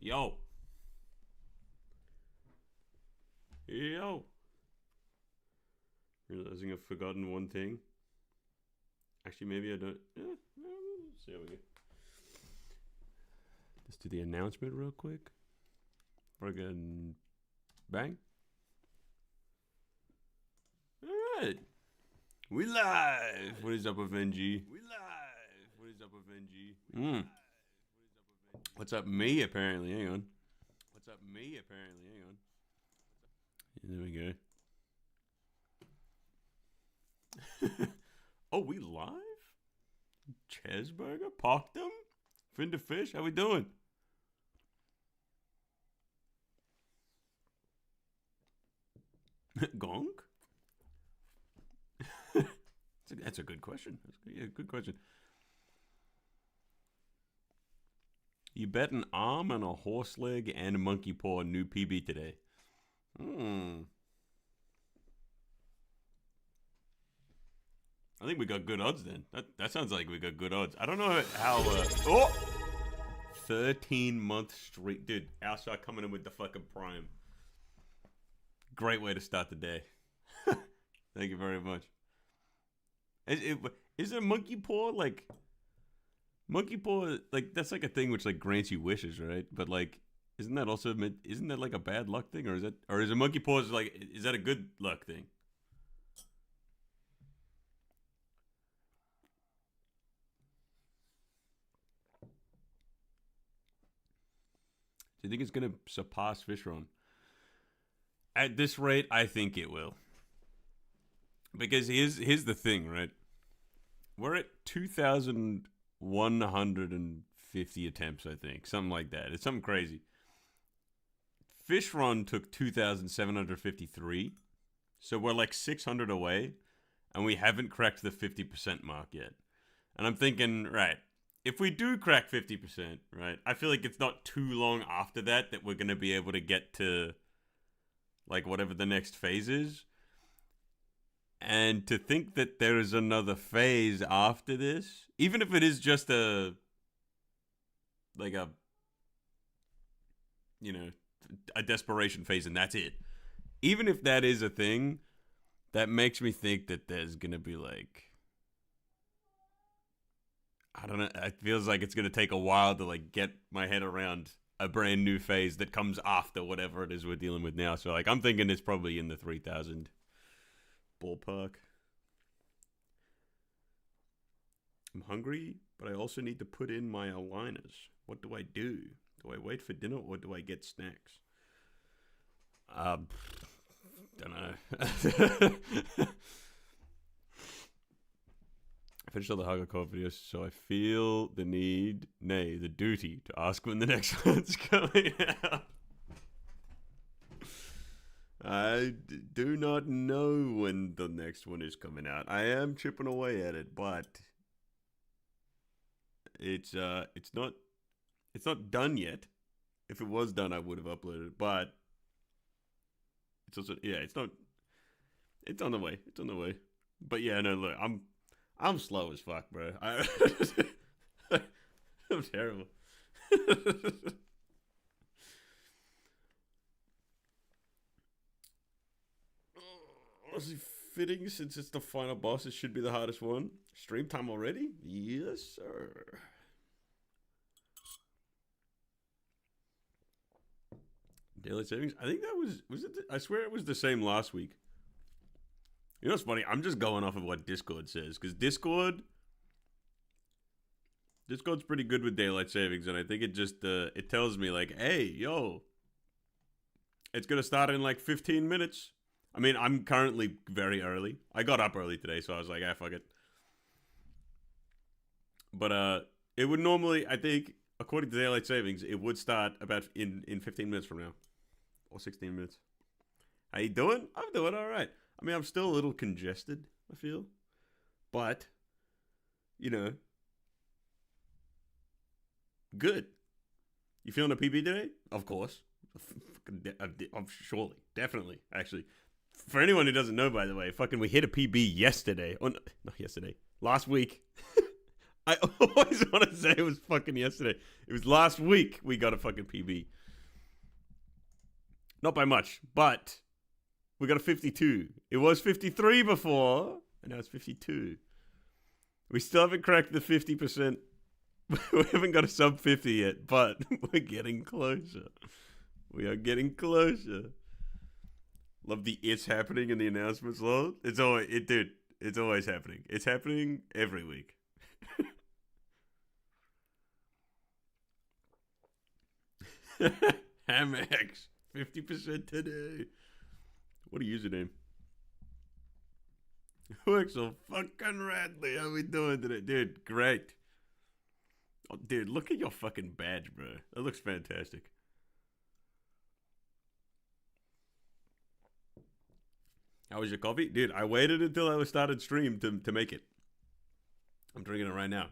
Yo. Yo. Realizing I've forgotten one thing. Actually, maybe I don't. Yeah, let's see how we go. Let's do the announcement real quick. Friggin' bang. Alright. We live. What is up with NG? We live. What is up with NG? What's up me apparently? Hang on. What's up me apparently? Hang on. Yeah, there we go. Oh, we live? Chesburger? Parked them? Fin to fish? How we doing? Gonk? That's a good question. Yeah, good question. You bet an arm and a horse leg and a monkey paw new PB today. I think we got good odds then. That sounds like we got good odds. I don't know how... 13-month streak. Dude, Alshar coming in with the fucking prime. Great way to start the day. Thank you very much. Is it monkey paw like... Monkey paw, like, that's like a thing which, like, grants you wishes, right? But, like, isn't that like a bad luck thing? Or is a monkey paw, like, is that a good luck thing? Do you think it's going to surpass Fishron? At this rate, I think it will. Because here's the thing, right? We're at 2,150 attempts, I think. Something like that. It's something crazy. Fishron took 2,753. So we're like 600 away. And we haven't cracked the 50% mark yet. And I'm thinking, right, if we do crack 50%, right, I feel like it's not too long after that we're going to be able to get to, like, whatever the next phase is. And to think that there is another phase after this, even if it is just a desperation phase and that's it. Even if that is a thing, that makes me think that there's going to be, like, I don't know, it feels like it's going to take a while to, like, get my head around a brand new phase that comes after whatever it is we're dealing with now. So, like, I'm thinking it's probably in the 3,000 ballpark. I'm hungry, but I also need to put in my aligners. What do I do? Do I wait for dinner or do I get snacks? Don't know. I finished all the Haga Code videos, so I feel the need, nay, the duty to ask when the next one's coming out. I do not know when the next one is coming out. I am chipping away at it, but it's not done yet. If it was done, I would have uploaded it, but it's also, yeah, it's on the way. It's on the way. But yeah, no, look, I'm slow as fuck, bro. I'm terrible. Honestly, fitting since it's the final boss, it should be the hardest one. Stream time already? Yes, sir. Daylight savings? I think that was it? I swear it was the same last week. You know what's funny? I'm just going off of what Discord says, because Discord's pretty good with daylight savings, and I think it just it tells me, like, hey, yo, it's gonna start in like 15 minutes. I mean, I'm currently very early. I got up early today, so I was like, fuck it. But it would normally, I think, according to daylight savings, it would start about in 15 minutes from now, or 16 minutes. How you doing? I'm doing all right. I mean, I'm still a little congested, I feel. But, you know, good. You feeling a PB today? Of course. Surely. Definitely, actually. For anyone who doesn't know, by the way, we hit a PB yesterday. Oh, no, not yesterday. Last week. I always want to say it was fucking yesterday. It was last week we got a fucking PB. Not by much, but we got a 52. It was 53 before, and now it's 52. We still haven't cracked the 50%. We haven't got a sub 50 yet, but we're getting closer. We are getting closer. Love the it's happening in the announcements, lol. It's always, dude, it's always happening. It's happening every week. Hamex, 50% today. What a username. Wexel, fucking Radley, how we doing today? Dude, great. Oh, dude, look at your fucking badge, bro. That looks fantastic. How was your coffee? Dude, I waited until I started stream to make it. I'm drinking it right now.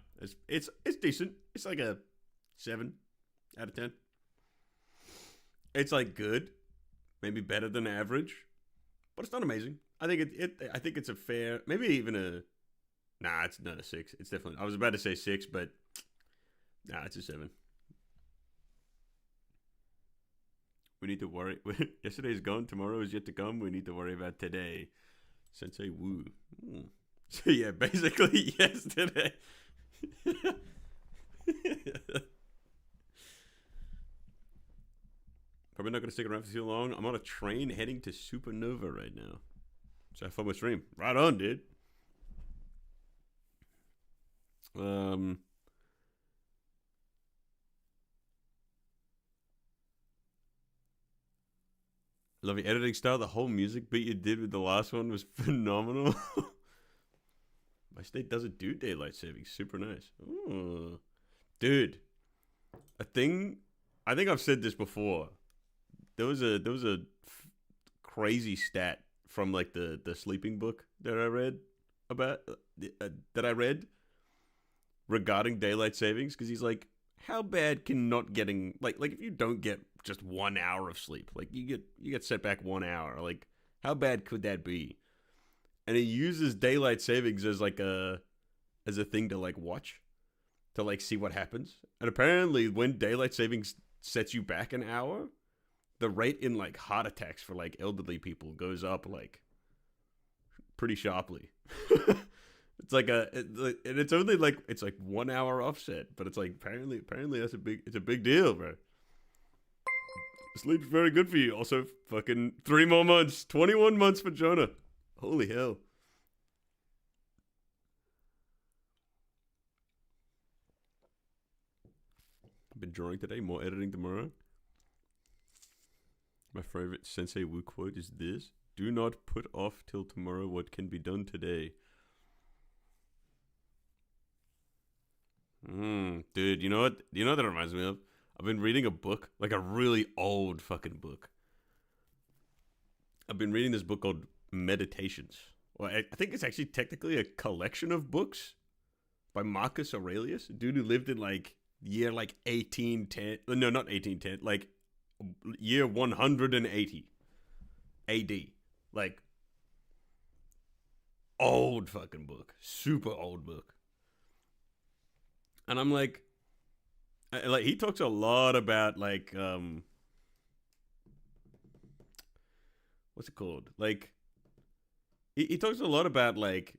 It's decent. It's like a 7 out of 10. It's like good. Maybe better than average. But it's not amazing. I think I think it's a fair, maybe even a, nah, it's not a 6. It's definitely, I was about to say 6, but nah, it's a 7. We need to worry. Yesterday's gone. Tomorrow is yet to come. We need to worry about today. Sensei Woo. So yeah, basically yesterday. Probably not going to stick around for too long. I'm on a train heading to Supernova right now. So have fun with stream. Right on, dude. Love your editing style. The whole music beat you did with the last one was phenomenal. My state doesn't do daylight savings. Super nice. Ooh. Dude, a thing, I think I've said this before. There was a crazy stat from like the sleeping book that I read about that I read regarding daylight savings, because he's like, how bad can not getting like if you don't get just 1 hour of sleep, like you get set back 1 hour, like how bad could that be? And he uses daylight savings as like a thing to like watch, to like see what happens. And apparently when daylight savings sets you back an hour, the rate in like heart attacks for like elderly people goes up like pretty sharply. It's like and it's only like, it's like 1 hour offset, but it's like apparently that's it's a big deal, bro. Sleep's very good for you. Also, fucking 3 more months, 21 months for Jonah. Holy hell. I've been drawing today, more editing tomorrow. My favorite Sensei Wu quote is this: do not put off till tomorrow what can be done today. Dude, you know what? You know what that reminds me of? I've been reading a book, like a really old fucking book. I've been reading this book called Meditations. Well, I think it's actually technically a collection of books by Marcus Aurelius, a dude who lived in like year like 1810. No, not 1810, like year 180 AD. Like old fucking book, super old book. And I'm like he talks a lot about like what's it called? Like he talks a lot about like,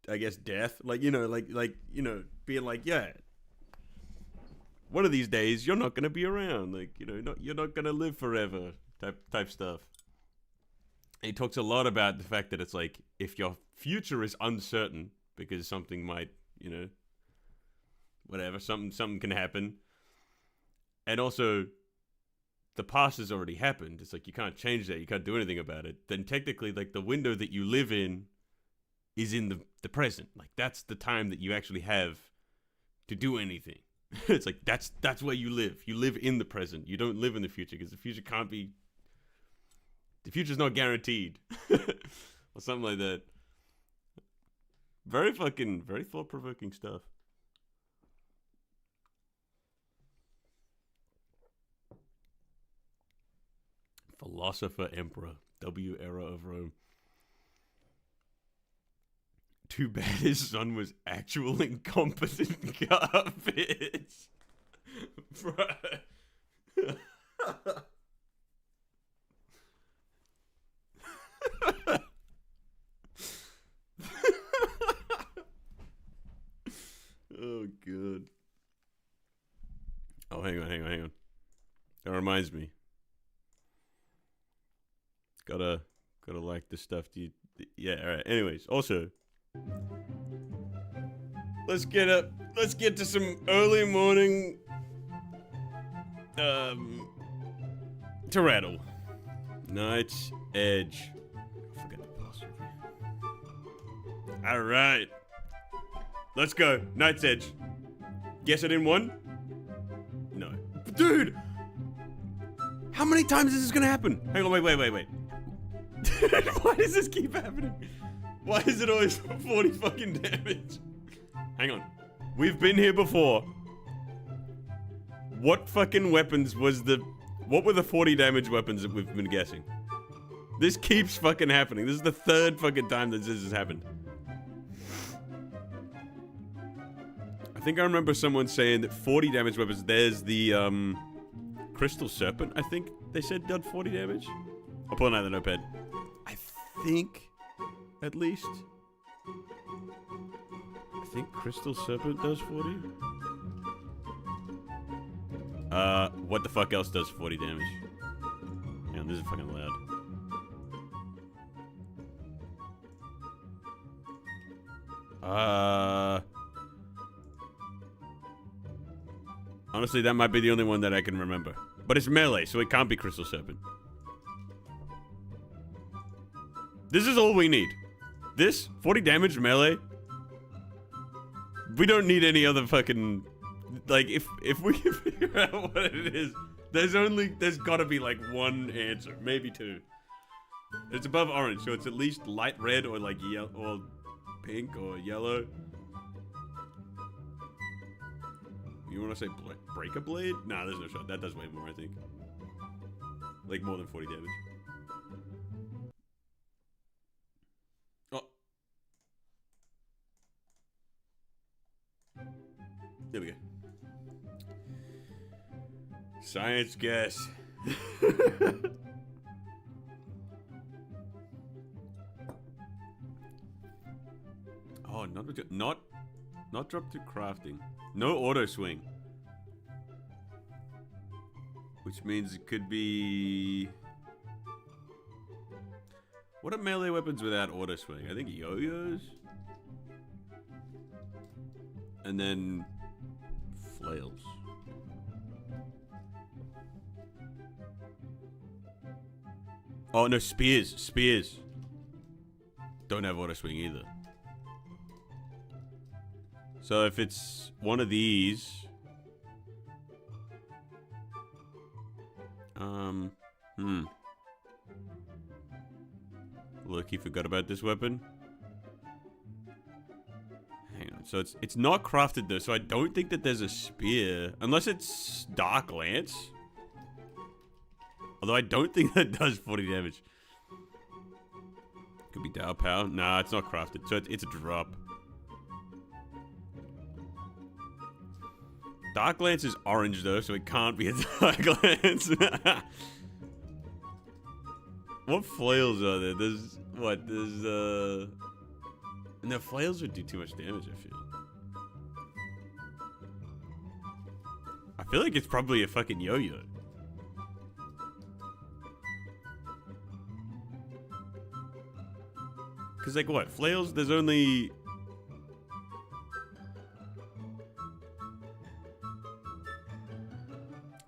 I guess, death. Like, you know, like you know, being like, yeah, one of these days you're not gonna be around. Like, you know, you're not gonna live forever. Type stuff. And he talks a lot about the fact that it's like, if your future is uncertain because something might, you know, whatever, something can happen, and also the past has already happened. It's like you can't change that. You can't do anything about it. Then technically, like, the window that you live in is in the present. Like, that's the time that you actually have to do anything. It's like that's where you live. You live in the present. You don't live in the future, because the future can't be. The future's not guaranteed, or something like that. Very thought-provoking stuff. Philosopher Emperor, W era of Rome. Too bad his son was actual incompetent garbage. Bruh. Oh, good. Oh, hang on. That reminds me. Gotta like this stuff. Yeah, alright. Anyways, also, let's get to some early morning to rattle. Night's Edge. I forgot the password. Alright. Let's go. Night's Edge. Guess it in one? No. Dude! How many times is this gonna happen? Hang on, wait. Why does this keep happening? Why is it always 40 fucking damage? Hang on. We've been here before. What fucking weapons was the... What were the 40 damage weapons that we've been guessing? This keeps fucking happening. This is the third fucking time that this has happened. I think I remember someone saying that 40 damage weapons... There's the, Crystal Serpent, I think they said did 40 damage. I'll pull it out of the notepad. I think, at least. I think Crystal Serpent does 40. What the fuck else does 40 damage? Man, this is fucking loud. Honestly, that might be the only one that I can remember. But it's melee, so it can't be Crystal Serpent. This is all we need. This, 40 damage melee. We don't need any other fucking... Like, if we can figure out what it is, there's gotta be like one answer, maybe two. It's above orange, so it's at least light red or like yellow, or pink or yellow. You wanna say Breaker Blade? Nah, there's no shot. That does way more, I think. Like more than 40 damage. Oh. There we go. Science guess. Oh, not drop to crafting. No auto swing. Which means it could be... What are melee weapons without auto swing? I think yo-yos? And then... flails. Oh, no, spears. Spears. Don't have auto swing either. So if it's one of these... Look, he forgot about this weapon. Hang on. So it's not crafted though, so I don't think that there's a spear. Unless it's Dark Lance. Although I don't think that does 40 damage. Could be Dow Power. Nah, it's not crafted. So it's a drop. Dark Lance is orange though, so it can't be a Dark Lance. What flails are there? There's... What? There's, No, flails would do too much damage, I feel. I feel like it's probably a fucking yo-yo. Cause like what? Flails, there's only...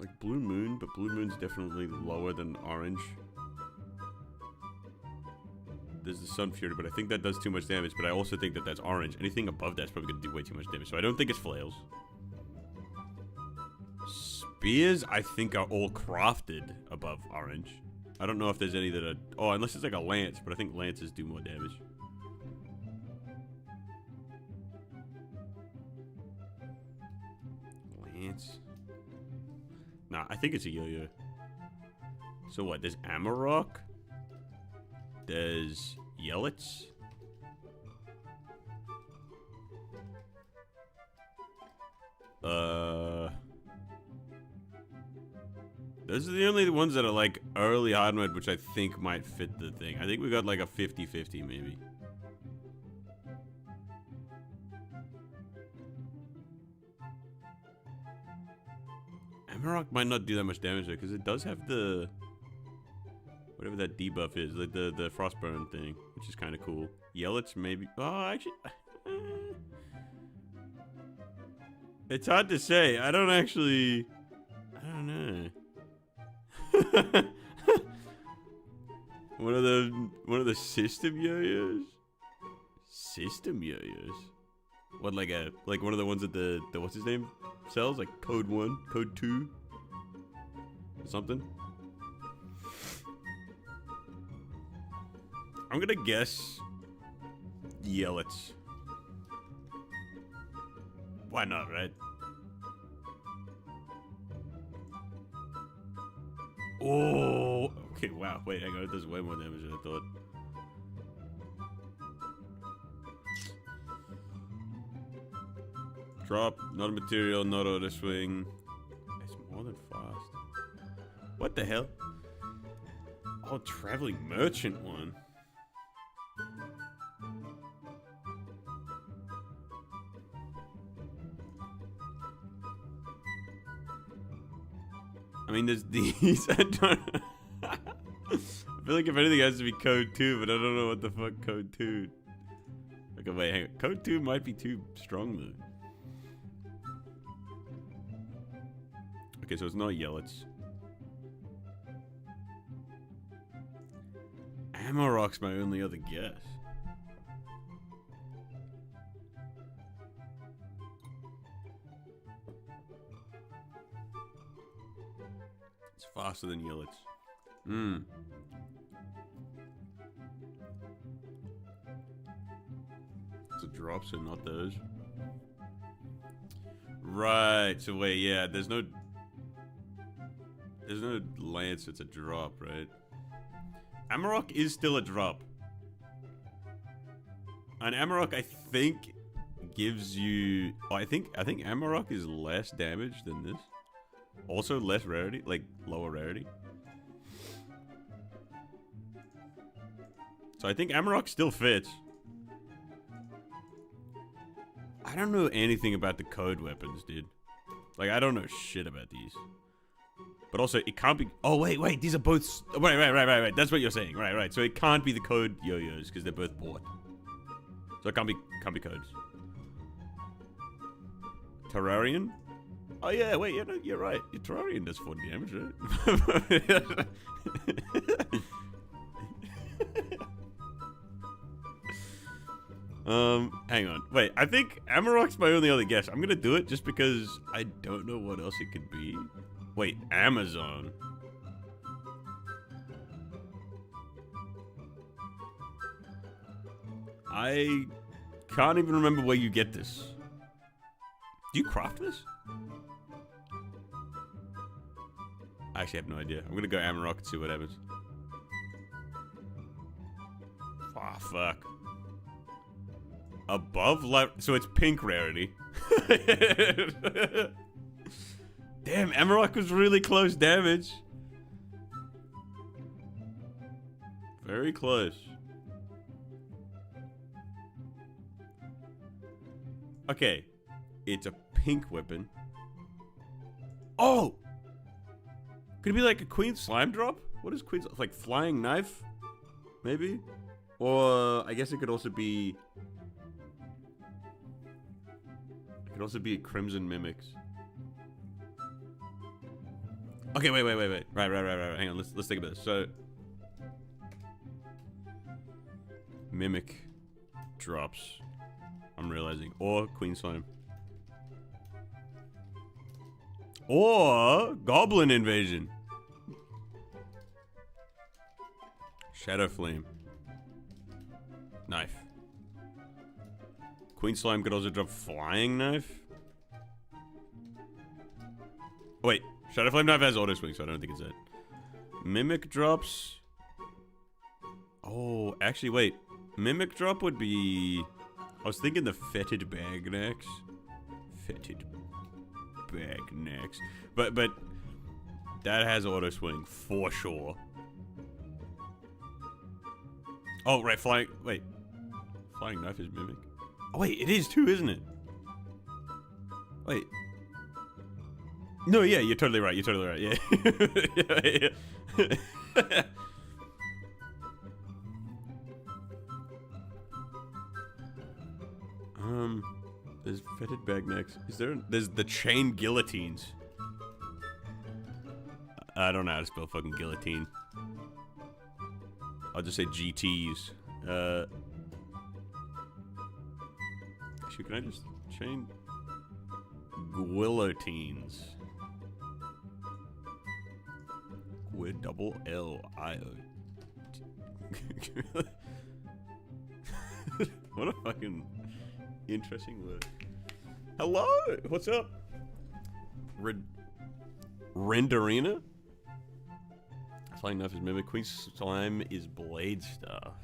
Like Blue Moon, but Blue Moon's definitely lower than orange. There's the Sun Fury, but I think that does too much damage, but I also think that that's orange. Anything above that's probably gonna do way too much damage, so I don't think it's flails. Spears, I think, are all crafted above orange. I don't know if there's any that are... Oh, unless it's like a lance, but I think lances do more damage. Lance? Nah, I think it's a yo-yo. So what, there's Amarok? There's Yellets. Those are the only ones that are like early hard mode, which I think might fit the thing. I think we got like a 50-50 maybe. Amarok might not do that much damage though, because it does have the whatever that debuff is, like the frostburn thing, which is kind of cool. Yellets maybe. Oh, actually, it's hard to say. I don't know. One of the system yo-yos? System yo-yos? What, like one of the ones that the what's his name sells? Like code 1, code 2? Or something? I'm gonna guess Yellets. Why not, right? Oh, okay, wow. Wait, hang on. It does way more damage than I thought. Drop, not a material, not auto swing. It's more than fast. What the hell? Oh, traveling merchant one. I mean, there's these. I don't. I feel like if anything, it has to be code 2, but I don't know what the fuck code 2. Okay, wait, hang on. Code 2 might be too strong though. Okay, so it's not Yellets. Amarok's my only other guess. It's faster than Yellets. It's a drop, so not those. Right, so wait, yeah, there's no lance, it's a drop, right? Amarok is still a drop. And Amarok, I think, gives you... Oh, I think Amarok is less damage than this. Also less rarity, like lower rarity. So I think Amarok still fits. I don't know anything about the code weapons, dude. Like, I don't know shit about these. But also, it can't be... Oh, wait, these are both... Right. That's what you're saying. Right. So it can't be the code yo-yos, because they're both bought. So it can't be codes. Terrarian? Oh, yeah, wait, you're right. Your Terrarian does 40 damage, right? Hang on. Wait, I think Amarok's my only other guess. I'm gonna do it just because I don't know what else it could be. Wait, Amazon. I can't even remember where you get this. Do you craft this? I actually have no idea. I'm gonna go Amarok and see what happens. Ah, oh, fuck. Above level, so it's pink rarity. Damn, Amarok was really close damage. Very close. Okay, it's a pink weapon. Oh! Could it be like a Queen Slime drop? What is Queen Slime? Like flying knife? Maybe? Or I guess it could also be... It could also be Crimson Mimics. Okay, wait. Right. Hang on, let's think about this. So... Mimic drops. I'm realizing. Or Queen Slime. Or Goblin Invasion. Shadow Flame. Knife. Queen Slime could also drop Flying Knife. Wait, Shadow Flame Knife has auto swing, so I don't think it's it. Mimic drops. Oh, actually, wait. Mimic drop would be... I was thinking the Fetid Bagnax. Fetid. back next. But that has auto swing for sure. Oh, right, flying knife is mimic. Oh, wait, it is too, isn't it? Wait. No, yeah, you're totally right. Yeah. Yeah. There's fetid bagnecks. There's the chain guillotines. I don't know how to spell fucking guillotine. I'll just say GTs. Actually, can I just chain guillotines? With double L-I-O. What a fucking interesting word. Hello, what's up? Renderina? Flying knife is mimic. Queen slime is blade staff.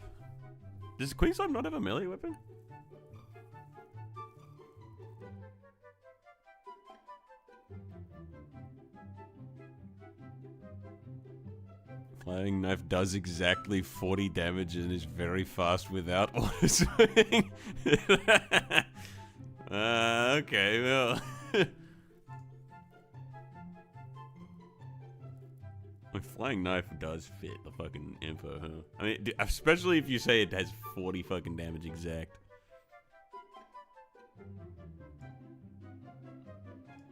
Does Queen slime not have a melee weapon? Flying knife does exactly 40 damage and is very fast without auto swing. Okay, well. My flying knife does fit the fucking info, huh? I mean, especially if you say it has 40 fucking damage exact.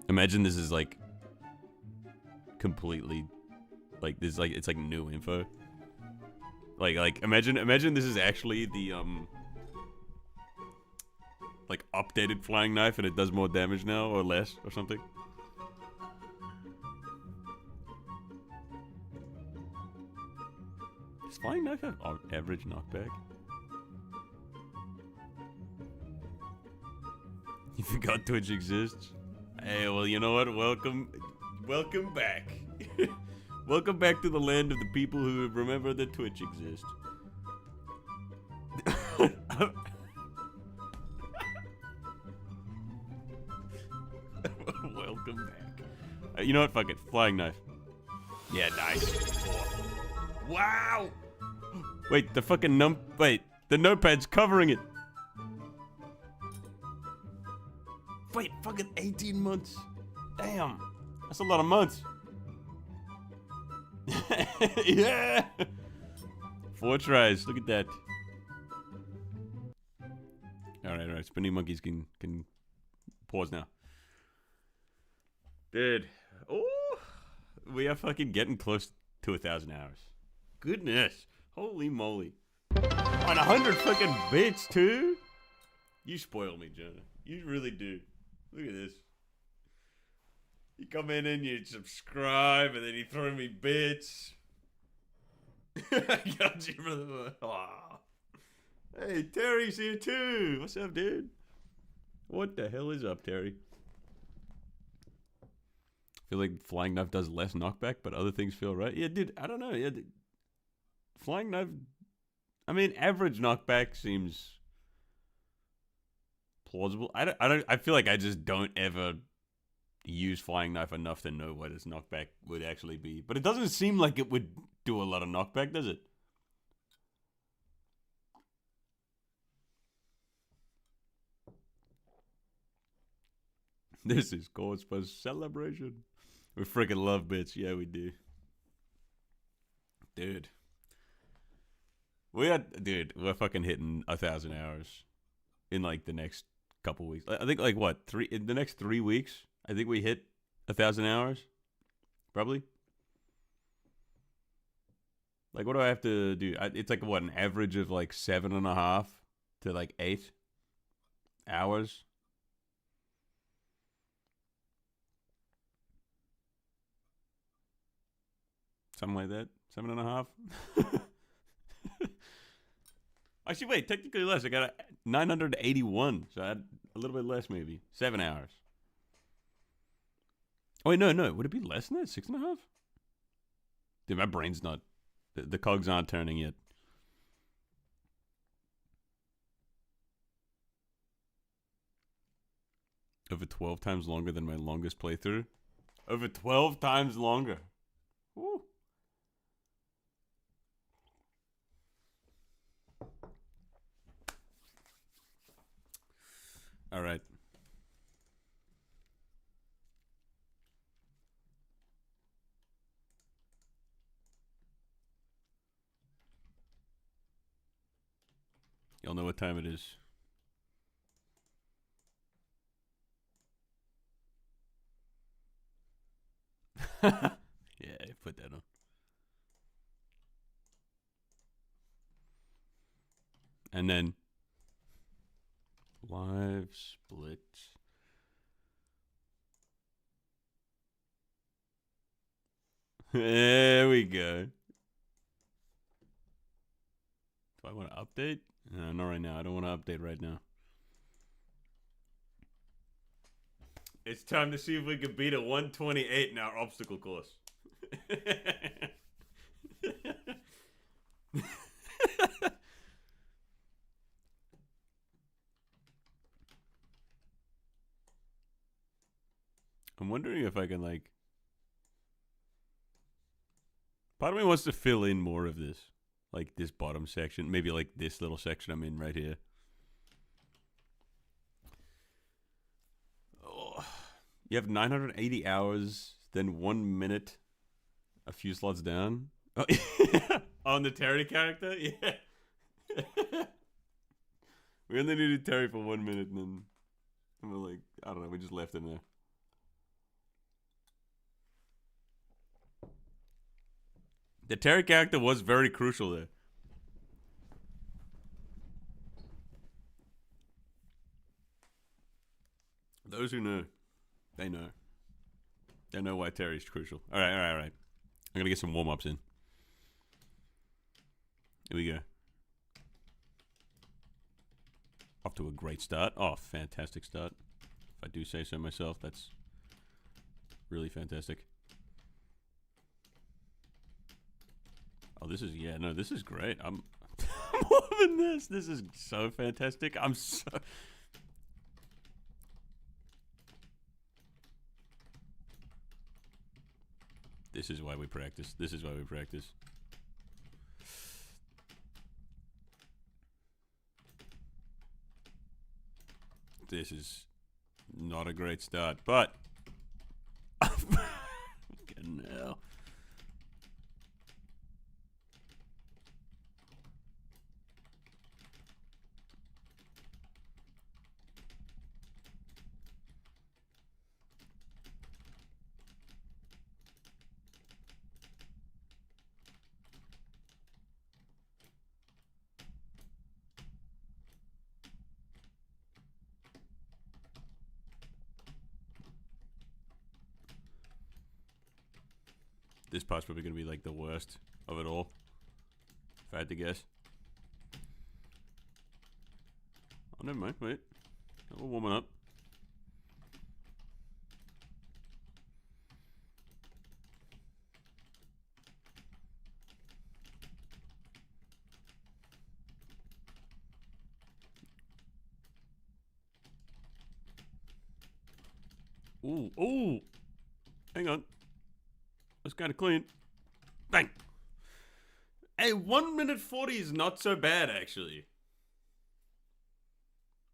Imagine this is like completely like this, like it's like new info. Like imagine this is actually the like updated flying knife and it does more damage now or less or something. Does flying knife have average knockback? You forgot Twitch exists? Hey, well, you know what? Welcome back. Welcome back to the land of the people who remember that Twitch exists. Welcome back. You know what? Fuck it. Flying knife. Yeah, nice. Wow! Wait, the fucking the notepad's covering it. Wait, fucking 18 months. Damn. That's a lot of months. Yeah! 4 tries. Look at that. Alright. Spinning monkeys can pause now. Dude. Oh! We are fucking getting close to 1,000 hours. Goodness. Holy moly. On 100 fucking bits, too? You spoil me, Jonah. You really do. Look at this. You come in and you subscribe, and then you throw me bits. Got you, brother. Aww. Hey, Terry's here, too. What's up, dude? What the hell is up, Terry? I feel like flying knife does less knockback, but other things feel right. Yeah, dude, I don't know. Yeah, flying knife, I mean, average knockback seems plausible. I feel like I just don't ever use flying knife enough to know what its knockback would actually be. But it doesn't seem like it would do a lot of knockback, does it? This is cause for celebration. We freaking love bits. Yeah, we do. Dude. We're fucking hitting 1,000 hours in like the next couple weeks. I think like what, in the next 3 weeks, I think we hit 1,000 hours. Probably. Like, what do I have to do? It's like what, an average of like 7.5 to like 8 hours. Something like that. 7.5. Actually, wait. Technically less. I got 981. So I had a little bit less, maybe 7 hours. Oh wait, no. Would it be less than that? 6.5? Dude, my brain's not. The cogs aren't turning yet. Over 12 times longer than my longest playthrough. Over 12 times longer. Woo. All right. Y'all know what time it is. Yeah, put that on. And then live split. There we go. Do I want to update? No, not right now. I don't want to update right now. It's time to see if we can beat a 128 in our obstacle course. I'm wondering if I can, like... Part of me wants to fill in more of this. Like this bottom section. Maybe like this little section I'm in right here. Oh. You have 980 hours, then 1 minute, a few slots down. Oh, on the Terry character? Yeah. We only needed Terry for 1 minute, and then we're like, I don't know, we just left him there. The Terry character was very crucial there. Those who know, they know. They know why Terry's crucial. All right. I'm going to get some warm-ups in. Here we go. Off to a great start. Oh, fantastic start. If I do say so myself, that's really fantastic. Oh, this is, yeah, no, this is great. I'm loving this. This is so fantastic. I'm so... This is why we practice. This is why we practice. This is not a great start, but... Fucking hell. This part's probably going to be like the worst of it all, if I had to guess. Oh, never mind. Wait. We're warming up. Ooh. Hang on. That's kind of clean. Bang. Hey, 1 minute 40 is not so bad, actually.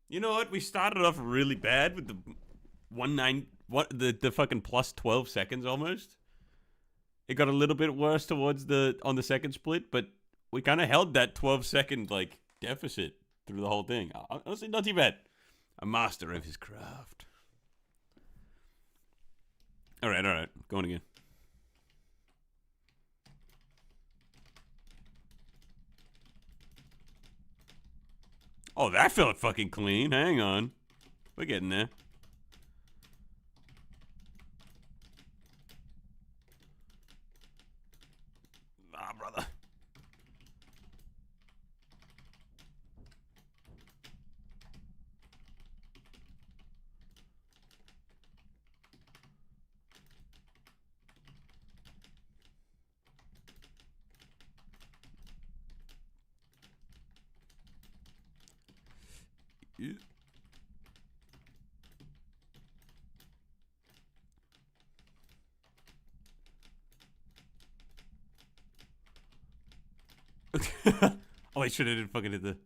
You know what? We started off really bad with the fucking plus 12 seconds almost. It got a little bit worse towards on the second split, but we kind of held that 12-second like deficit through the whole thing. Honestly, not too bad. A master of his craft. All right. Going again. Oh, that felt fucking clean. Hang on. We're getting there. Ah, brother. Yeah. Oh, I should have didn't fucking hit the...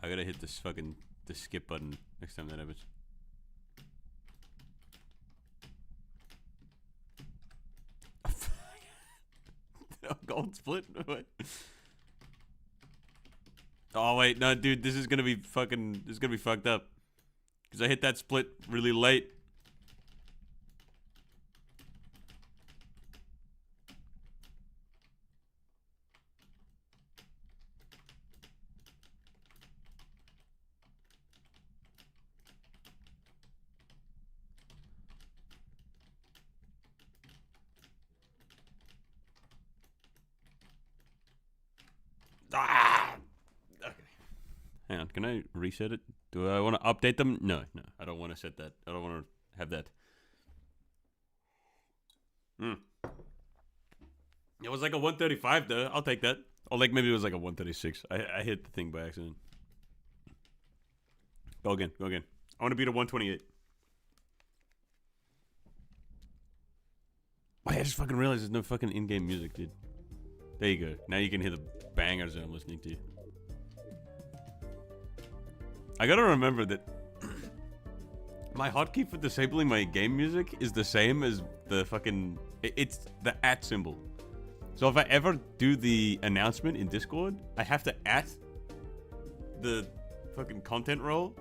I gotta hit this fucking... the skip button next time that happens. Gold split? Wait. Oh wait, no dude, this is gonna be fucking... this is gonna be fucked up. Because I hit that split really late. Ah! Okay. Hang on, can I reset it? Do I want to update them? No, I don't want to set that. I don't want to have that. It was like a 135 though. I'll take that. Or like maybe it was like a 136. I hit the thing by accident. Go again. I want to beat a 128. Wait, I just fucking realized there's no fucking in-game music, dude. There you go. Now you can hear the bangers that I'm listening to. I gotta remember that my hotkey for disabling my game music is the same as the fucking... it's the @ symbol. So if I ever do the announcement in Discord, I have to @ the fucking content role.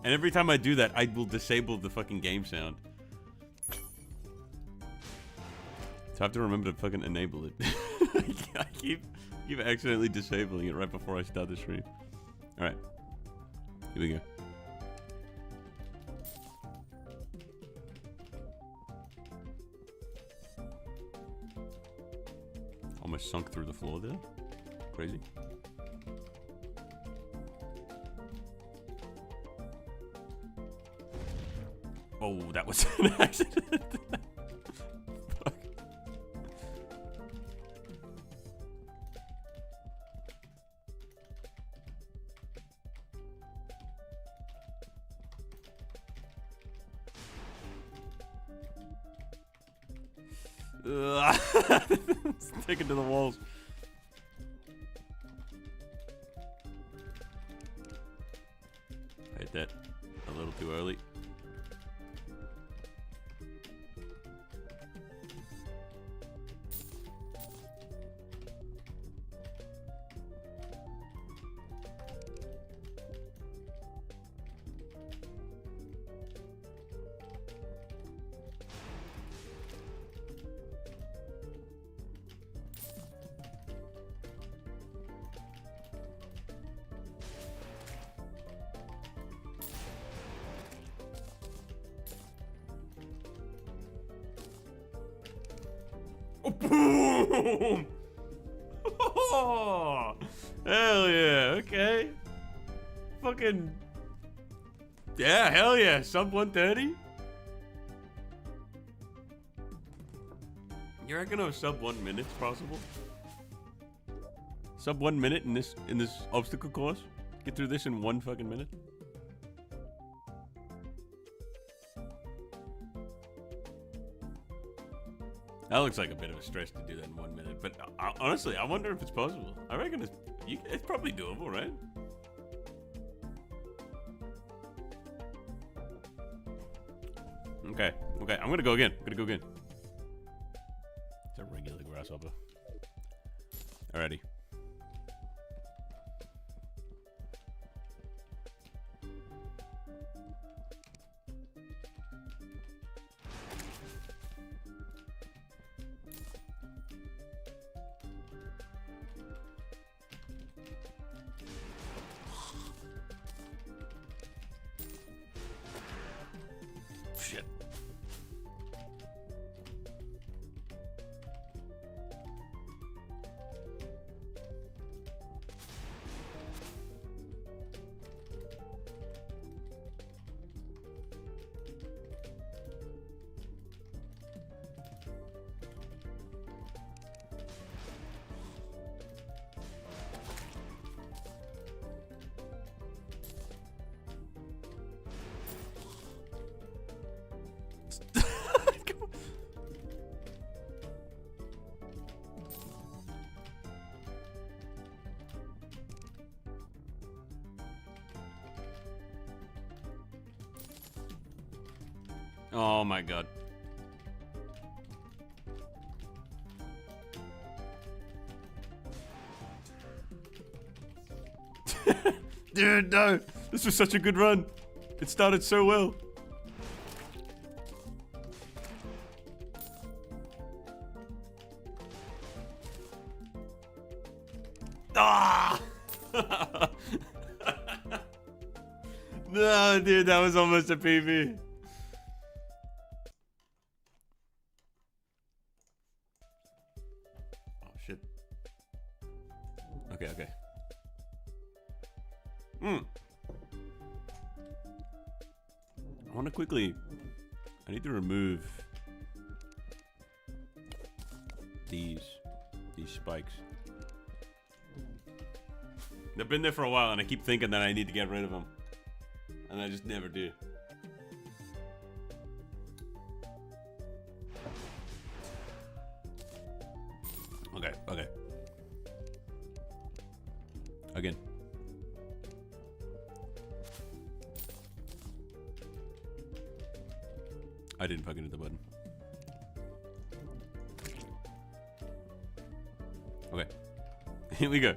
And every time I do that, I will disable the fucking game sound. So I have to remember to fucking enable it. I keep accidentally disabling it right before I start the stream. Alright. Here we go. Almost sunk through the floor there. Crazy. Oh, that was an accident. Fuck. Stick it to the walls. I hit that a little too early. Boom! Oh, hell yeah, okay. Fucking... yeah, hell yeah, sub 130? You reckon a sub 1 minute's possible? Sub 1 minute in this obstacle course? Get through this in 1 fucking minute? That looks like a bit of a stretch to do that in 1 minute, but honestly, I wonder if it's possible. I reckon it's probably doable, right? Okay, I'm gonna go again. It's a regular grasshopper. Alrighty. Shit. Oh my god. Dude, no! This was such a good run. It started so well. Ah! No, dude, that was almost a PB. Oh, shit. Okay, okay. I want to quickly... I need to remove these spikes. They've been there for a while, and I keep thinking that I need to get rid of them. And I just never do. Okay, okay. Again. I didn't fucking hit the button. Okay. Here we go.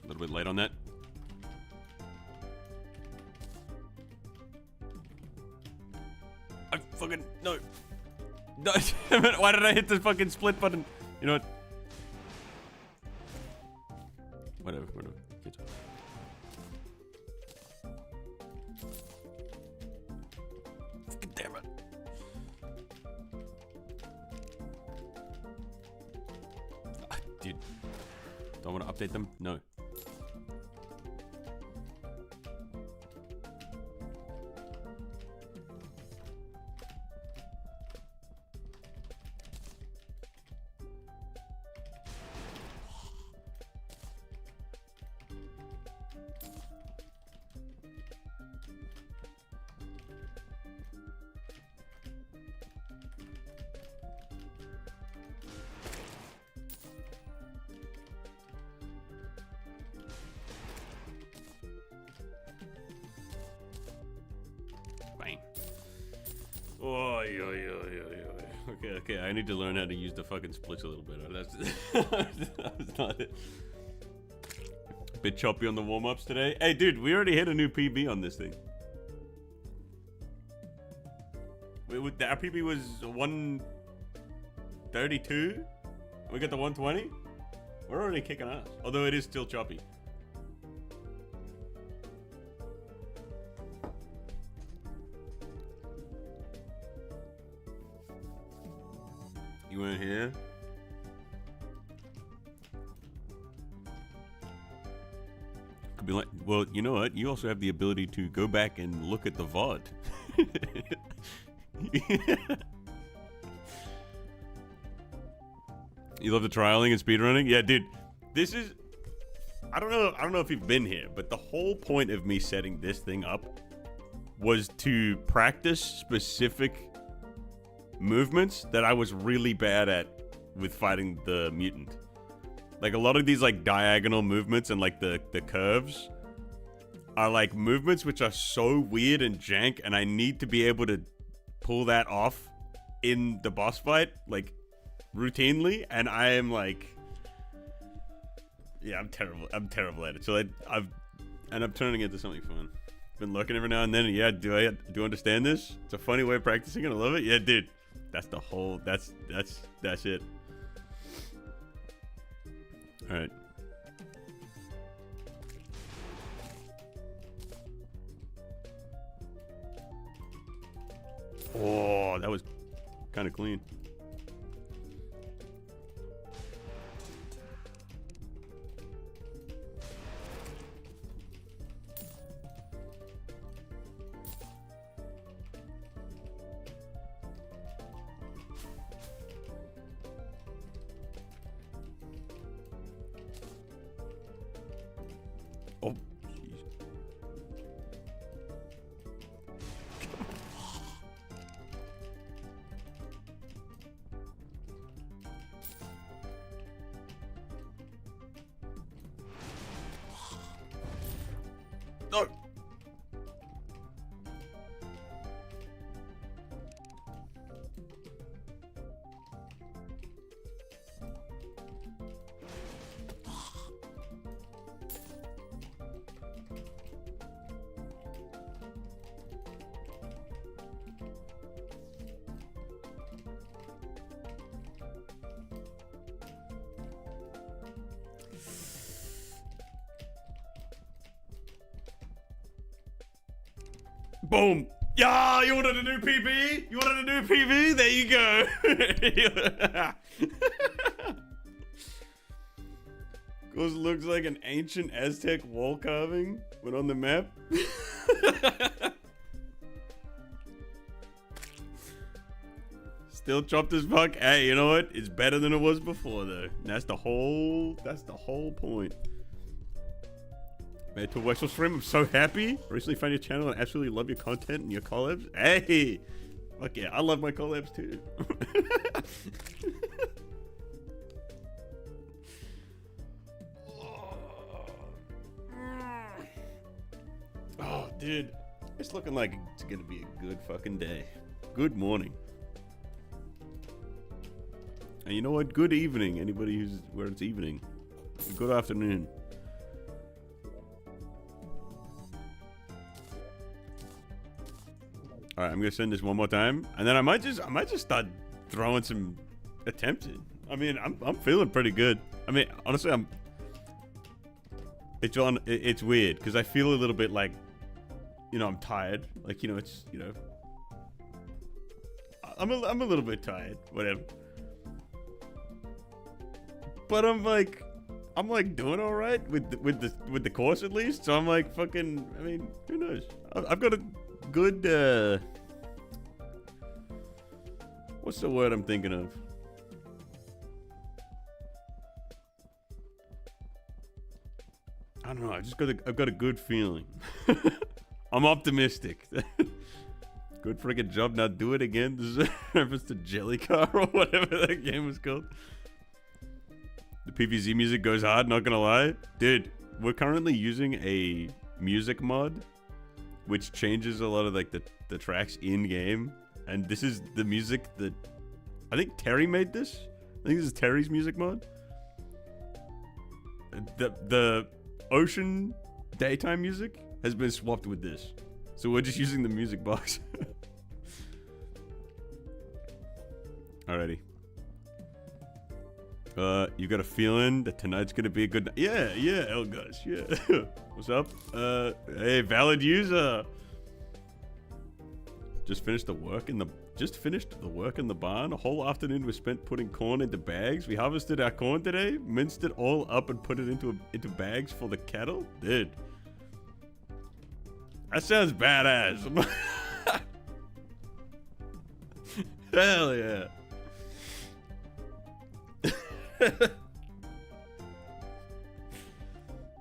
A little bit light on that. I fucking... No. No, damn it. Why did I hit the fucking split button? You know what? Whatever, whatever. Kids. Fucking damn it. Dude. Do I want to update them? No. Okay, I need to learn how to use the fucking splits a little bit. That's not it. Bit choppy on the warm-ups today. Hey, dude, we already hit a new PB on this thing. Our PB was 132. We got the 120. We're already kicking ass, although it is still choppy. You weren't here? Could be like, well, you know what? You also have the ability to go back and look at the VOD. You love the trialing and speedrunning? Yeah, dude. This is... I don't know if you've been here, but the whole point of me setting this thing up was to practice specific movements that I was really bad at with fighting the mutant. Like a lot of these like diagonal movements and like the curves are like movements which are so weird and jank, and I need to be able to pull that off in the boss fight like routinely, and I am like, yeah, I'm terrible at it. So I'm turning it into something fun. Been looking every now and then. Yeah, do I understand this? It's a funny way of practicing and I love it. Yeah, dude. That's the whole, that's it. All right. Oh, that was kind of clean. Oh, jeez. Boom. Yeah, you wanted a new PB? You wanted a new PB? There you go. Goes looks like an ancient Aztec wall carving when on the map. Still chopped as fuck. Hey, you know what? It's better than it was before though. That's the whole point. Made to Wexel stream. I'm so happy. Recently found your channel and absolutely love your content and your collabs. Hey! Fuck yeah, I love my collabs too. Oh, dude. It's looking like it's gonna be a good fucking day. Good morning. And you know what? Good evening. Anybody who's where it's evening. Good afternoon. All right, I'm gonna send this one more time, and then I might just start throwing some attempts in. I mean, I'm feeling pretty good. I mean, honestly, it's weird because I feel a little bit like, you know, I'm tired. Like, you know, it's, you know, I'm a little bit tired. Whatever. But I'm like doing all right with the course at least. So I'm like fucking. I mean, who knows? I've got a good. What's the word I'm thinking of? I don't know. I've got a good feeling. I'm optimistic. Good friggin' job. Now do it again. This is a reference to Jelly Car or whatever that game was called. The PVZ music goes hard, not gonna lie. Dude, we're currently using a music mod which changes a lot of like the tracks in game. And this is the music that I think Terry made this. I think this is Terry's music mod. The ocean daytime music has been swapped with this. So we're just using the music box. Alrighty. You got a feeling that tonight's gonna be a good night? Yeah, Elgus, yeah. What's up? Hey, valid user. Just finished the work in the barn. A whole afternoon was spent putting corn into bags. We harvested our corn today, minced it all up, and put it into bags for the cattle. Dude, that sounds badass. Hell yeah.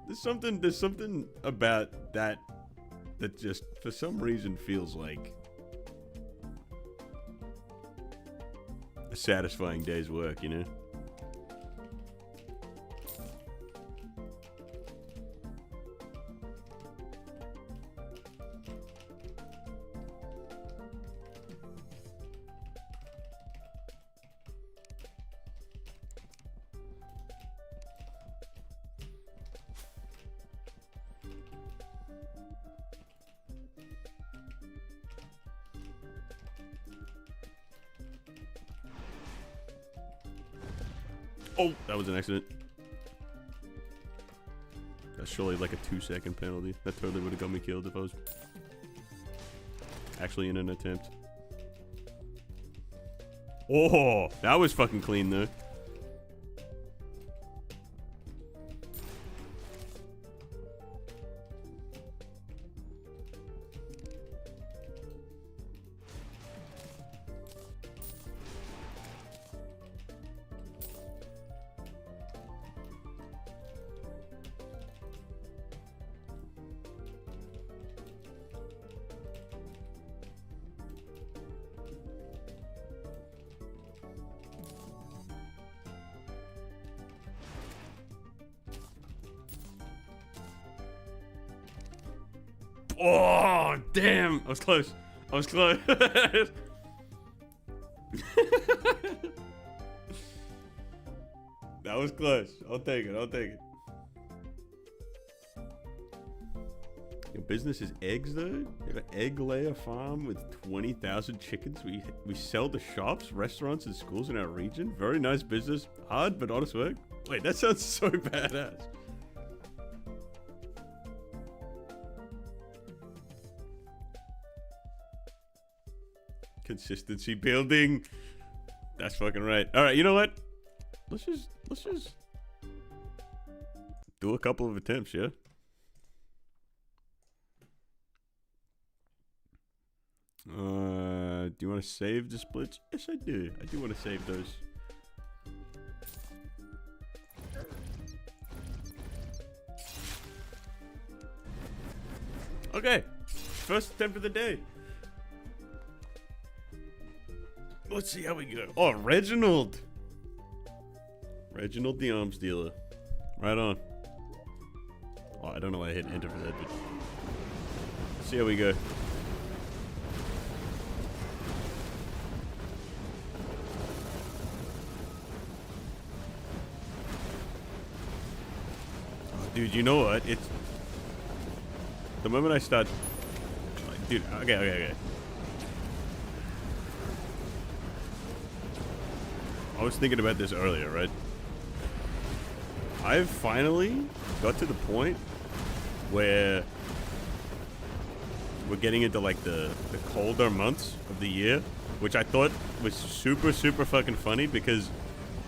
There's something about that just for some reason feels like a satisfying day's work, you know? Oh, that was an accident. That's surely like a 2-second penalty. That totally would have got me killed if I was actually in an attempt. Oh, that was fucking clean though. Oh, damn. I was close. I was close. That was close. I'll take it. I'll take it. Your business is eggs, though? You have an egg layer farm with 20,000 chickens. We sell to shops, restaurants, and schools in our region. Very nice business. Hard, but honest work. Wait, that sounds so badass. Consistency building. That's fucking right. All right, you know what? Let's just do a couple of attempts, yeah? Do you want to save the splits? Yes, I do. I do want to save those. Okay. First attempt of the day. Let's see how we go. Oh, Reginald. Reginald the arms dealer. Right on. Oh, I don't know why I hit enter for that, but let's see how we go. Oh, dude, you know what? It's the moment I start. Dude, okay. I was thinking about this earlier, right? I've finally got to the point where we're getting into like the colder months of the year, which I thought was super fucking funny because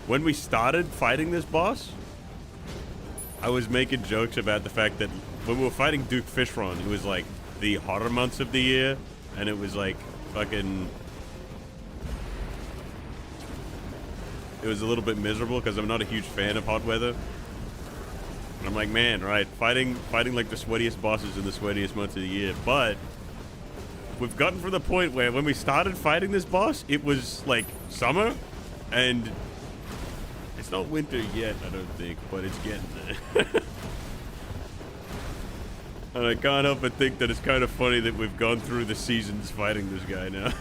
when we started fighting this boss, I was making jokes about the fact that when we were fighting Duke Fishron, it was like the hotter months of the year, and it was like fucking... It was a little bit miserable because I'm not a huge fan of hot weather. And I'm like, man, right, fighting like the sweatiest bosses in the sweatiest months of the year. But we've gotten from the point where when we started fighting this boss, it was like summer, and it's not winter yet, I don't think, but it's getting there. And I can't help but think that it's kind of funny that we've gone through the seasons fighting this guy now.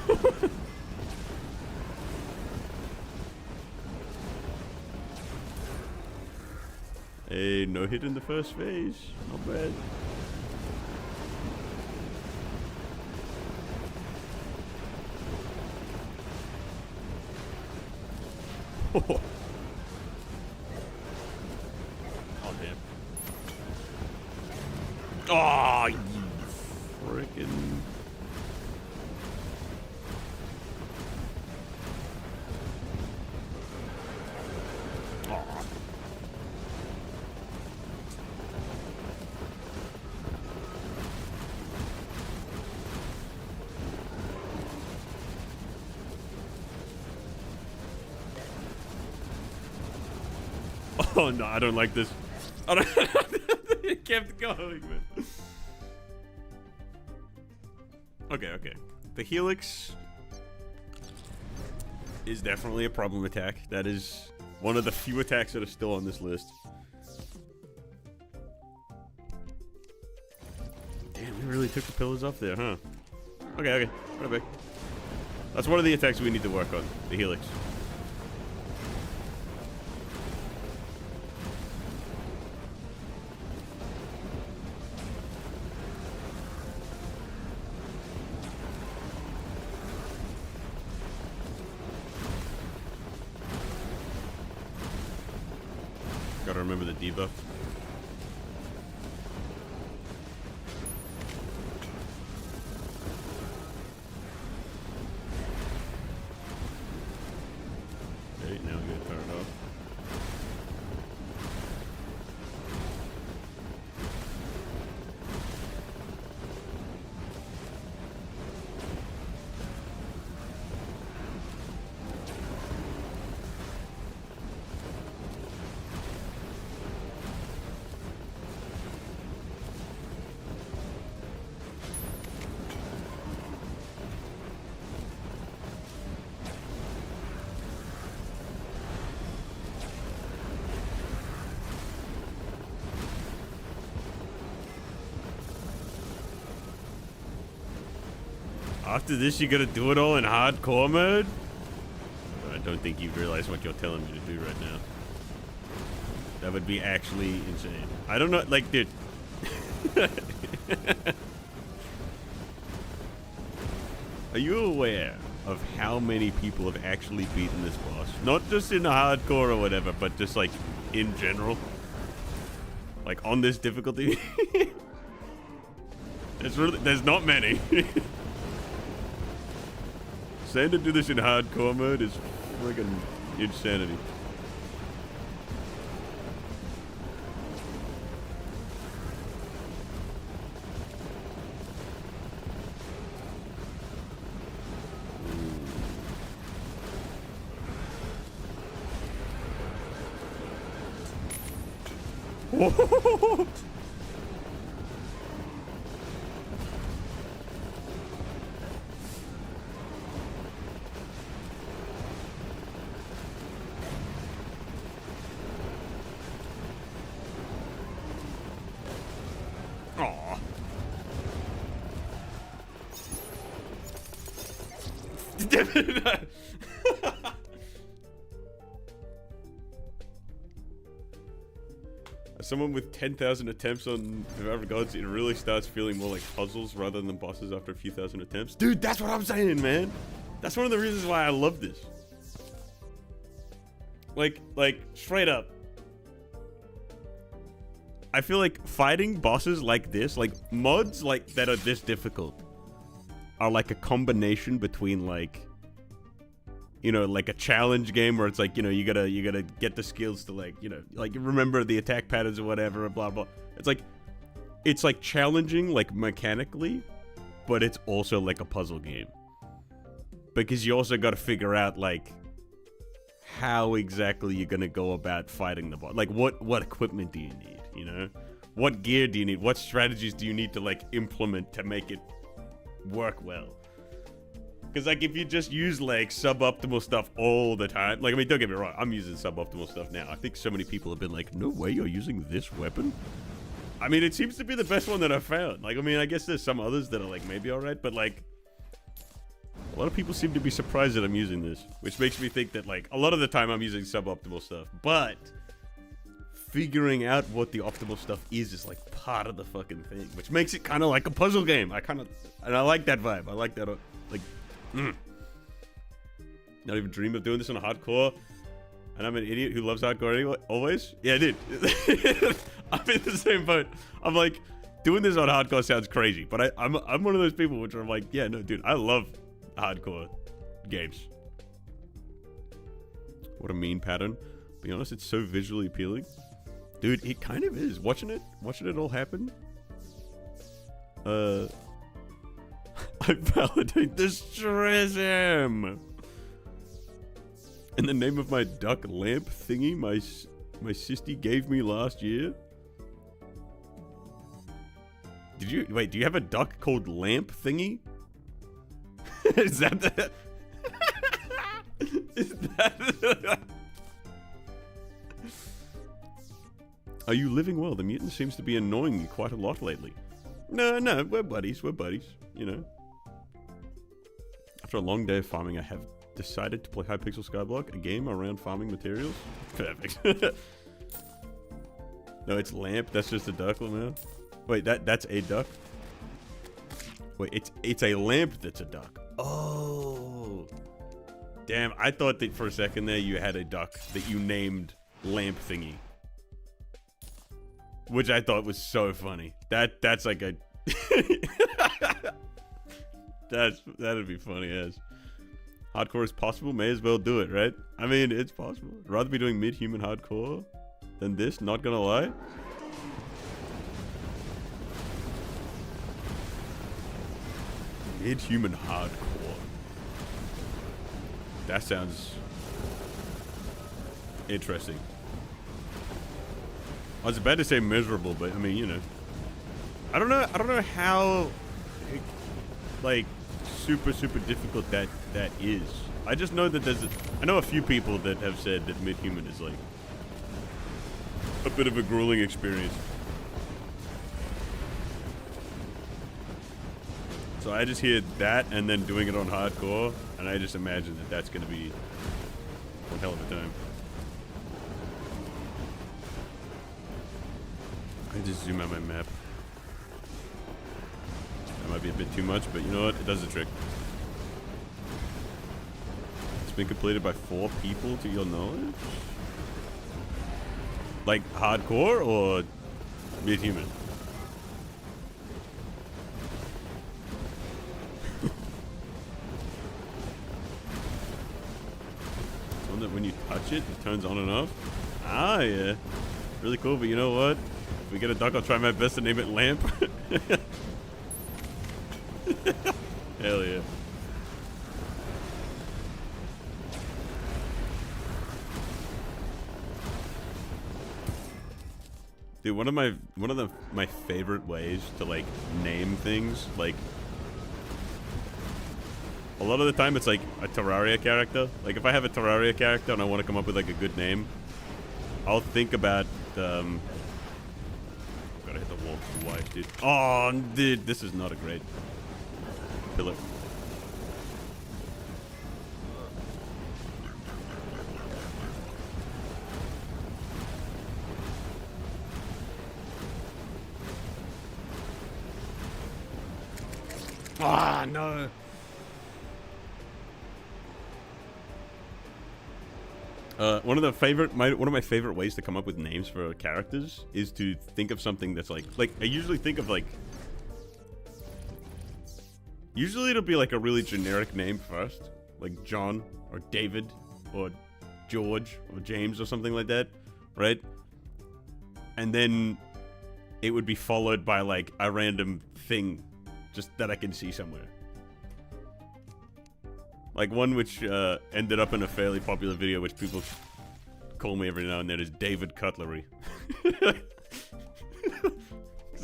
Hey, no hit in the first phase. Not bad. Oh, damn. Oh, you frickin'. Oh no, I don't like this. I don't. It kept going, man. Okay. The Helix is definitely a problem attack. That is one of the few attacks that are still on this list. Damn, we really took the pillars off there, huh? Okay. Right back. That's one of the attacks we need to work on. The Helix. Gotta remember the debuff. Okay, now we gotta turn it off. After this, you gotta do it all in hardcore mode? I don't think you realize what you're telling me to do right now. That would be actually insane. I don't know, like, dude. Are you aware of how many people have actually beaten this boss? Not just in hardcore or whatever, but just, like, in general? Like, on this difficulty? There's not many. saying to do this in hardcore mode is friggin' insanity. Whoa. Aw. As someone with 10,000 attempts on FARGO'S, it really starts feeling more like puzzles rather than bosses after a few thousand attempts. Dude, that's what I'm saying, man. That's one of the reasons why I love this. Like, straight up. I feel like fighting bosses like this, like mods like that are this difficult, are like a combination between like, you know, like a challenge game where it's like, you know, you gotta get the skills to like, you know, like remember the attack patterns or whatever, blah blah. It's like challenging like mechanically, but it's also like a puzzle game. Because you also gotta figure out like how exactly you're gonna go about fighting the boss. Like what equipment do you need, you know? What gear do you need? What strategies do you need to like implement to make it work well? Because, like, if you just use, like, suboptimal stuff all the time... Like, I mean, don't get me wrong. I'm using suboptimal stuff now. I think so many people have been like, no way you're using this weapon? I mean, it seems to be the best one that I've found. Like, I mean, I guess there's some others that are, like, maybe alright. But, like, a lot of people seem to be surprised that I'm using this. Which makes me think that, like, a lot of the time I'm using suboptimal stuff. But figuring out what the optimal stuff is like, part of the fucking thing. Which makes it kind of like a puzzle game. And I like that vibe. I like that, like... Not even dream of doing this on a hardcore, and I'm an idiot who loves hardcore anyway. Always, yeah, dude. I'm in the same boat. I'm like, doing this on hardcore sounds crazy, but I'm one of those people which are like, yeah, no, dude, I love hardcore games. What a mean pattern. Be honest, it's so visually appealing, dude. It kind of is. Watching it all happen. I validate this Strism. In the name of my duck lamp thingy my sisty gave me last year. Do you have a duck called lamp thingy? Is that the... Is that... Are you living well? The mutant seems to be annoying you quite a lot lately. No, we're buddies, you know. After a long day of farming, I have decided to play Hypixel Skyblock, a game around farming materials. Perfect. No, it's lamp, that's just a duck now. Wait, that's a duck? Wait, it's a lamp that's a duck. Oh. Damn, I thought that for a second there you had a duck that you named lamp thingy. Which I thought was so funny. That's like a... That'd be funny as. Hardcore is possible, may as well do it, right? I mean, it's possible. I'd rather be doing mid-human hardcore than this, not gonna lie. Mid-human hardcore. That sounds interesting. I was about to say miserable, but I mean, you know. I don't know how like super difficult that is. I just know that I know a few people that have said that mid-human is like a bit of a grueling experience. So I just hear that and then doing it on hardcore, and I just imagine that that's gonna be one hell of a time. I just zoom out my map. That might be a bit too much, but you know what? It does the trick. It's been completed by 4 people to your knowledge? Like hardcore or mid-human? touch it, it turns on and off. Ah, yeah. Really cool, but you know what? If we get a duck, I'll try my best to name it Lamp. Hell yeah. Dude, one of my favorite ways to like name things, like a lot of the time it's like a Terraria character. Like if I have a Terraria character and I want to come up with like a good name, I'll think about gotta hit the wall twice, dude. Oh, dude, this is not a great pillar. Ah, no. One of my favorite ways to come up with names for characters is to think of something that's like I usually think of like, usually it'll be like a really generic name first, like John or David or George or James or something like that, right? And then it would be followed by like a random thing just that I can see somewhere. Like one which ended up in a fairly popular video, which people call me every now and then, is David Cutlery. Because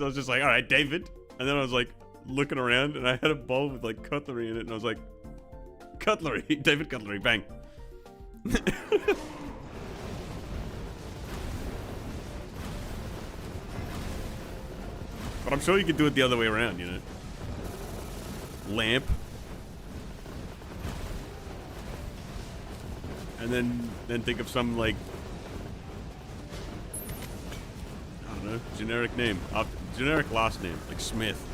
I was just like, all right, David. And then I was like looking around and I had a bowl with like cutlery in it and I was like, Cutlery, David Cutlery, bang. But I'm sure you could do it the other way around, you know? Lamp. And then think of some, like, I don't know, generic name. Generic last name, like Smith.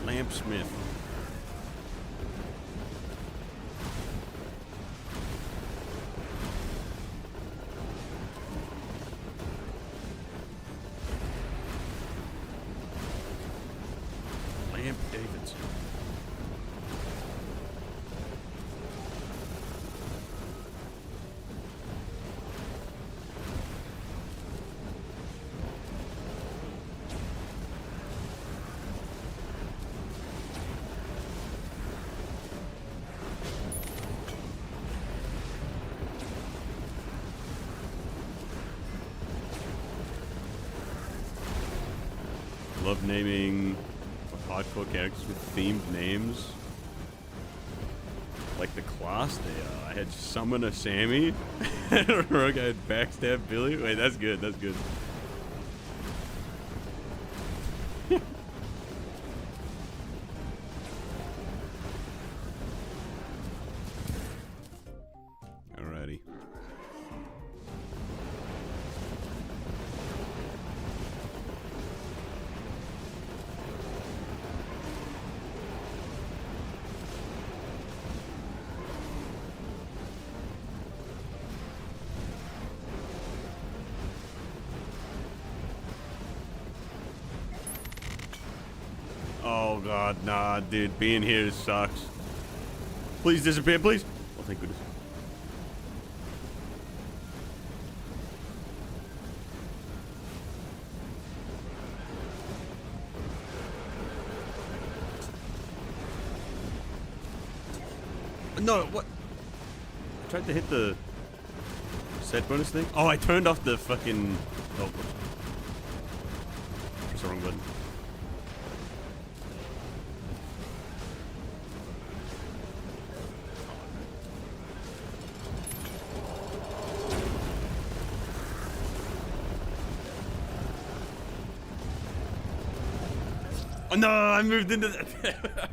Lamp Smith. Lamp Davidson. Love naming hardcore characters with themed names. Like the class they are. I had Summoner Sammy. And a rogue I had Backstab Billy. Wait, that's good, that's good. Alrighty. Oh god, nah, dude, being here sucks. Please disappear, please. Oh, thank goodness. No, what? I tried to hit the set bonus thing. Oh, I turned off the fucking. Oh, press the wrong button. Oh no, I moved into that.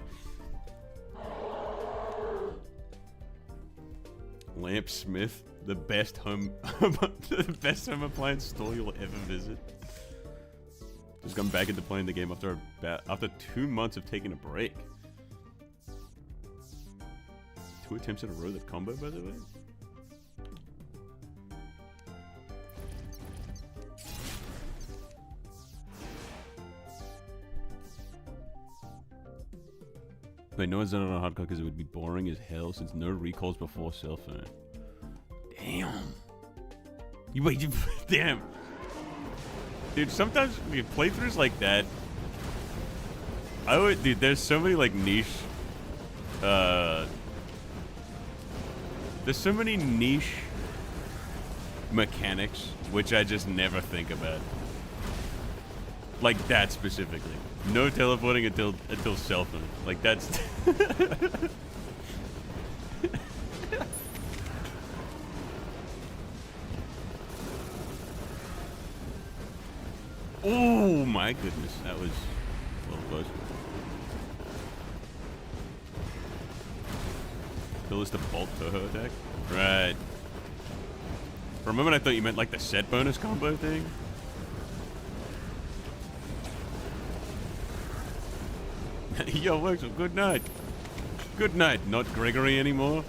Lamp Smith, the best home appliance store you'll ever visit. Just come back into playing the game after 2 months of taking a break. 2 attempts in a row that combo, by the way. Wait, no one's done it on hardcore because it would be boring as hell since no recalls before cell phone. Damn. Damn. Dude, sometimes playthroughs like that, dude, there's so many like niche, there's so many niche mechanics which I just never think about. Like that specifically. No teleporting until cell phone. Like that's oh my goodness, that was a little close. Still is the bulk Toho attack? Right. For a moment I thought you meant like the set bonus combo thing. Yo, Wexel, good night. Good night, not Gregory anymore.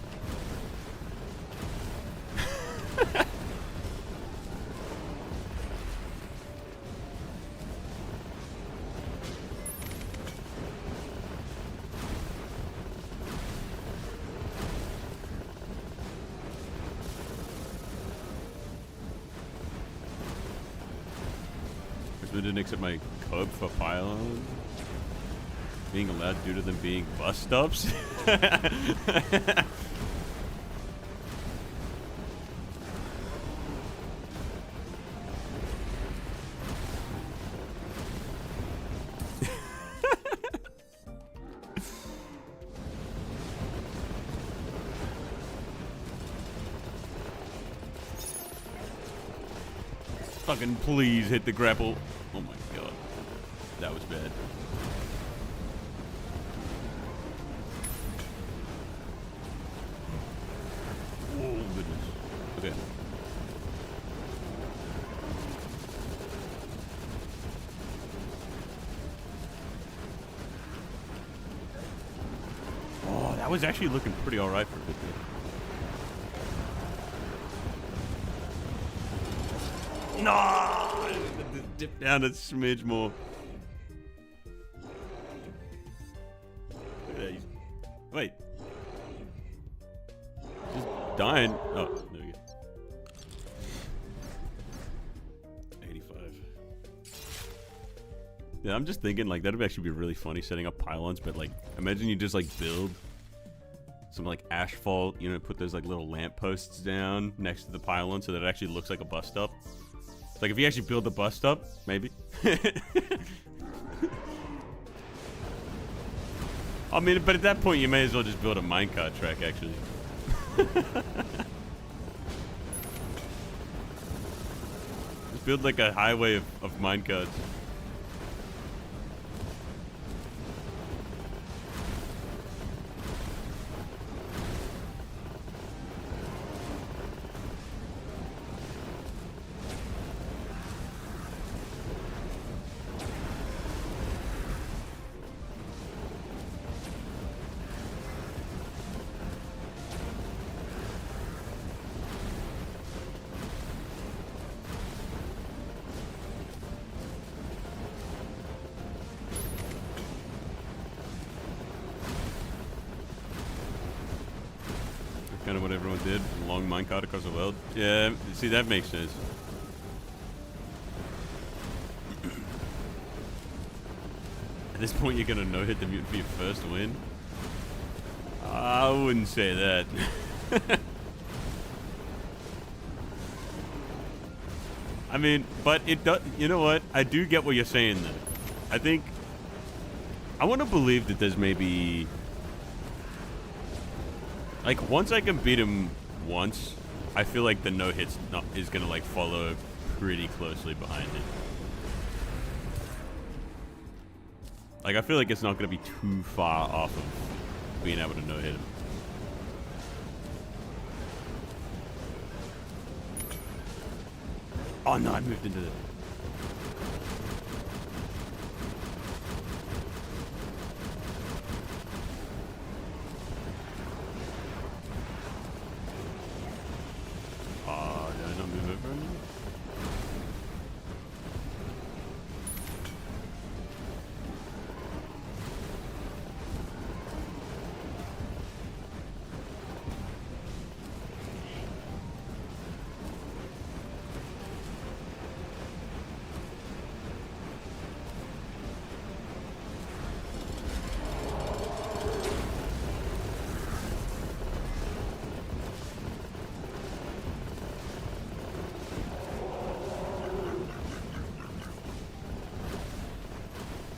Didn't accept my code for pylon being allowed due to them being bus stops. Fucking please hit the grapple. Oh my god. That was bad. Oh goodness. Okay. Oh, that was actually looking pretty alright for a bit there. No! Dip down a smidge more. Wait. Just dying. Oh, there we go. 85. Yeah, I'm just thinking like that would actually be really funny setting up pylons, but like imagine you just like build some like asphalt, you know, put those like little lamp posts down next to the pylon so that it actually looks like a bus stop. Like if you actually build the bus stop, maybe. I mean, but at that point you may as well just build a minecart track, actually. Just build like a highway of minecarts. Kind of what everyone did, long minecart across the world. Yeah, see, that makes sense. At this point, you're gonna no-hit the mutant for your first win? I wouldn't say that. I mean, but it does. You know what? I do get what you're saying, though. I think I want to believe that there's maybe. Like, once I can beat him once, I feel like the no-hit's is gonna, like, follow pretty closely behind it. Like, I feel like it's not gonna be too far off of being able to no-hit him. Oh no, I moved into the...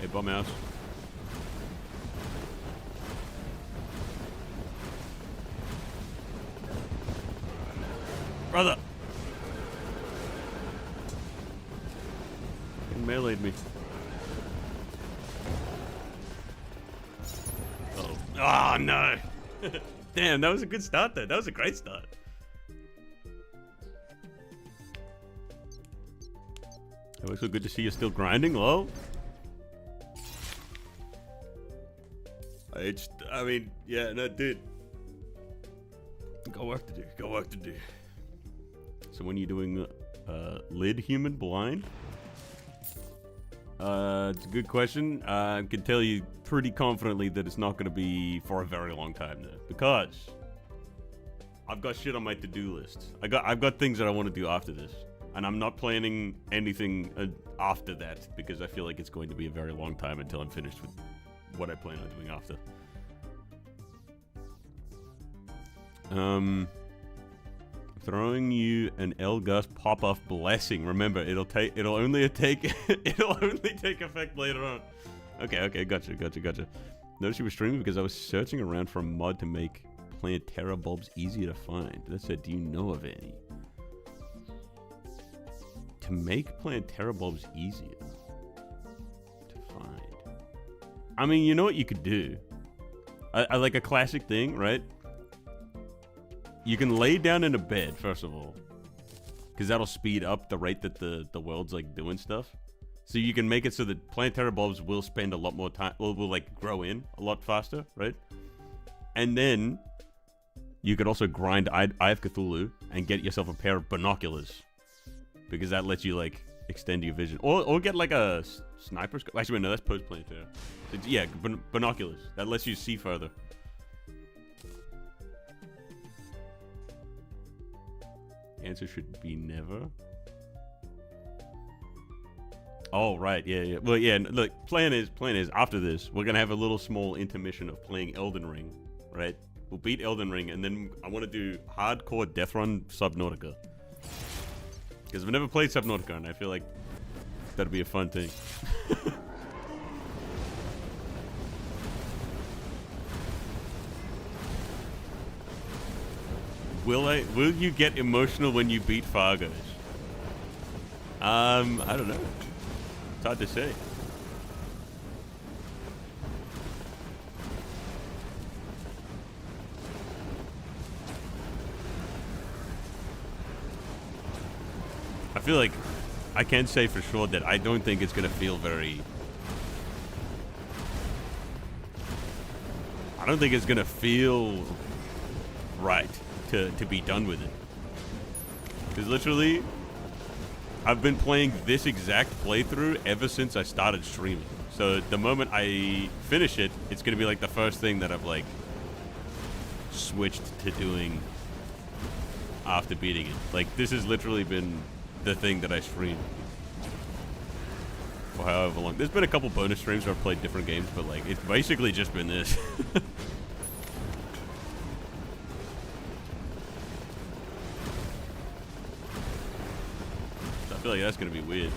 Hey, bum house. Brother! He meleeed me. Uh-oh. Oh, no! Damn, that was a good start there. That was a great start. It was so good to see you still grinding, lol. I mean, yeah, no, dude. Got work to do. Got work to do. So when are you doing lid human blind? It's a good question. I can tell you pretty confidently that it's not going to be for a very long time though, because I've got shit on my to-do list. I've got things that I want to do after this, and I'm not planning anything after that because I feel like it's going to be a very long time until I'm finished with what I plan on doing after. Throwing you an Elgus pop-off blessing. Remember, it'll only take effect later on. Okay, gotcha. Notice you were streaming because I was searching around for a mod to make Plantera bulbs easier to find. That said, do you know of any? To make Plantera bulbs easier to find. I mean, you know what you could do? I like a classic thing, right? You can lay down in a bed, first of all, because that'll speed up the rate that the world's like doing stuff. So you can make it so that Plantera bulbs will spend a lot more time, will like grow in a lot faster, right? And then you could also grind Eye of Cthulhu and get yourself a pair of binoculars, because that lets you like extend your vision, or get like a sniper scope. Actually, wait, no, that's post Plantera. So, yeah, binoculars that lets you see further. Answer should be never. Oh, right. Yeah. Well, yeah, look, plan is after this, we're going to have a little small intermission of playing Elden Ring, right? We'll beat Elden Ring, and then I want to do hardcore Death Run Subnautica. Because I've never played Subnautica, and I feel like that'd be a fun thing. Will you get emotional when you beat FARGO'S? I don't know. It's hard to say. I feel like I can say for sure that I don't think it's gonna feel very... I don't think it's gonna feel right to be done with it. Because literally, I've been playing this exact playthrough ever since I started streaming. So the moment I finish it, it's gonna be like the first thing that I've like switched to doing after beating it. Like this has literally been the thing that I stream for however long. There's been a couple bonus streams where I've played different games, but like it's basically just been this. I feel like that's gonna be weird.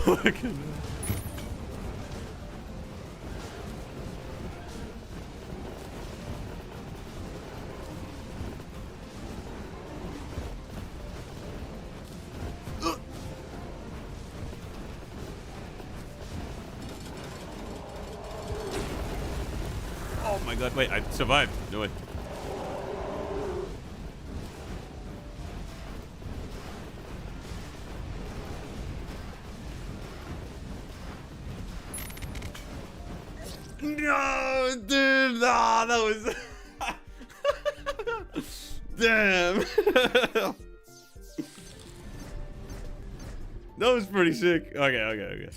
Fucking my god, wait, I survived. No way. No, dude, no, that was... Damn. That was pretty sick. Okay.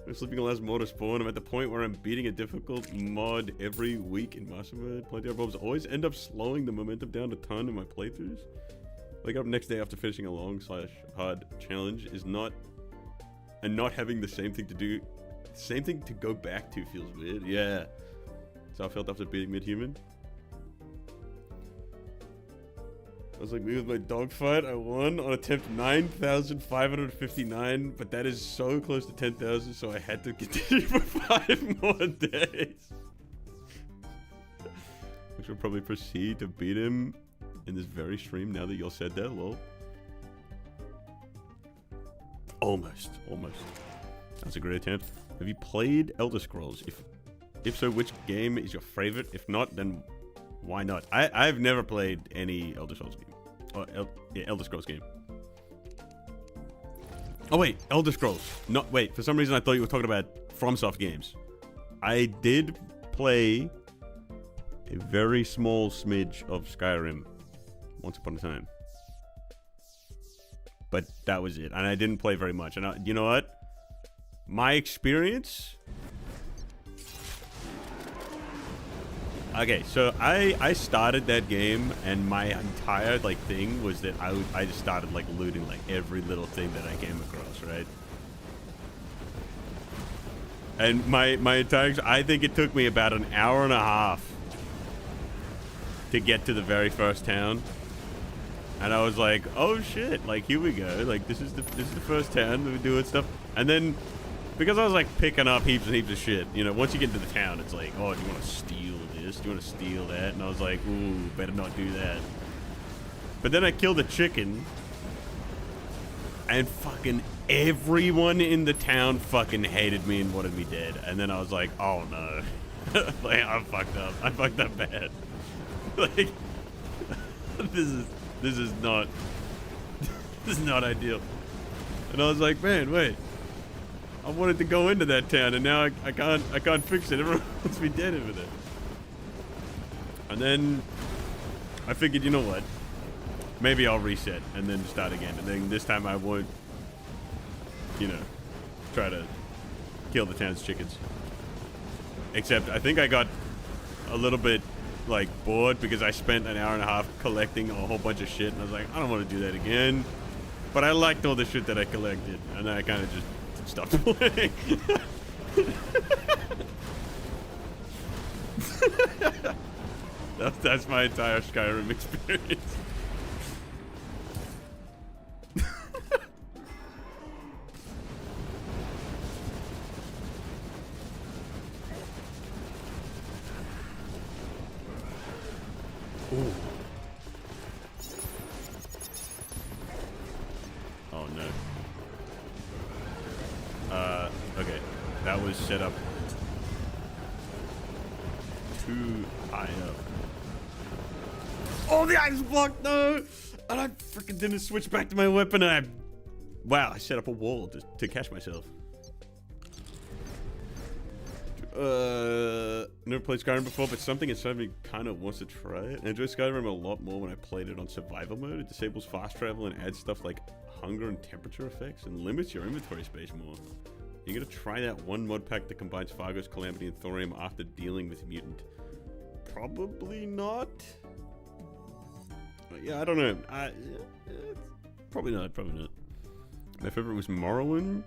I'm sleeping allows more to spawn. I'm at the point where I'm beating a difficult mod every week in MASO mode. Plenty of mobs always end up slowing the momentum down a ton in my playthroughs. Wake up next day after finishing a long/hard challenge is not... And not having the same thing to do... Same thing to go back to feels weird. Yeah. So I felt after beating Mid-Human. I was like, me with my dogfight, I won on attempt 9,559, but that is so close to 10,000, so I had to continue for 5 more days. I should probably proceed to beat him in this very stream now that you all said that, lol. Almost. That's a great attempt. Have you played Elder Scrolls? If so, which game is your favorite? If not, then why not? I've never played any Elder Scrolls game. Elder Scrolls game. Oh wait, Elder Scrolls. Wait, for some reason I thought you were talking about FromSoft games. I did play a very small smidge of Skyrim once upon a time. But that was it. And I didn't play very much. And you know what? My experience... Okay, so I started that game, and my entire thing was that I just started looting every little thing that I came across, right? And my entire, I think it took me about an hour and a half to get to the very first town, and I was like, oh shit, here we go, this is the first town that we're doing stuff, and then because I was picking up heaps and heaps of shit, you know, once you get into the town, it's like, oh, do you want to steal this? Do you want to steal that? And I was like, ooh, better not do that. But then I killed a chicken, and fucking everyone in the town fucking hated me and wanted me dead. And then I was like, oh no, I fucked up. I fucked up bad. This is not ideal. And I was like, man, wait. I wanted to go into that town, and now I can't fix it. Everyone wants me dead over there. And then I figured, you know what? Maybe I'll reset and then start again. And then this time I won't, you know, try to kill the town's chickens. Except I think I got a little bit bored because I spent an hour and a half collecting a whole bunch of shit, and I was like, I don't want to do that again. But I liked all the shit that I collected, and then I kind of just stopped playing. That's my entire Skyrim experience. Ooh. Oh no. Okay. That was set up too high up. Oh, the item's blocked, no! And I freaking didn't switch back to my weapon, and wow, I set up a wall to catch myself. Never played Skyrim before, but something inside me kind of wants to try it. I enjoy Skyrim a lot more when I played it on survival mode. It disables fast travel and adds stuff like hunger and temperature effects and limits your inventory space more. You're gonna try that one mod pack that combines FARGO'S, Calamity, and Thorium after dealing with Mutant? Probably not. But yeah, I don't know. Probably not. My favorite was Morrowind.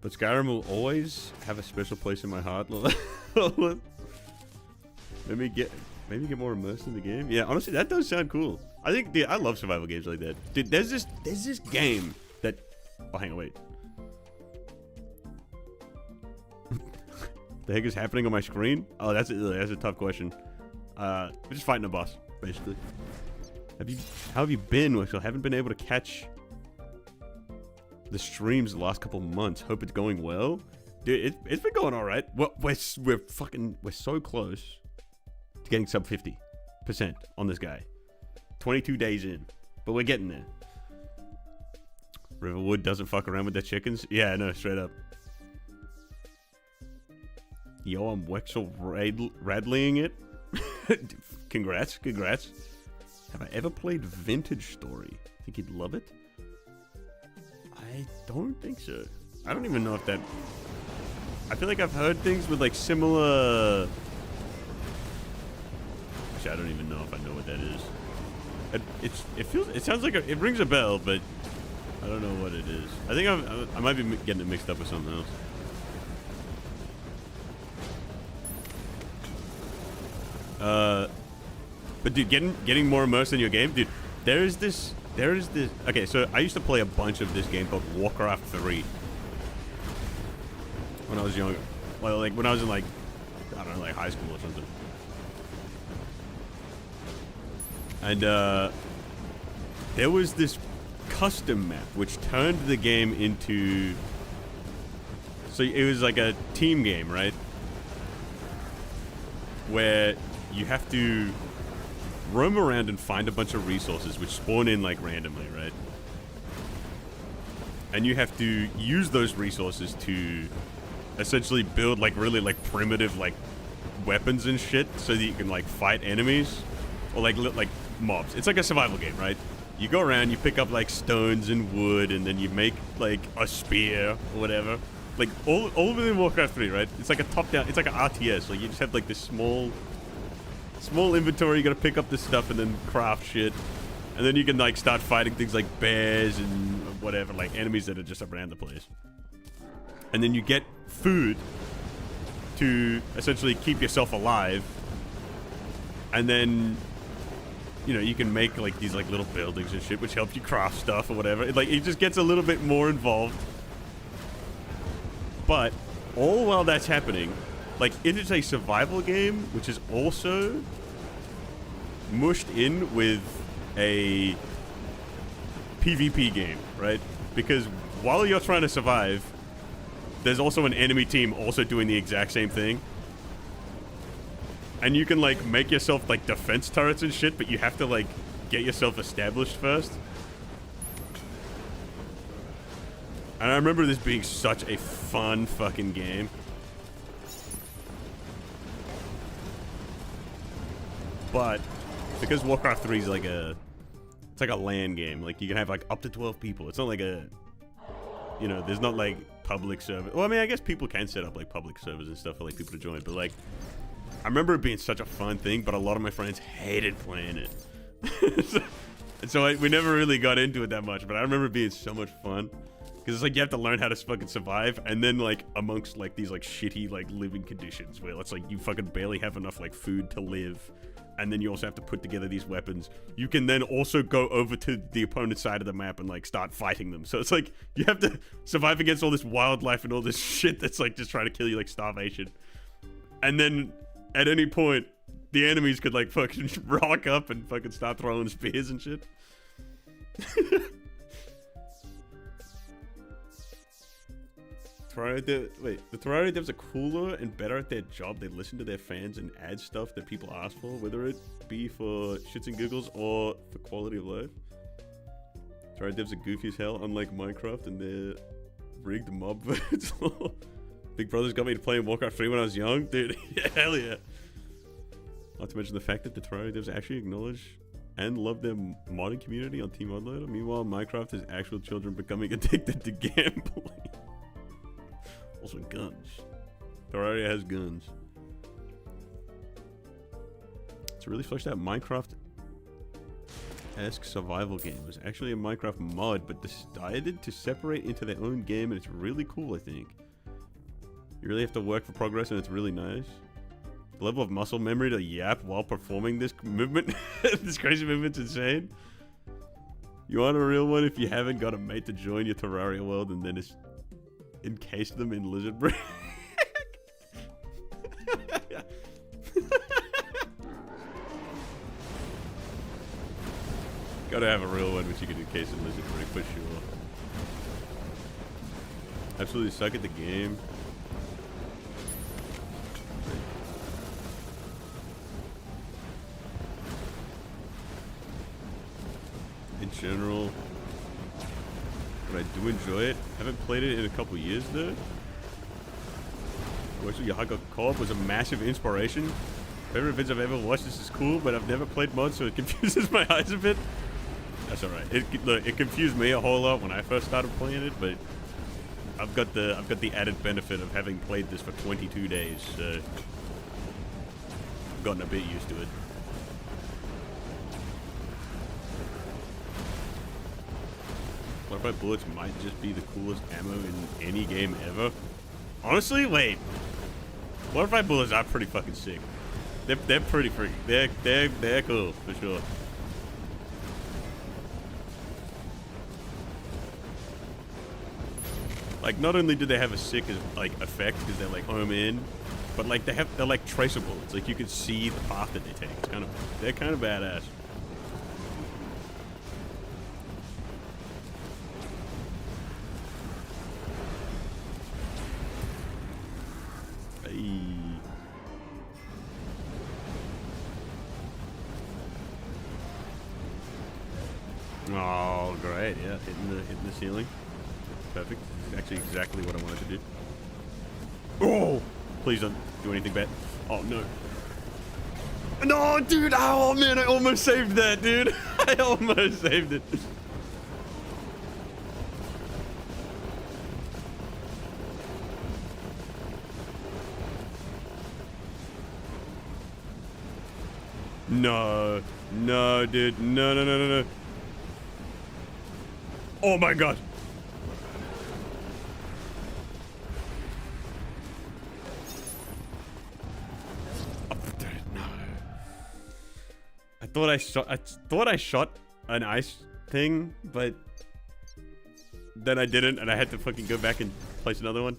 But Skyrim will always have a special place in my heart. Maybe get more immersed in the game. Yeah, honestly, that does sound cool. I think, dude, I love survival games like that. Dude, there's this game that... Oh, hang on, wait. The heck is happening on my screen? Oh, that's a tough question. We're just fighting a boss, basically. How have you been, Wexel? Haven't been able to catch the streams the last couple months. Hope it's going well. Dude, it's been going all right. We're so close to getting sub 50% on this guy. 22 days in, but we're getting there. Riverwood doesn't fuck around with their chickens. Yeah, no, straight up. Yo, I'm Wexel Radleying it. Congrats. Have I ever played Vintage Story? Think you'd love it? I don't think so. I don't even know if that... I feel like I've heard things with like similar... Actually, I don't even know if I know what that is. It sounds like it rings a bell, but I don't know what it is. I think I might be getting it mixed up with something else. But dude, getting more immersed in your game, dude. There is this. Okay, so I used to play a bunch of this game called Warcraft 3 when I was younger. Well, like when I was in like, I don't know, like high school or something. And there was this custom map which turned the game into. So it was like a team game, right? Where you have to roam around and find a bunch of resources which spawn in like randomly, right? And you have to use those resources to essentially build like really like primitive like weapons and shit so that you can like fight enemies or like mobs. It's like a survival game, right? You go around, you pick up like stones and wood, and then you make like a spear or whatever. Like all within Warcraft 3, right? It's like a top-down, it's like an RTS. Like you just have like this small inventory. You gotta pick up this stuff and then craft shit, and then you can like start fighting things like bears and whatever, like enemies that are just around the place. And then you get food to essentially keep yourself alive, and then you know you can make like these like little buildings and shit, which helps you craft stuff or whatever. It just gets a little bit more involved. But all while that's happening, like it is a survival game, which is also mushed in with a PvP game, right? Because while you're trying to survive, there's also an enemy team also doing the exact same thing. And you can like make yourself like defense turrets and shit, but you have to like get yourself established first. And I remember this being such a fun fucking game. But because Warcraft 3 is like it's like a LAN game. Like you can have like up to 12 people. It's not like a, you know, there's not like public server. Well, I mean, I guess people can set up like public servers and stuff for like people to join. But like, I remember it being such a fun thing, but a lot of my friends hated playing it. so we never really got into it that much. But I remember it being so much fun. Because it's like you have to learn how to fucking survive, and then like amongst like these like shitty like living conditions where it's like you fucking barely have enough like food to live, and then you also have to put together these weapons. You can then also go over to the opponent's side of the map and like start fighting them. So it's like you have to survive against all this wildlife and all this shit that's like just trying to kill you, like starvation. And then at any point, the enemies could like fucking rock up and fucking start throwing spears and shit. The Terraria devs are cooler and better at their job. They listen to their fans and add stuff that people ask for, whether it be for shits and giggles or for quality of life. Terraria devs are goofy as hell, unlike Minecraft and their rigged mob votes. Big Brother's got me to play Warcraft 3 when I was young. Dude, yeah, hell yeah. Not to mention the fact that the Terraria devs actually acknowledge and love their modding community on Team Modloader. Meanwhile, Minecraft has actual children becoming addicted to gambling. Also guns. Terraria has guns. It's a really fleshed out Minecraft-esque survival game. It was actually a Minecraft mod, but decided to separate into their own game, and it's really cool, I think. You really have to work for progress, and it's really nice. The level of muscle memory to yap while performing this movement, this crazy movement's insane. You want a real one if you haven't got a mate to join your Terraria world, and then it's encase them in lizard brain. Gotta have a real one which you can encase in lizard brain for sure. Absolutely suck at the game. general. But I do enjoy it. Haven't played it in a couple years though. Watching Yahaga Co-op was a massive inspiration. Favorite vids I've ever watched. This is cool, but I've never played mods, so it confuses my eyes a bit. That's alright. Look, it confused me a whole lot when I first started playing it, but I've got the added benefit of having played this for 22 days, so I've gotten a bit used to it. Glorified bullets might just be the coolest ammo in any game ever. Honestly, wait. Glorified bullets are pretty fucking sick. They're pretty freaking. They're cool for sure. Like, not only do they have a sick like effect because they're like home in, but like they're like traceable. It's like you can see the path that they take. It's they're kind of badass. Hey. Oh, great! Yeah, hitting the ceiling. Perfect. Actually, exactly what I wanted to do. Oh! Please don't do anything bad. Oh, no. No, dude! Oh, man, I almost saved that, dude! I almost saved it. No. No, dude. No, no, no, no, no. Oh, my God. I thought I shot an ice thing, but then I didn't, and I had to fucking go back and place another one.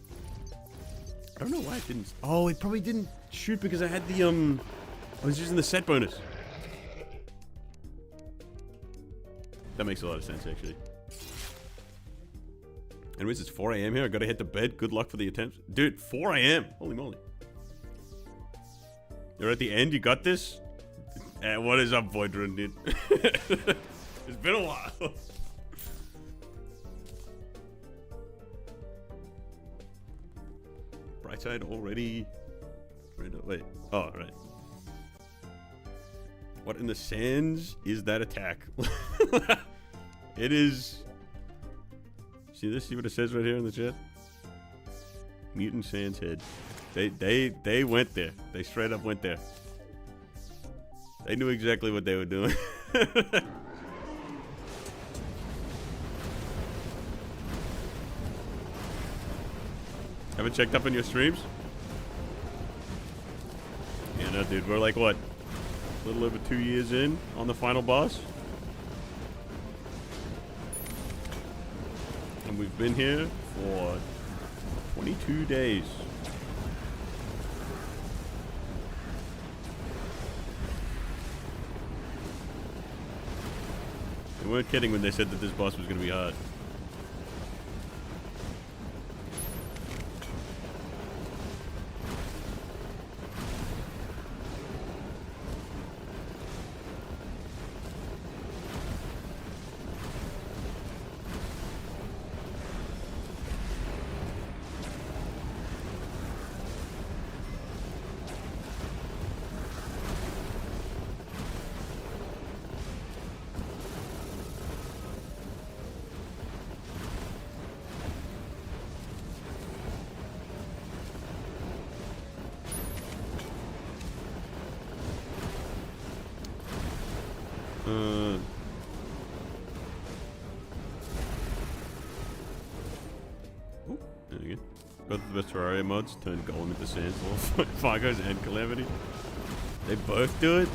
I don't know why it didn't. Oh, it probably didn't shoot because I had the I was using the set bonus. That makes a lot of sense, actually. Anyways, it's 4 a.m. here. I gotta hit the bed. Good luck for the attempts, dude. 4 a.m. Holy moly! You're at the end. You got this. What is up, Voidrun, dude? It's been a while. Brightside already. Wait. Oh, right. What in the sands is that attack? It is. See this? See what it says right here in the chat? Mutant Sands head. They went there. They straight up went there. They knew exactly what they were doing. Haven't checked up on your streams? Yeah, no, dude. We're like, what? A little over 2 years in on the final boss. And we've been here for 22 days. They weren't kidding when they said that this boss was going to be hard. There you go. Both of the best Terraria mods turn Golem into Sandstorm. FARGO'S and Calamity. They both do it?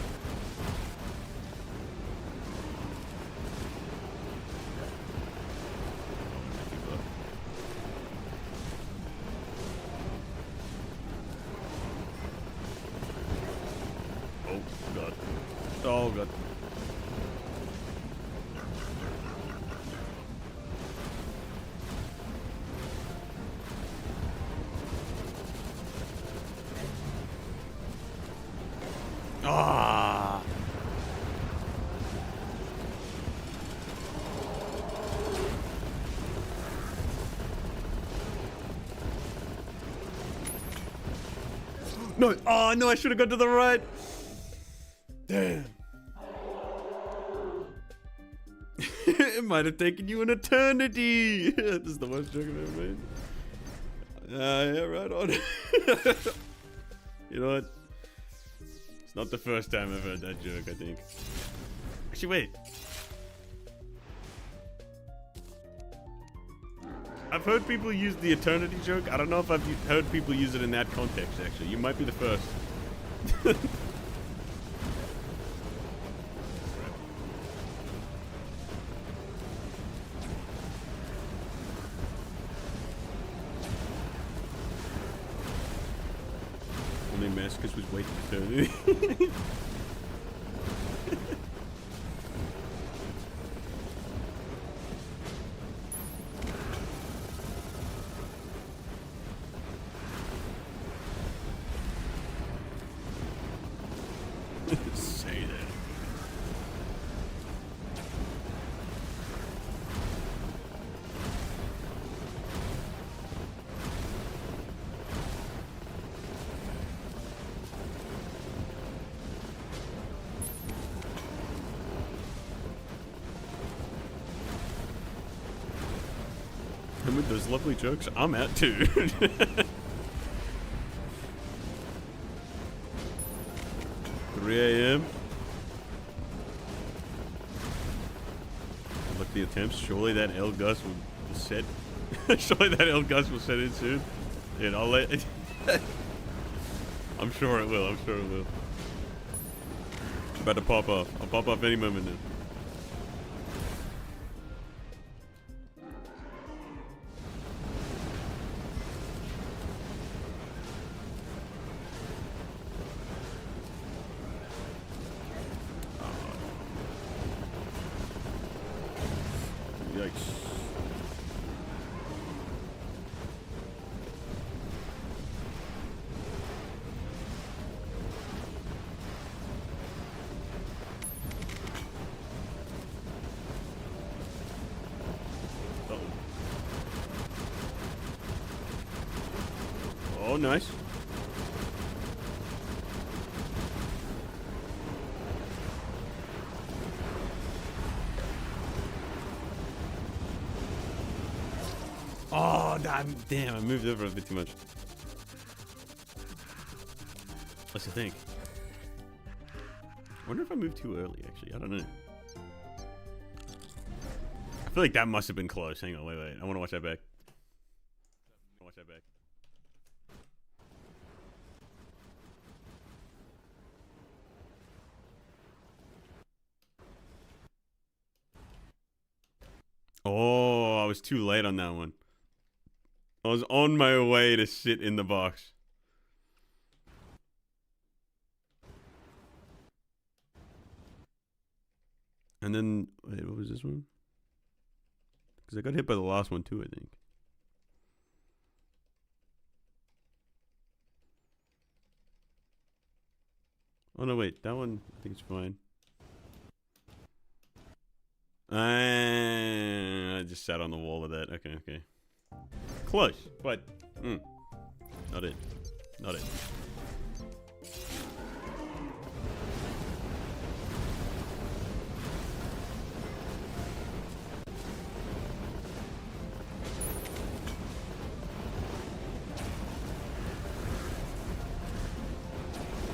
Oh, God. Oh, God. Ah. No. Oh, no, I should have gone to the right. Damn. It might have taken you an eternity. This is the worst joke I've ever made. Yeah, right on. You know what? It's not the first time I've heard that joke, I think. Actually, wait. I've heard people use the eternity joke. I don't know if I've heard people use it in that context, actually. You might be the first. Only Masochist was waiting for eternity. Say that. And with those lovely jokes, I'm out too. 3 a.m. Look, the attempts. Surely that L Gus will set. Surely that L Gus will set in soon. Dude, I'll let. I'm sure it will. I'm sure it will. It's about to pop off. I'll pop off any moment now. Yikes. Uh-oh. Oh, nice. Oh, damn, I moved over a bit too much. What's the thing? I wonder if I moved too early, actually. I don't know. I feel like that must have been close. Hang on, wait. I want to watch that back. Oh, I was too late on that one. I was on my way to sit in the box. And then, wait, what was this one? Because I got hit by the last one too, I think. Oh no, wait, that one, I think it's fine. I just sat on the wall of that. Okay. Close, but not it.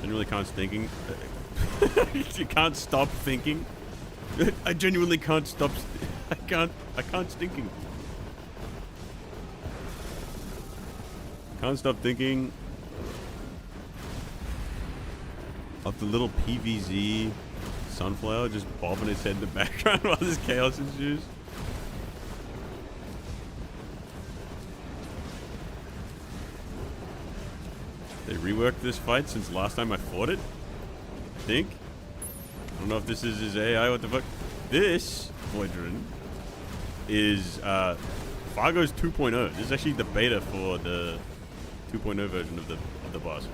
Genuinely can't thinking. You can't stop thinking. I genuinely can't stop. I can't thinking. Can't stop thinking of the little PVZ sunflower just bobbing its head in the background while this chaos ensues. They reworked this fight since last time I fought it, I think. I don't know if this is his AI, what the fuck. This Voidron is FARGO'S 2.0. This is actually the beta for the 2.0 version of the boss.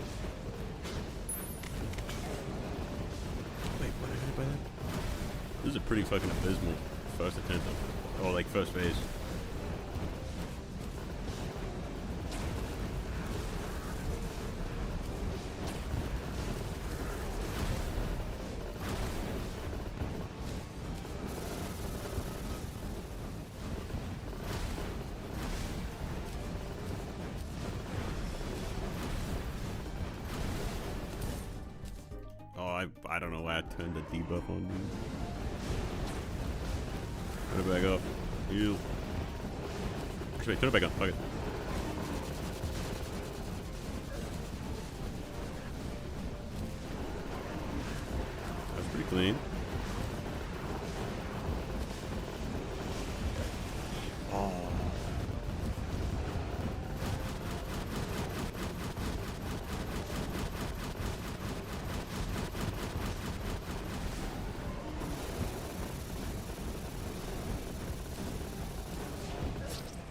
Wait, what did I hit by that? This is a pretty fucking abysmal first attempt, or like first phase. I don't know why I turned the debuff on, dude. Turn it back off. Heal. Actually, turn it back on. Fuck it. That's pretty clean. Oh.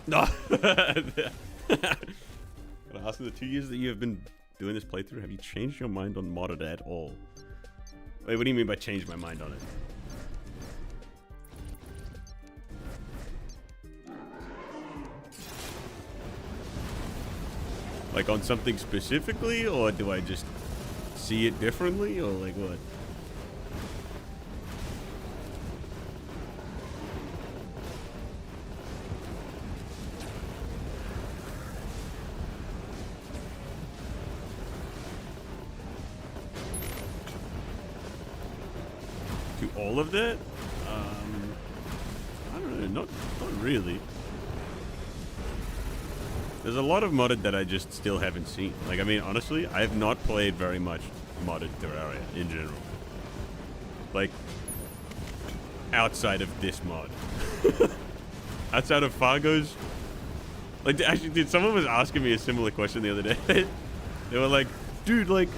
No. Gotta ask, in the 2 years that you have been doing this playthrough, have you changed your mind on modded at all? Wait, what do you mean by change my mind on it? Like on something specifically, or do I just see it differently, or like what? To all of that? I don't know, not really. There's a lot of modded that I just still haven't seen. Like, I mean, honestly, I have not played very much modded Terraria in general. Like, outside of this mod. Outside of FARGO'S. Like, actually, dude, someone was asking me a similar question the other day. They were like, dude, like,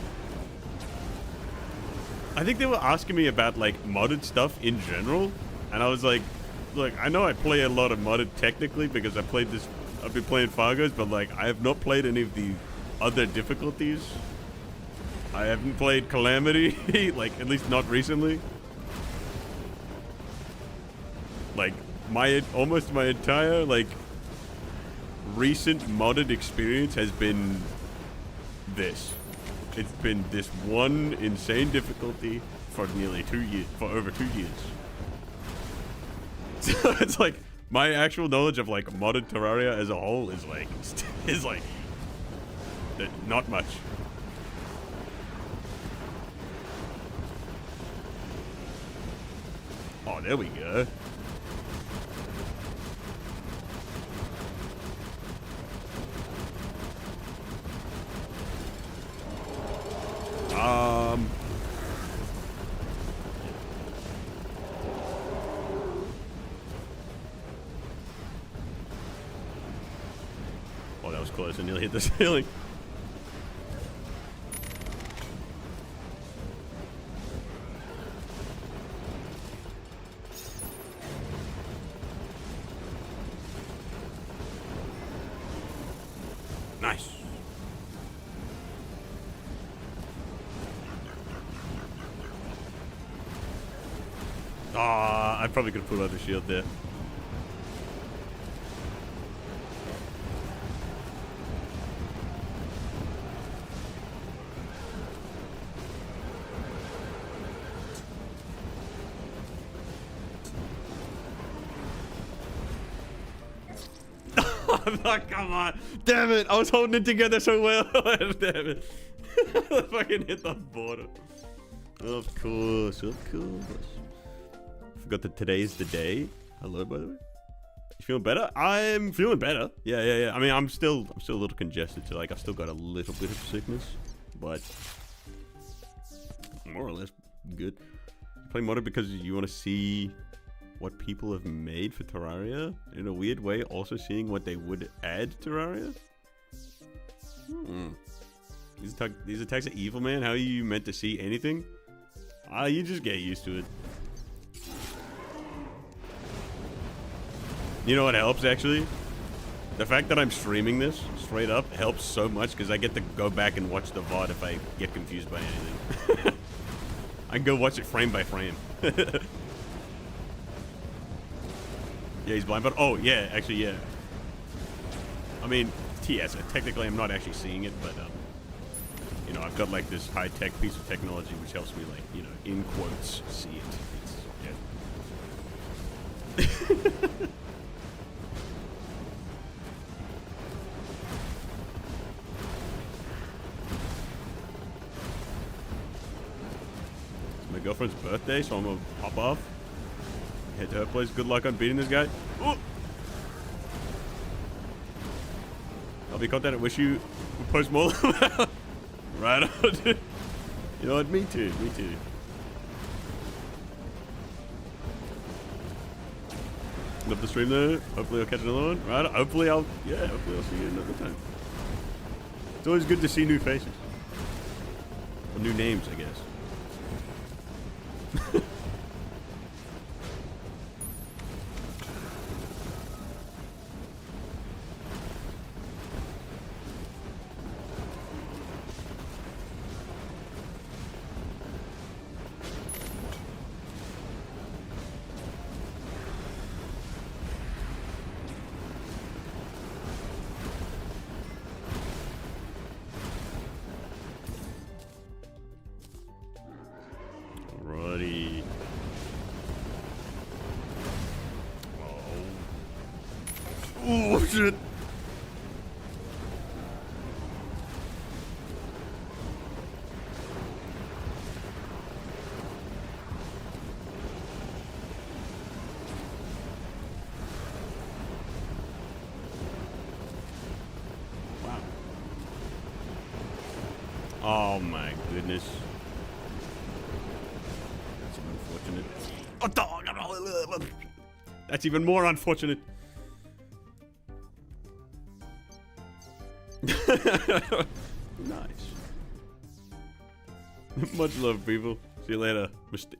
I think they were asking me about, like, modded stuff in general. And I was like, look, I know I play a lot of modded technically because I've been playing FARGO'S, but like I have not played any of the other difficulties. I haven't played Calamity, like at least not recently. Like almost my entire like recent modded experience has been this. It's been this one insane difficulty for nearly 2 years, for over 2 years. So it's like my actual knowledge of like modded Terraria as a whole is like not much. Oh, there we go. Oh, that was close. I nearly hit the ceiling. Nice. Ah, I probably could have put out the shield there. Oh, come on. Damn it. I was holding it together so well. Damn it. I fucking hit the border. Of course. Of course. Forgot that today is the day. Hello, by the way. You feeling better? I'm feeling better. Yeah. I mean, I'm still a little congested. So, like, I've still got a little bit of sickness. But more or less good. Play modded because you want to see what people have made for Terraria, in a weird way, also seeing what they would add to Terraria. These attacks are evil, man. How are you meant to see anything? You just get used to it. You know what helps, actually? The fact that I'm streaming this straight up helps so much because I get to go back and watch the VOD if I get confused by anything. I can go watch it frame by frame. Yeah, he's blind, but oh, yeah, actually, yeah. I mean, TS, technically I'm not actually seeing it, but, you know, I've got, like, this high-tech piece of technology which helps me, like, you know, in quotes, see it. Yeah. girlfriend's birthday, so I'm gonna pop off. Head to her place. Good luck on beating this guy. Ooh. I'll be content. I wish you would post more. Right on, dude. You know what? Me too. Me too. Love the stream though. Hopefully I'll catch another one. Right. Hopefully I'll see you another time. It's always good to see new faces. Or new names, I guess. Alrighty. Oh shit. Wow. Oh my goodness. That's unfortunate. Oh, dog. That's even more unfortunate. Nice. Much love, people. See you later.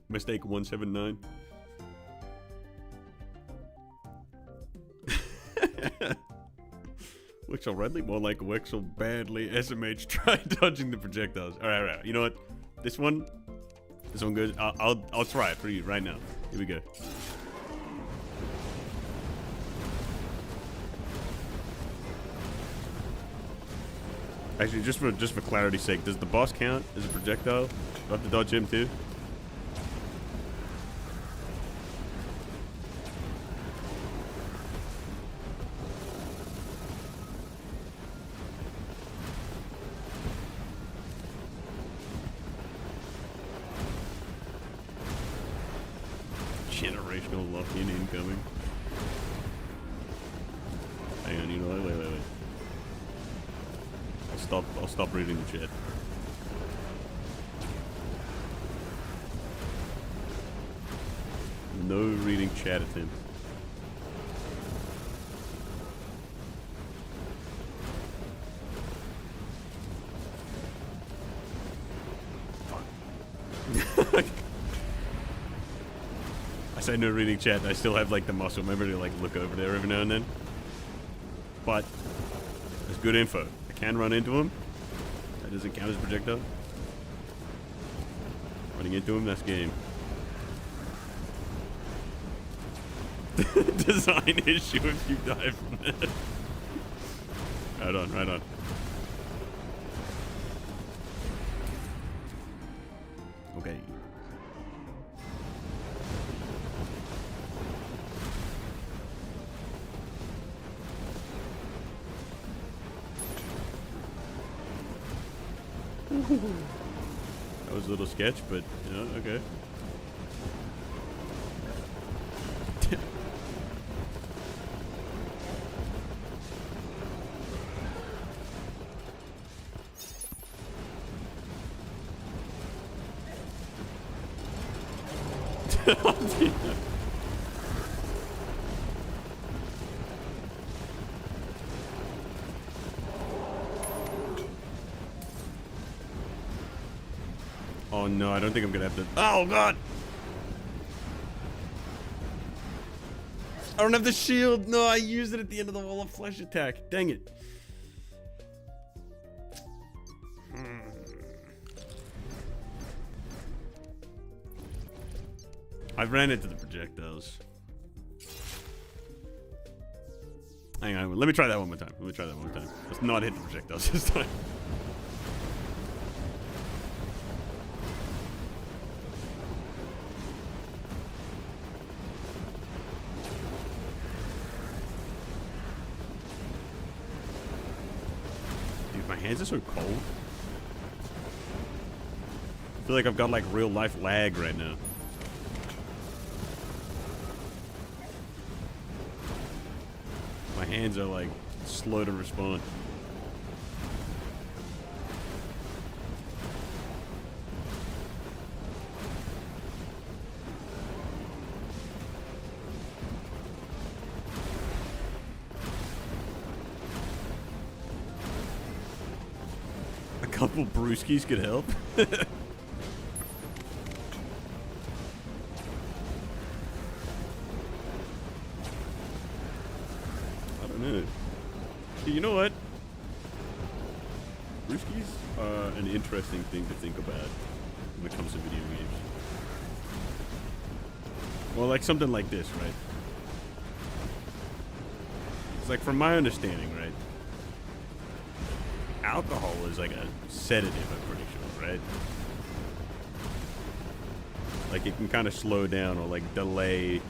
Mistake 179. Wexel Radley, more like Wexel badly. SMH, try dodging the projectiles. Alright. You know what? This one good. I'll try it for you right now. Here we go. Actually, just for clarity's sake, does the boss count as a projectile? Do I have to dodge him too? Generational lock-in incoming. Hang on, you know, wait. I'll stop reading the chat. No reading chat attempt. Fuck. I say no reading chat, and I still have like the muscle memory to like look over there every now and then. But there's good info. Can run into him. That doesn't count as projectile. Running into him, that's game. Design issue if you die from that. Right on. Okay. That was a little sketch, but you know, okay. Oh no, I don't think I'm gonna have to. Oh god! I don't have the shield. No, I used it at the end of the wall of flesh attack. Dang it. I ran into the projectiles. Hang on, let me try that one more time. Let's not hit the projectiles this time. Dude, my hands are so cold. feel like I've got like real life lag right now. My hands are like slow to respond. A couple brewskis could help. You know what? Brewskis are an interesting thing to think about when it comes to video games. Well, like something like this, right? It's like, from my understanding, right? Alcohol is like a sedative, I'm pretty sure, right? Like it can kind of slow down or like delay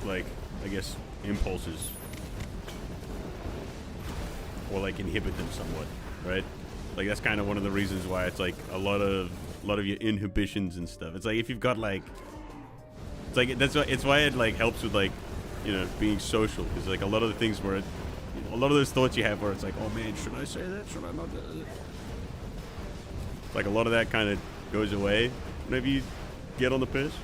like, I guess, impulses, or like inhibit them somewhat, right? Like that's kind of one of the reasons why it's like a lot of your inhibitions and stuff. It's like if you've got like, it's like it's why it like helps with like, you know, being social, because like a lot of the things where a lot of those thoughts you have where it's like, oh man, should I say that? Should I not do that? Like a lot of that kind of goes away whenever you get on the piss.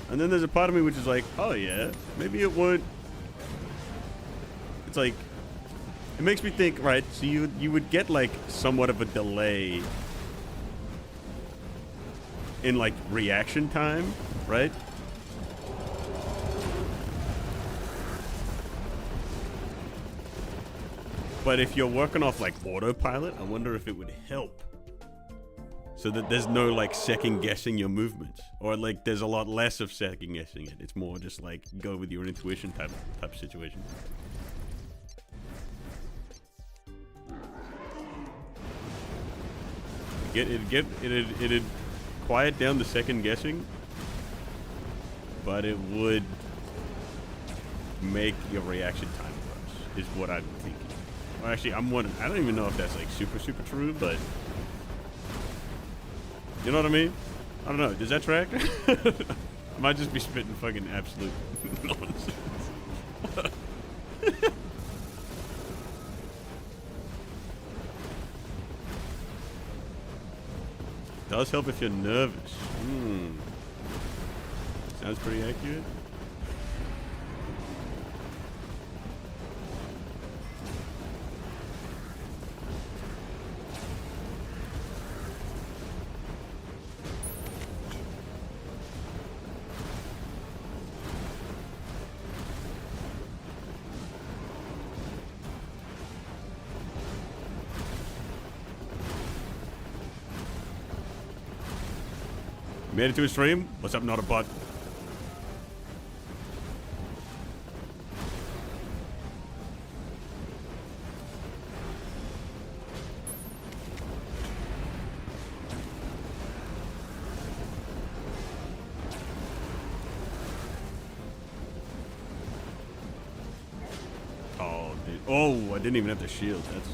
And then there's a part of me which is like, oh yeah, maybe it would. It's like, it makes me think, right? So you would get like somewhat of a delay in like reaction time, right? But if you're working off like autopilot, I wonder if it would help. So that there's no like second guessing your movements, or like there's a lot less of second guessing it. It's more just like go with your intuition type situation. It'd quiet down the second guessing, but it would make your reaction time worse, is what I'm thinking. Well, actually, I'm wondering. I don't even know if that's like super true, but. You know what I mean? I don't know. Does that track? I might just be spitting fucking absolute nonsense. Does help if you're nervous. Sounds pretty accurate. Made it to a stream? What's up, not a bot? Oh, dude. Oh, I didn't even have to shield. That's...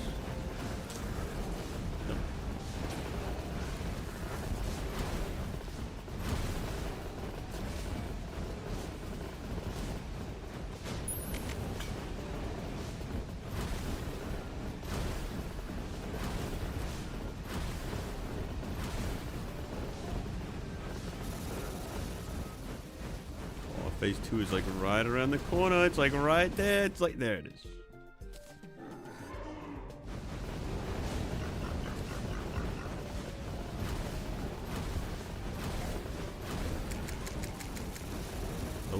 Phase 2 is like right around the corner. It's like right there. It's like, there it is. Oh.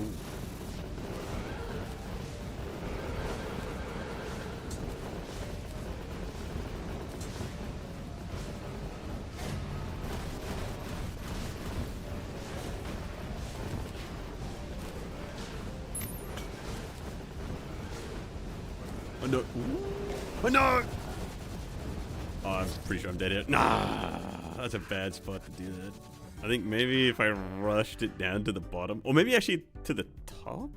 Oh no! Oh no! Oh, I'm pretty sure I'm dead here. Nah! That's a bad spot to do that. I think maybe if I rushed it down to the bottom, or maybe actually to the top?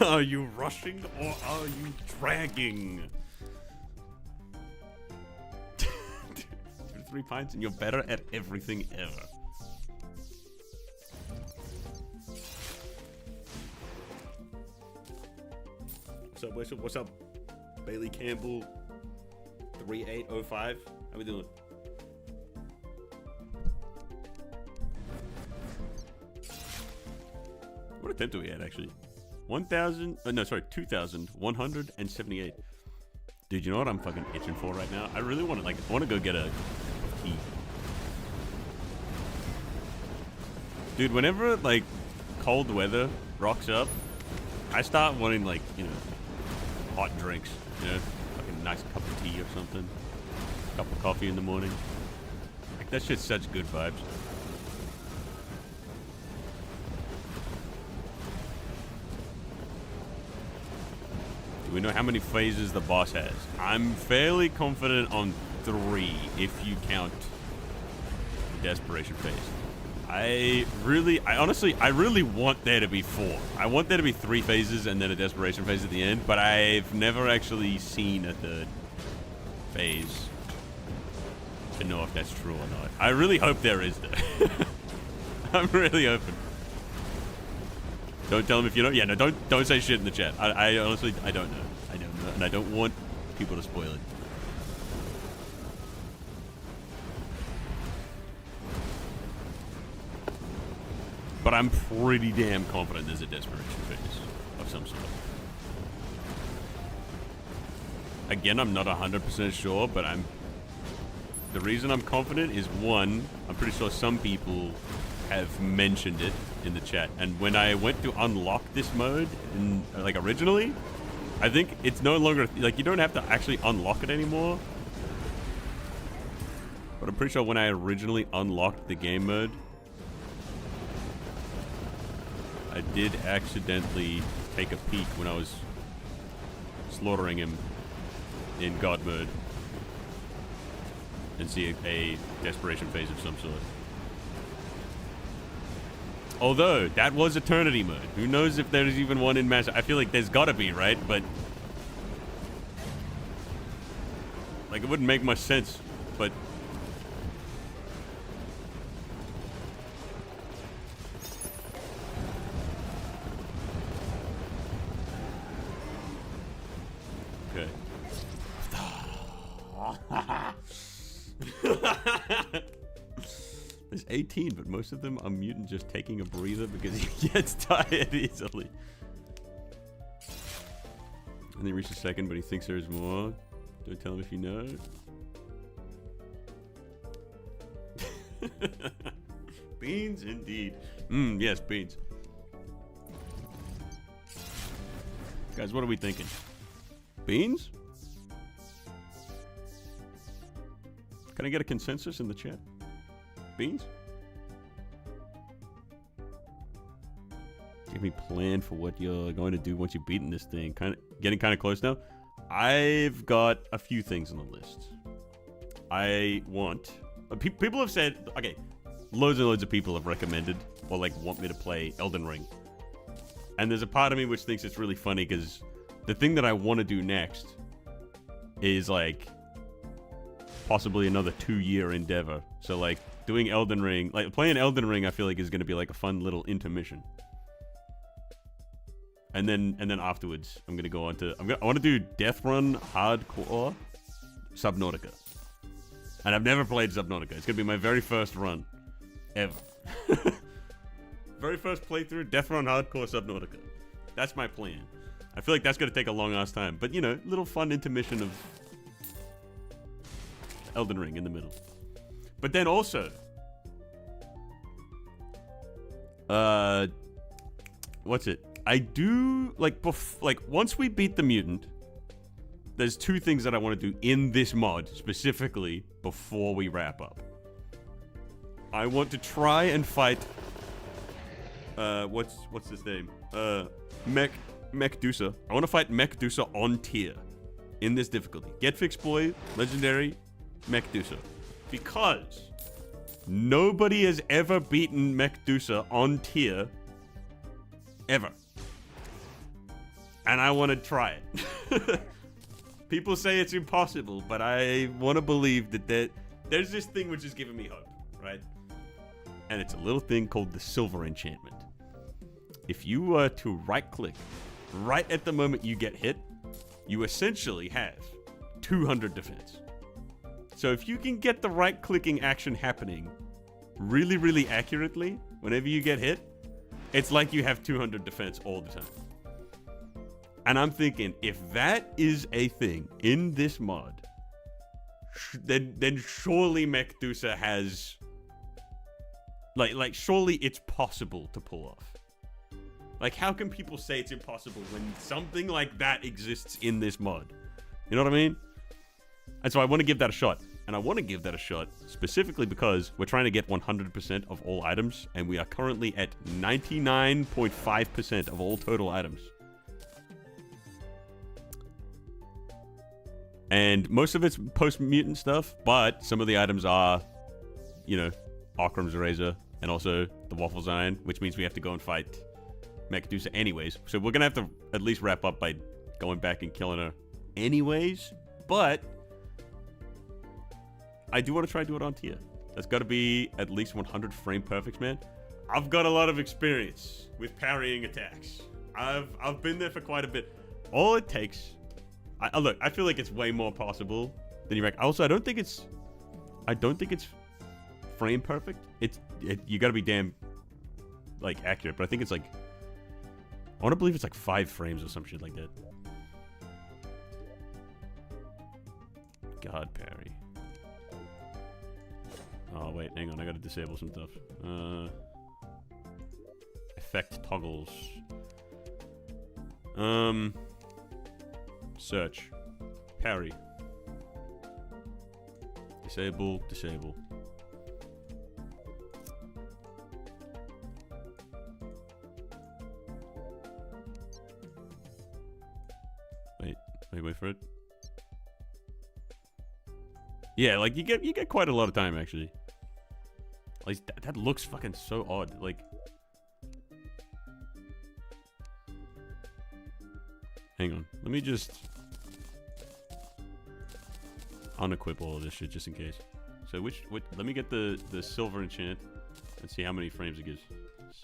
Are you rushing or are you dragging? 3 pints and you're better at everything ever. What's up? Bailey Campbell 3805. How we doing? What attempt do we had actually? 2,178. Dude, you know what I'm fucking itching for right now? I really want to I want to go get a tea. Dude, whenever like cold weather rocks up, I start wanting hot drinks, like a nice cup of tea or something. A cup of coffee in the morning. Like that shit's such good vibes. Do we know how many phases the boss has? I'm fairly confident on 3 if you count the desperation phase. I really want there to be 4. I want there to be 3 phases and then a desperation phase at the end, but I've never actually seen a 3rd phase to know if that's true or not. I really hope there is though. I'm really hoping. Don't tell them if you don't. Yeah, no, don't say shit in the chat. I honestly, I don't know. I don't know, and I don't want people to spoil it. But I'm pretty damn confident there's a desperation phase of some sort. Again, I'm not 100% sure, but the reason I'm confident is 1, I'm pretty sure some people have mentioned it in the chat, and when I went to unlock this mode originally, I think it's no longer you don't have to actually unlock it anymore, but I'm pretty sure when I originally unlocked the game mode, I did accidentally take a peek when I was slaughtering him in God mode and see a desperation phase of some sort. Although, that was Eternity mode. Who knows if there's even one in MASO? I feel like there's gotta be, right? But it wouldn't make much sense, but okay. There's 18, but most of them are Mutant just taking a breather because he gets tired easily. And he reaches 2nd, but he thinks there's more. Don't tell him if you know. Beans, indeed. Yes, beans. Guys, what are we thinking? Beans? Can I get a consensus in the chat? Beans? Give me a plan for what you're going to do once you've beaten this thing. Getting kind of close now. I've got a few things on the list. I want... people have said... Okay, loads and loads of people have recommended or want me to play Elden Ring. And there's a part of me which thinks it's really funny because the thing that I want to do next is possibly another 2-year endeavor. So doing Elden Ring, playing Elden Ring, I feel like is going to be a fun little intermission. And then afterwards, I'm going to go on to I want to do Death Run Hardcore Subnautica. And I've never played Subnautica. It's going to be my very first run ever. Very first playthrough, Death Run Hardcore Subnautica. That's my plan. I feel like that's going to take a long ass time, but little fun intermission of Elden Ring in the middle. But then also, what's it? I do once we beat the Mutant, there's 2 things that I want to do in this mod specifically before we wrap up. I want to try and fight. What's his name? Mech Dusa. I want to fight Mech Dusa on tier. in this difficulty. Get Fixed Boy, Legendary, Mechadusa. Because nobody has ever beaten Mechadusa on tier ever. And I want to try it. People say it's impossible, but I want to believe that there's this thing which is giving me hope, right? And it's a little thing called the Silver Enchantment. If you were to right-click right at the moment you get hit, you essentially have 200 defense. So if you can get the right-clicking action happening really, really accurately whenever you get hit, it's like you have 200 defense all the time. And I'm thinking, if that is a thing in this mod, then surely Mechadusa has... Like, surely it's possible to pull off. Like, how can people say it's impossible when something like that exists in this mod? You know what I mean? And so I want to give that a shot. And I want to give that a shot specifically because we're trying to get 100% of all items, and we are currently at 99.5% of all total items. And most of it's post-mutant stuff, but some of the items are, you know, Arkham's Razor and also the Waffles Iron, which means we have to go and fight Mechadusa anyways. So we're going to have to at least wrap up by going back and killing her anyways. But I do want to try to do it on tier. That's got to be at least 100 frame perfects, man. I've got a lot of experience with parrying attacks. I've been there for quite a bit. All it takes... look, I feel like it's way more possible than you reckon. Also, I don't think it's frame perfect. You got to be damn like accurate, but I think it's like I want to believe it's like 5 frames or some shit like that. God, parry. Oh wait, hang on, I gotta disable some stuff. Effect toggles. Search. Parry. Disable, disable. Wait for it. Yeah, like you get quite a lot of time actually. Like that looks fucking so odd. Like, hang on, let me just unequip all of this shit just in case. So let me get the silver enchant and see how many frames it gives.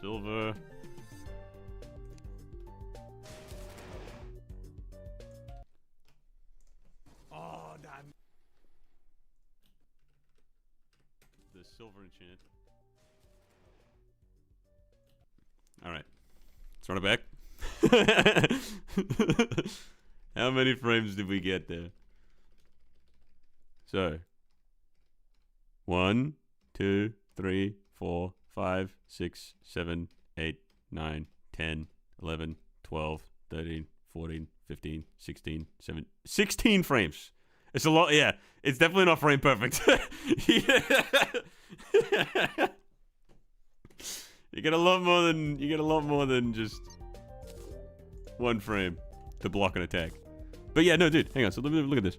Silver. Oh, damn. The silver enchant. Alright. Let's run it back. How many frames did we get there? So, 1, 2, 3, 4, 5, 6, 7, 8, 9, 10, 11, 12, 13, 14, 15, 16, 17, 16 frames. It's a lot, yeah. It's definitely not frame perfect. You get a lot more than just 1 frame to block an attack. But yeah, no, dude, hang on. So let me look at this.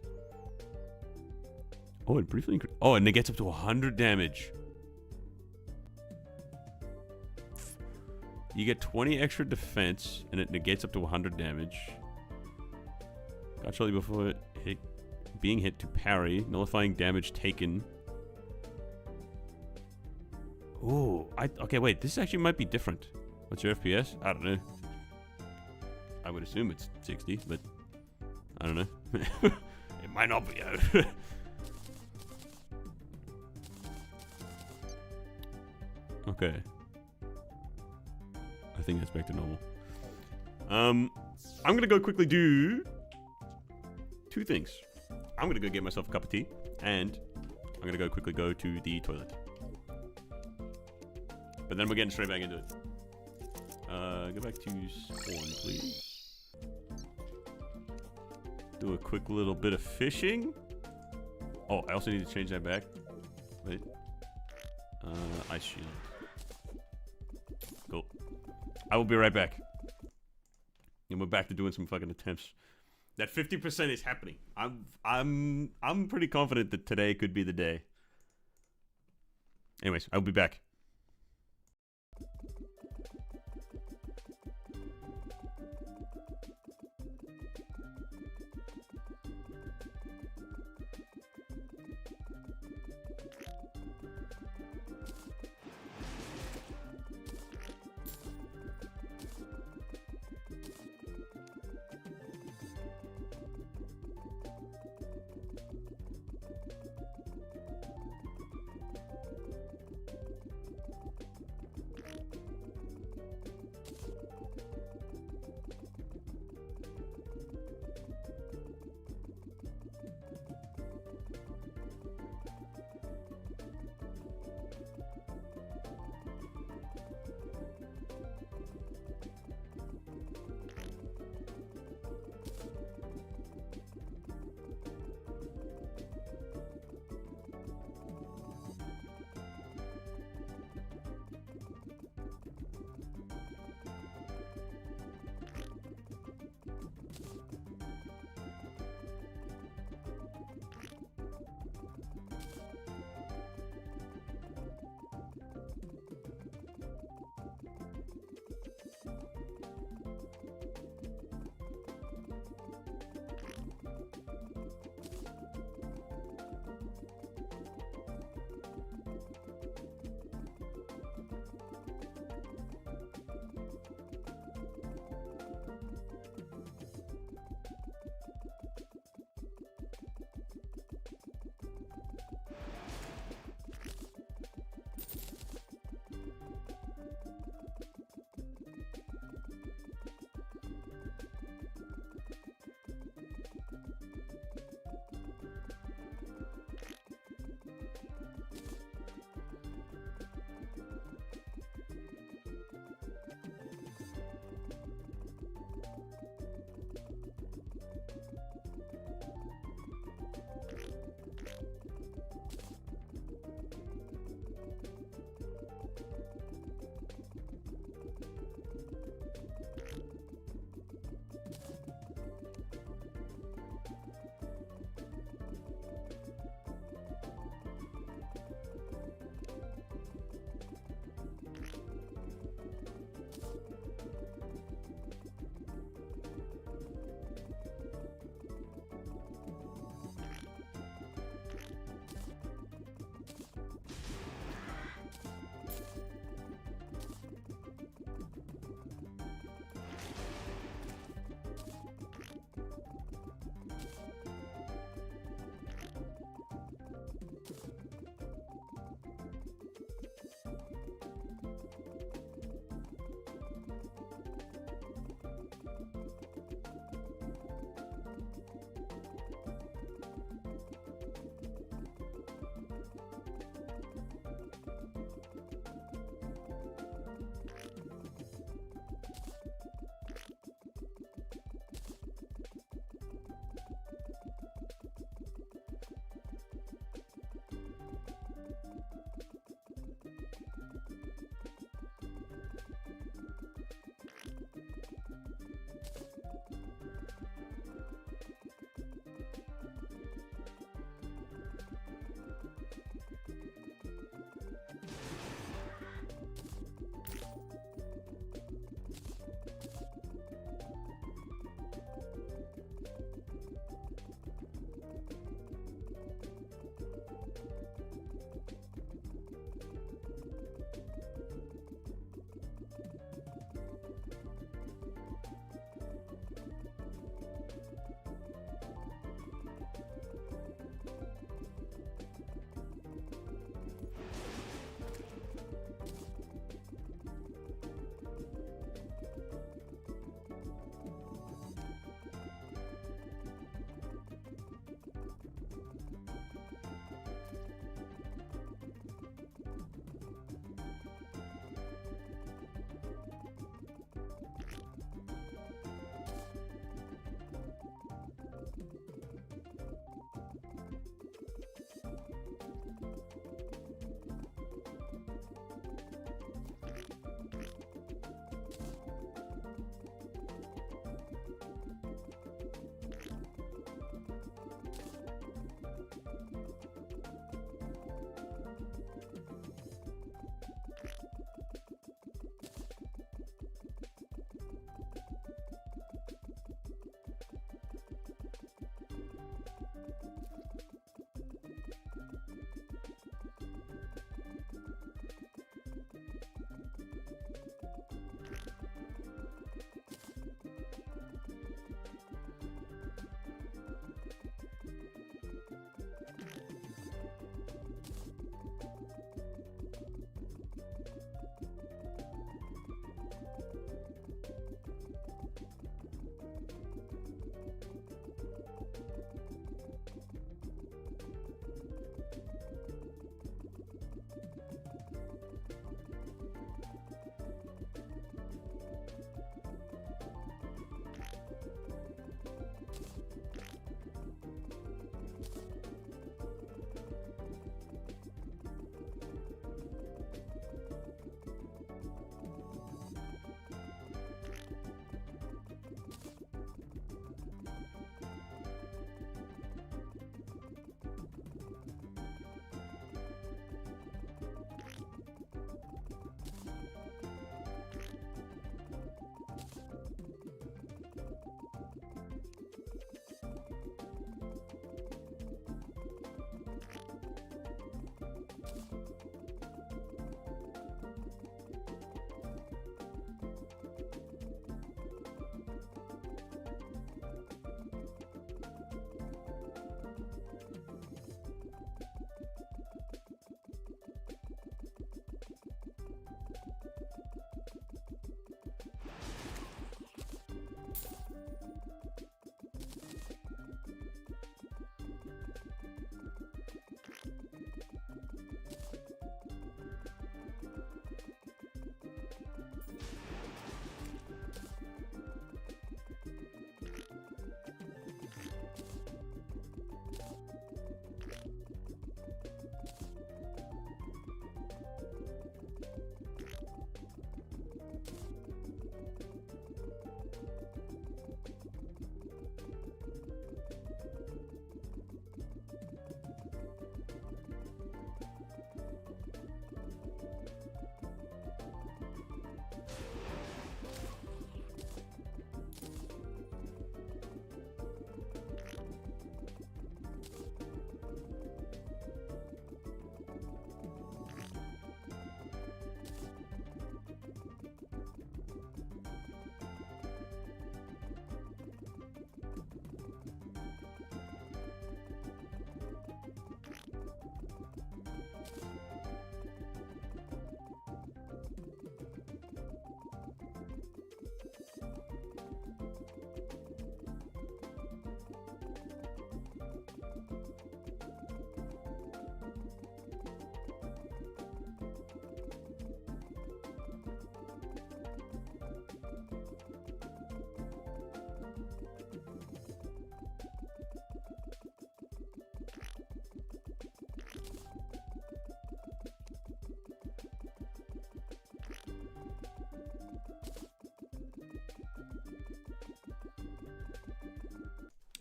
Oh, it briefly increases. Oh, and it gets up to 100 damage. You get 20 extra defense, and it negates up to 100 damage. Got shortly before being hit to parry, nullifying damage taken. Oh, okay, wait. This actually might be different. What's your FPS? I don't know. I would assume it's 60, but I don't know. It might not be. Okay. I think that's back to normal. I'm gonna go quickly do 2 things. I'm gonna go get myself a cup of tea, and I'm gonna quickly go to the toilet. But then we're getting straight back into it. Go back to spawn, please. Do a quick little bit of fishing. Oh, I also need to change that back. Wait. Ice shield. Cool. I will be right back. And we're back to doing some fucking attempts. That 50% is happening. I'm pretty confident that today could be the day. Anyways, I'll be back.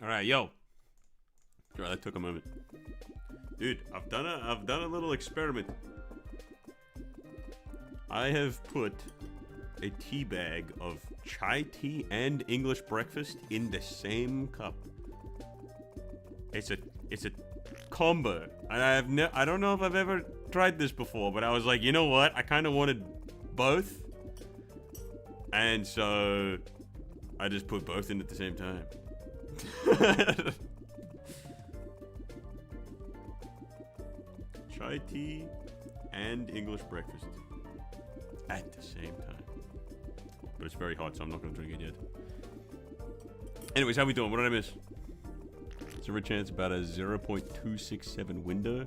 All right, yo. All right, that took a moment. Dude, I've done a little experiment. I have put a tea bag of chai tea and English breakfast in the same cup. It's a combo, and I don't know if I've ever tried this before, but I was like, you know what? I kind of wanted both, and so I just put both in at the same time. Chai tea and English breakfast at the same time. But it's very hot, so I'm not going to drink it yet. Anyways, how we doing? What did I miss? Zero chance about a 0.267 window.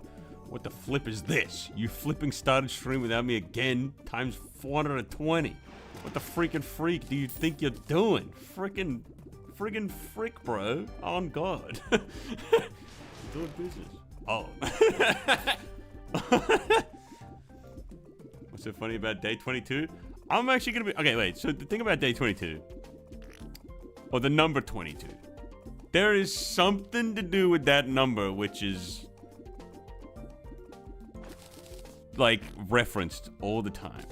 What the flip is this? You flipping started stream without me again, times 420. What the freaking freak do you think you're doing? Friggin' frick, bro. On God. Doing business. Oh. What's so funny about day 22? I'm actually gonna be... Okay, wait. So the thing about day 22, or the number 22, there is something to do with that number, which is like referenced all the time,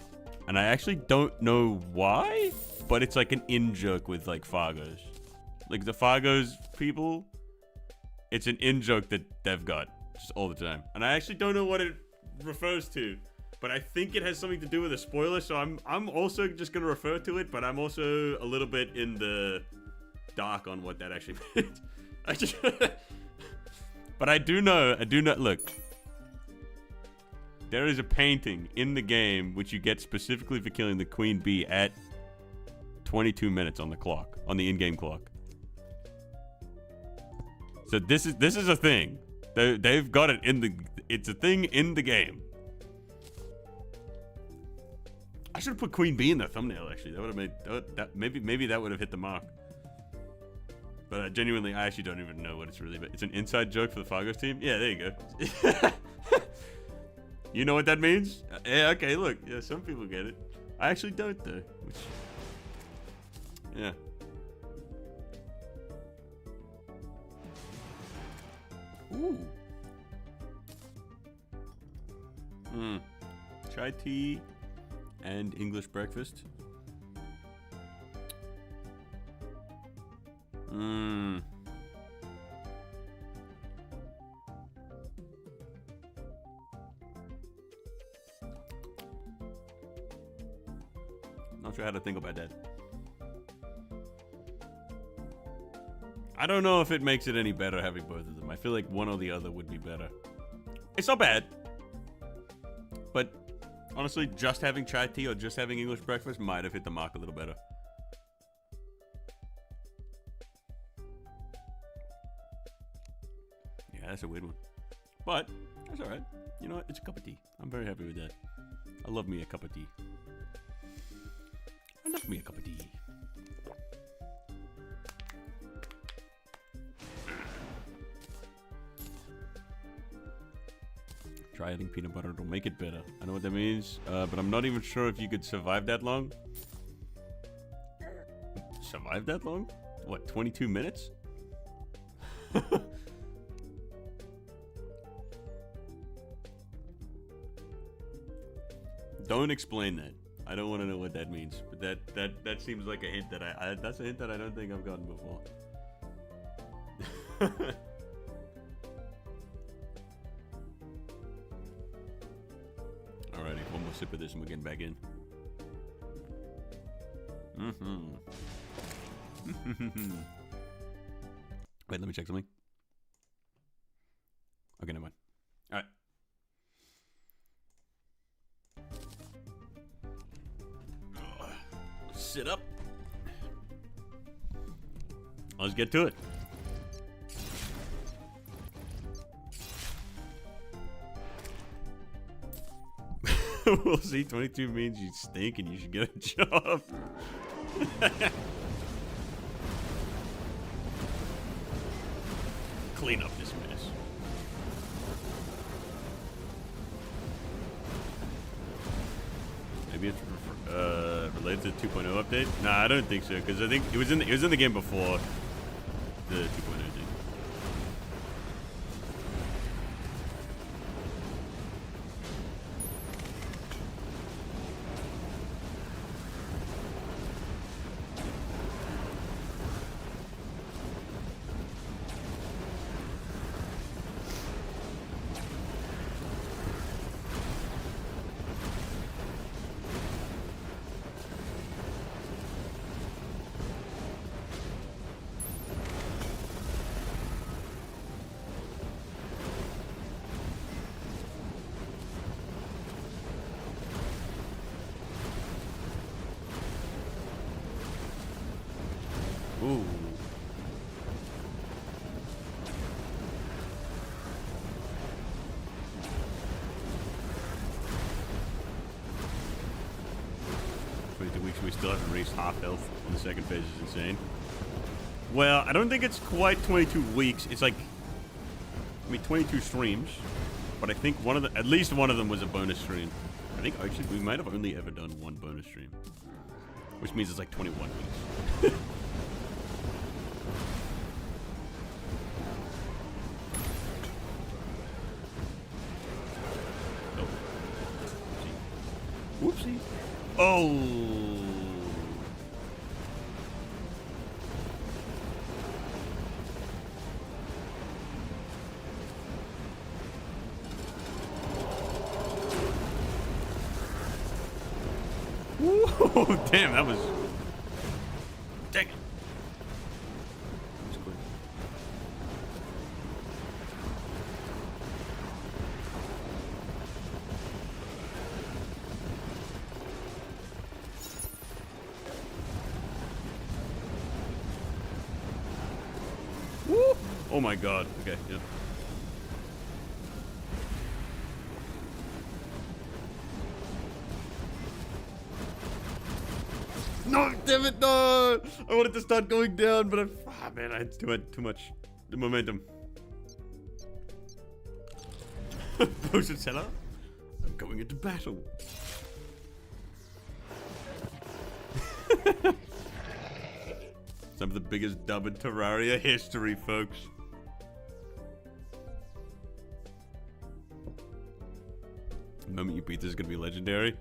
and I actually don't know why, but it's like an in-joke with like FARGO'S, like the FARGO'S people. It's an in-joke that they've got just all the time, and I actually don't know what it refers to, but I think it has something to do with a spoiler. So I'm also just gonna refer to it, but I'm also a little bit in the dark on what that actually means. But I do know. Look, there is a painting in the game which you get specifically for killing the queen bee at 22 minutes on the clock, on the in-game clock. So this is a thing. They've got it in the. It's a thing in the game. I should have put queen bee in the thumbnail. Actually, that would have made that maybe that would have hit the mark. But genuinely, I actually don't even know what it's really about. It's an inside joke for the FARGO'S team? Yeah, there you go. You know what that means? Yeah, okay, look. Yeah, some people get it. I actually don't, though. Which, yeah. Ooh. Chai tea and English breakfast. Not sure how to think about that. I don't know if it makes it any better having both of them. I feel like one or the other would be better. It's not bad. But honestly, just having chai tea or just having English breakfast might have hit the mark a little better. Yeah, that's a weird one. But that's alright. You know what? It's a cup of tea. I'm very happy with that. I love me a cup of tea. I love me a cup of tea. Try adding peanut butter, it'll make it better. I know what that means, but I'm not even sure if you could survive that long. Survive that long? What, 22 minutes? Don't explain that. I don't want to know what that means, but that seems like a hint that that's a hint that I don't think I've gotten before. Alrighty, one more sip of this and we're getting back in. Wait, let me check something. Okay, never mind. Alright. Sit up. Let's get to it. We'll see. 22 means you stink and you should get a job. Clean up this mess. Maybe it's related to the 2.0 update? Nah, I don't think so, because I think it was in the game before the 2.0 did. Ooh. We still haven't reached half health on the second phase is insane. Well, I don't think it's quite 22 weeks. It's like, I mean, 22 streams, but I think at least one of them was a bonus stream. I think actually we might have only ever done one bonus stream, which means it's like 21 weeks. Oh. Whoopsie. Oh. Oh, damn, that was... Dang it. That was quick. Woo! Oh my god. Okay, yeah. No, damn it, no! I wanted to start going down, but man, I had too much momentum. Potion seller, I'm going into battle. Some of the biggest dub in Terraria history, folks. The moment you beat this is gonna be legendary.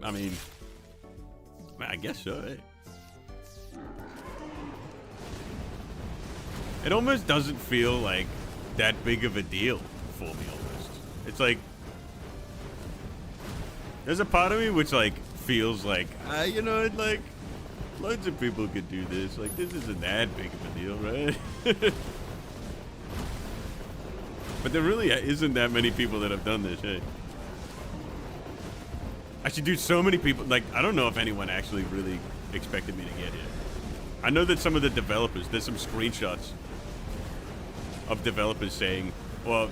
I mean, I guess so, eh? It almost doesn't feel like that big of a deal for me, almost. It's like, there's a part of me which, like, feels like, you know, like, loads of people could do this. Like, this isn't that big of a deal, right? But there really isn't that many people that have done this, hey? Actually, dude, so many people, like, I don't know if anyone actually really expected me to get here. I know that some of the developers, there's some screenshots of developers saying, well,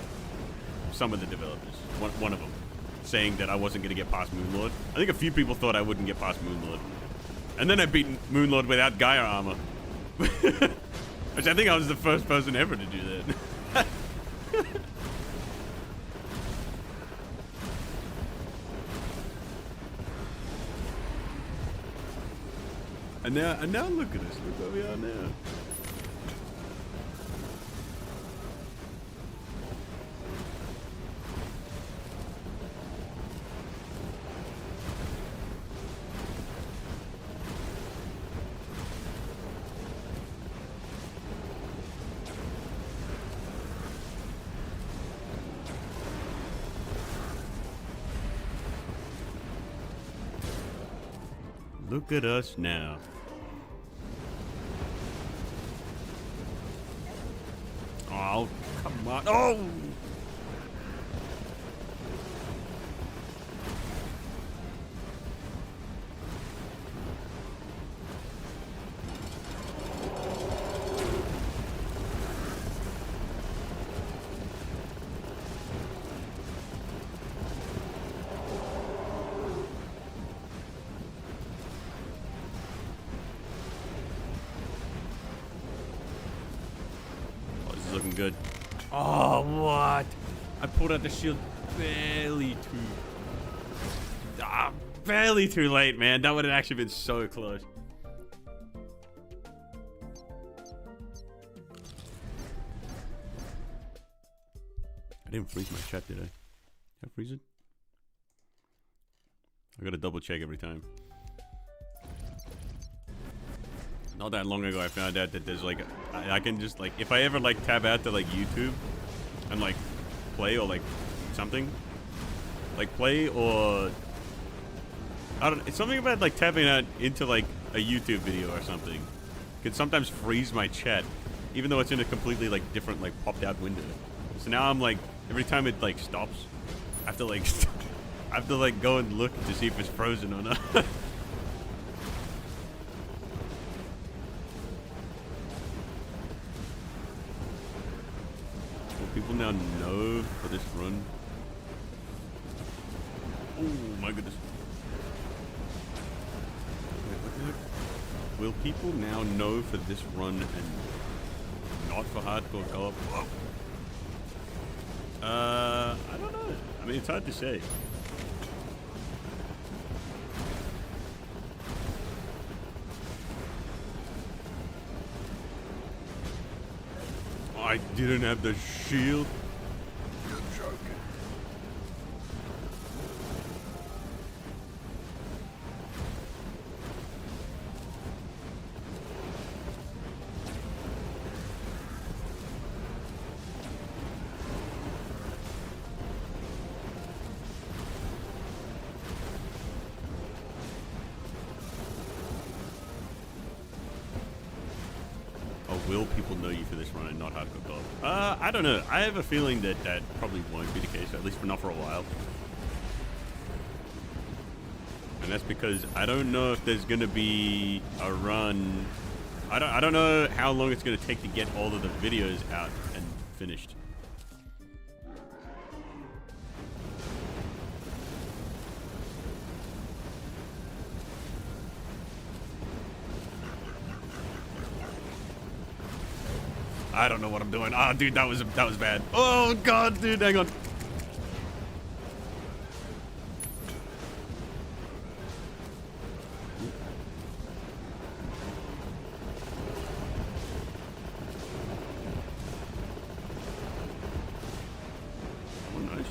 some of the developers, one of them, saying that I wasn't going to get past Moonlord. I think a few people thought I wouldn't get past Moonlord. And then I beat Moonlord without Gaia armor. Which I think I was the first person ever to do that. And now look at us. Look where we are now. Look at us now. Oh, come on. Oh! Looking good. Oh, what? I pulled out the shield barely too late, man. That would have actually been so close. I didn't freeze my chat, did I? Did I freeze it? I gotta double check every time. Not that long ago, I found out that there's like, I can just like, if I ever like tab out to like YouTube and like play or like something, like play or, I don't know, it's something about like tapping out into like a YouTube video or something. Can sometimes freeze my chat, even though it's in a completely like different like popped out window. So now I'm like, every time it like stops, I have to like, I have to like go and look to see if it's frozen or not. people now know for this run? Oh my goodness. Wait, what the heck? Will people now know for this run and not for hardcore co-op? I don't know. I mean, it's hard to say. I didn't have the shield. You're joking. Will people know you for this run and not hardcore co-op? I don't know. I have a feeling that that probably won't be the case, at least for not for a while. And that's because I don't know if there's gonna be a run. I don't know how long it's gonna take to get all of the videos out and finished. I don't know what I'm doing. Ah, dude, that was bad. Oh god, dude, hang on. Oh, nice.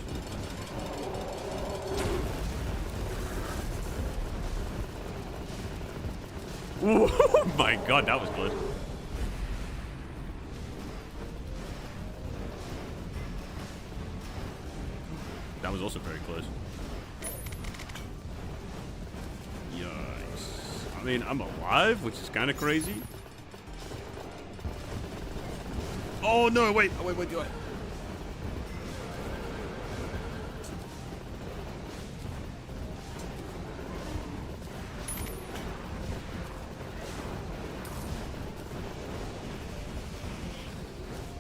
Oh my god, that was close. That was also very close. Yikes. I mean, I'm alive, which is kind of crazy. Oh, no, wait. Oh, wait, do I?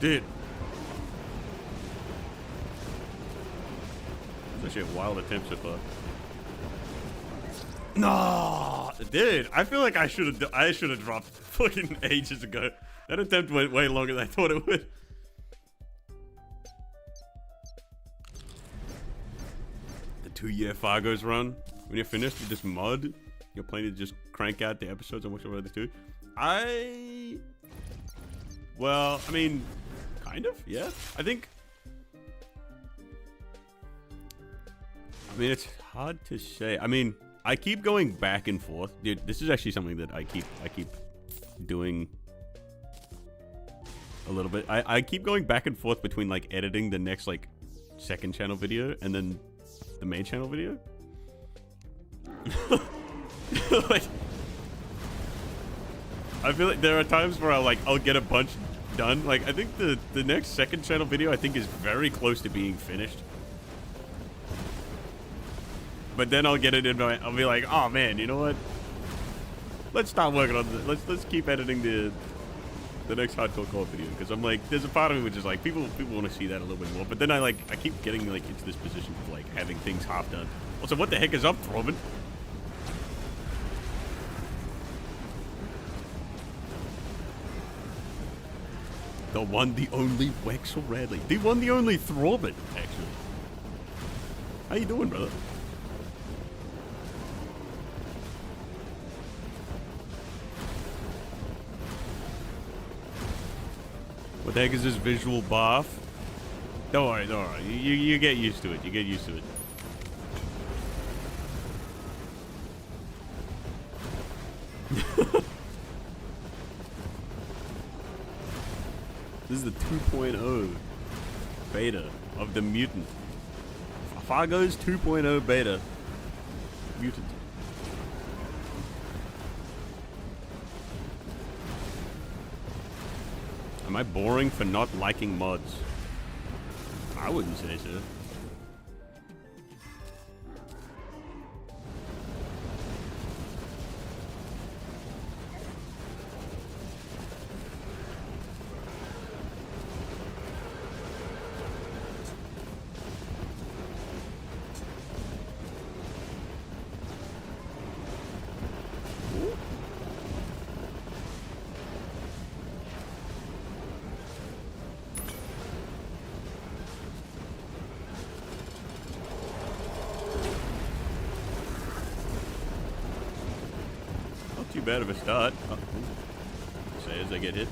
Dude. Actually a wild attempt so far. No, dude, I feel like I should have dropped fucking ages ago. That attempt went way longer than I thought it would. The 2-year FARGO'S run. When you're finished with this mod, you're planning to just crank out the episodes and watch over the 2. Well, I mean, kind of, yeah. I mean, it's hard to say. I mean, I keep going back and forth. Dude, this is actually something that I keep doing a little bit. I keep going back and forth between, like, editing the next, like, second channel video and then the main channel video. Like, I feel like there are times where I'll get a bunch done. Like, I think the next second channel video, I think, is very close to being finished. But then I'll get it in. I'll be like, oh man, you know what? Let's start working on this. Let's keep editing the next hardcore co-op video, because I'm like, there's a part of me which is like, people want to see that a little bit more. But then I keep getting like into this position of like having things half done. Also, what the heck is up, Robin? The one, the only Wexel Radley. The one, the only Throbbit, actually. How you doing, brother? What the heck is this visual bath? Don't worry, don't worry. You get used to it. You get used to it. This is the 2.0 beta of the Mutant. FARGO'S 2.0 beta. Mutant. Am I boring for not liking mods? I wouldn't say so. bad of a start. Oh. Say as I get hit.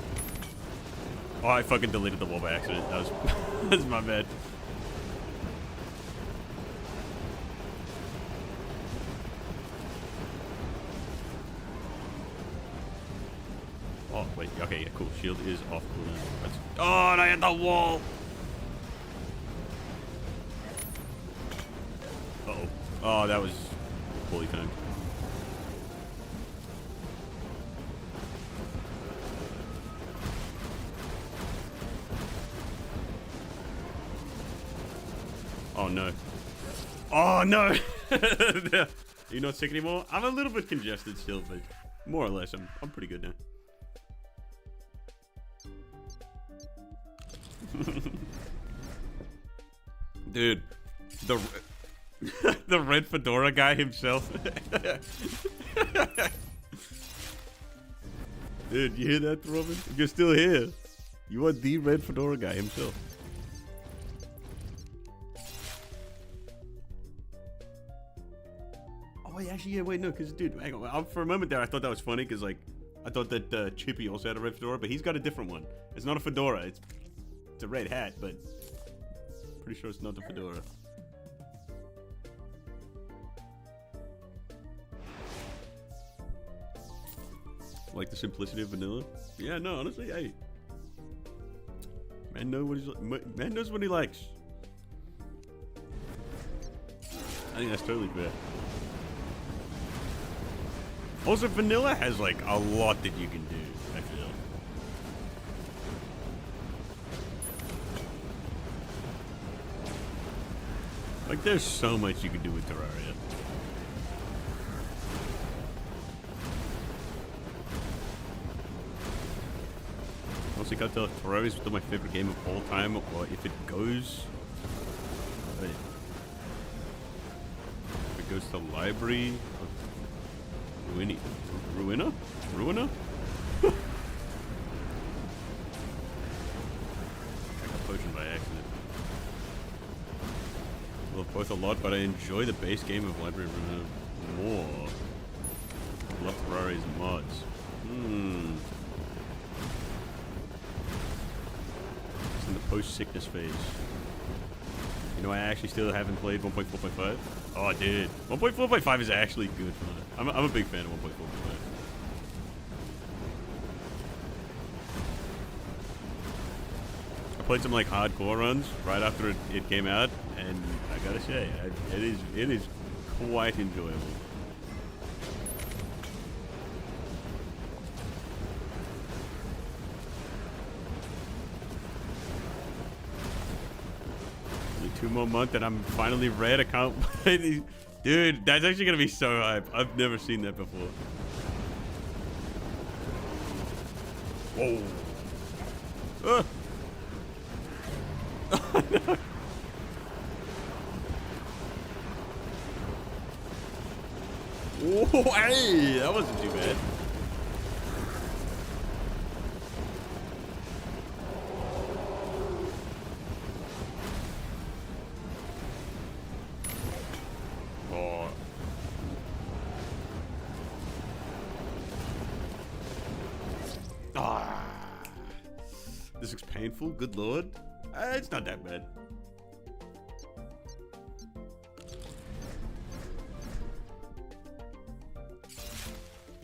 Oh, I fucking deleted the wall by accident. That was that's my bad. Oh, wait. Okay, yeah, cool. Shield is off. Oh, and I hit the wall. Uh-oh. Oh, that was poorly timed. Oh, no. Oh, no. Are you not sick anymore? I'm a little bit congested still, but more or less, I'm pretty good now. Dude, the red fedora guy himself. Dude, you hear that, Robin? You're still here. You are the red fedora guy himself. Oh, wait, actually, yeah, wait, no, because, dude, hang on. For a moment there, I thought that was funny, because, like, I thought that Chippy also had a red fedora, but he's got a different one. It's not a fedora. It's a red hat, but pretty sure it's not the fedora. Like the simplicity of vanilla? Yeah, no, honestly, hey. Man knows what he likes. I think that's totally fair. Also, vanilla has like a lot that you can do, I feel. Like, there's so much you can do with Terraria. Honestly, can't tell if Terraria is still my favorite game of all time, or if it goes... Wait. If it goes to library... Ruina? Ruina? I got potion by accident. I love both a lot, but I enjoy the base game of Library Ruina more. I love Terraria's mods. It's in the post-sickness phase. You know, I actually still haven't played 1.4.5. Oh, dude. 1.4.5 is actually good for that. I'm a big fan of 1.4.5. I played some like hardcore runs right after it came out, and I gotta say, it is quite enjoyable. Only 2 more months and I'm finally red. I can't play these. Dude, that's actually gonna be so hype. I've never seen that before. Whoa. Oh, no. Whoa, hey, that wasn't too bad. Oh. Ah. This looks painful, good lord. It's not that bad.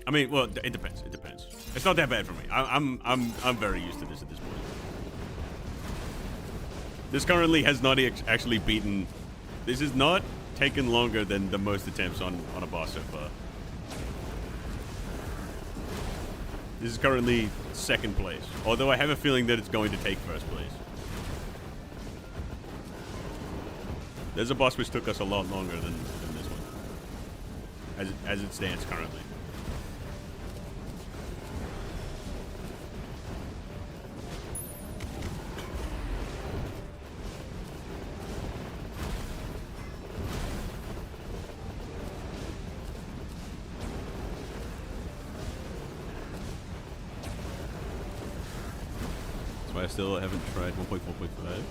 I mean, well, it depends. It depends. It's not that bad for me. I'm very used to this at this point. This currently has not actually beaten. This has not taken longer than the most attempts on a boss so far. This is currently second place, although I have a feeling that it's going to take first place. There's a boss which took us a lot longer than this one, as it stands currently. That's why I still haven't tried 1.4.5.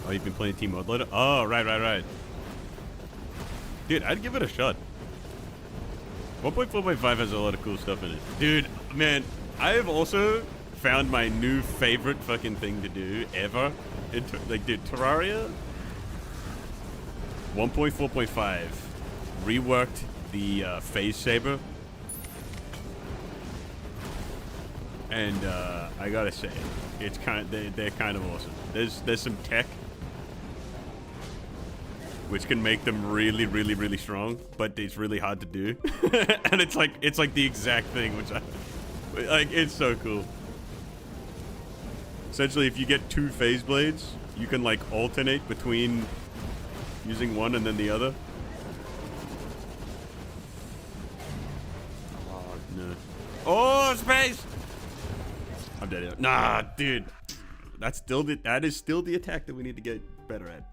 Oh, you've been playing Team Mode Loader? Oh, right. Dude, I'd give it a shot. 1.4.5 has a lot of cool stuff in it. Dude, man, I have also found my new favorite fucking thing to do ever. Like, dude, Terraria 1.4.5 reworked the phase saber. And I gotta say, it's they're kind of awesome. There's some tech which can make them really, really, really strong, but it's really hard to do. And it's like the exact thing, which it's so cool. Essentially, if you get 2 phase blades, you can like alternate between using one and then the other. Oh no! Oh, space! I'm dead. Nah, dude. That is still the attack that we need to get better at.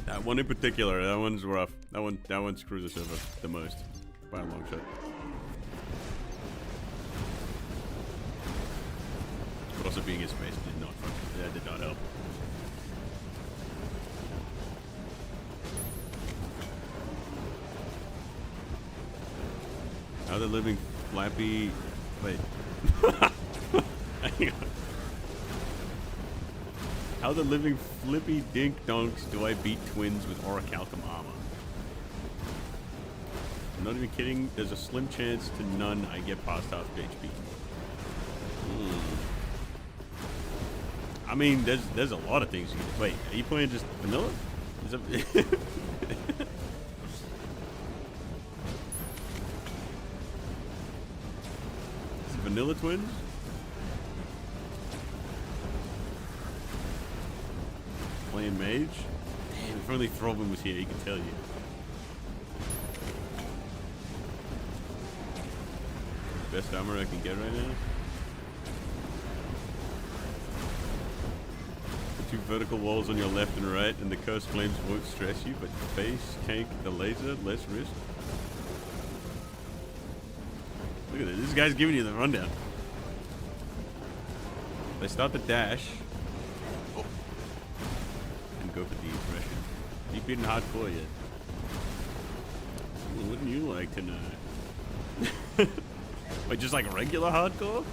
That one in particular, that one's rough. That one screws us over the most by a long shot. But also being in space did not help. How the living flappy... Wait. Hang on. How the living flippy dink donks do I beat twins with orichalcum armor? I'm not even kidding. There's a slim chance to none I get past half HP. I mean, there's a lot of things you can... Wait, are you playing just vanilla? Is that... Vanilla twins? Playing mage? Damn, if only Throbin was here, he could tell you. Best armor I can get right now? The 2 vertical walls on your left and right, and the cursed flames won't stress you, but face, tank, the laser, less risk. Look at this. This guy's giving you the rundown. They start the dash. Oh. And go for the aggression. Deep beaten hardcore yet. Well, wouldn't you like to know? Wait, just like a regular hardcore?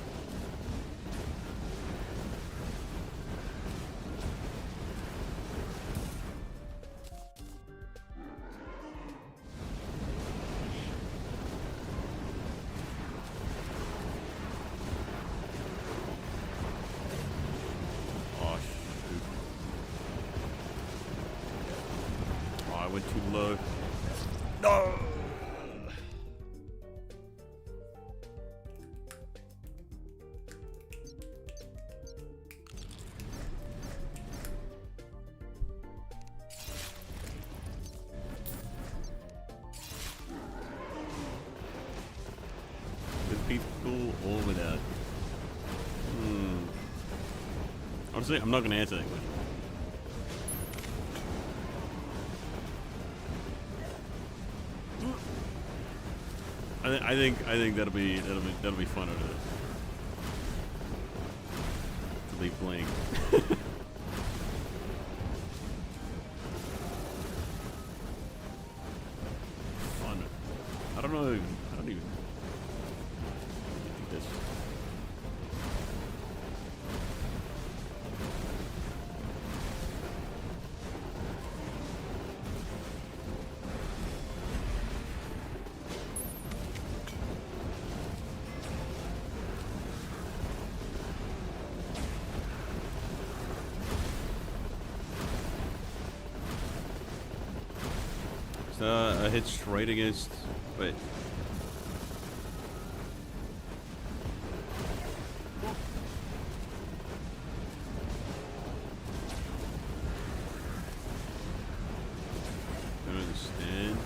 Honestly, I'm not going to answer that question. I think that'll be fun over there. To leave blank. Fun. I don't even think this. I hit straight against... Wait. Don't understand.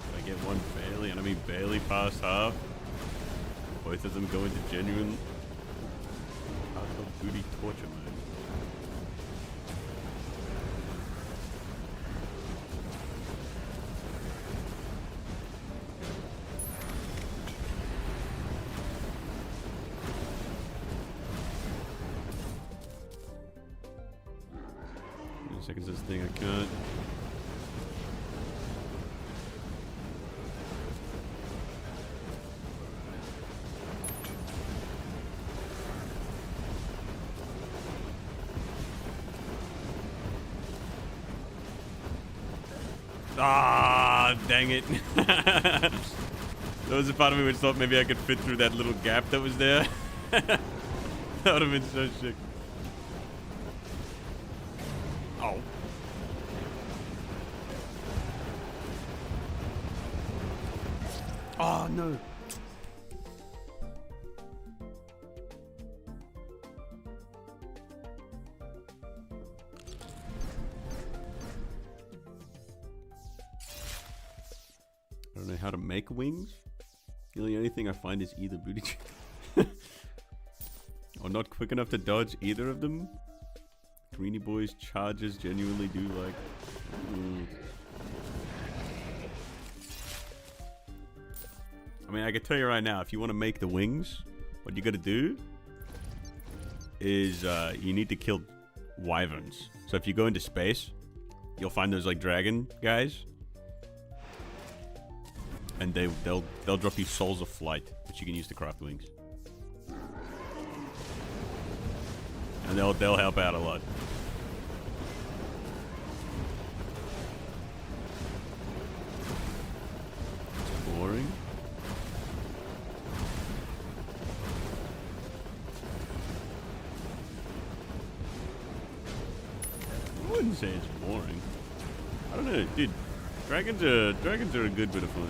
If I get one barely, and I mean barely past half, both of them go into genuine hardcore booty torture mode. 20 seconds this thing, I can't. Ah, dang it. There was a part of me which thought maybe I could fit through that little gap that was there. That would have been so sick. Oh. Oh, no. I don't know how to make wings. The only thing I find is either booty or not quick enough to dodge either of them. Greenie Boy's charges genuinely do like... I mean, I can tell you right now, if you want to make the wings, what you gotta do is you need to kill wyverns. So if you go into space, you'll find those like dragon guys. And they'll drop you souls of flight, which you can use to craft wings. And they'll help out a lot. It's boring. I wouldn't say it's boring. I don't know, dude. Dragons are a good bit of fun.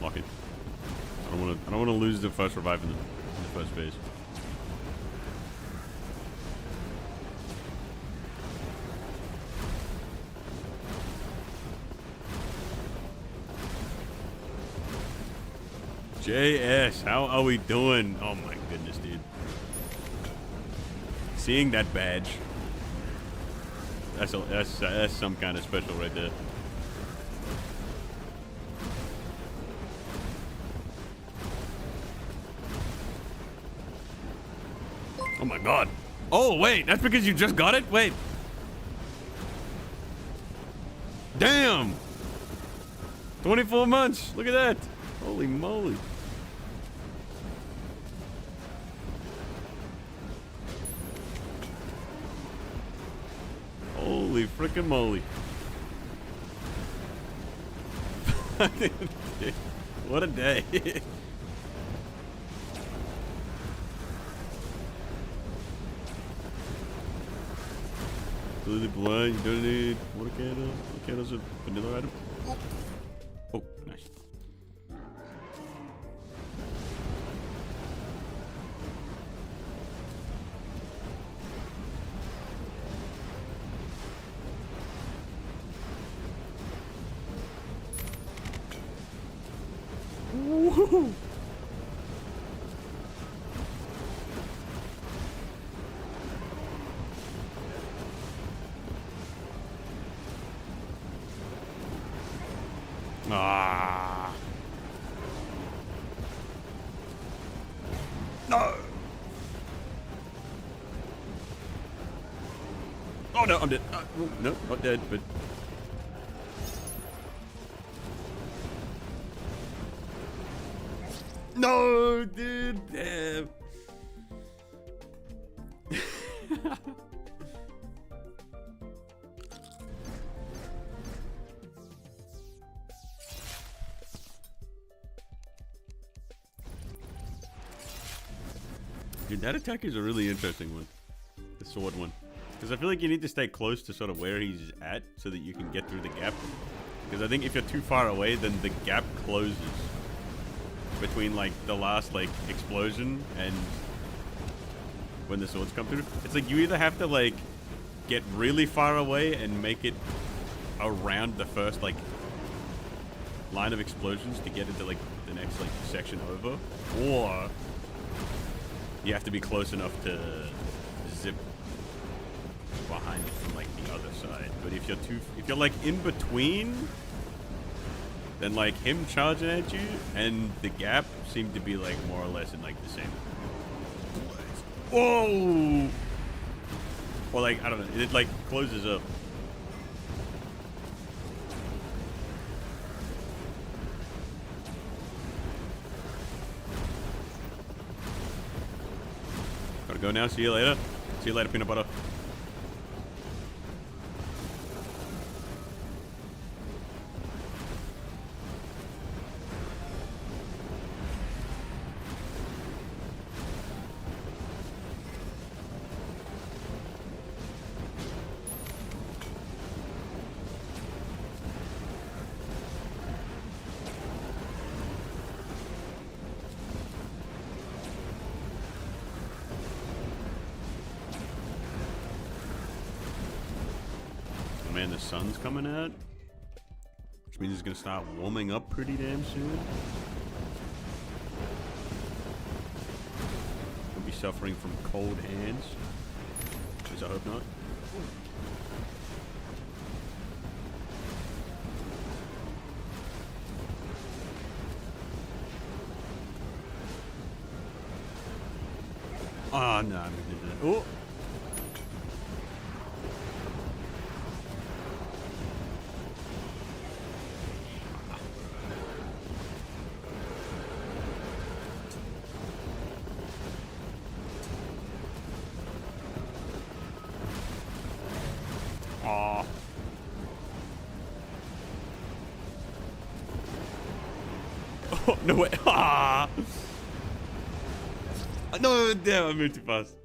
Lock it. I don't want to lose the first revive in the first phase. JS, how are we doing? Oh my goodness, dude. Seeing that badge. That's some kind of special right there. Oh my god. Oh, wait. That's because you just got it? Wait. Damn. 24 months. Look at that. Holy moly. Holy frickin' moly. What a day. Completely blind, you don't need water candle. Water candle's a vanilla item. Oh, nice. Woohoo! Ah. No. Oh no, I'm dead. No, not dead, but. No, dude. Damn. Dude, that attack is a really interesting one. The sword one. Because I feel like you need to stay close to sort of where he's at so that you can get through the gap. Because I think if you're too far away, then the gap closes between like the last like explosion and when the swords come through. It's like you either have to like get really far away and make it around the first like line of explosions to get into like the next like section over, or you have to be close enough to zip behind it from like the other side. But if you're like in between, then like him charging at you and the gap seemed to be like more or less in like the same. Whoa! Or like, I don't know, it like closes up. Gotta go now, see you later. See you later, peanut butter. Man, the sun's coming out, which means it's gonna start warming up pretty damn soon. We'll be suffering from cold hands, at least I hope not. Oh no, I'm gonna do that. Oh. Oh, no way. Ah. No, damn, I moved too fast.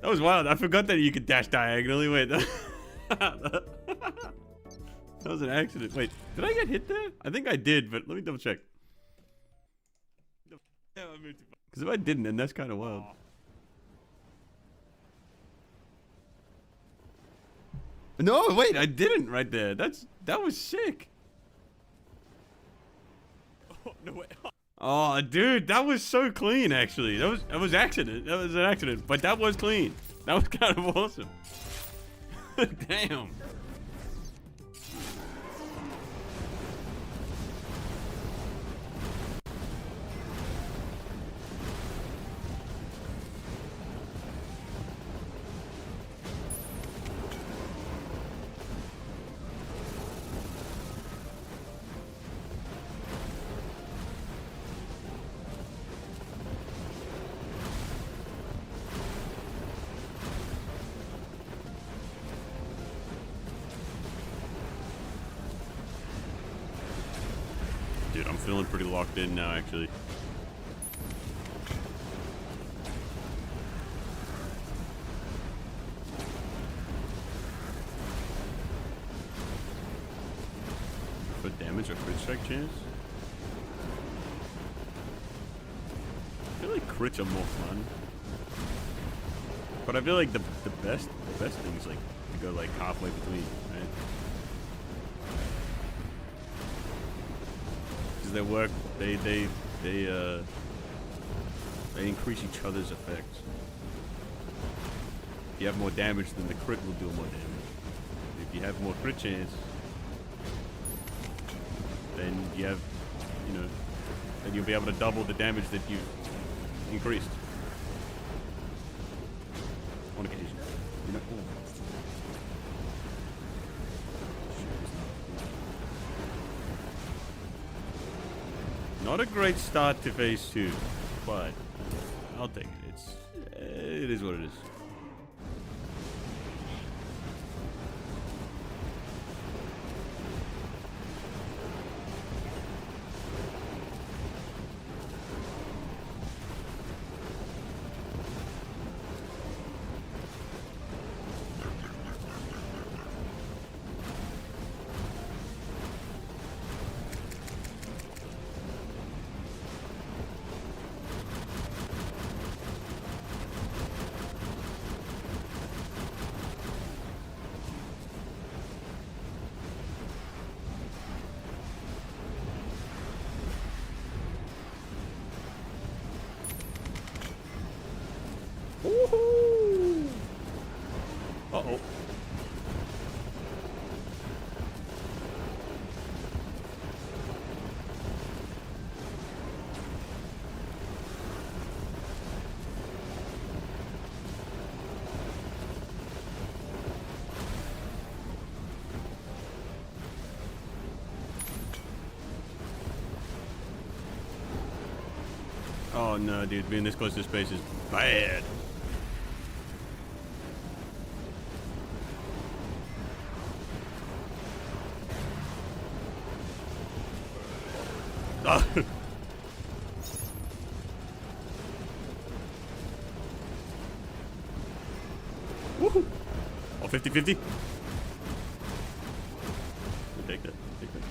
That was wild. I forgot that you could dash diagonally. Wait. That was an accident. Wait, did I get hit there? I think I did, but let me double check. Yeah, I moved too fast. Because if I didn't, then that's kind of wild. No, wait, I didn't right there. That was sick. Oh, no way. Oh, dude, that was so clean. Actually, that was accident. That was an accident, but that was clean. That was kind of awesome. Damn. Dude, I'm feeling pretty locked in now, actually. For damage or crit strike chance? I feel like crits are more fun. But I feel like the best thing is like to go like halfway between, right? They work. They increase each other's effects. If you have more damage, then the crit will do more damage. If you have more crit chance, then you have, you know, then you'll be able to double the damage that you've increased on occasion. You know. Ooh. Not a great start to phase 2, but I'll take it. It is what it is. Woohoo! Uh-oh. Oh no, dude, being this close to space is bad. Oh. Woohoo! Oh, 50-50. Take that. Take that.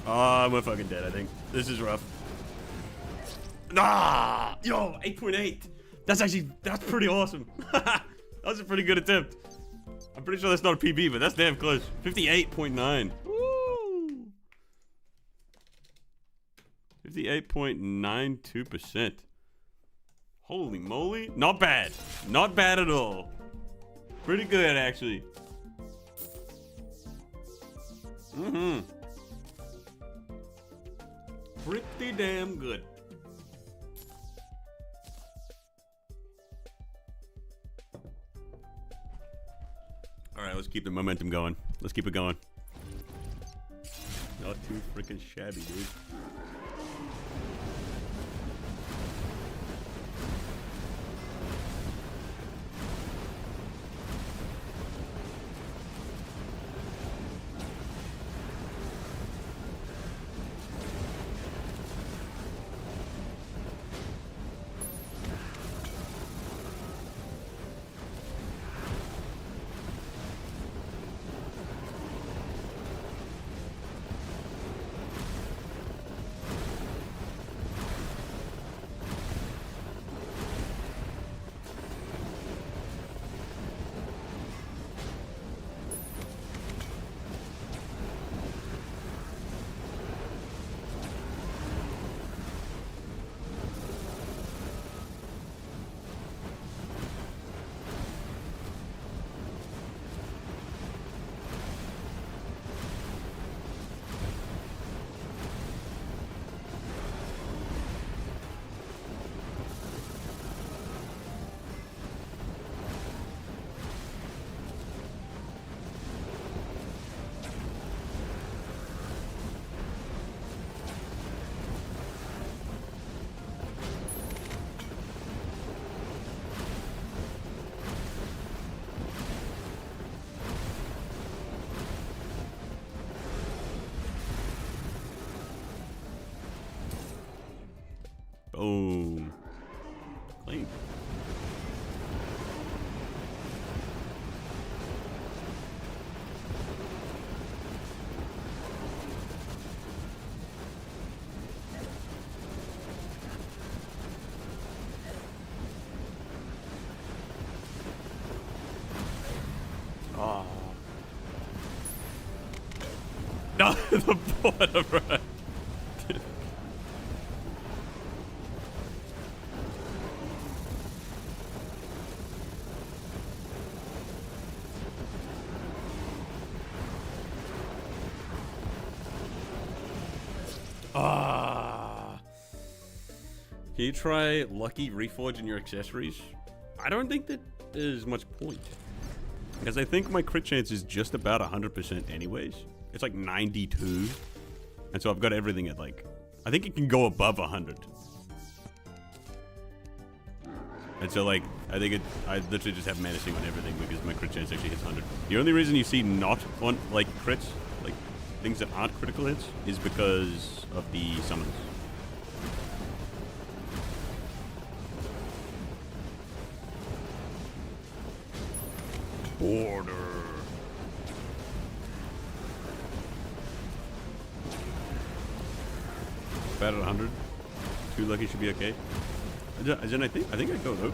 Oh, we're fucking dead, I think. This is rough. Ah! Yo, 8.8. That's pretty awesome. That was a pretty good attempt. I'm pretty sure that's not a PB, but that's damn close. 58.9. Woo! 58.92%. Holy moly. Not bad. Not bad at all. Pretty good, actually. Mm-hmm. Pretty damn good. Alright, let's keep the momentum going. Let's keep it going. Not too freaking shabby, dude. Boom. Clean. Oh. No, the bottom right. Can you try Lucky Reforge in your accessories? I don't think that there's much point. Because I think my crit chance is just about 100% anyways. It's like 92. And so I've got everything at like... I think it can go above 100. And so like, I literally just have menacing on everything because my crit chance actually hits 100. The only reason you see not on like crits, like things that aren't critical hits, is because of the summons. Order. About at 100. 2 lucky should be okay. As in, I think I'd go though.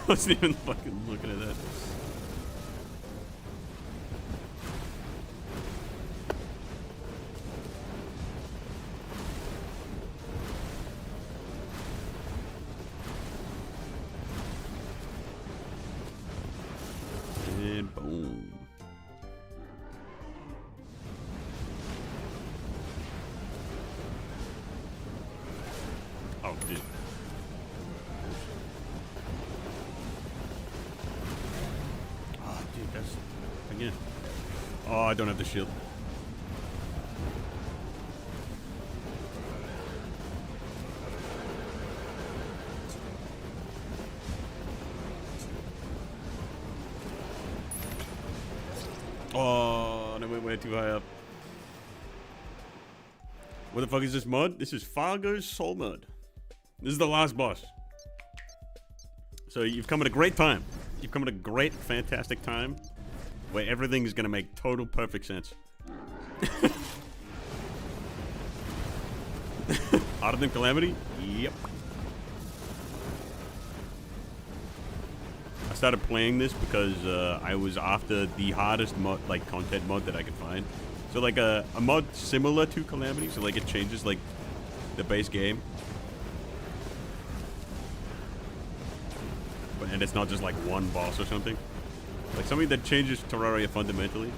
wasn't even fucking looking at that. And boom. Oh, dude. Oh, dude, that's... Again. Oh, I don't have the shield. Oh, I went way too high up. What the fuck is this mod? This is FARGO'S soul mode. This is the last boss. So you've come at a great time. You've come at a great, fantastic time where everything is going to make total perfect sense. Harder than Calamity? Yep. I started playing this because I was after the hardest mod, like content mod that I could find. So like a mod similar to Calamity, so like it changes like the base game. And it's not just like one boss or something. Like something that changes Terraria fundamentally.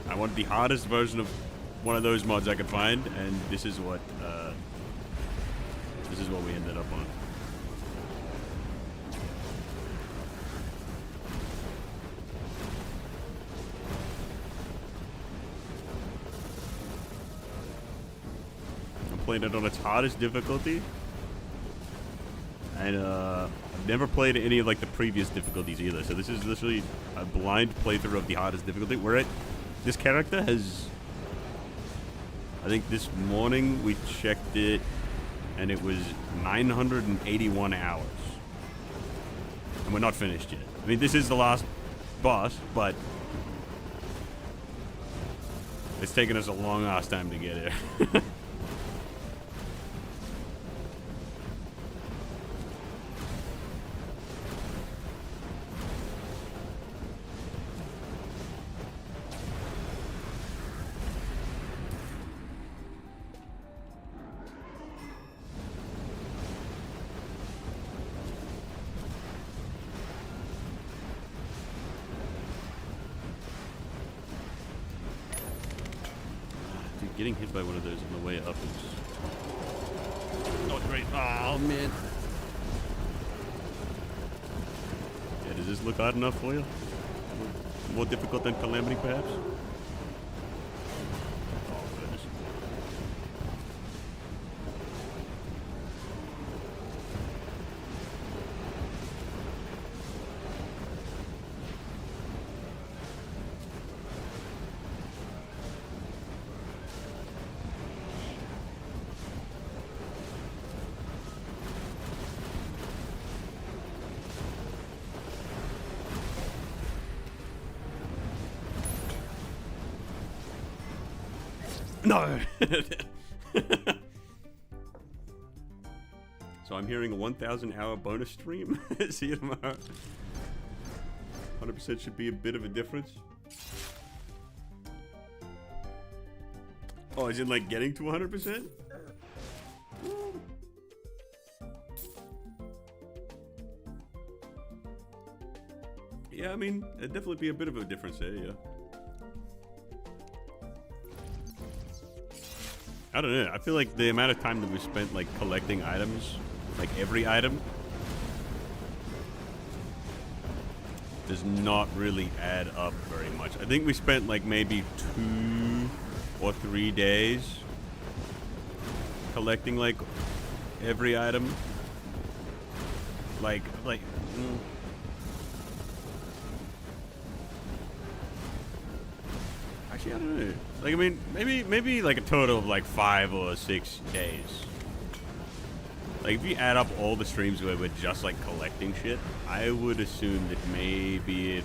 I wanted the hardest version of one of those mods I could find, and this is what we ended up on. I'm playing it on its hardest difficulty. And I've never played any of like the previous difficulties either, so this is literally a blind playthrough of the hardest difficulty. This character has, I think this morning we checked it, and it was 981 hours, and we're not finished yet. I mean, this is the last boss, but it's taken us a long ass time to get here. Getting hit by one of those on the way up is not great. Oh, man. Yeah, does this look hard enough for you? More difficult than Calamity, perhaps? Oh, goodness. No! So I'm hearing a 1,000 hour bonus stream. See you tomorrow. 100% should be a bit of a difference. Oh, is it like getting to 100%? Yeah, I mean, it'd definitely be a bit of a difference there, yeah. I don't know. I feel like the amount of time that we spent like collecting items, like every item, does not really add up very much. I think we spent like maybe 2 or 3 days collecting like every item. Actually, I don't know. Like, I mean, maybe like a total of like 5 or 6 days. Like, if you add up all the streams where we're just like collecting shit, I would assume that maybe it...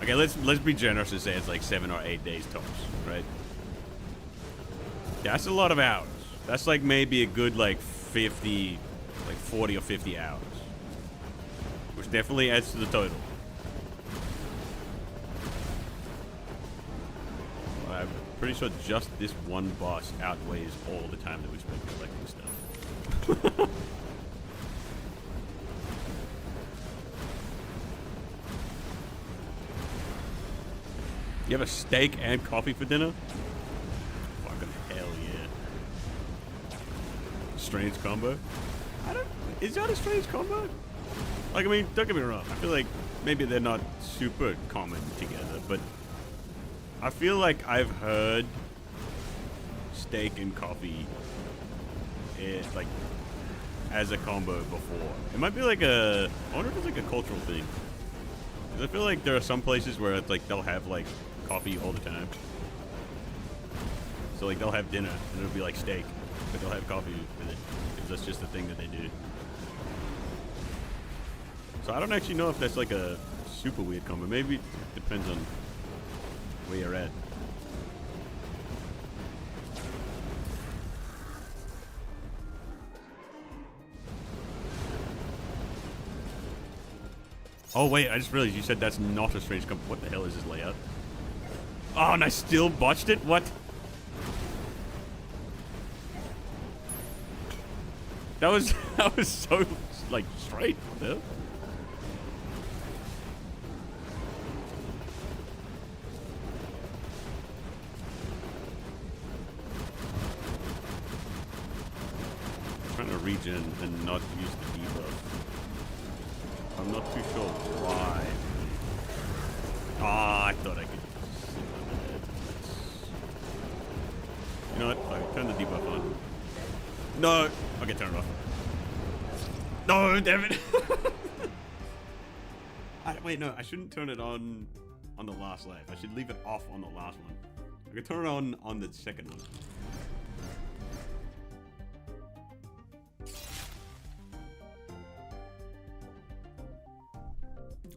Okay, let's be generous and say it's like 7 or 8 days tops, right? Yeah, that's a lot of hours. That's like maybe a good like 40 or 50 hours. definitely adds to the total. I'm pretty sure just this one boss outweighs all the time that we spent collecting stuff. You have a steak and coffee for dinner? Fucking hell yeah. Strange combo? Is that a strange combo? Like, I mean, don't get me wrong. I feel like maybe they're not super common together, but I feel like I've heard steak and coffee like as a combo before. It might be like I wonder if it's like a cultural thing. 'Cause I feel like there are some places where it's like they'll have like coffee all the time. So like they'll have dinner and it'll be like steak, but they'll have coffee with it because that's just the thing that they do. So I don't actually know if that's like a super weird combo. Maybe it depends on where you're at. Oh wait, I just realized you said that's not a strange combo. What the hell is this layout? Oh, and I still botched it? What? That was so like straight, though. Trying to regen and not use the debuff. I'm not too sure why. Ah, I thought I could sit under that. You know what? Okay, turn the debuff on. No! Okay, turn it off. No, damn it! Wait, no, I shouldn't turn it on the last life. I should leave it off on the last one. I can turn it on the second one.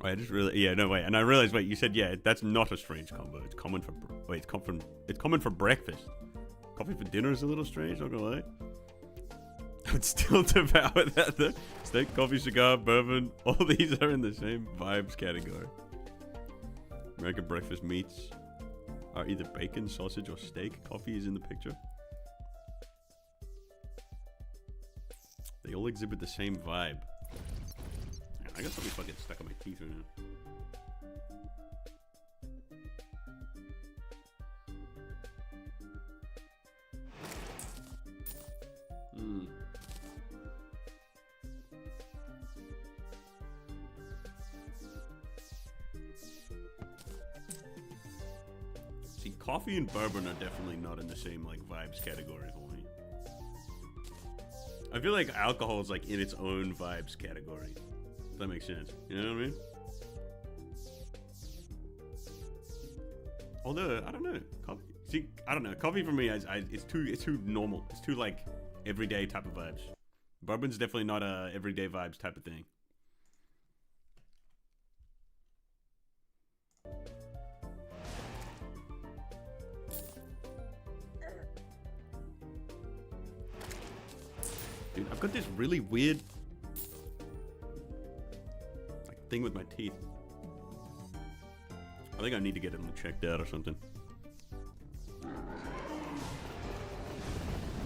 Wait, I just really, yeah, no, wait, and I realized, wait, you said, yeah, that's not a strange combo. It's common for, wait, it's common for breakfast. Coffee for dinner is a little strange, not gonna lie. I would still devour that, though. Steak, coffee, cigar, bourbon, all these are in the same vibes category. American breakfast meats are either bacon, sausage, or steak. Coffee is in the picture. They all exhibit the same vibe. I got something fucking stuck on my teeth right now. See, coffee and bourbon are definitely not in the same like vibes category for me. I feel like alcohol is like in its own vibes category. If that makes sense. You know what I mean? Although, I don't know. Coffee. See, I don't know. Coffee for me, it's too normal. It's too like everyday type of vibes. Bourbon's definitely not a everyday vibes type of thing. Dude, I've got this really weird thing with my teeth. I think I need to get them checked out or something.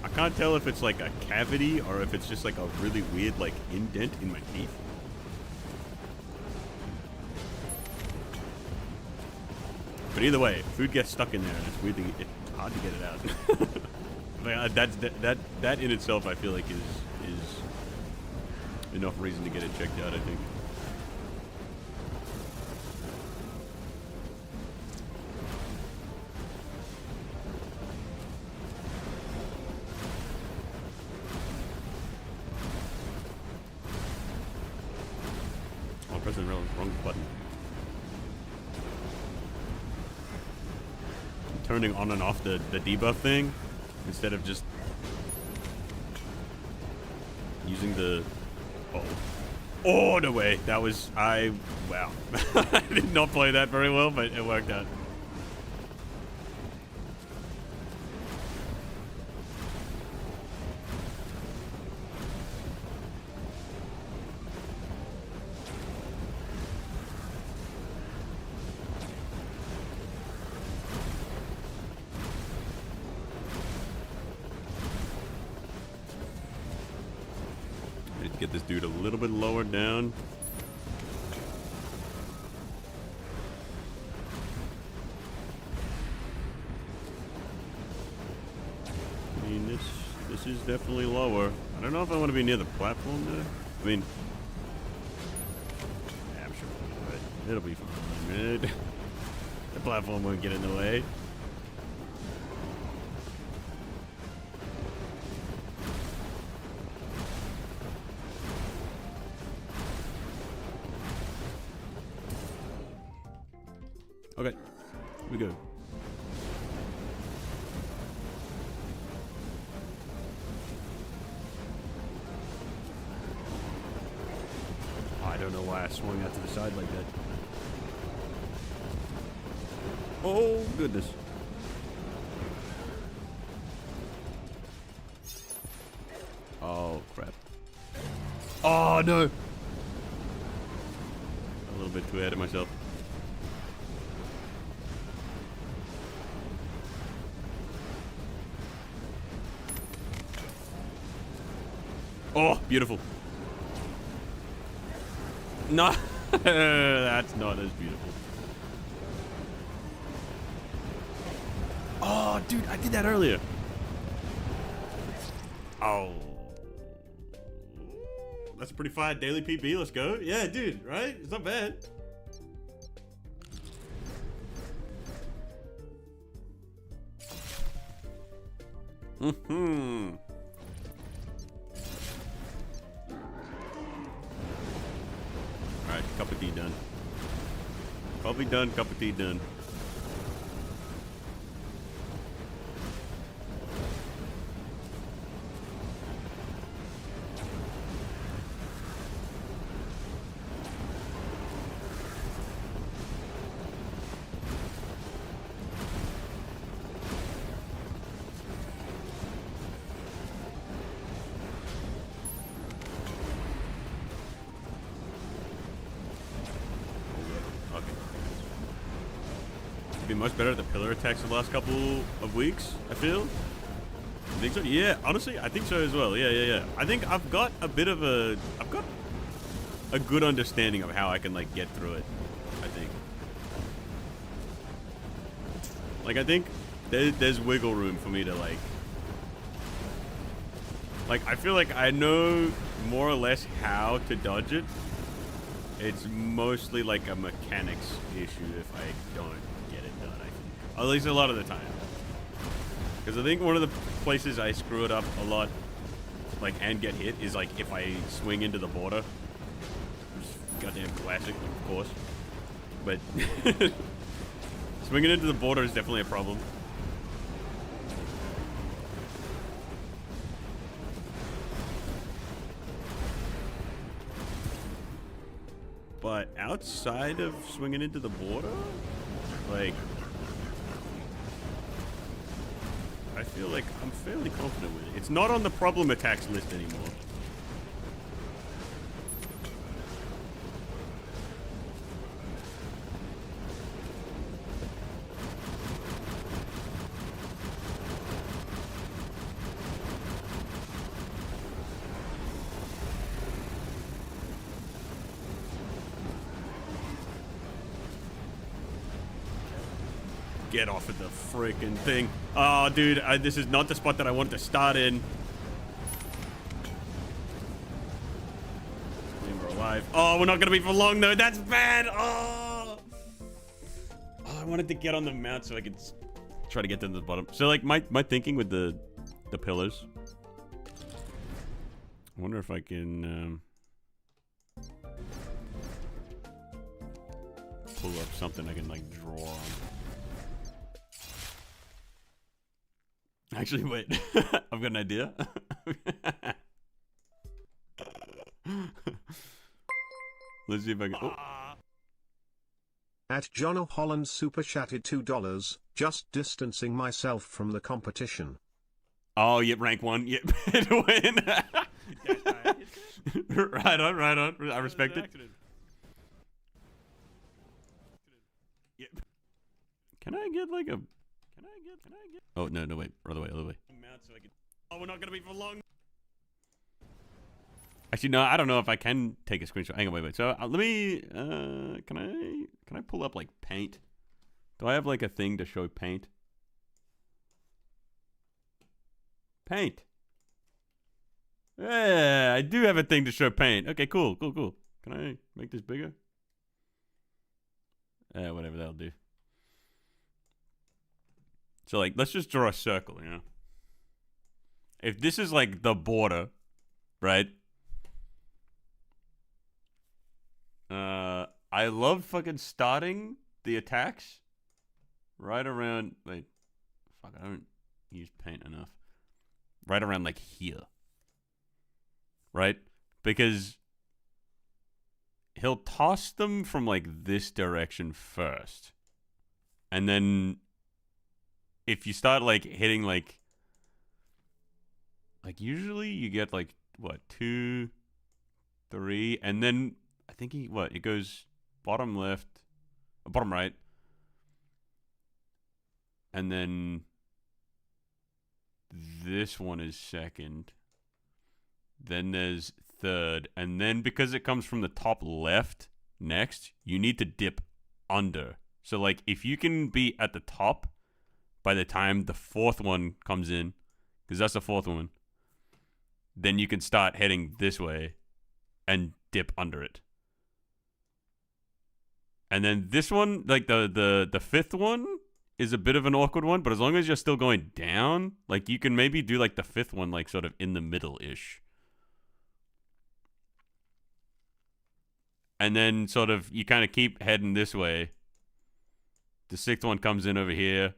I can't tell if it's like a cavity or if it's just like a really weird like indent in my teeth. But either way, food gets stuck in there and it's weird to it's hard to get it out. That in itself I feel like is enough reason to get it checked out, I think. I'm pressing the wrong button. I'm turning on and off the debuff thing instead of just using the oh no way, that was wow. I did not play that very well, but it worked out. Get this dude a little bit lower down. I mean, this is definitely lower. I don't know if I want to be near the platform there. I mean, yeah, I'm sure it'll be fine, right? The platform won't get in the way. Okay, here we go. I don't know why I swung out to the side like that. Oh, goodness. Oh, crap. Oh, no. A little bit too ahead of myself. Oh, beautiful. No, that's not as beautiful. Oh, dude, I did that earlier. Oh. That's a pretty fine daily PB. Let's go. Yeah, dude, right? It's not bad. Mm-hmm. Alright, cup of tea done. Coffee done, cup of tea done. Been much better at the pillar attacks the last couple of weeks, I feel. You think so? Yeah, honestly, I think so as well. Yeah. I think I've got a good understanding of how I can, like, get through it, I think. Like, I think there's wiggle room for me to, like, I feel like I know more or less how to dodge it. It's mostly, like, a mechanics issue if I don't get it done, I think. At least a lot of the time. Because I think one of the places I screw it up a lot, like, and get hit is, like, if I swing into the border. Which is goddamn classic, of course. But swinging into the border is definitely a problem. But outside of swinging into the border, like, I feel like I'm fairly confident with it. It's not on the problem attacks list anymore. Get off of the freaking thing. Oh, dude, this is not the spot that I wanted to start in. We're alive. Oh, we're not gonna be for long though. That's bad. Oh, I wanted to get on the mount so I could try to get to the bottom. So, like, my thinking with the pillars. I wonder if I can pull up something I can, like, draw on. Actually, wait. I've got an idea. Let's see if I can... At John O'Holland super chatted $2, just distancing myself from the competition. Oh, yep, rank 1. Yep, to win. Right on. I respect it. Yep. Can I get, like, a... Can I get... Oh, no, wait. Other way. Oh, we're not gonna be for long. Actually, no, I don't know if I can take a screenshot. Hang on, wait. So let me. Can I pull up like paint? Do I have like a thing to show paint? Paint. Yeah, I do have a thing to show paint. Okay, cool. Can I make this bigger? Whatever, that'll do. So like, let's just draw a circle, you know? If this is like the border, right? I love fucking starting the attacks right around, wait, fuck, I don't use paint enough. Right around like here. Right? Because he'll toss them from like this direction first. And then if you start like hitting like usually you get like what, 2, 3, and then I think it goes bottom left, bottom right, and then this one is second, then there's third, and then because it comes from the top left next, you need to dip under. So like if you can be at the top by the time the fourth one comes in, because that's the fourth one, then you can start heading this way and dip under it. And then this one, like the fifth one, is a bit of an awkward one, but as long as you're still going down, like you can maybe do like the fifth one like sort of in the middle-ish. And then sort of you kind of keep heading this way. The sixth one comes in over here.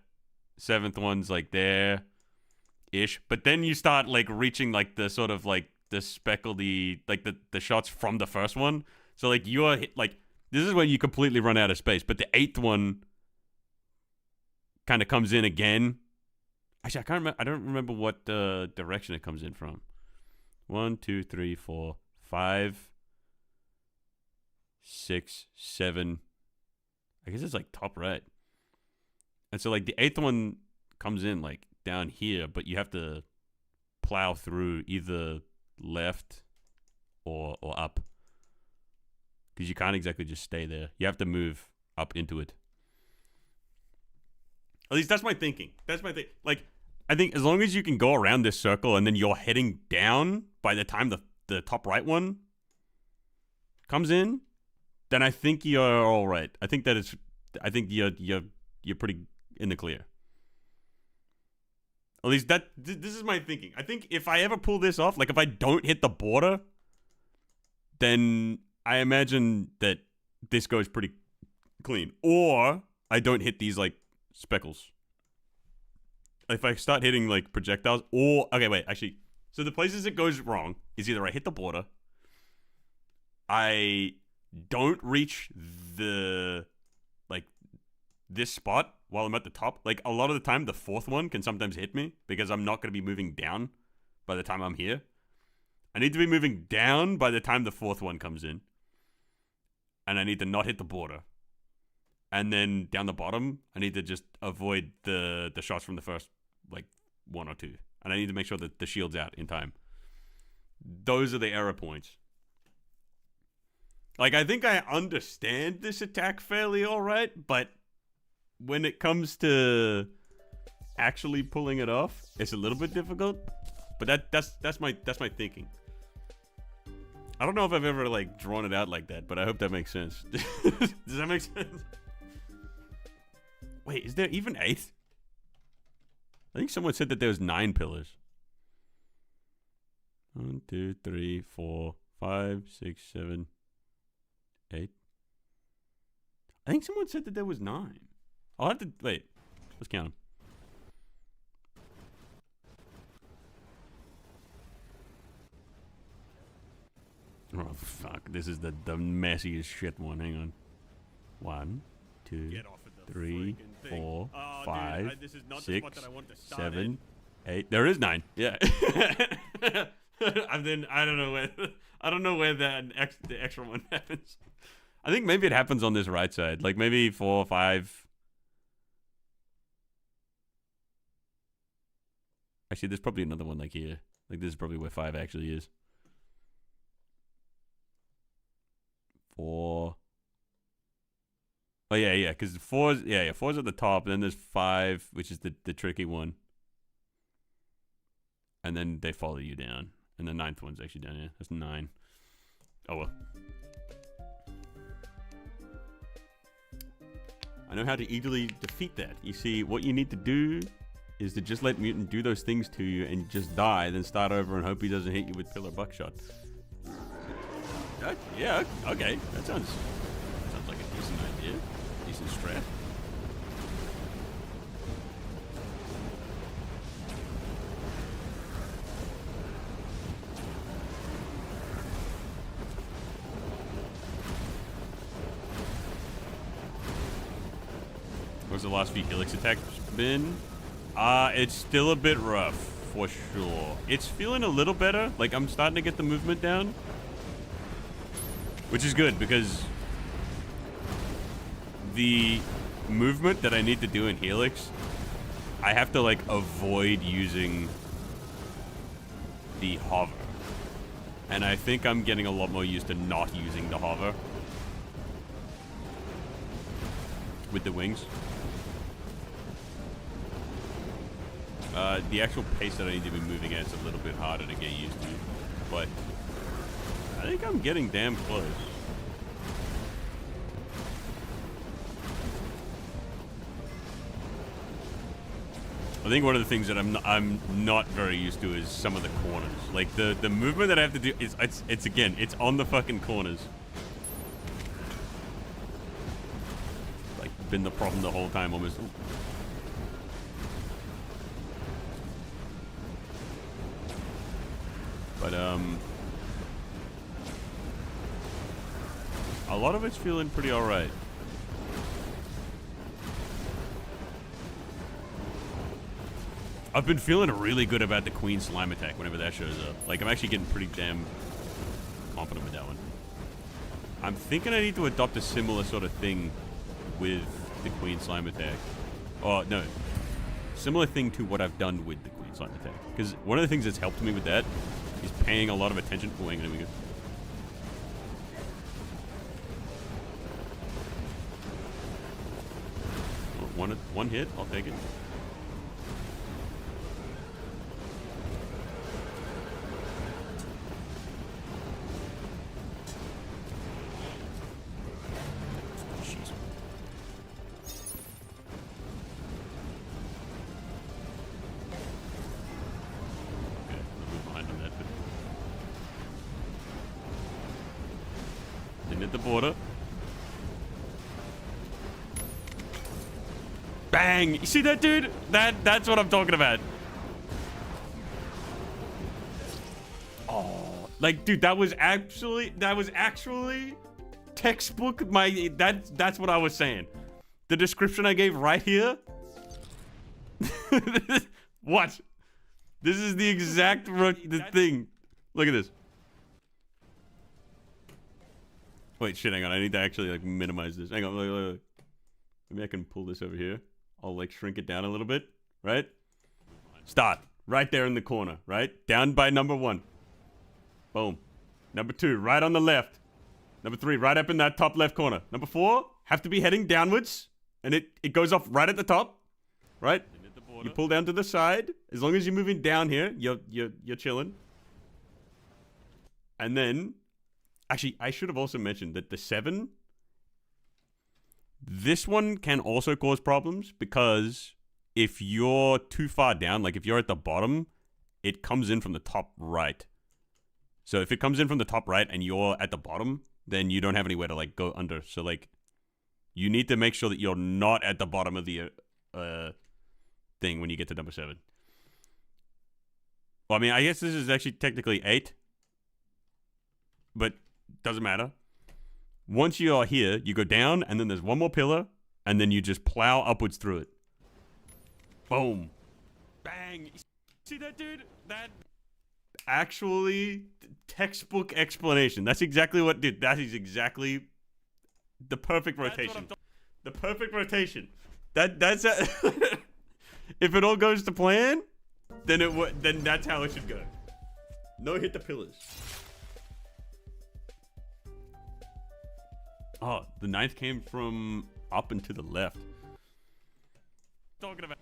Seventh one's like there-ish. But then you start like reaching like the sort of like the speckledy, like the shots from the first one. So like you're like, this is when you completely run out of space. But the eighth one kind of comes in again. Actually, I don't remember what direction it comes in from. 1, 2, 3, 4, 5, 6, 7. I guess it's like top right. And so like the eighth one comes in like down here, but you have to plow through either left or up. Because you can't exactly just stay there. You have to move up into it. At least that's my thinking. Like, I think as long as you can go around this circle and then you're heading down by the time the top right one comes in, then I think you're all right. I think you're pretty in the clear. At least this is my thinking. I think if I ever pull this off, like if I don't hit the border, then I imagine that this goes pretty clean. Or I don't hit these like speckles. If I start hitting like projectiles, or okay, wait, actually, so the places it goes wrong is either I hit the border, I don't reach the like this spot while I'm at the top. Like a lot of the time, the fourth one can sometimes hit me because I'm not going to be moving down by the time I'm here. I need to be moving down by the time the fourth one comes in, and I need to not hit the border. And then down the bottom, I need to just avoid the shots from the first, like, 1 or 2. And I need to make sure that the shield's out in time. Those are the error points. Like, I think I understand this attack fairly alright, but when it comes to actually pulling it off, it's a little bit difficult. But that's my thinking. I don't know if I've ever, like, drawn it out like that, but I hope that makes sense. Does that make sense? Wait, is there even 8? I think someone said that there was 9 pillars. 1, 2, 3, 4, 5, 6, 7, 8. I think someone said that there was 9. I'll have to wait. Let's count them. Oh fuck! This is the messiest shit one. Hang on. 1, 2, 3, 4, 5, 6, 7, 8. There is 9. Yeah. And then I don't know where the extra one happens. I think maybe it happens on this right side. Like maybe 4, 5. Actually, there's probably another one like here. Like this is probably where 5 actually is. 4. Oh, yeah, because 4's, yeah, 4's at the top, then there's 5, which is the tricky one. And then they follow you down. And the 9th one's actually down here. That's 9. Oh, well. I know how to easily defeat that. You see, what you need to do is to just let Mutant do those things to you and just die, then start over and hope he doesn't hit you with pillar buckshot. Yeah, okay. That sounds like a decent idea. Decent strat. What's the last few Helix attacks been? It's still a bit rough, for sure. It's feeling a little better. Like, I'm starting to get the movement down. Which is good, because the movement that I need to do in Helix, I have to, like, avoid using the hover. And I think I'm getting a lot more used to not using the hover with the wings. The actual pace that I need to be moving at is a little bit harder to get used to, but I think I'm getting damn close. I think one of the things that I'm not very used to is some of the corners. Like the movement that I have to do is it's again, it's on the fucking corners. Like been the problem the whole time almost. Ooh. But a lot of it's feeling pretty alright. I've been feeling really good about the Queen Slime attack whenever that shows up. Like, I'm actually getting pretty damn confident with that one. I'm thinking I need to adopt a similar sort of thing with the Queen Slime attack. Oh, no. Similar thing to what I've done with the Queen Slime attack. Because one of the things that's helped me with that is paying a lot of attention. Oh, hang on, there we go. One hit, I'll take it. Jeez. Okay, I'll move behind on that. Didn't hit the border. Bang! You see that, dude? That's what I'm talking about. Oh, like, dude, that was actually textbook. That's what I was saying. The description I gave right here. What? This is the exact thing. Look at this. Wait, shit, hang on. I need to actually like minimize this. Hang on, look. Maybe I can pull this over here. I'll like shrink it down a little bit, right? Start right there in the corner, right? Down by number 1. Boom. Number 2, right on the left. Number 3, right up in that top left corner. Number 4, have to be heading downwards, and it goes off right at the top, right? You pull down to the side. As long as you're moving down here, you're chilling. And then, actually, I should have also mentioned that the 7. This one can also cause problems because if you're too far down, like if you're at the bottom, it comes in from the top right. So if it comes in from the top right and you're at the bottom, then you don't have anywhere to like go under. So like you need to make sure that you're not at the bottom of the thing when you get to number 7. Well, I mean, I guess this is actually technically 8, but doesn't matter. Once you are here, you go down, and then there's one more pillar, and then you just plow upwards through it. Boom. Bang. See that, dude? That actually textbook explanation. That's exactly what, dude. That is exactly the perfect rotation. The perfect rotation. That's if it all goes to plan, then that's how it should go. No hit the pillars. Oh, the 9th came from up and to the left. Talking about.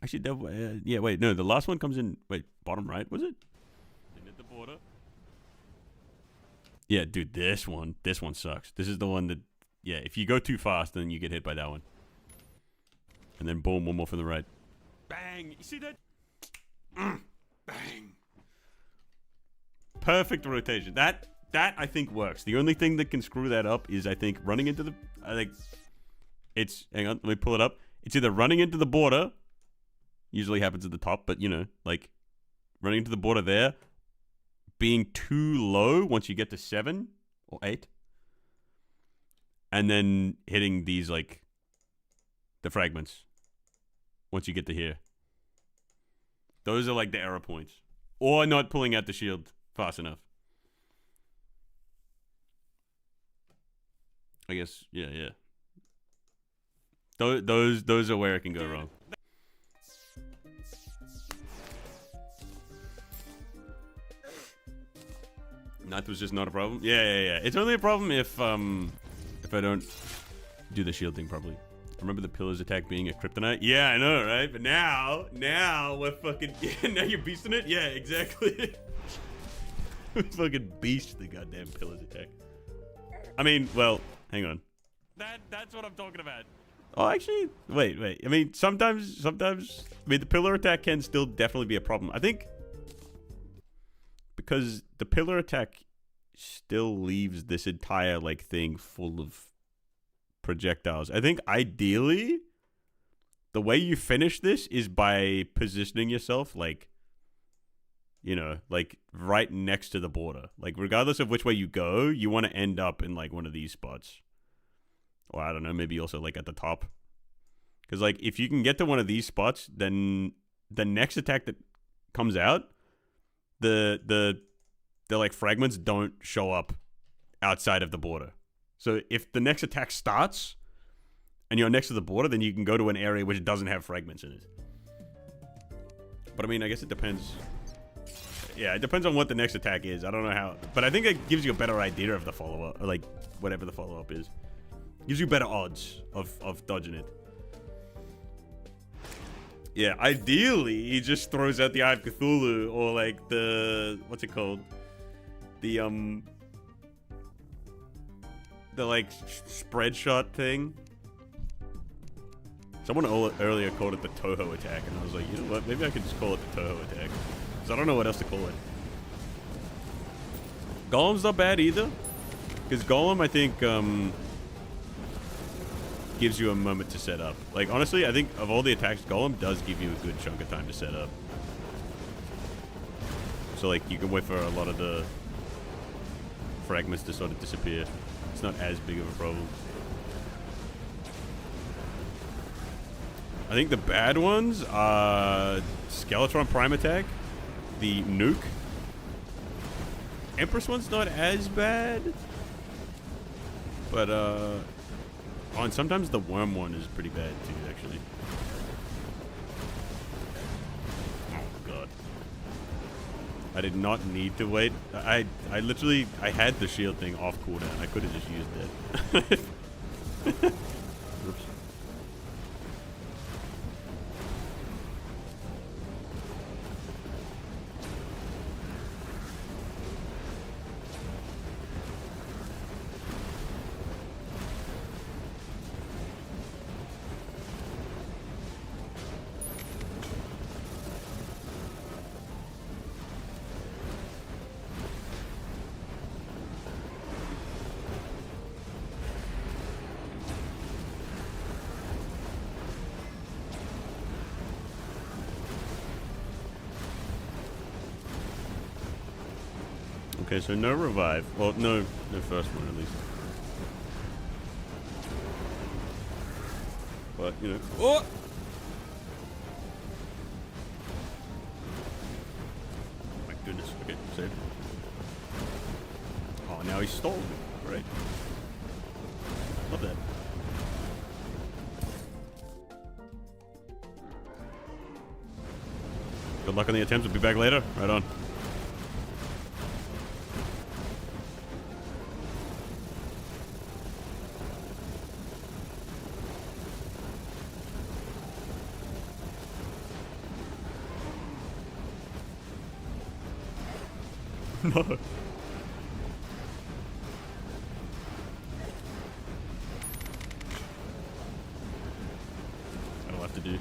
Actually, yeah, wait, no, the last one comes in. Wait, bottom right, was it? In at the border. Yeah, dude, this one sucks. This is the one that, yeah, if you go too fast, then you get hit by that one. And then boom, one more from the right. Bang! You see that? Bang! Perfect rotation. That I think works. The only thing that can screw that up is I think running into the. I think it's. Hang on, let me pull it up. It's either running into the border. Usually happens at the top, but you know, like running into the border there, being too low once you get to 7 or 8, and then hitting these like the fragments once you get to here. Those are like the error points, or not pulling out the shield fast enough. I guess, yeah. Those are where it can go wrong. Ninth was just not a problem. Yeah. It's only a problem if I don't do the shield thing properly. Remember the pillars attack being a kryptonite? Yeah, I know, right? But now we're fucking. Yeah, now you're beasting it. Yeah, exactly. We fucking beast the goddamn pillars attack. I mean, well, hang on. That's what I'm talking about. Oh, actually, wait. I mean, sometimes. I mean, the pillar attack can still definitely be a problem. I think. Because the pillar attack still leaves this entire like thing full of projectiles. I think ideally the way you finish this is by positioning yourself like, you know, like right next to the border. Like regardless of which way you go, you want to end up in like one of these spots. Or I don't know, maybe also like at the top. Because like if you can get to one of these spots, then the next attack that comes out, the like fragments don't show up outside of the border. So if the next attack starts and you're next to the border, then you can go to an area which doesn't have fragments in it. But I mean, I guess it depends. Yeah, it depends on what the next attack is. I don't know how, but I think it gives you a better idea of the follow-up, or like whatever the follow-up is. Gives you better odds of dodging it. Yeah, ideally, he just throws out the Eye of Cthulhu, or like the, what's it called? The like spread shot thing. Someone earlier called it the Toho attack, and I was like, you know what? Maybe I could just call it the Toho attack. So I don't know what else to call it. Golem's not bad either, because Golem, I think, gives you a moment to set up. Like, honestly, I think of all the attacks, Golem does give you a good chunk of time to set up. So, like, you can wait for a lot of the fragments to sort of disappear. It's not as big of a problem. I think the bad ones are Skeletron Prime Attack, the Nuke. Empress one's not as bad. But, oh, and sometimes the Worm one is pretty bad too, actually. Oh, God. I did not need to wait. I literally, I had the shield thing off cooldown. I could have just used it. Oops. Okay, so no revive. Well, no first one at least. But, you know. Oh! My goodness. Okay, saved. Oh, now he's stalled. Great. Love that. Good luck on the attempts. We'll be back later. Right on. No. That'll have to do.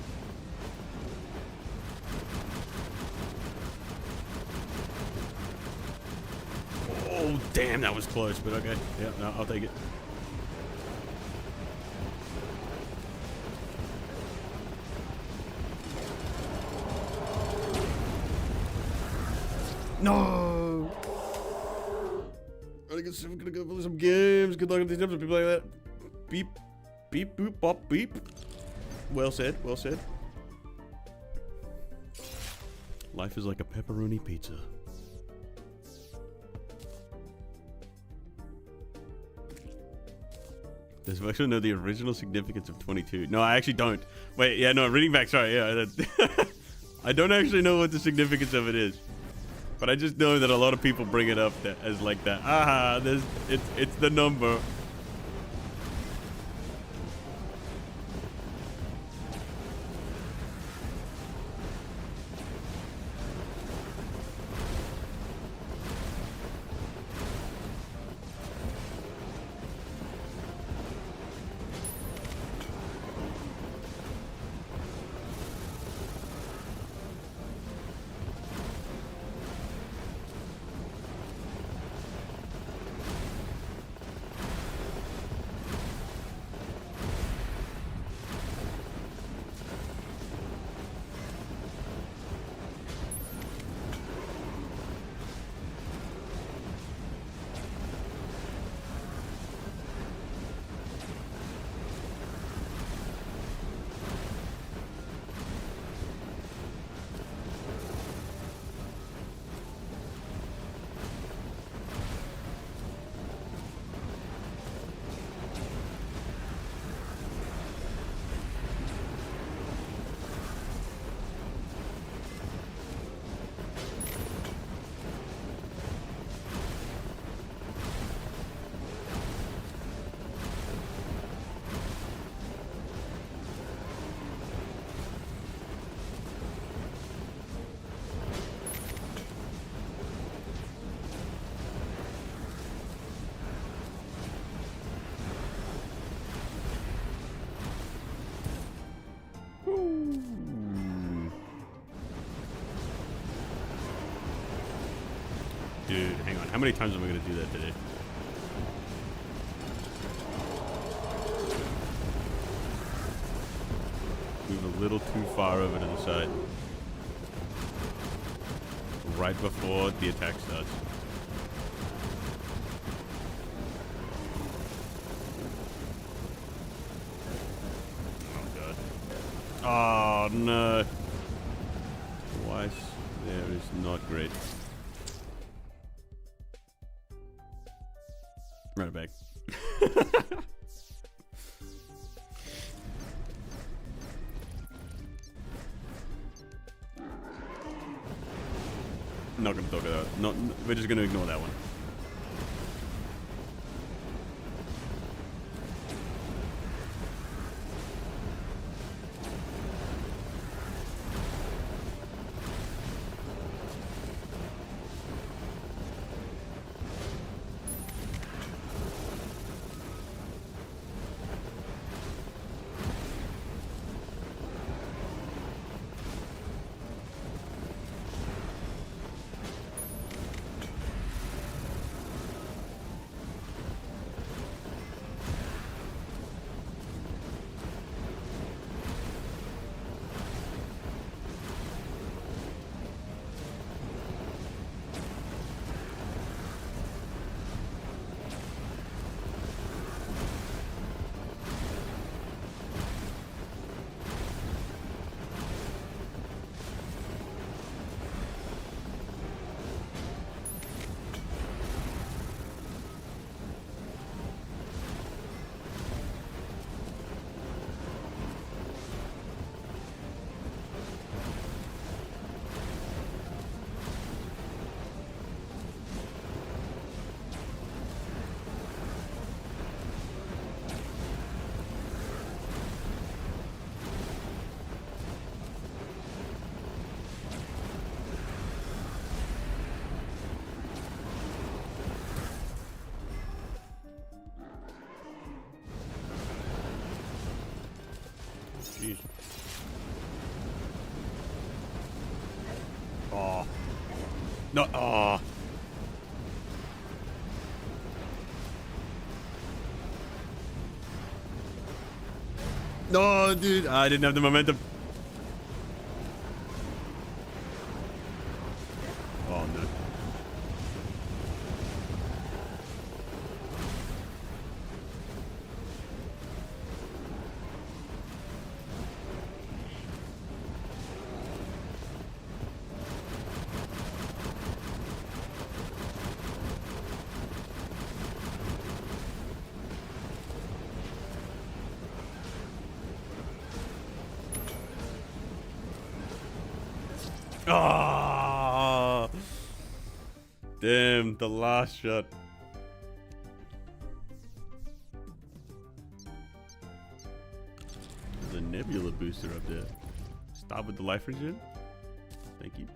Oh, damn, that was close, but okay. Yeah, no, I'll take it. No! I'm gonna go play some games. Good luck with these episodes, people like that. Beep, beep, boop, bop, beep. Well said, well said. Life is like a pepperoni pizza. Does Wexel know the original significance of 22? No, I actually don't. Wait, yeah, no, reading back, sorry, yeah. I don't actually know what the significance of it is. But I just know that a lot of people bring it up as like that. Aha, it's the number. Dude, hang on. How many times am I going to do that today? Move a little too far over to the side. Right before the attack starts. Oh, God. Oh, no. Twice there is not great. Run it back. Not gonna talk about that. Not. We're just gonna ignore that one. Oh. No. Oh. No, dude. I didn't have the momentum. Oh, no. Oh, damn, the last shot. There's a nebula booster up there. Start with the life regen. Thank you.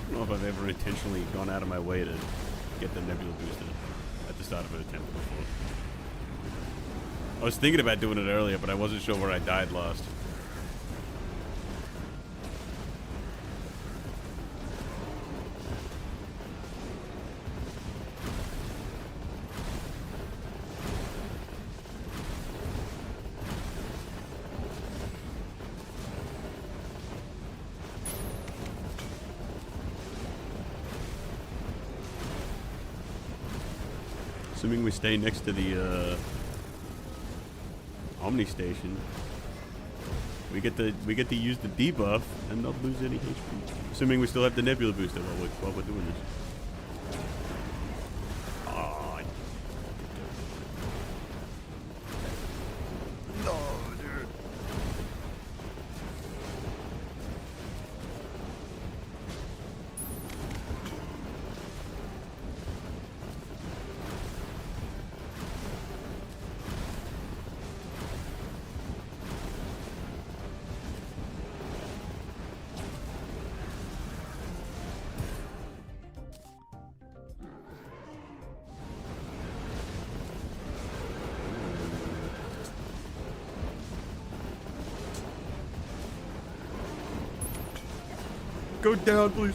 I don't know if I've ever intentionally gone out of my way to get the nebula booster at the start of an attempt before. I was thinking about doing it earlier, but I wasn't sure where I died last. Assuming we stay next to the Omni Station, we get to use the debuff and not lose any HP. Assuming we still have the nebula booster while we're doing this. Oh, no, dude. Go down, please.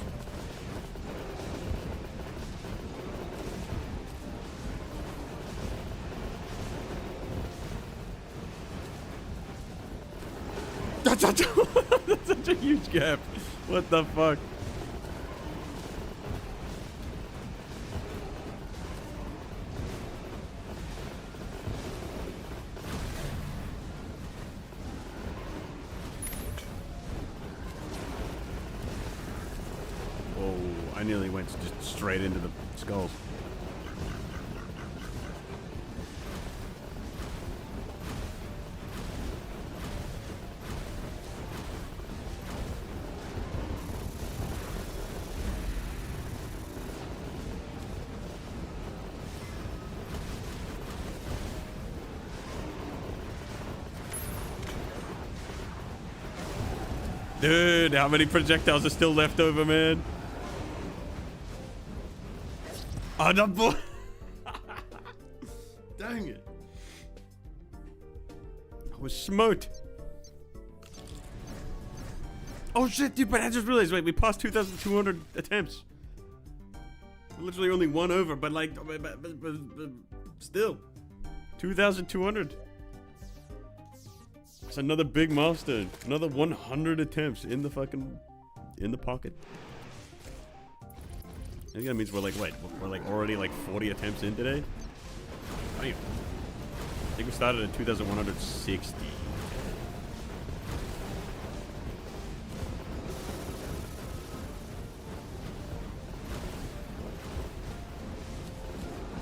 That's such a huge gap. What the fuck? I nearly went just straight into the skulls. Dude, how many projectiles are still left over, man? Oh, no, boy. Dang it. I was smoked. Oh, shit, dude, but I just realized, wait, we passed 2,200 attempts. We're literally only one over, but like, but still. 2,200. It's another big milestone. Another 100 attempts in the pocket. I think that means we're like, wait, we're like already like 40 attempts in today? Damn. I think we started at 2,160.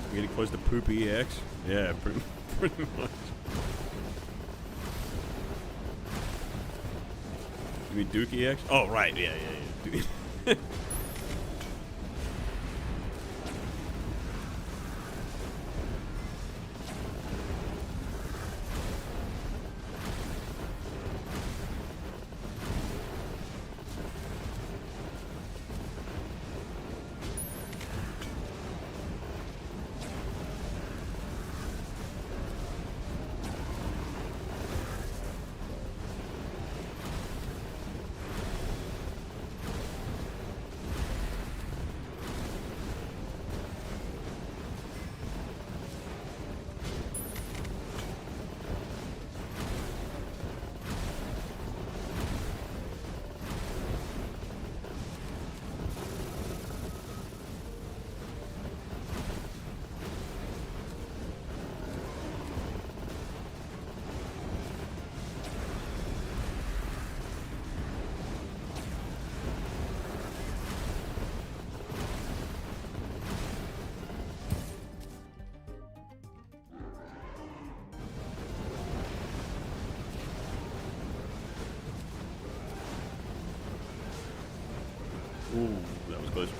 We're getting close to Poopy EX? Yeah, pretty much. You mean Duke EX? Oh, right, yeah.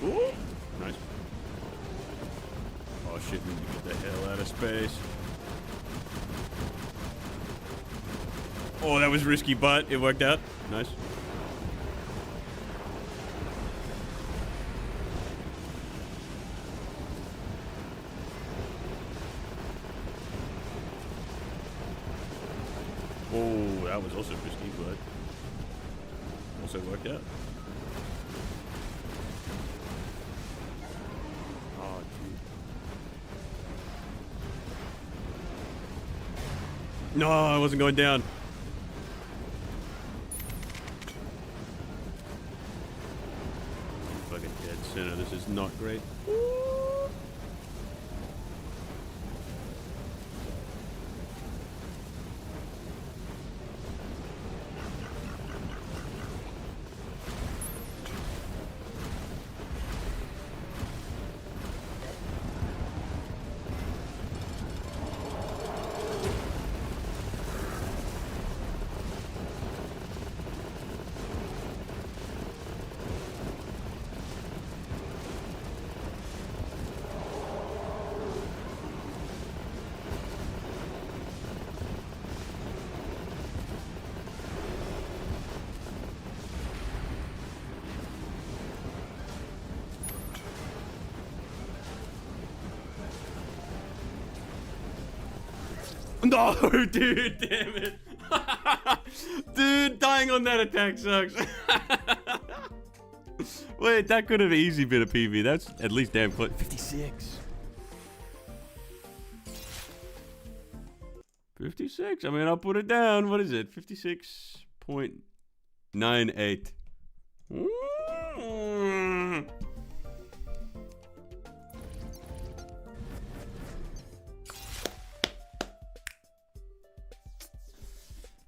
Ooh, nice. Oh shit, we need to get the hell out of space. Oh, that was risky, but it worked out. Nice. Oh, that was also risky, but also worked out. Oh, dude. No, I wasn't going down. Fucking dead center. This is not great. No, dude, damn it. Dude, dying on that attack sucks. Wait, that could have easily been a PV. That's at least damn close. 56. 56? I mean, I'll put it down. What is it? 56.98.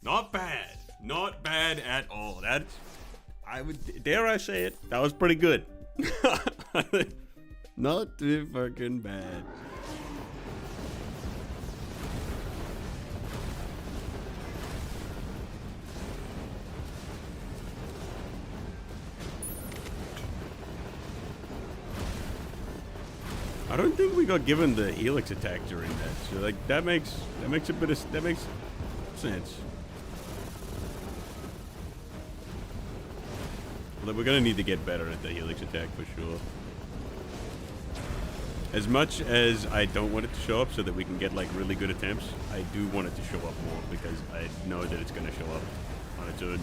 Not bad. Not bad at all. That's, I would, dare I say it, that was pretty good. Not too fucking bad. I don't think we got given the helix attack during that, so like that makes a bit of sense. Although we're gonna need to get better at the helix attack for sure. As much as I don't want it to show up so that we can get like really good attempts, I do want it to show up more because I know that it's gonna show up on its own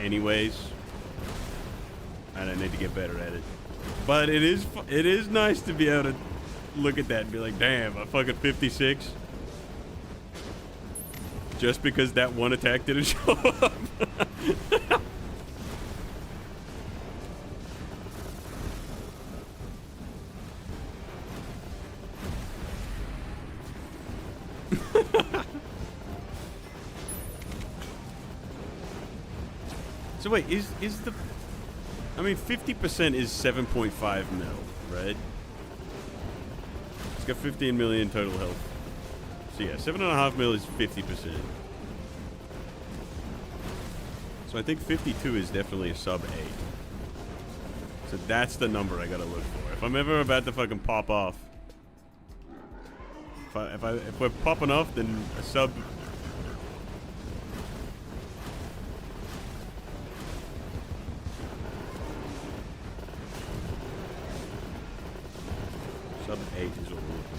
anyways, and I need to get better at it. But it is nice to be able to look at that and be like, damn, I fucking 56. Just because that one attack didn't show up. So wait, is the... I mean, 50% is 7.5 mil, right? It's got 15 million total health. So yeah, 7.5 mil is 50%. So I think 52 is definitely a sub 8. So that's the number I gotta look for. If I'm ever about to fucking pop off, if we're popping off, then a sub... Sub 8 is what we're looking for.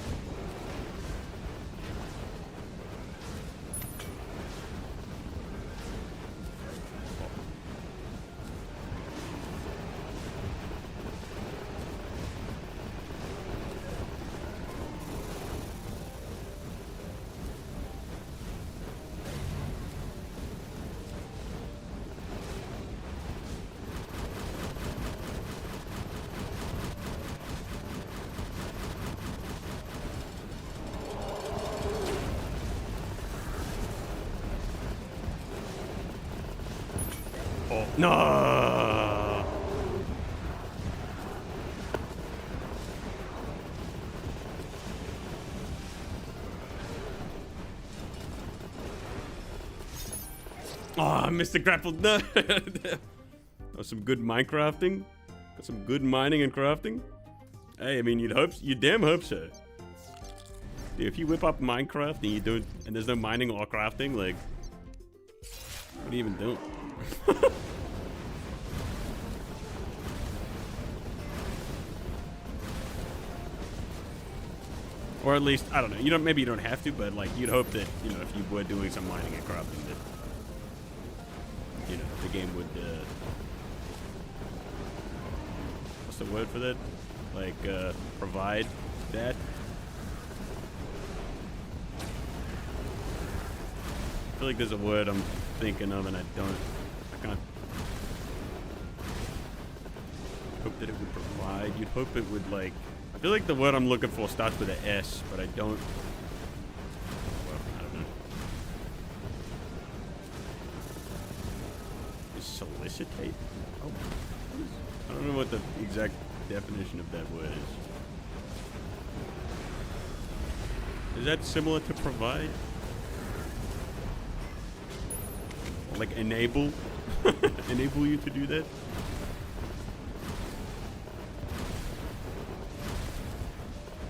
No. Oh, I missed the grapple. No. That was some good Minecrafting. Got some good mining and crafting. Hey, I mean, you damn hope so. Dude, if you whip up Minecraft and there's no mining or crafting, like, what are you even doing? Or at least, I don't know, maybe you don't have to, but like, you'd hope that, if you were doing some mining and crafting, that, the game would, what's the word for that? Like, provide that. I feel like there's a word I'm thinking of and I can't. Hope that it would provide. You'd hope it would, like, I feel like the word I'm looking for starts with an S, but I don't. Well, I don't know. Is solicitate? Oh, I don't know what the exact definition of that word is. Is that similar to provide? Or like enable? Enable you to do that?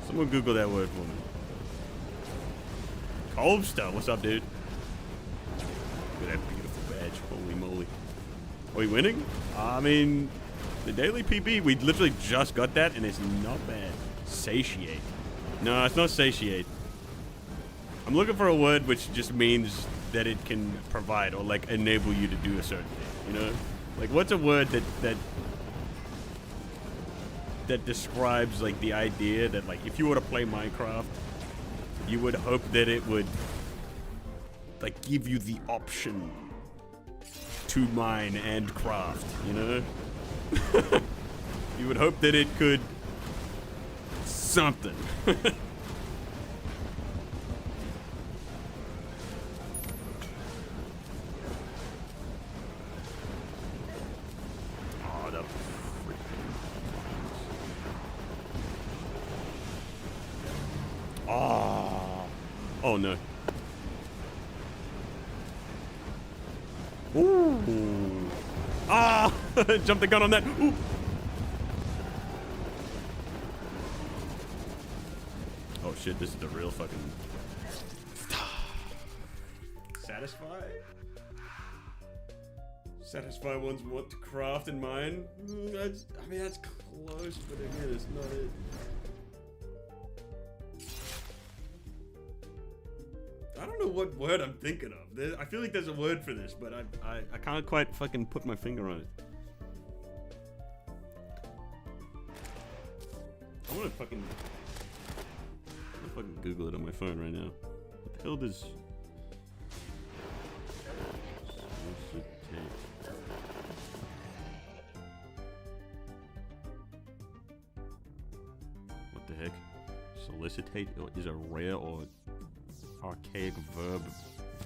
Someone Google that word for me. Colbster, what's up, dude? Look at that beautiful badge. Holy moly. Are we winning? I mean, the daily PB, we literally just got that, and it's not bad. Satiate. No, it's not satiate. I'm looking for a word which just means that it can provide or, like, enable you to do a certain thing, Like, what's a word that describes, like, the idea that, like, if you were to play Minecraft, you would hope that it would, like, give you the option to mine and craft, You would hope that it could something. Oh no. Ooh. Ah! Jump the gun on that. Ooh. Oh shit, this is the real fucking. Satisfy? Satisfy one's want to craft and mine? That's close, but again, it's not it. I don't know what word I'm thinking of. I feel like there's a word for this, but I can't quite fucking put my finger on it. I wanna fucking Google it on my phone right now. What the hell does solicitate? What the heck? Solicitate is a rare or archaic verb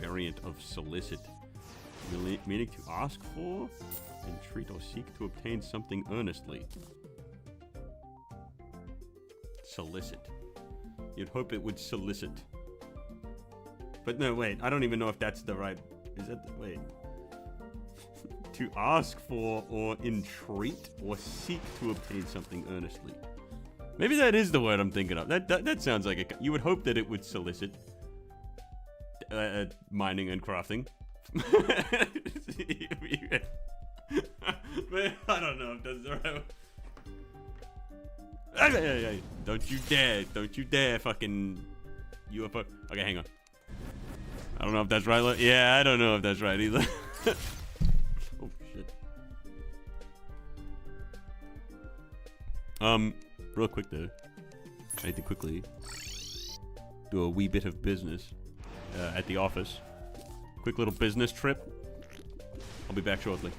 variant of solicit, meaning to ask for, entreat, or seek to obtain something earnestly. Solicit. You'd hope it would solicit. But no, wait, I don't even know if that's the right... Is that... Wait. To ask for or entreat or seek to obtain something earnestly. Maybe that is the word I'm thinking of. That sounds like a... You would hope that it would solicit mining and crafting. Man, I don't know if that's the right one. Hey, don't you dare fucking UFO. Okay, hang on. I don't know if that's right. Yeah, I don't know if that's right either. Oh shit. Real quick though, I need to quickly do a wee bit of business at the office. Quick little business trip. I'll be back shortly.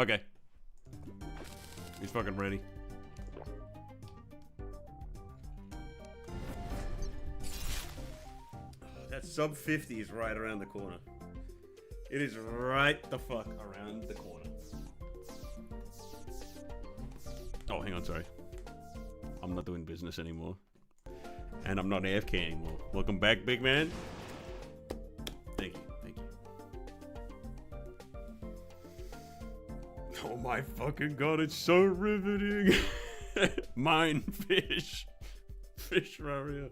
Okay. He's fucking ready. That sub 50 is right around the corner. It is right the fuck around the corner. Oh, hang on, sorry. I'm not doing business anymore. And I'm not AFK anymore. Welcome back, big man. Thank you, thank you. Oh my fucking god, it's so riveting. Mine fish. Fish Terraria.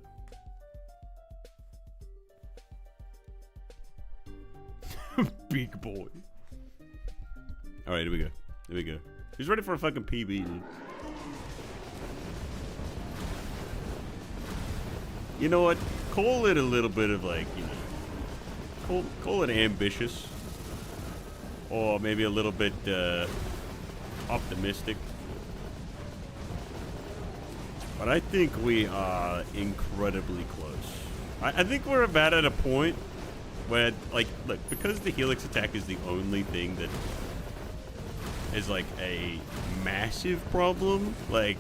Big boy. Alright, here we go. Here we go. He's ready for a fucking PB, dude. You know what? Call it a little bit of like, you know, call it ambitious. Or maybe a little bit optimistic. But I think we are incredibly close. I think we're about at a point where, like, look, because the Helix attack is the only thing that is like a massive problem, like,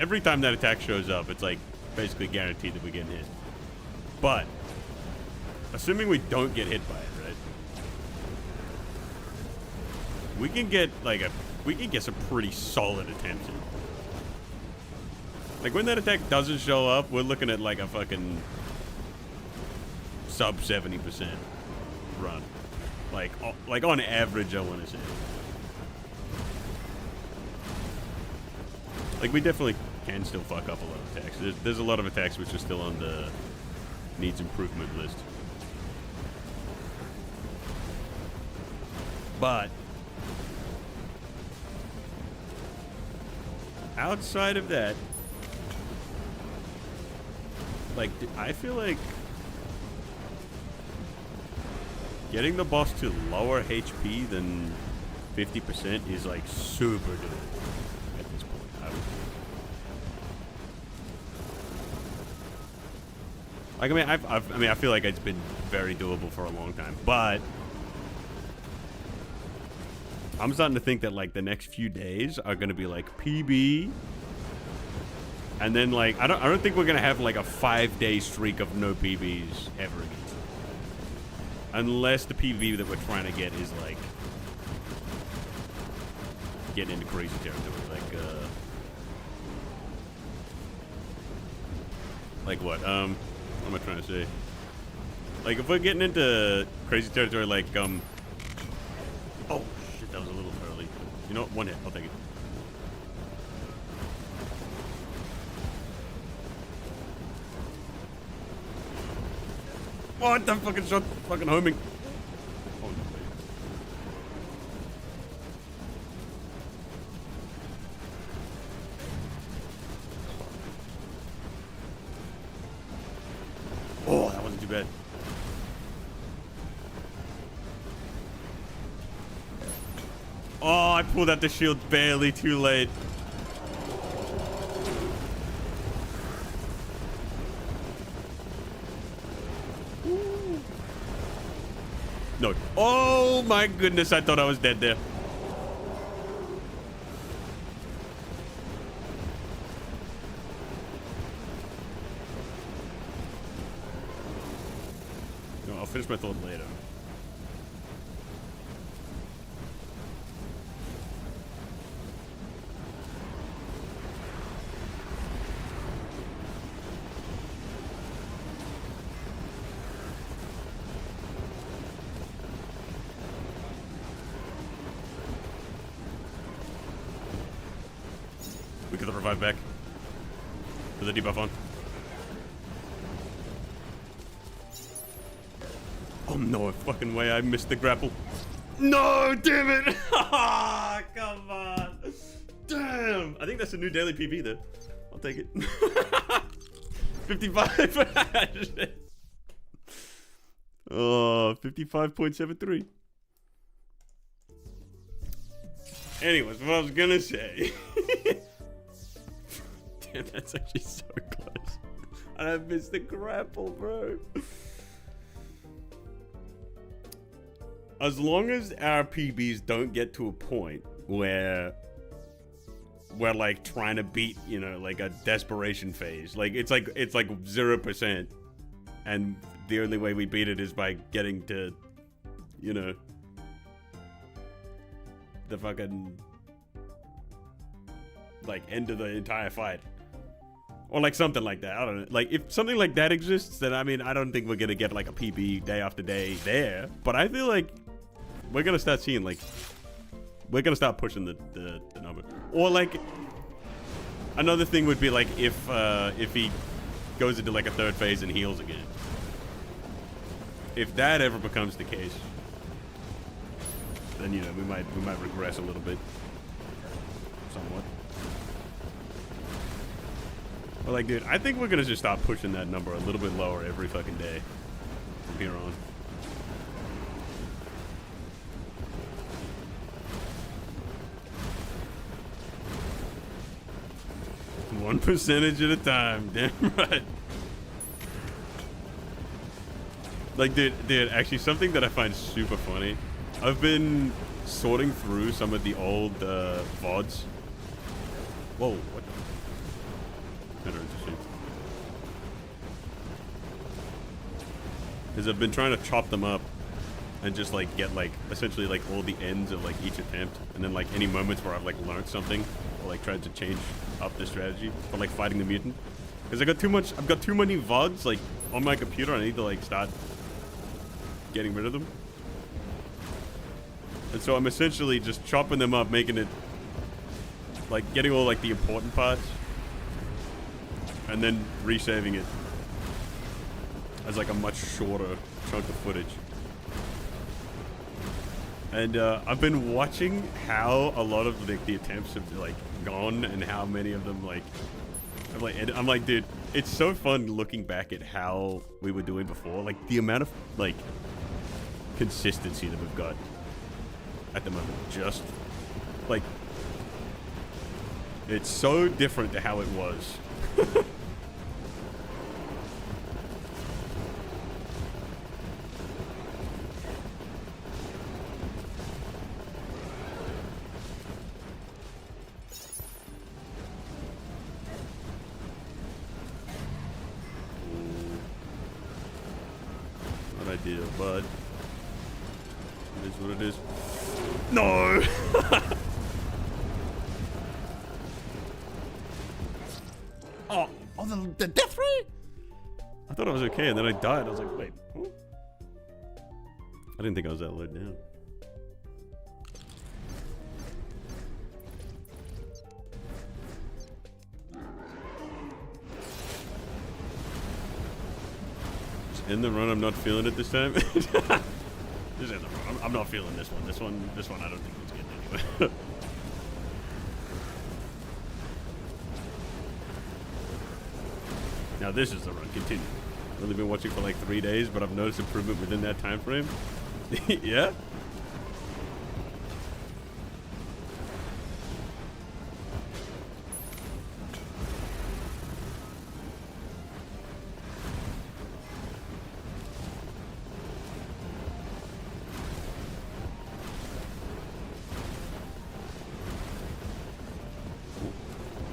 every time that attack shows up, it's like basically guaranteed that we get hit. But assuming we don't get hit by it, right? We can get some pretty solid attempts in. Like when that attack doesn't show up, we're looking at like a fucking sub 70% run. Like on average, I want to say. Like we definitely can still fuck up a lot of attacks. There's a lot of attacks which are still on the needs improvement list. But outside of that, like, I feel like getting the boss to lower HP than 50% is like super doable at this point. I feel like it's been very doable for a long time, but I'm starting to think that like the next few days are gonna be like PB, and then like I don't think we're gonna have like a 5-day streak of no PBs ever again, unless the PB that we're trying to get is like getting into crazy territory, like what? What am I trying to say? Like if we're getting into crazy territory, like oh shit, that was a little early. You know what? One hit, I'll take it. What the fucking shot? Fucking homing. Oh no. Oh, that wasn't too bad. Oh, I pulled out the shield barely too late. No. Oh my goodness, I thought I was dead there. No, I'll finish my thought later. We get the revive back. Put the debuff on. Oh no fucking way, I missed the grapple. No, damn it! Come on. Damn! I think that's a new daily PB though. I'll take it. 55. Oh, 55.73. Anyways, what I was gonna say. Damn, that's actually so close. And I missed the grapple, bro. As long as our PBs don't get to a point where we're like trying to beat, you know, like a desperation phase. Like it's like 0%, and the only way we beat it is by getting to, you know, the fucking like end of the entire fight. Or like something like that. I don't know. Like if something like that exists, then I mean, I don't think we're gonna get like a PB day after day there. But I feel like we're gonna start seeing like, we're gonna start pushing the number. Or like another thing would be like if he goes into like a third phase and heals again. If that ever becomes the case, then you know we might regress a little bit, somewhat. But like, dude, I think we're gonna just start pushing that number a little bit lower every fucking day from here on. One percentage at a time, damn right. Like, dude, actually, something that I find super funny. I've been sorting through some of the old VODs. Whoa, what? Better interesting. Because I've been trying to chop them up and just like get like essentially like all the ends of like each attempt, and then like any moments where I've like learned something or like tried to change up the strategy for like fighting the mutant. Because I've got too many VODs like on my computer. I need to like start getting rid of them. And so I'm essentially just chopping them up, making it like getting all like the important parts, and then resaving it as like a much shorter chunk of footage. And I've been watching how a lot of like the attempts have like gone, and how many of them like I'm like, dude, it's so fun looking back at how we were doing before. Like the amount of like consistency that we've got at the moment, just like it's so different to how it was. What idea, bud? It is what it is. No! Oh, the death ray? I thought I was okay, and then I died. I was like, wait. Huh? I didn't think I was that low down. Just end the run. I'm not feeling it this time. Just end the run. I'm not feeling this one. This one I don't think it's getting anywhere. Now this is the run. Continue. I've only been watching for like 3 days, but I've noticed improvement within that time frame. Yeah?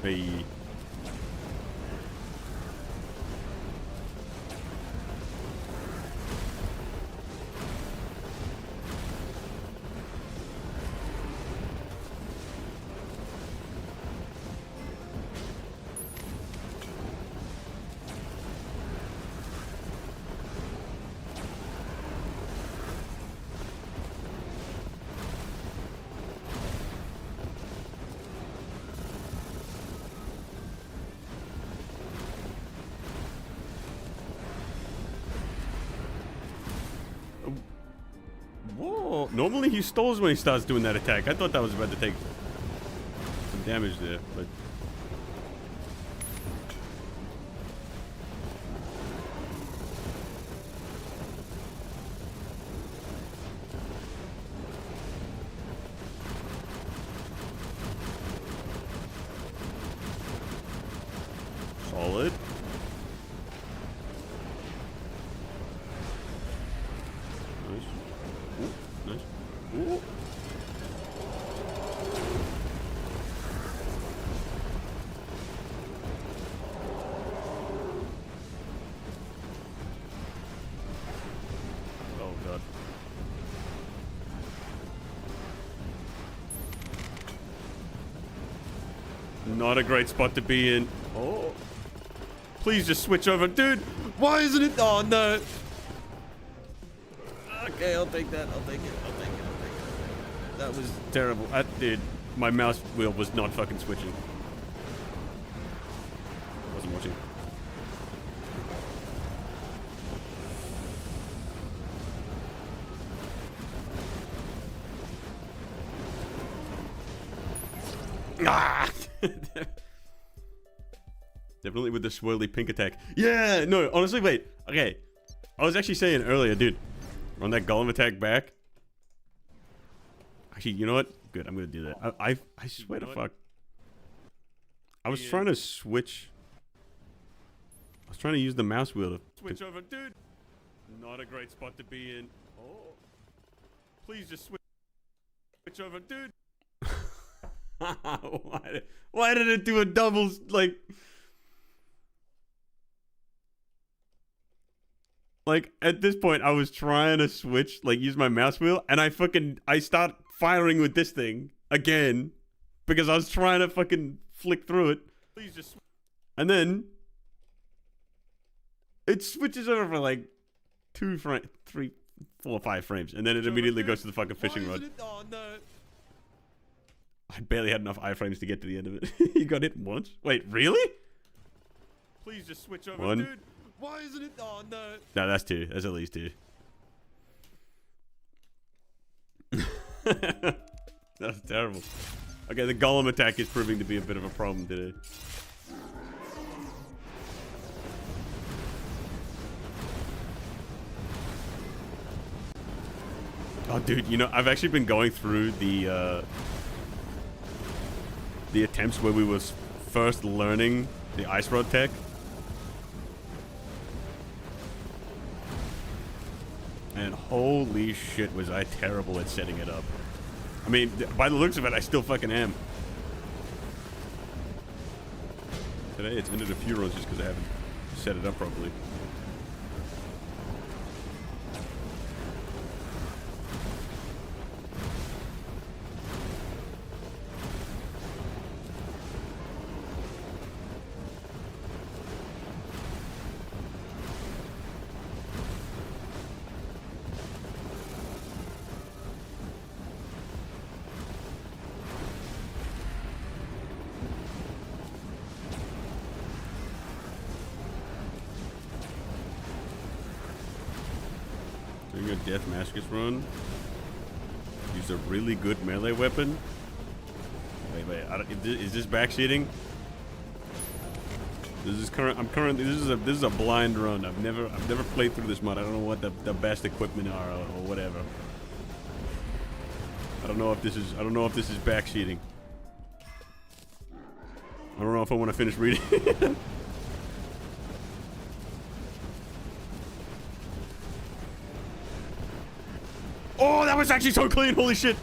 Hey. Whoa. Normally he stalls when he starts doing that attack. I thought that was about to take some damage there, but... Solid. Nice. Ooh, nice. Ooh. Not a great spot to be in. Oh. Please just switch over. Dude, why isn't it? Oh, no. Okay, I'll take that. I'll take it. I'll take it. I'll take it. That was terrible. Dude, my mouse wheel was not fucking switching. Wasn't watching. Ah! Definitely with the swirly pink attack. Yeah, no, honestly, wait. Okay. I was actually saying earlier, dude, run that golem attack back. Actually, you know what? Good, I'm gonna do that. I swear to fuck. I was trying to switch. I was trying to use the mouse wheel to switch over. Dude, not a great spot to be in. Oh. Please just switch over, dude. Why did it do a double, like at this point I was trying to switch, like use my mouse wheel, and I start firing with this thing again because I was trying to fucking flick through it. Please just and then it switches over for like 2 frames, 3, 4, 5 frames, and then it immediately goes to the fucking fishing rod. Oh no. I barely had enough iframes to get to the end of it. You got hit once? Wait, really? Please just switch over, 1. Dude. Why isn't it? Oh, no. No, that's 2. That's at least 2. That's terrible. Okay, the golem attack is proving to be a bit of a problem today. Oh, dude, you know, I've actually been going through the attempts where we was first learning the ice rod tech. And holy shit was I terrible at setting it up. I mean, by the looks of it, I still fucking am. Today it's ended a few runs just because I haven't set it up properly. Doing a death masochist run. Use a really good melee weapon. Wait, is this backseating? This is this is a blind run. I've never played through this mod. I don't know what the best equipment are or whatever. I don't know if this is backseating. I don't know if I want to finish reading. Oh, that was actually so clean. Holy shit.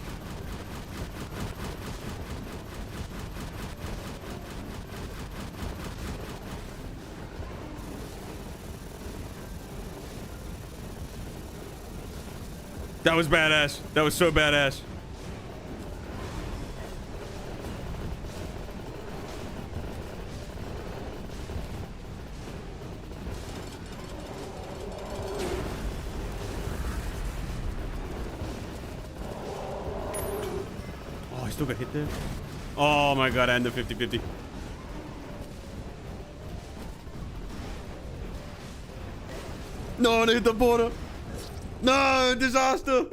That was badass. That was so badass. Still got hit there. Oh my god, and the 50-50. No, they hit the border. No, disaster.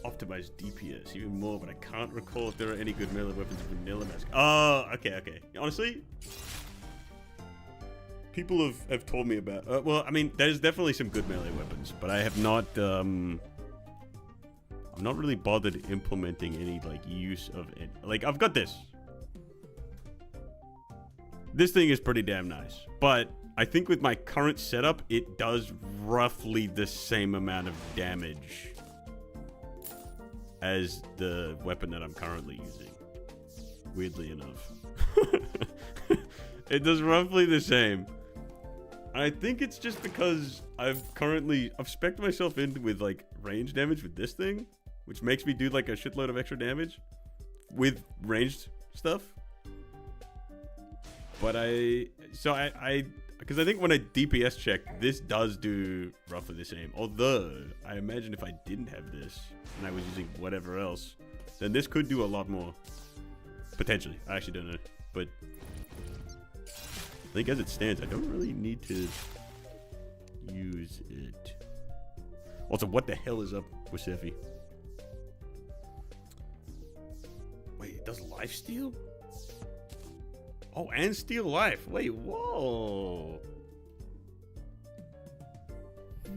Optimize DPS even more, but I can't recall if there are any good melee weapons in vanilla mask. Oh, okay. Honestly, people have told me about. Well, I mean, there's definitely some good melee weapons, but I have not. I'm not really bothered implementing any like use of it. Like I've got this. This thing is pretty damn nice, but I think with my current setup, it does roughly the same amount of damage as the weapon that I'm currently using. Weirdly enough, it does roughly the same. I think it's just because I've spec'd myself in with like range damage with this thing, which makes me do like a shitload of extra damage. with ranged stuff. But because I think when I DPS check, this does do roughly the same. Although, I imagine if I didn't have this, and I was using whatever else, then this could do a lot more. Potentially. I actually don't know. But I think as it stands, I don't really need to use it. Also, what the hell is up with Sephi? Wait, it does lifesteal? Oh, and steal life. Wait, whoa.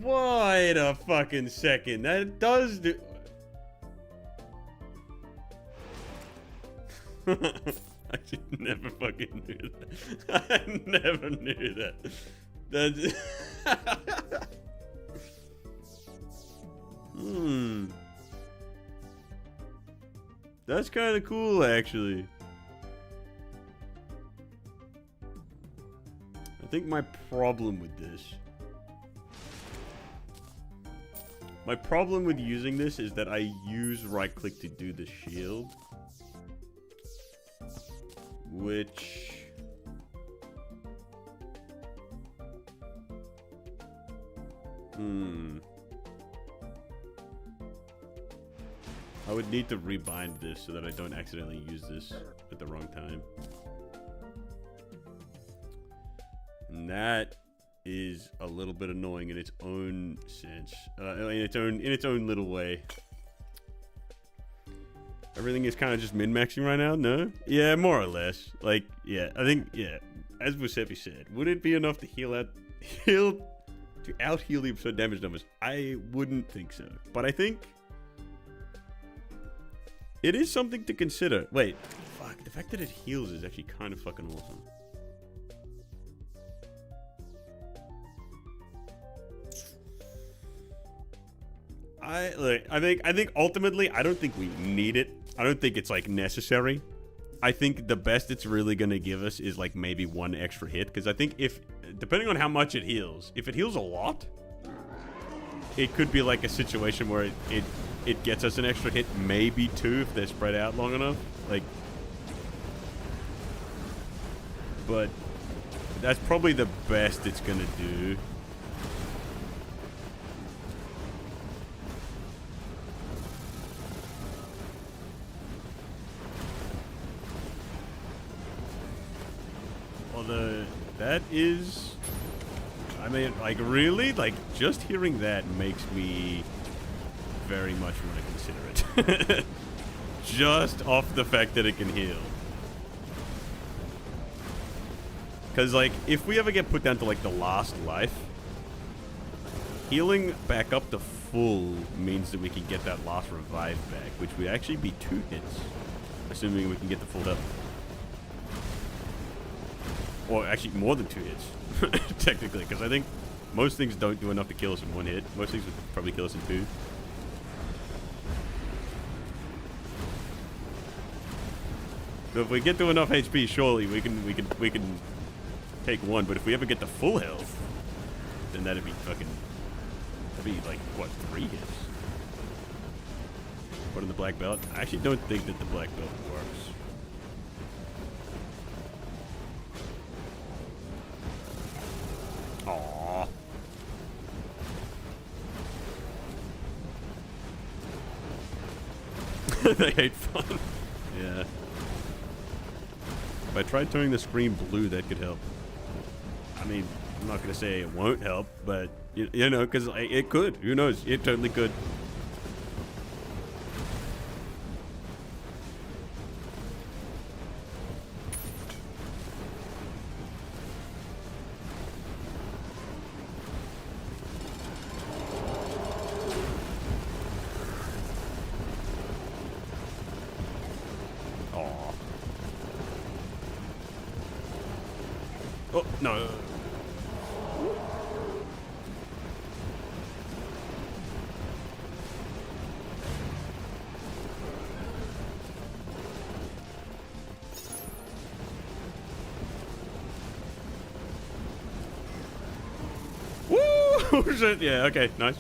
Wait a fucking second. That does do... I just never fucking knew that. I never knew that. That's... That's kind of cool, actually. I think my problem with this... My problem with using this is that I use right-click to do the shield. Which... I would need to rebind this so that I don't accidentally use this at the wrong time. And that is a little bit annoying in its own sense, in its own little way. Everything is kind of just min-maxing right now. No, yeah, more or less. Like, yeah, I think, yeah, as Musepi said, would it be enough to out heal the absurd damage numbers? I wouldn't think so, but I think it is something to consider. Wait, fuck, the fact that it heals is actually kind of fucking awesome. I think ultimately, I don't think we need it. I don't think it's like necessary. I think the best it's really gonna give us is like maybe one extra hit, because I think if, depending on how much it heals, if it heals a lot, it could be like a situation where it gets us an extra hit, maybe two if they're spread out long enough. Like, but that's probably the best it's gonna do. Although that is, I mean, like, really, like, just hearing that makes me very much want to consider it. Just off the fact that it can heal. Because, like, if we ever get put down to, like, the last life, healing back up to full means that we can get that last revive back, which would actually be 2 hits, assuming we can get the full health. Or actually more than 2 hits, technically, because I think most things don't do enough to kill us in 1 hit. Most things would probably kill us in 2. So if we get to enough HP, surely we can take 1. But if we ever get to full health, then that'd be like what, 3 hits? What in the black belt? I actually don't think that the black belt works. Aww. They hate fun. Yeah. If I tried turning the screen blue, that could help. I mean, I'm not gonna say it won't help, but you know, because it could. Who knows? It totally could. Oh, no. Woo! Shit, yeah, okay, nice.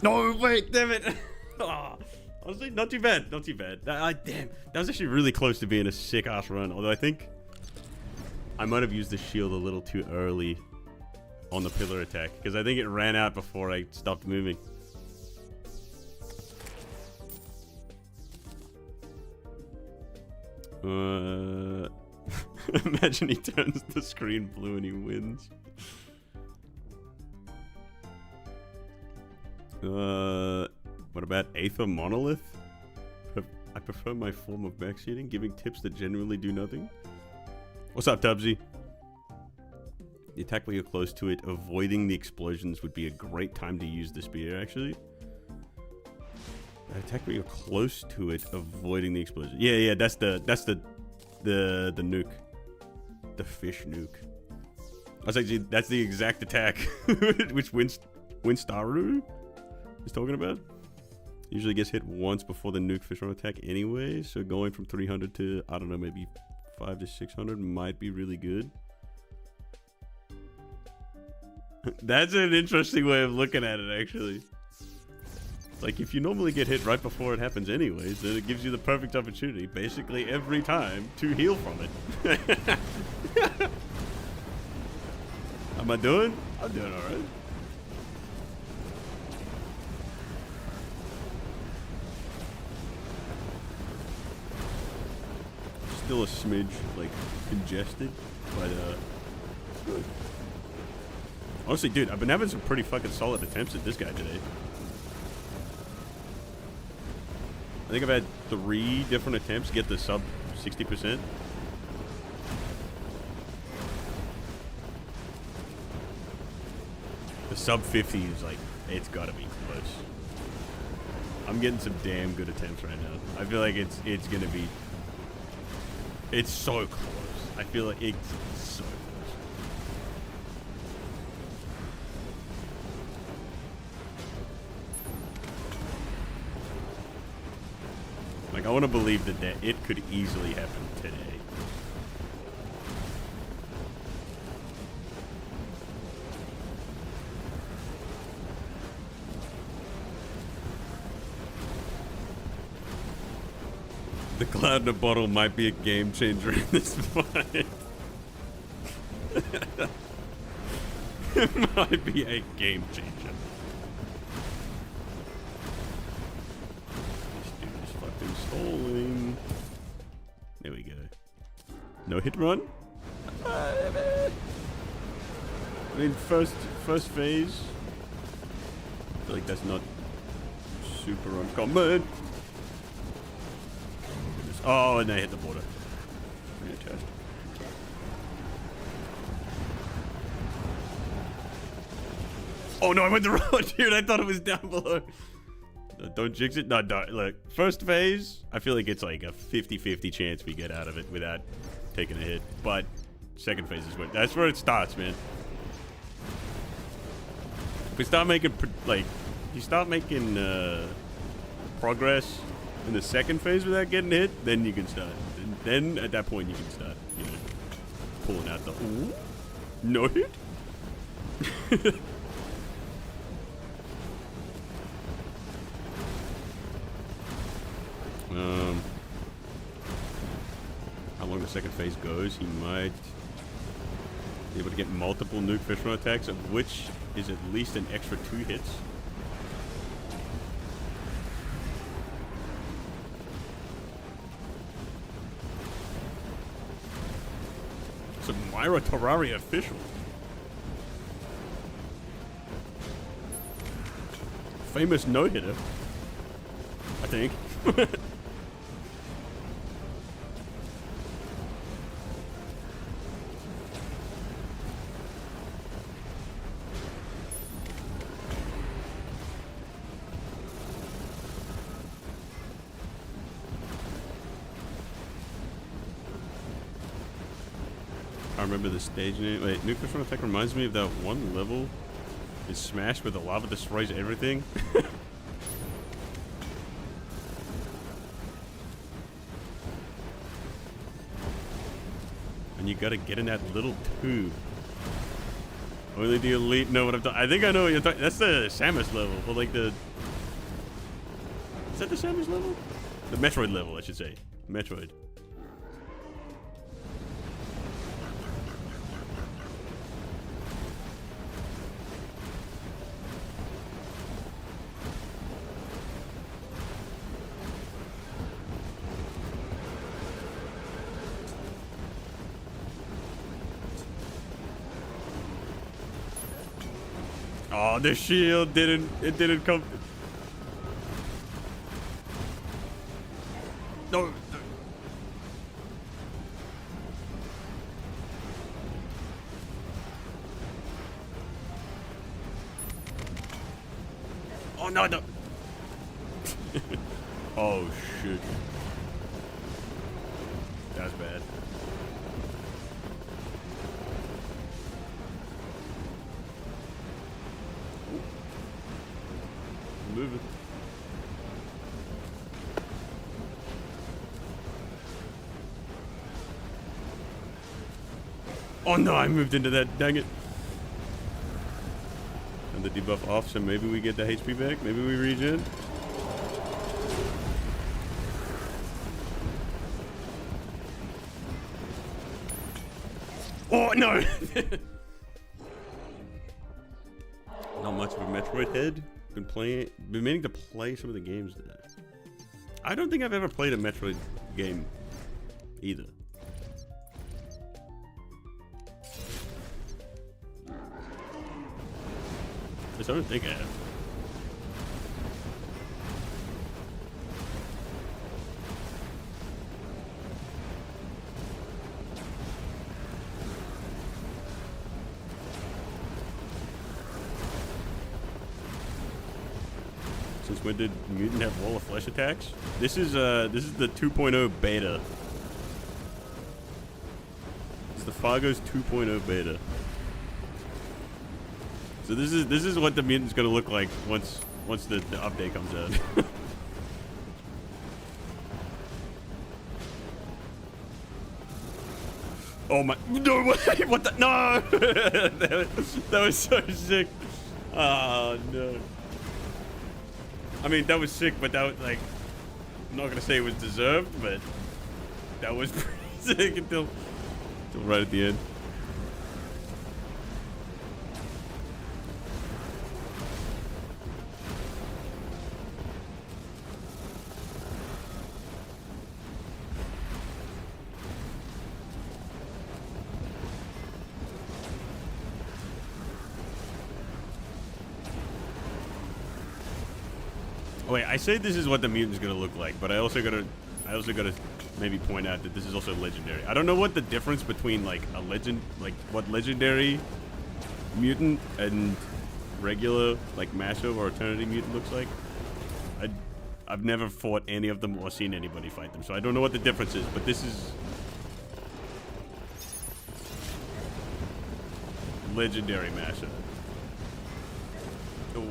No, wait, damn it. Oh, honestly, not too bad. Not too bad. Damn, that was actually really close to being a sick ass run. Although I think I might have used the shield a little too early on the pillar attack because I think it ran out before I stopped moving. Imagine he turns the screen blue and he wins. What about Aether Monolith? I prefer my form of backseating, giving tips that genuinely do nothing. What's up, Tubbsy? The attack where you're close to it, avoiding the explosions would be a great time to use the spear, actually. The attack where you're close to it, avoiding the explosion. Yeah, that's the nuke. The fish nuke. I was actually, that's the exact attack which Winstaru is talking about. Usually gets hit once before the nuke fish run attack anyway, so going from 300 to, I don't know, maybe 500 to 600 might be really good. That's an interesting way of looking at it, actually. Like, if you normally get hit right before it happens anyways, then it gives you the perfect opportunity, basically every time, to heal from it. How am I doing? I'm doing alright. Still a smidge, like, congested, but, good. Honestly, dude, I've been having some pretty fucking solid attempts at this guy today. I think I've had 3 different attempts to get the sub 60%. The sub 50 is like, it's gotta be close. I'm getting some damn good attempts right now. I feel like it's gonna be, it's so close. I feel like it's so close. Like, I want to believe that it could easily happen today. The cloud in a bottle might be a game changer in this fight. It might be a game changer. Stalling. There we go. No hit run. I mean, first phase. I feel like that's not super uncommon. Oh, and they hit the border. Fantastic. Oh no, I went the wrong dude. I thought it was down below. Don't jinx it. No, don't. Look, first phase, I feel like it's like a 50-50 chance we get out of it without taking a hit. But second phase is that's where it starts, man. If we start making, like, you start making progress in the second phase without getting hit, then you can start. Then at that point, you can start, you know, pulling out the, ooh, no hit? How long the second phase goes, he might be able to get multiple nuke fish run attacks, of which is at least an extra 2 hits. So Myra Terraria official. Famous no-hitter, I think. I remember the stage name. Wait, nuclear front attack reminds me of that one level in Smash where the lava destroys everything. And you gotta get in that little tube. Only the elite know what I'm talking. I think I know what you're talking. That's the Samus level, or like the. Is that the Samus level? The Metroid level, I should say. Metroid. Oh, the shield didn't come. No. Oh no, no. Oh shit. That's bad. Moving. Oh no, I moved into that, dang it. And the debuff off, so maybe we get the HP back, maybe we regen. Oh no! Not much of a Metroid head. Been meaning to play some of the games there. I don't think I've ever played a Metroid game either. I don't think I have. Since when did Mutant have Wall of Flesh attacks? This is the 2.0 beta. It's the FARGO'S 2.0 beta. So this is what the Mutant's gonna look like once the update comes out. Oh my! No way! What the? No! that was so sick. Oh no! I mean, that was sick, but that was like, I'm not gonna say it was deserved, but that was pretty sick until right at the end. Wait, I say this is what the Mutant's gonna look like, but I also gotta maybe point out that this is also legendary. I don't know what the difference between like a legend, like what legendary Mutant and regular like MASO or Eternity Mutant looks like. I've never fought any of them or seen anybody fight them, so I don't know what the difference is. But this is legendary MASO. Oh.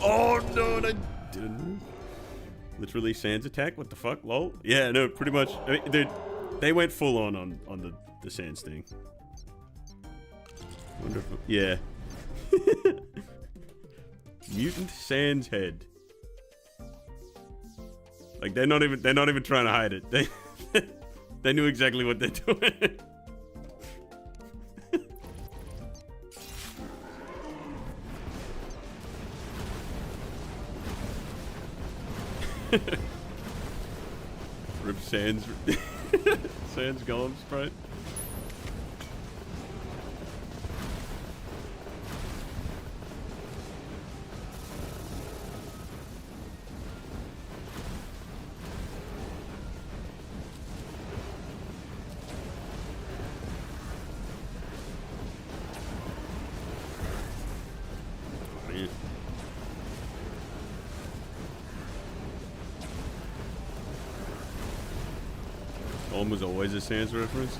Oh no, I didn't move. Literally Sans attack? What the fuck? Lol? Yeah, no, pretty much. I mean, dude, they went full on the Sans thing. Wonderful. Yeah. Mutant Sans head. Like they're not even trying to hide it. They knew exactly what they're doing. Rip Sans Sans Golem sprite. Golem was always a Sans reference.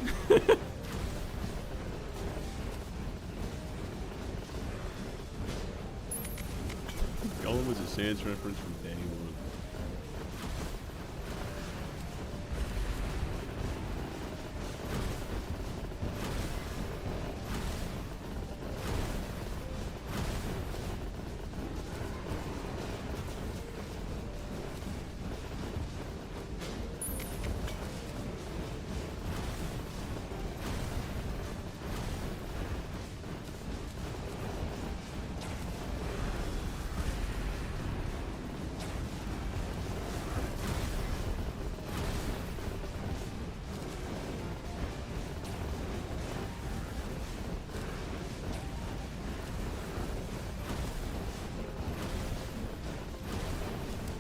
Golem was a Sans reference from day one.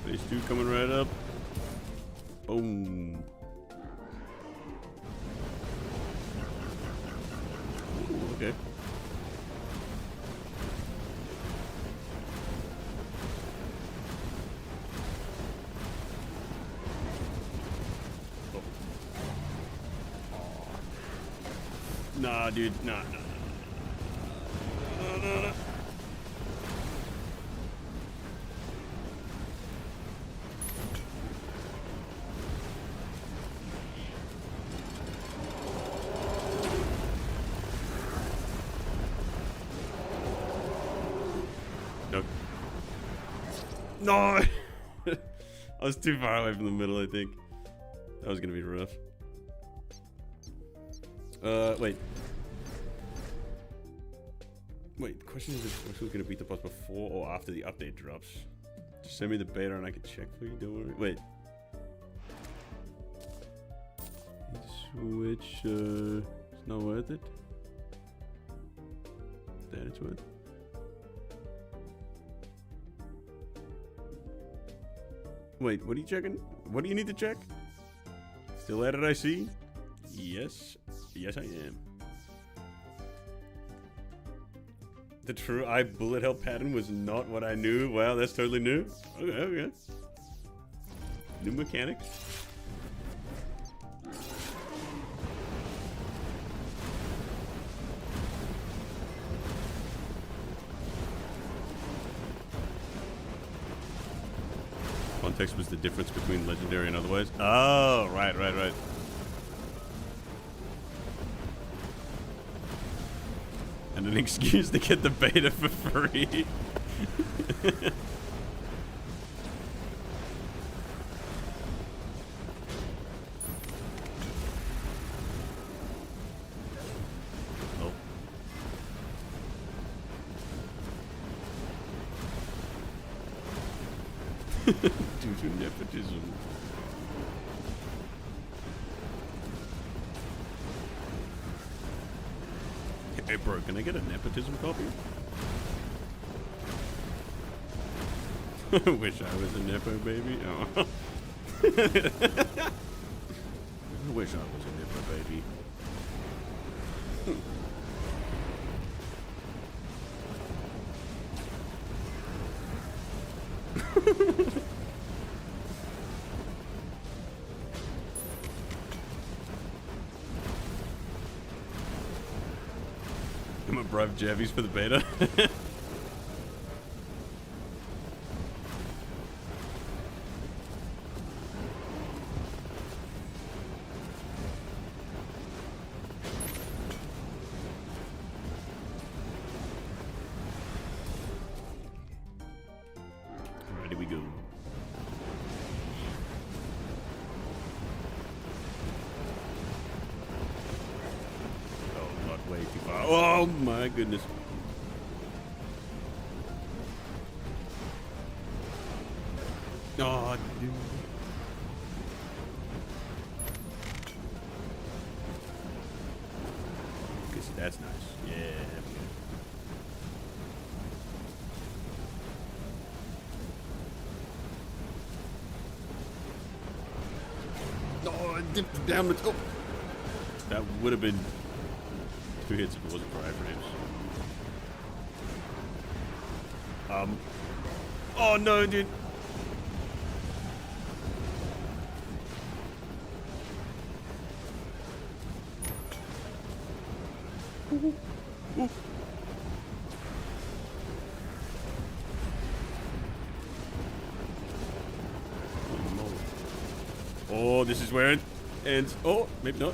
Phase 2 coming right up. Boom. Ooh, okay. Nah, dude. Nah. No. No! I was too far away from the middle, I think. That was gonna be rough. Wait. Wait, the question is if Wexel's gonna beat the boss before or after the update drops. Just send me the beta and I can check for you, don't worry. Wait. Switch, it's not worth it. That it's worth it. Wait, what are you checking? What do you need to check? Still at it, I see? Yes. Yes, I am. The true eye bullet hell pattern was not what I knew. Wow, that's totally new. Okay. New mechanics. Context was the difference between legendary and otherwise. Oh, right. And an excuse to get the beta for free. Oh. Due to nepotism. Hey bro, can I get a nepotism copy? Wish I was a nepo baby. Oh. I wish I was a nepo baby. I'm a bruv Javies for the beta. Ready we go. Way too far. Oh my goodness. Oh, dude. Okay, so that's nice. Yeah. Oh, I dipped down. Let's go. That would have been 2 hits if it wasn't for iframes. Oh no, dude. Oh, this is where it ends. Oh, maybe not.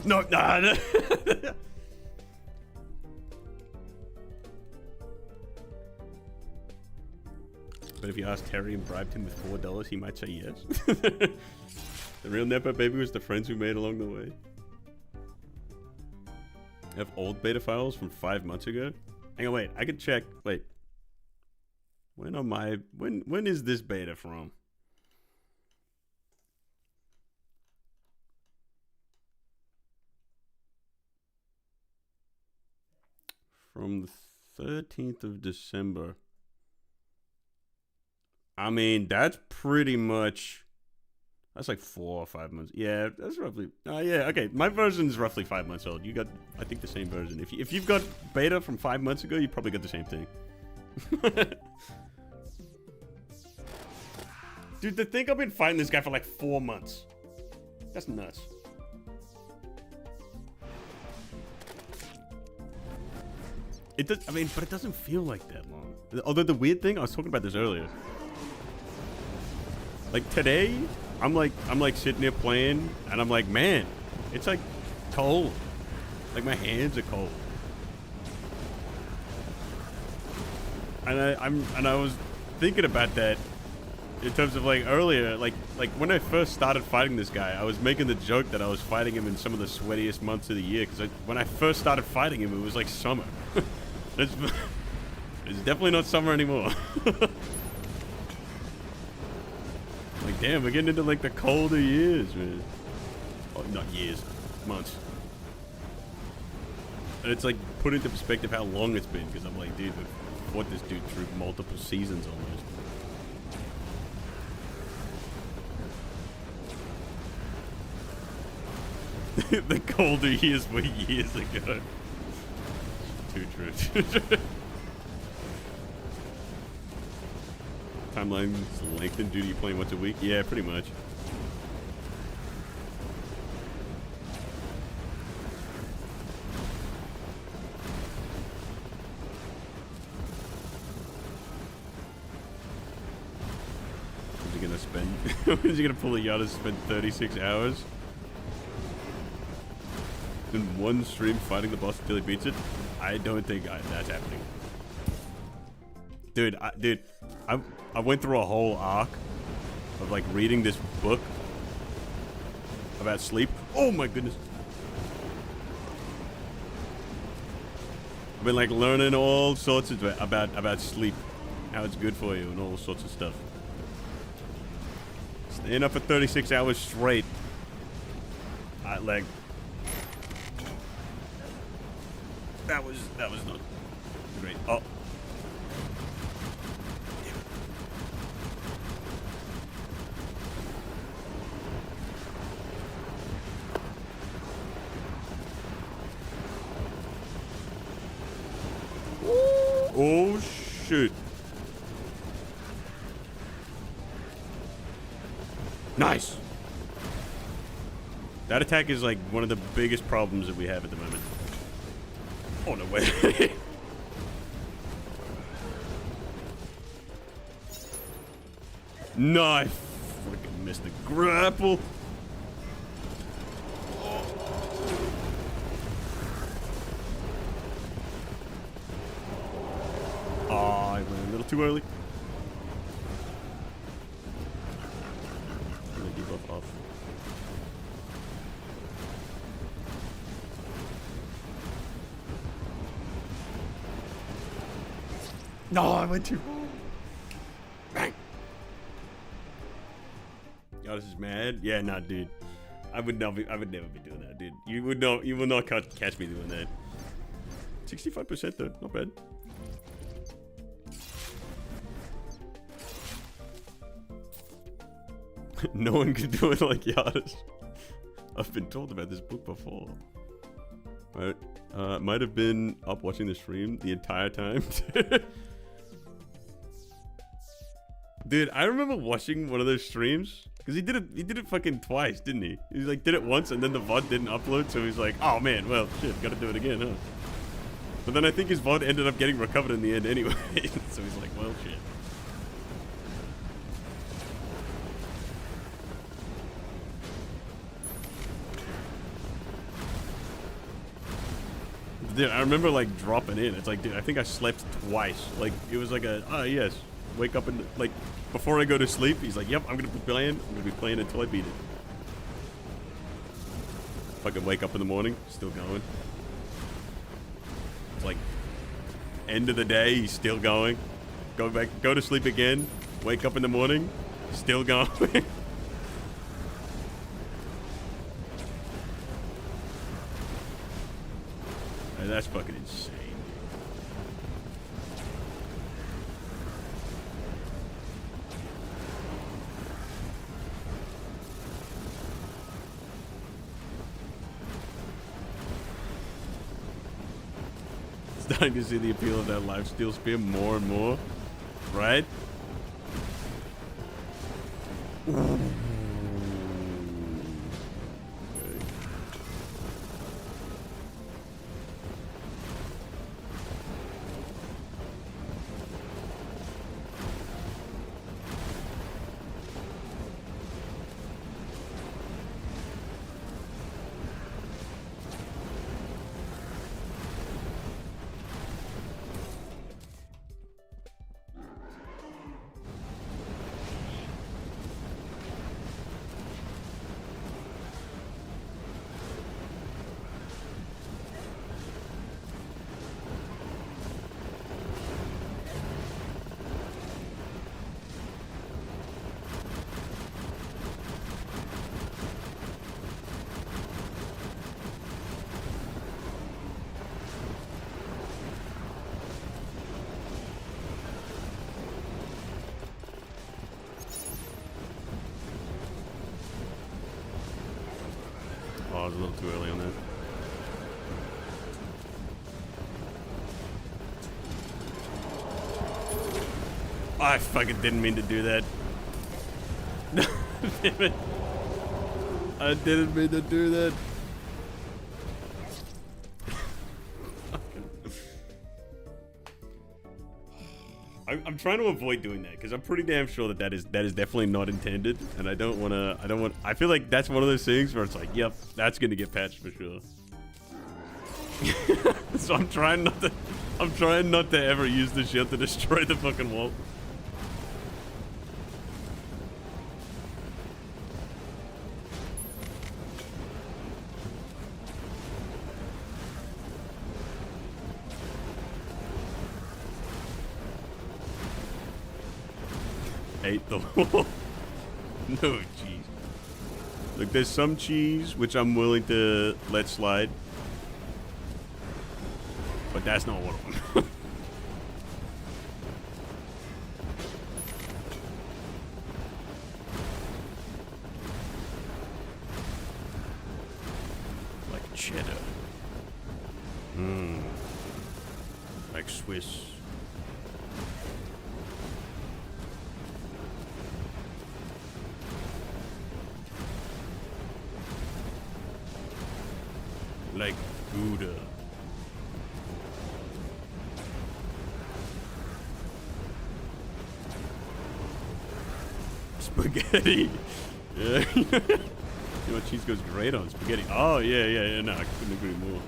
No, nah, no. But if you asked Terry and bribed him with $4, he might say yes. The real Nepo baby was the friends we made along the way. I have old beta files from 5 months ago. Hang on, wait. I can check. Wait. When is this beta from? From the 13th of December. I mean, that's pretty much... That's like 4 or 5 months. Yeah, that's roughly... yeah, okay. My version is roughly 5 months old. You got, I think, the same version. If you've got beta from 5 months ago, you probably got the same thing. Dude, to think I've been fighting this guy for like 4 months. That's nuts. It does, I mean, but it doesn't feel like that long. Although the weird thing, I was talking about this earlier. Like today, I'm like sitting there playing, and I'm like, man, it's like cold. Like my hands are cold. And I was thinking about that in terms of like earlier, like when I first started fighting this guy, I was making the joke that I was fighting him in some of the sweatiest months of the year, because when I first started fighting him, it was like summer. It's definitely not summer anymore. Like, damn, we're getting into like the colder years, man. Oh, not years, months. And it's like put into perspective how long it's been, because I'm like, dude, we've fought this dude through multiple seasons almost. The colder years were years ago. Too true. Timeline's lengthened due to you playing once a week? Yeah, pretty much. When's he gonna spend? When's he gonna pull a yacht and spend 36 hours? In one stream fighting the boss until he beats it? I don't think that's happening. Dude, I went through a whole arc of like reading this book about sleep. Oh my goodness. I've been like learning all sorts of about sleep, how it's good for you and all sorts of stuff. Staying up for 36 hours straight. Like that was not great. Oh. Oh shit. Nice. That attack is like one of the biggest problems that we have at the moment. Oh no way. No, I freaking missed the grapple. Oh, I went a little too early. I'm gonna debuff off. No, I went too far. Bang. Yo, this is mad. Yeah, nah, dude. I would never be doing that, dude. You will not catch me doing that. 65% though, not bad. No one can do it like Yardis. I've been told about this book before. Right. Might have been up watching the stream the entire time. Dude, I remember watching one of those streams because he did it fucking twice, didn't he? He like did it once and then the VOD didn't upload, so he's like, oh man, well shit, gotta do it again, huh? But then I think his VOD ended up getting recovered in the end anyway, so he's like, well shit. Dude, I remember like dropping in. It's like, dude, I think I slept twice. Like it was like a, oh yes, wake up and like before I go to sleep. He's like, yep, I'm gonna be playing. I'm gonna be playing until I beat it. Fucking wake up in the morning, still going. It's like end of the day, he's still going. Go to sleep again. Wake up in the morning, still going. That's fucking insane. Starting to see the appeal of that lifesteal spear more and more, right? Ooh. Oh, I was a little too early on that. I fucking didn't mean to do that. Damn it. I didn't mean to do that. I'm trying to avoid doing that because I'm pretty damn sure that is definitely not intended, and I don't want. I feel like that's one of those things where it's like, yep, that's gonna get patched for sure. So I'm trying not to ever use the shield to destroy the fucking wall. Ate the wall. No cheese. Look, there's some cheese which I'm willing to let slide, but that's not one of them. Like cheddar. Like Swiss. Like Gouda. Spaghetti. Yeah. You know what cheese goes great on? Spaghetti. Oh, yeah. No, I couldn't agree more.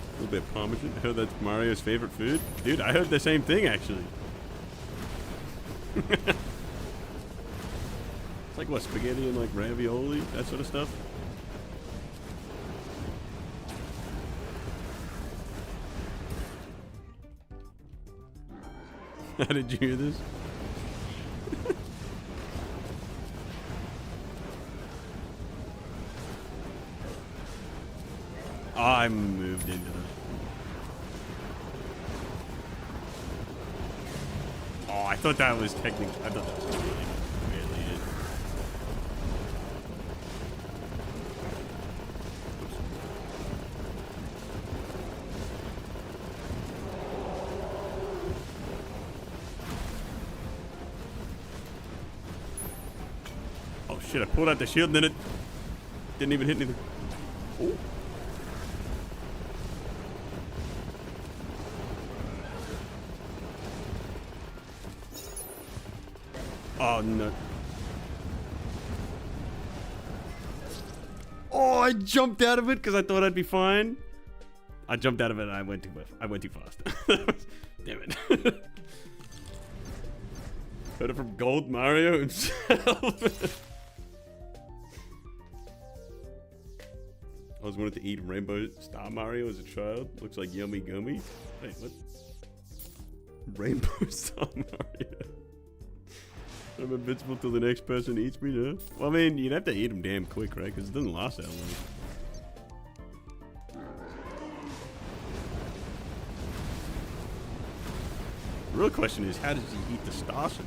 A little bit of Parmesan. I heard that's Mario's favorite food. Dude, I heard the same thing, actually. It's like, what, spaghetti and, like, ravioli? That sort of stuff? How did you hear this? I moved into this. Oh, I thought that was technically. I thought that was barely it. shit, I pulled out the shield and then it didn't even hit anything. Ooh. Oh, no. Oh, I jumped out of it because I thought I'd be fine. I jumped out of it and I went too fast. Damn it. Heard it from Gold Mario himself. I always wanted to eat Rainbow Star Mario as a child. Looks like yummy gummy. Wait, what? Rainbow Star Mario. I'm invincible till the next person eats me, no? Well, I mean, you'd have to eat them damn quick, right? Because it doesn't last that long. The real question is, how does he eat the Starson?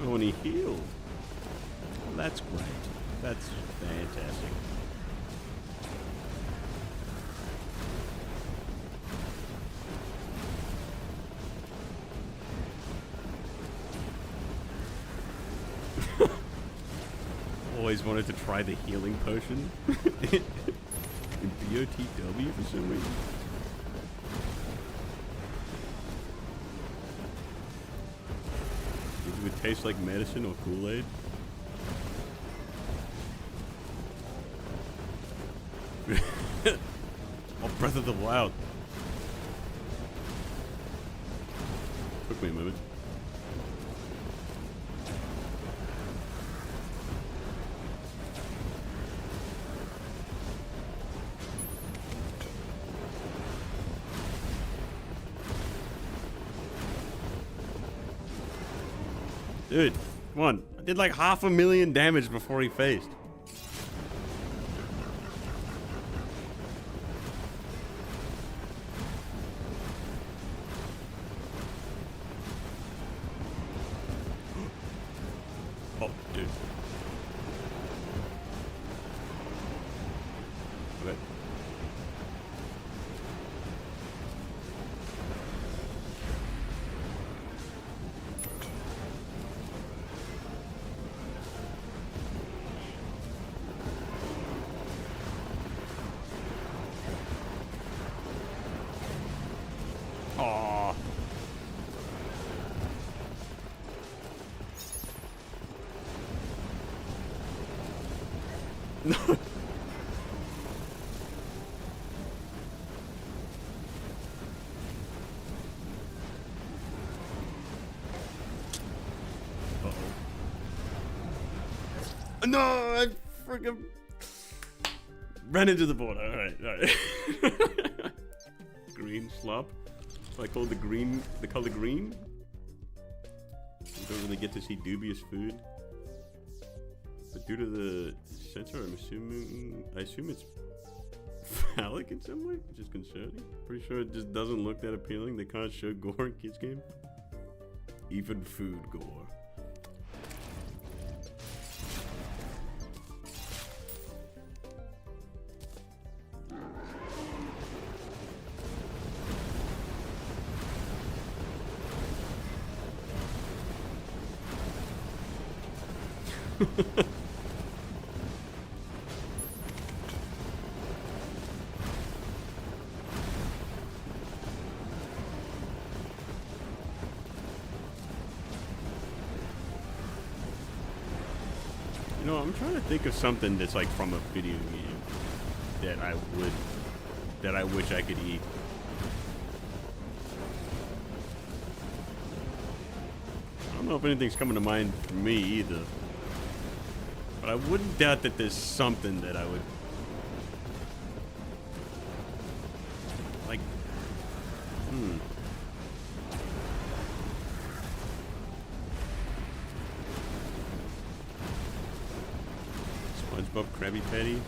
Oh, and he healed. Well, that's great. That's fantastic. Always wanted to try the healing potion in BOTW for some reason. It would taste like medicine or Kool-Aid. Oh, Breath of the Wild. Took me a moment. Dude, come on. I did like 500,000 damage before he faced. Oh, dude. Okay. Aw. No. Uh-oh. No, I freaking ran into the border. Alright. Green slop. I call the green, the color green. You don't really get to see dubious food. But due to the sensor, I assume it's phallic in some way, which is concerning. Pretty sure it just doesn't look that appealing. They can't show gore in kids game. Even food gore. You know, I'm trying to think of something that's like from a video game that I wish I could eat. I don't know if anything's coming to mind for me either. But I wouldn't doubt that there's something that I would SpongeBob Krabby Patty,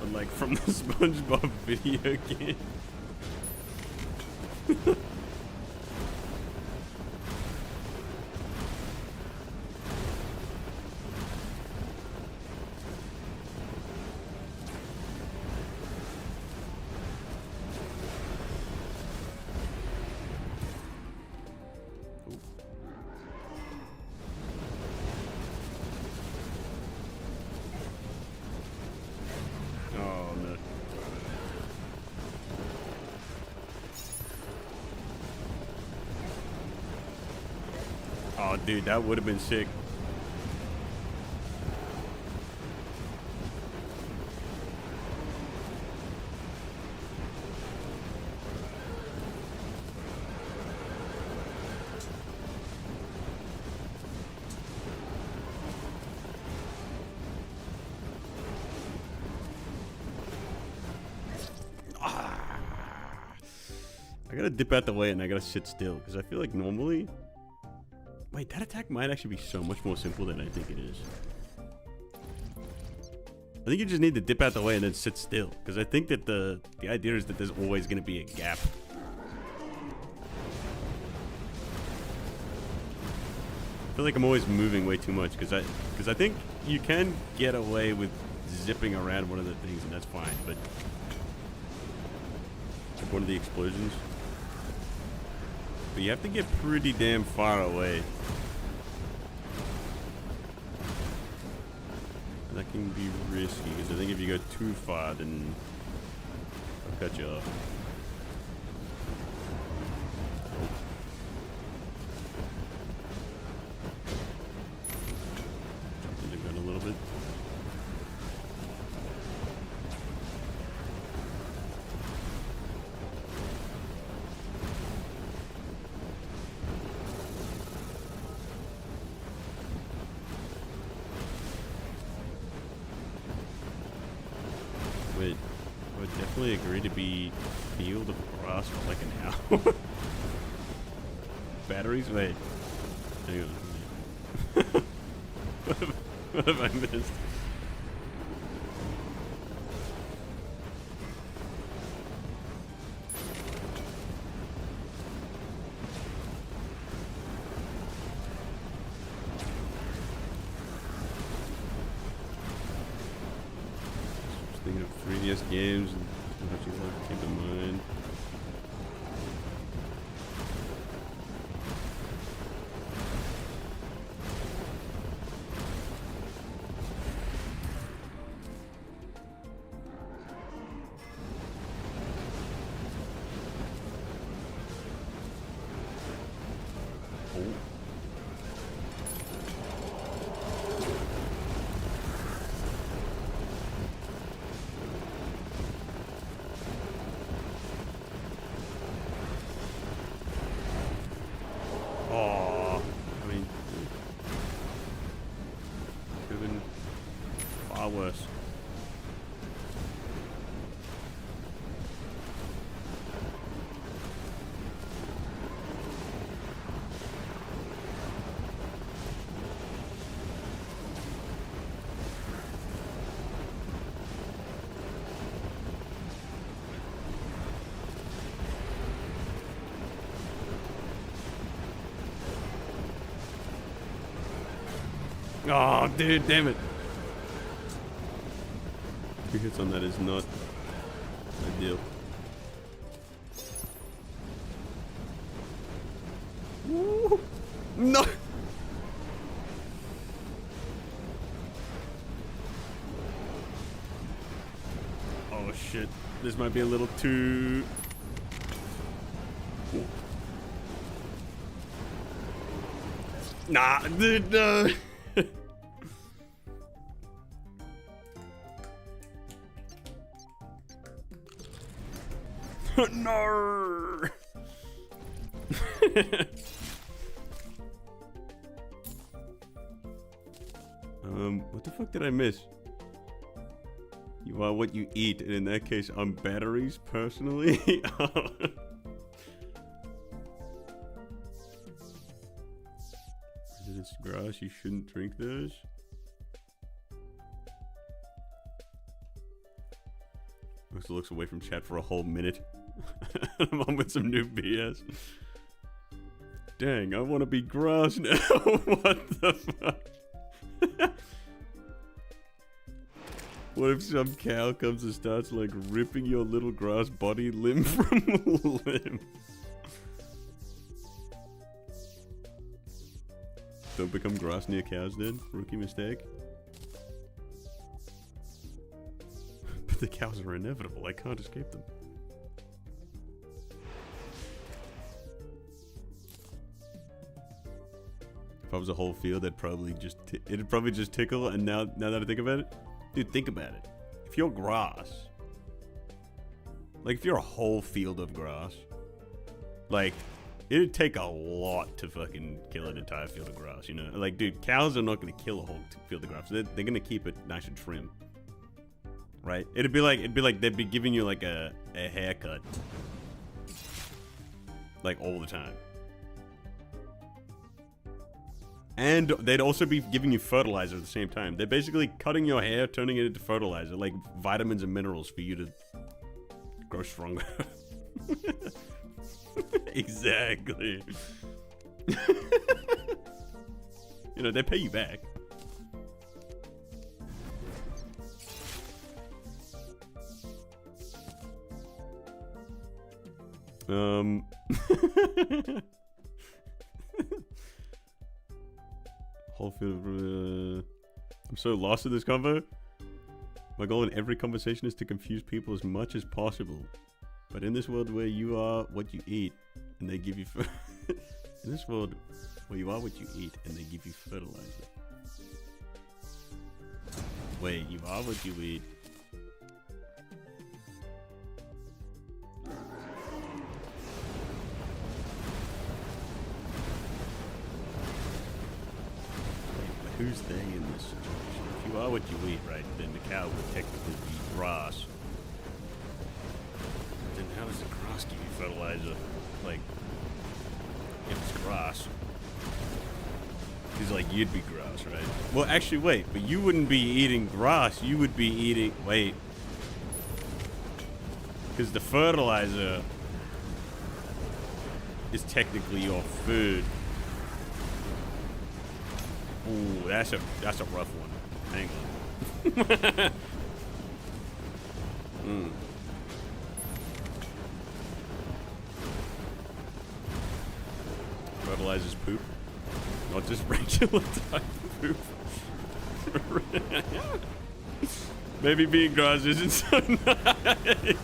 but like from the SpongeBob video game. Oh, dude, that would have been sick. I gotta dip out the way and I gotta sit still because I feel like normally. Wait, that attack might actually be so much more simple than I think it is. I think you just need to dip out the way and then sit still. Because I think that the idea is that there's always going to be a gap. I feel like I'm always moving way too much. Because I think you can get away with zipping around one of the things and that's fine. But like one of the explosions. But you have to get pretty damn far away. That can be risky, because I think if you go too far, then I'll cut you off. Jumping the gun a little bit. Wait, I would definitely agree to be field of grass for like an hour. Batteries? Wait. Hang on. What have I missed? Thinking of 3DS games and what you want to keep in mind. Oh, I mean, could have been far worse. Oh, dude, damn it. 2 hits on that is not ideal. Woo! No! Oh, shit. This might be a little too... Ooh. Nah, dude, no! No! What the fuck did I miss? You are what you eat, and in that case, I'm batteries, personally. It's grass, you shouldn't drink those. Wexel looks away from chat for a whole minute. I'm on with some new BS. Dang, I want to be grass now. What the fuck? What if some cow comes and starts like ripping your little grass body limb from limb? Don't become grass near cows then? Rookie mistake? But the cows are inevitable, I can't escape them. If I was a whole field, it'd probably just tickle. And now that I think about it, dude, think about it. If you're grass, like if you're a whole field of grass, like it'd take a lot to fucking kill an entire field of grass. You know, like dude, cows are not gonna kill a whole field of grass. They're gonna keep it nice and trim, right? It'd be like they'd be giving you like a haircut, like all the time. And they'd also be giving you fertilizer at the same time. They're basically cutting your hair, turning it into fertilizer, like vitamins and minerals for you to grow stronger. Exactly. You know, they pay you back. Whole field. I'm so lost in this convo. My goal in every conversation is to confuse people as much as possible. But in this world where you are what you eat, and they give you in this world where you are what you eat, and they give you fertilizer. Wait, you are what you eat. Who's they in this situation? If you are what you eat, right, then the cow would technically be grass. But then how does the grass give you fertilizer? Like, if it's grass. Because, like, you'd be grass, right? Well, actually, wait, but you wouldn't be eating grass. You would be eating... Wait. Because the fertilizer is technically your food. Ooh, that's a rough one. Hang on. Fertilizes poop, not just regular type of poop. Maybe being grass isn't so nice.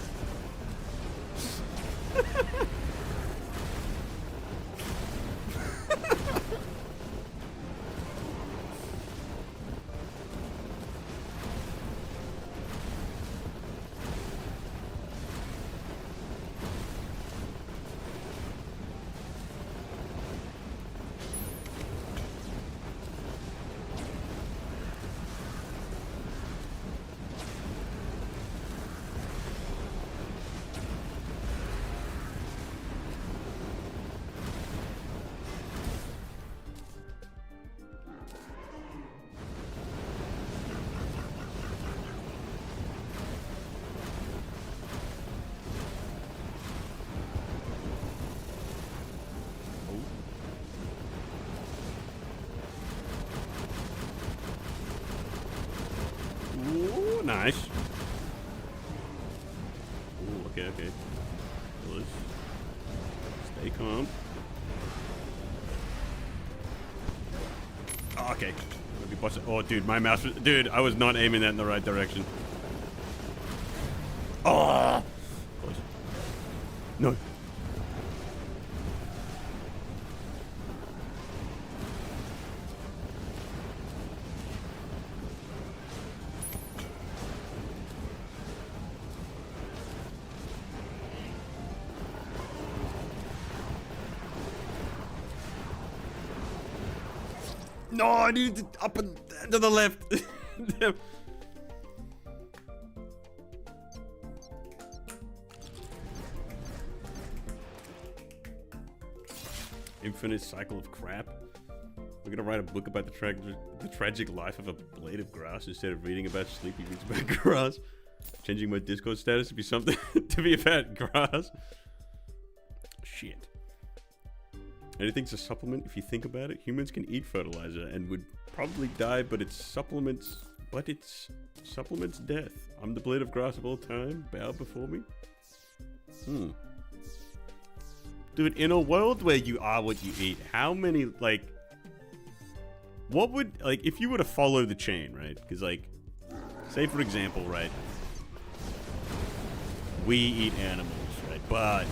Nice. Ooh, okay. Let's stay calm. Oh, okay. Oh, dude, my mouse. Dude, I was not aiming that in the right direction. Oh! Close. No. No, I need to up and to the left. Infinite cycle of crap. We're gonna write a book about the tragic life of a blade of grass instead of reading about sleepy reads about grass. Changing my Discord status to be something to be about grass. Shit. Anything's a supplement if you think about it. Humans can eat fertilizer and would probably die, but it's supplements death. I'm the blade of grass of all time. Bow before me. Dude, in a world where you are what you eat, how many, like, what would, like, if you were to follow the chain, right? Because, like, say for example, right, we eat animals, right? But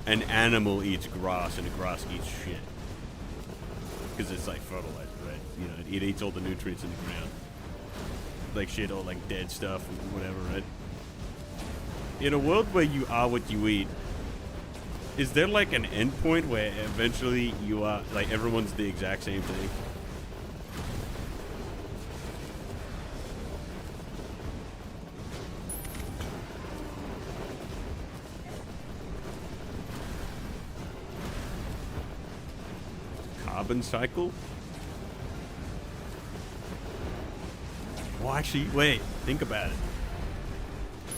an animal eats grass and a grass eats shit. Because it's like fertilizer, right? You know, it eats all the nutrients in the ground. Like shit, or like dead stuff, whatever, right? In a world where you are what you eat, is there like an endpoint where eventually you are, like everyone's the exact same thing? Carbon cycle? Well, actually, wait, think about it.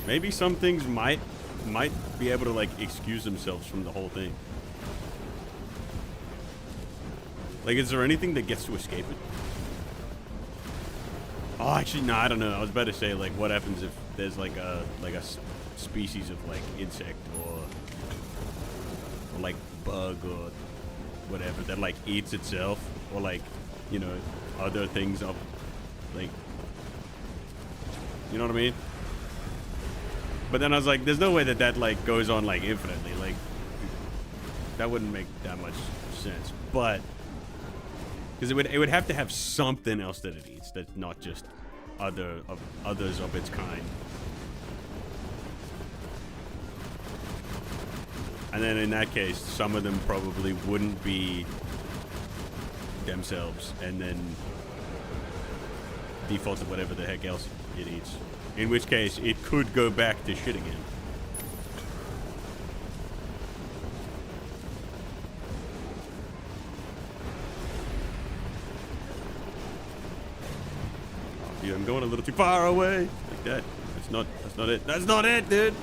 Maybe some things might be able to like excuse themselves from the whole thing. Like, is there anything that gets to escape it? Oh, actually, no, I don't know. I was about to say, like, what happens if there's like a species of like insect or like bug or whatever that like eats itself, or like, you know, other things up, like, you know what I mean? But then I was like, there's no way that that like goes on like infinitely. Like, that wouldn't make that much sense. But because it would have to have something else that it eats that's not just others of its kind. And then in that case, some of them probably wouldn't be themselves, and then default to whatever the heck else it eats. In which case, it could go back to shit again. Oh, dude, I'm going a little too far away. Like that. That's not it. That's not it, dude.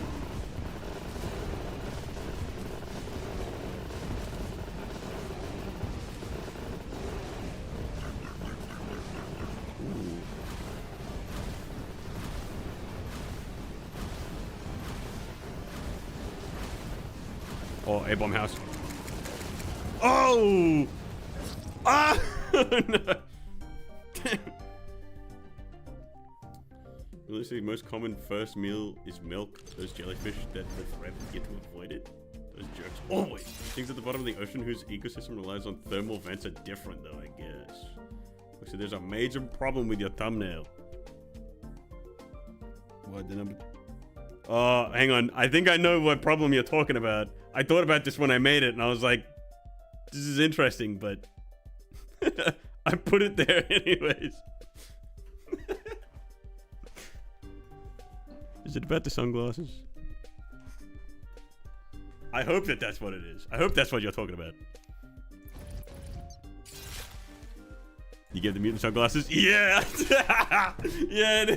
Oh, A-bomb house. Oh! Ah! No. Realistically, most common first meal is milk. Those jellyfish that live forever get to avoid it. Those jerks always. Things at the bottom of the ocean whose ecosystem relies on thermal vents are different, though, I guess. So there's a major problem with your thumbnail. What, the number? Oh, hang on. I think I know what problem you're talking about. I thought about this when I made it, and I was like, this is interesting, but I put it there anyways. Is it about the sunglasses? I hope that that's what it is. I hope that's what you're talking about. You give the mutant sunglasses? Yeah! Yeah!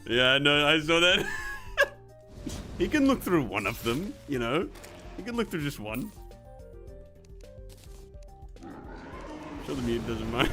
Yeah, no, I saw that. He can look through one of them, you know? He can look through just one. I'm sure the mutant doesn't mind.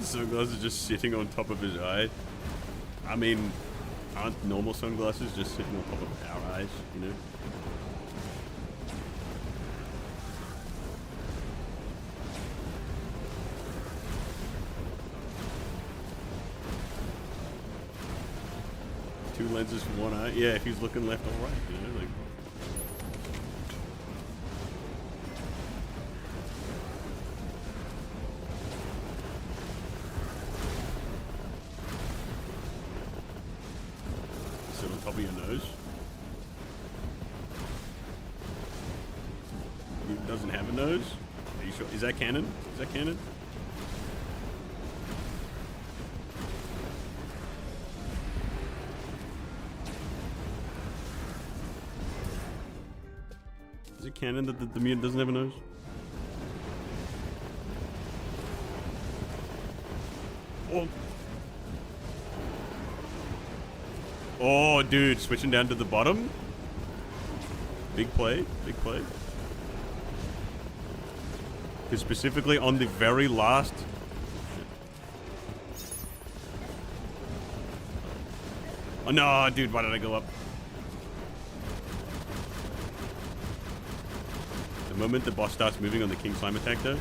Sunglasses just sitting on top of his eye. I mean, aren't normal sunglasses just sitting on top of our eyes, you know? Two lenses for one eye? Yeah, if he's looking left or right, you know? Like, top of your nose. It doesn't have a nose. Are you sure? Is that canon? Is that canon? Is it canon that the mutant doesn't have a nose? Oh. Oh, dude, switching down to the bottom. Big play, big play. Because specifically on the very last... Oh no, dude, why did I go up? The moment the boss starts moving on the King Slime attack though,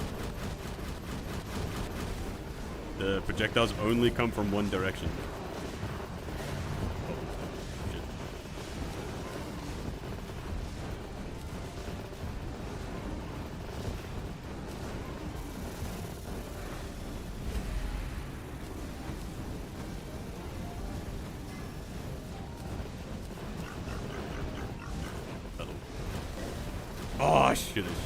the projectiles only come from one direction. Oh, I should have.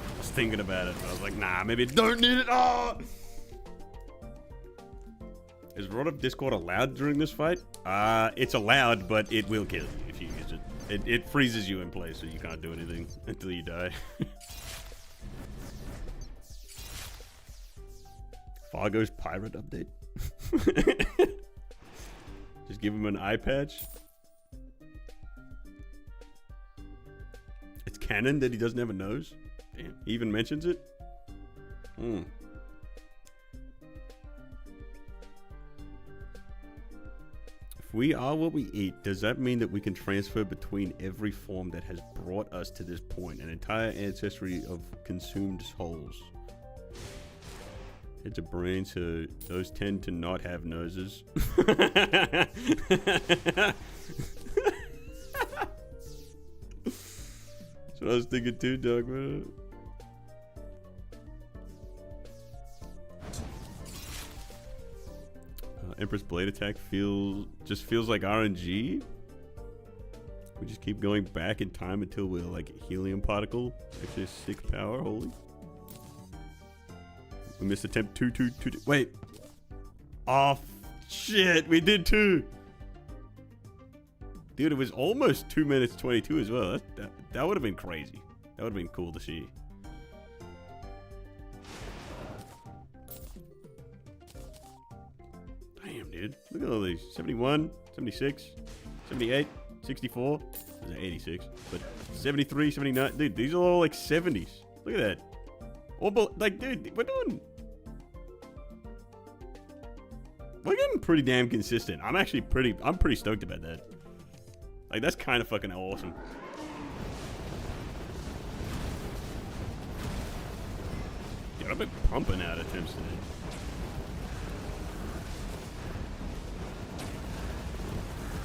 I was thinking about it, but I was like, nah, maybe I don't need it. Oh! Is Rod of Discord allowed during this fight? It's allowed, but it will kill you if you use it. It freezes you in place, so you can't do anything until you die. Fargo's pirate update. Just give him an eye patch. It's canon that he doesn't have a nose? Damn, he even mentions it? Hmm. If we are what we eat, does that mean that we can transfer between every form that has brought us to this point? An entire ancestry of consumed souls. It's a brain, so those tend to not have noses. That's what I was thinking too, dog, man. Empress Blade Attack just feels like RNG. We just keep going back in time until we're like a helium particle. Actually, 6 power, holy. We missed attempt 2. Wait. Oh, shit. We did 2. Dude, it was almost 2 minutes 22 as well. That would have been crazy. That would have been cool to see. Damn, dude. Look at all these. 71, 76, 78, 64. There's 86. But 73, 79. Dude, these are all like 70s. Look at that. All like, dude, we're getting pretty damn consistent. I'm pretty stoked about that. Like, that's kind of fucking awesome. Dude, I've been pumping out attempts today.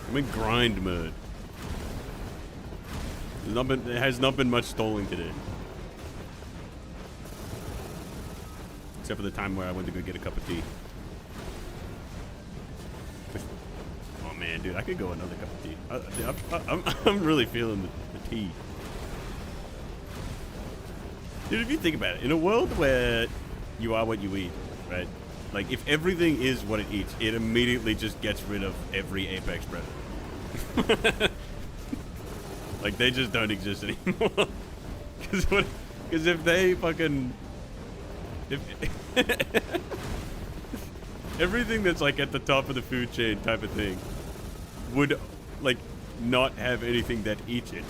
I'm in grind mode. There has not been much stalling today. Except for the time where I went to go get a cup of tea. Oh man, dude, I could go another cup of tea. I'm really feeling the tea. Dude, if you think about it, in a world where you are what you eat, right? Like, if everything is what it eats, it immediately just gets rid of every apex predator. Like, they just don't exist anymore. Because if they fucking... If everything that's like at the top of the food chain type of thing would like not have anything that eats it,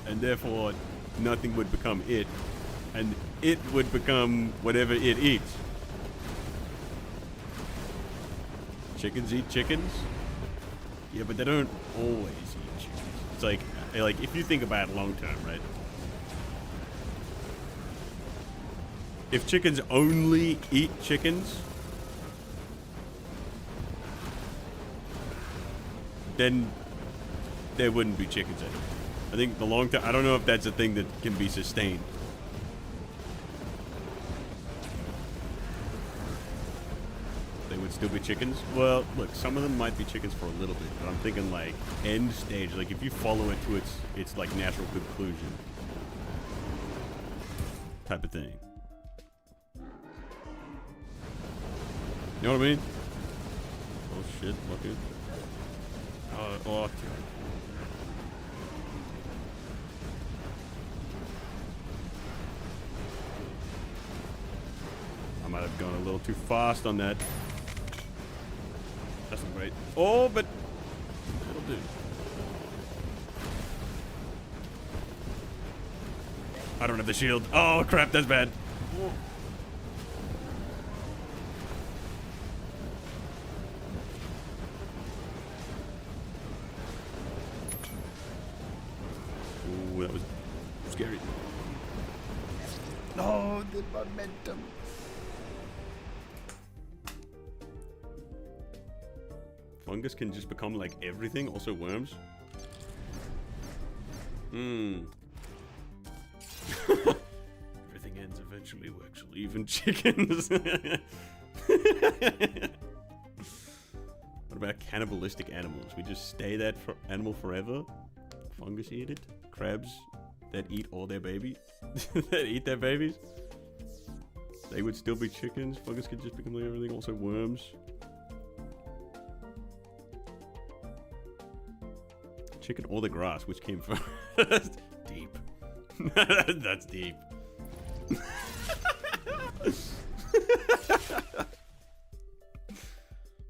and therefore nothing would become it, and it would become whatever it eats. Chickens eat chickens? Yeah, but they don't always eat chickens. It's like if you think about it long term, right? If chickens only eat chickens, then there wouldn't be chickens anymore. I think the long term, I don't know if that's a thing that can be sustained. still be chickens. Well, look, some of them might be chickens for a little bit, but I'm thinking like end stage, like if you follow it to its like natural conclusion type of thing. You know what I mean? Oh shit, lucky. Oh. I might have gone a little too fast on that. That's not great. Oh, but it'll do. I don't have the shield. Oh crap, that's bad. Ooh, that was scary. No, the momentum. Fungus can just become like everything, also worms. Everything ends eventually, Wexel, even chickens. What about cannibalistic animals? We just stay that animal forever? Fungus eat it? Crabs that eat all their babies? That eat their babies? They would still be chickens. Fungus could just become like everything, also worms. Chicken or the grass, which came first? Deep. That's deep.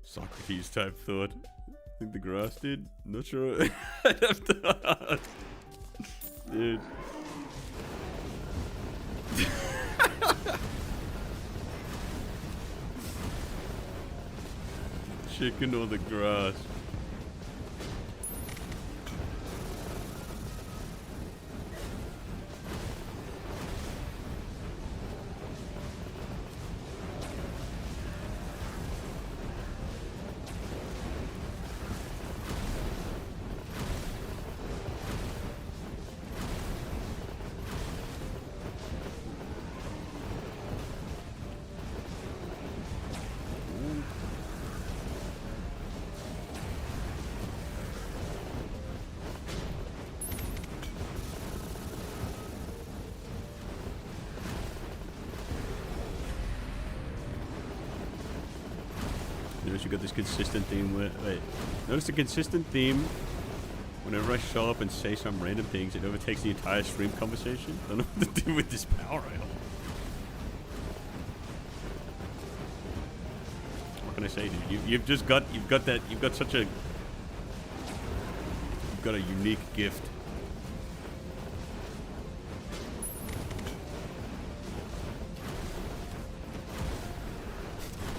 Socrates type thought. I think the grass did. Not sure. I'd have to ask. Dude. Chicken or the grass? Notice you got this consistent theme where, wait, notice the consistent theme whenever I show up and say some random things, it overtakes the entire stream conversation. I don't know what to do with this power idol. What can I say, dude? You've got a unique gift.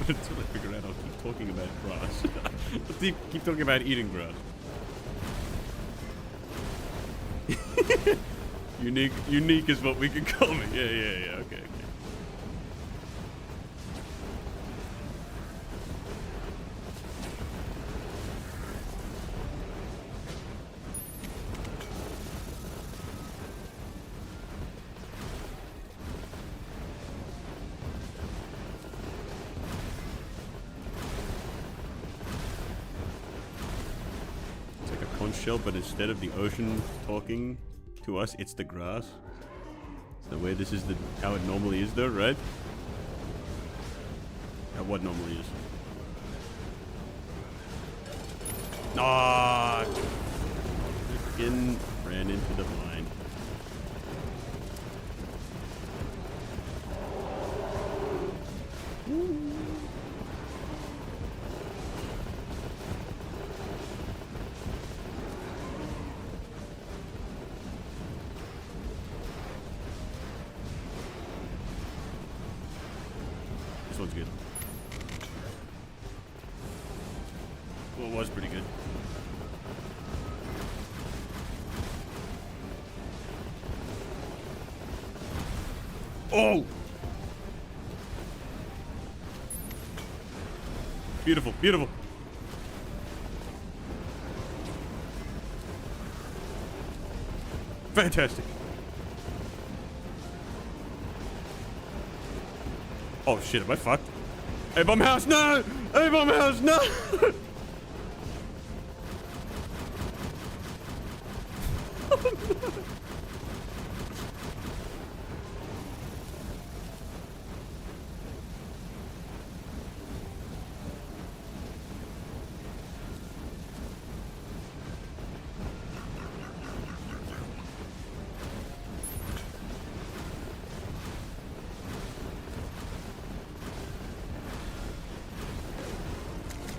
Until I figure out, I'll keep talking about grass. Let's keep talking about eating grass. Unique is what we could call me. Yeah, okay. Shell, but instead of the ocean talking to us, it's the grass. It's the way this is how it normally is, though, right? How what normally is? Ah! Freaking ran into the line. This one's good. Well, it was pretty good. Oh! Beautiful, beautiful. Fantastic. Oh shit, am I fucked? A-bomb house, no! A-bomb house, no!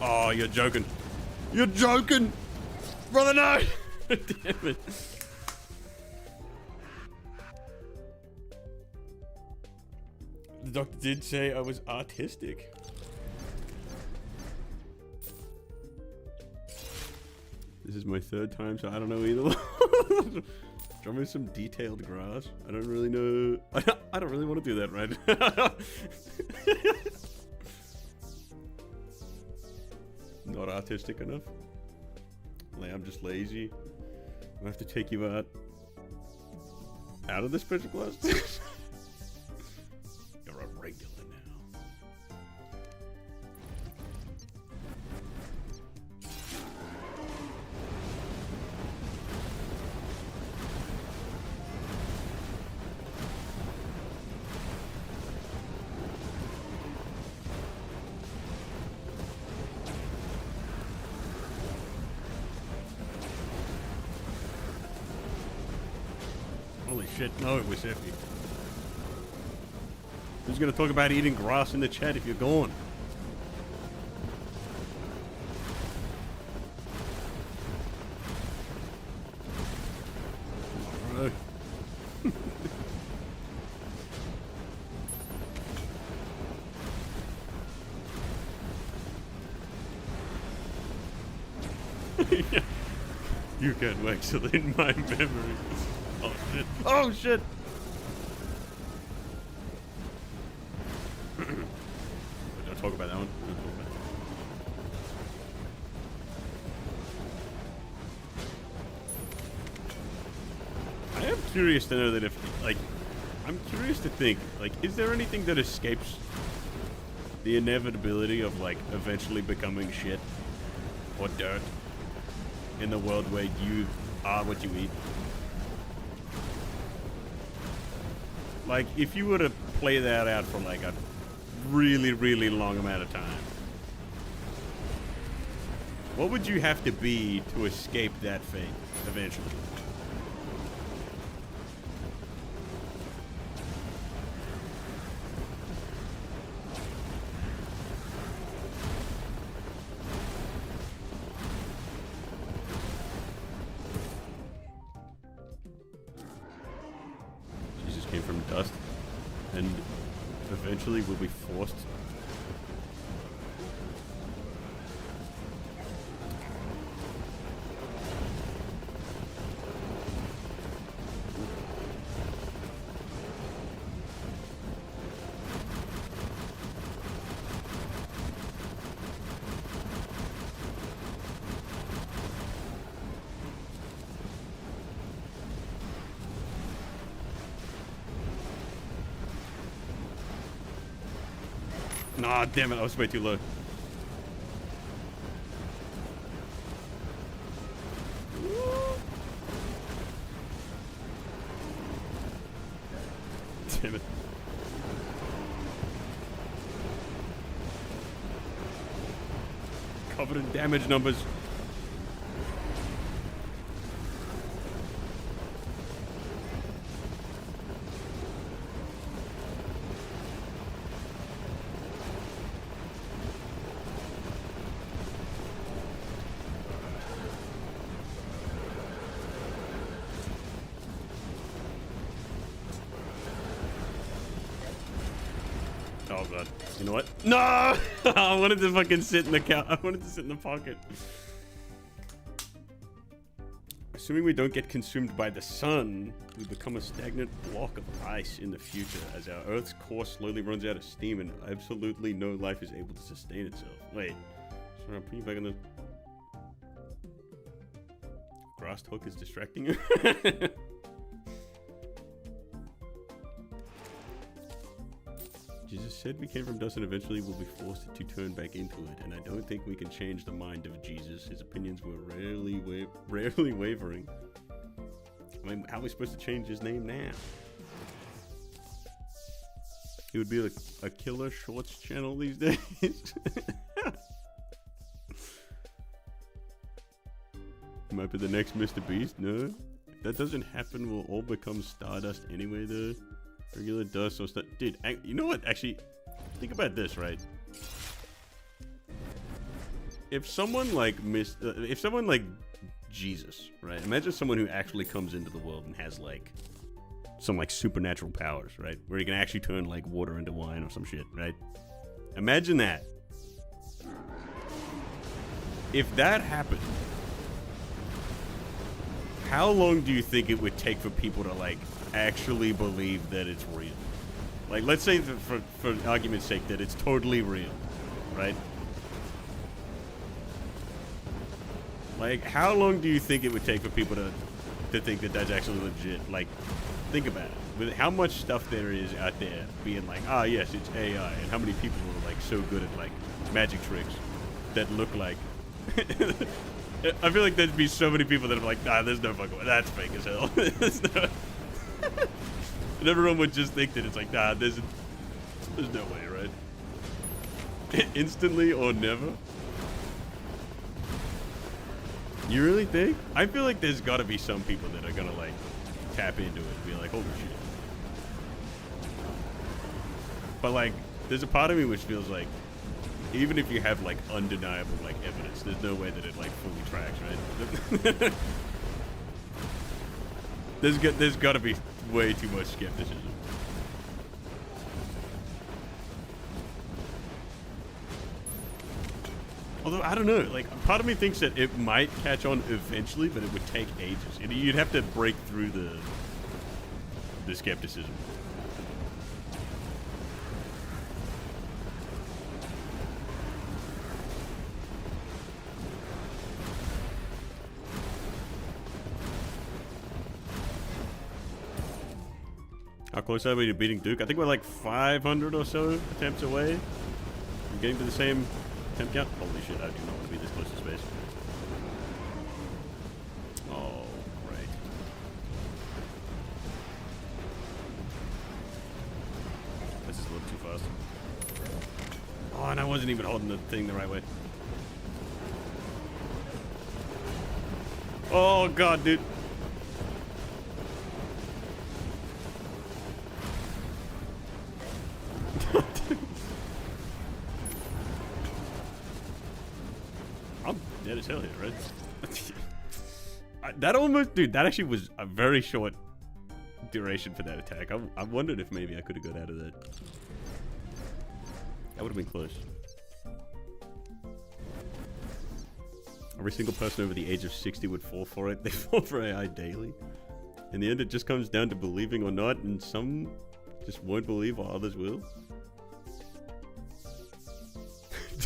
Oh, you're joking. You're joking! Brother, no! Damn it. The doctor did say I was artistic. This is my third time, so I don't know either. Draw me some detailed grass. I don't really know. I don't really want to do that right. Not artistic enough. Like, I'm just lazy. I have to take you out of the special class. You're a regular now. Holy shit, no, it was empty. Who's gonna talk about eating grass in the chat if you're gone? Alright. Yeah. You can Wexel in my memory. Oh shit. Oh shit! Don't talk about that one. Don't talk about that. I am curious to know that if, like, I'm curious to think, like, is there anything that escapes the inevitability of, like, eventually becoming shit or dirt in the world where you are what you eat? Like, if you were to play that out for, like, a really, really long amount of time, what would you have to be to escape that fate eventually? Came from dust, and eventually will be forced. Nah, damn it, I was way too low. Damn it. Covered in damage numbers. Oh god. You know what? No! I wanted to fucking sit in the I wanted to sit in the pocket. Assuming we don't get consumed by the sun, we become a stagnant block of ice in the future as our Earth's core slowly runs out of steam and absolutely no life is able to sustain itself. Wait. So I'll put you back in the... Grass talk is distracting you? Jesus. Jesus said we came from dust and eventually we'll be forced to turn back into it, and I don't think we can change the mind of Jesus. His opinions were rarely wavering. I mean, how are we supposed to change his name now? He would be a killer shorts channel these days. Might be the next Mr. Beast? No. If that doesn't happen, we'll all become Stardust anyway, though. Regular dust or stuff. Dude, you know what? Actually, think about this, right? If someone like Jesus, right? Imagine someone who actually comes into the world and has like some like supernatural powers, right? Where he can actually turn like water into wine or some shit, right? Imagine that. If that happened, how long do you think it would take for people to like actually believe that it's real? Like, let's say that for argument's sake that it's totally real, right? Like, how long do you think it would take for people to think that that's actually legit? Like, think about it. With how much stuff there is out there being like, ah, yes, it's AI, and how many people are like so good at like magic tricks that look like. I feel like there'd be so many people that are like, nah, there's no fucking way. That's fake as hell. And everyone would just think that it's like, nah, there's no way, right? Instantly or never. You really think? I feel like there's got to be some people that are gonna like tap into it and be like, holy shit. But like, there's a part of me which feels like, even if you have like undeniable like evidence, there's no way that it like fully tracks, right? there's got to be way too much skepticism. Although I don't know, like part of me thinks that it might catch on eventually, but it would take ages. You'd have to break through the skepticism. How close are we to beating Duke? I think we're like 500 or so attempts away from getting to the same attempt count. Holy shit, I do not want to be this close to space. Oh, right. This is a little too fast. Oh, and I wasn't even holding the thing the right way. Oh, God, dude. I'm dead as hell here, right? That almost, dude, that actually was a very short duration for that attack. I wondered if maybe I could have got out of that. That would have been close. Every single person over the age of 60 would fall for it. They fall for AI daily. In the end, it just comes down to believing or not, and some just won't believe while others will.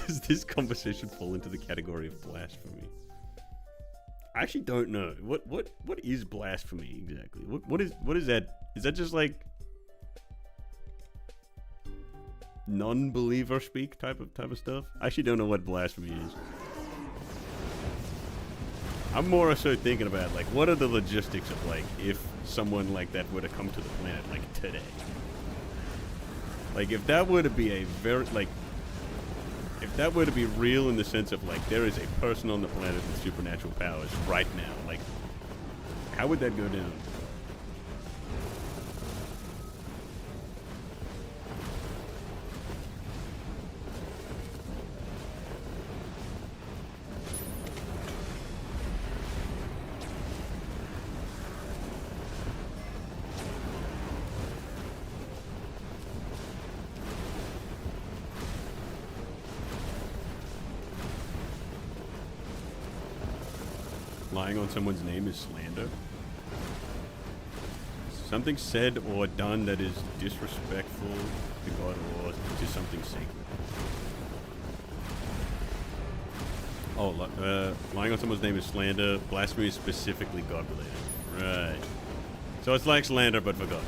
Does this conversation fall into the category of blasphemy? I actually don't know. What is blasphemy exactly? What is that? Is that just like non-believer speak type of stuff? I actually don't know what blasphemy is. I'm more so thinking about like what are the logistics of like if someone like that were to come to the planet like today. Like if that were to be a very like if that were to be real in the sense of like there is a person on the planet with supernatural powers right now, like how would that go down? Lying on someone's name is slander. Something said or done that is disrespectful to God or to something sacred. Oh, lying on someone's name is slander. Blasphemy is specifically God related. Right. So it's like slander, but for God.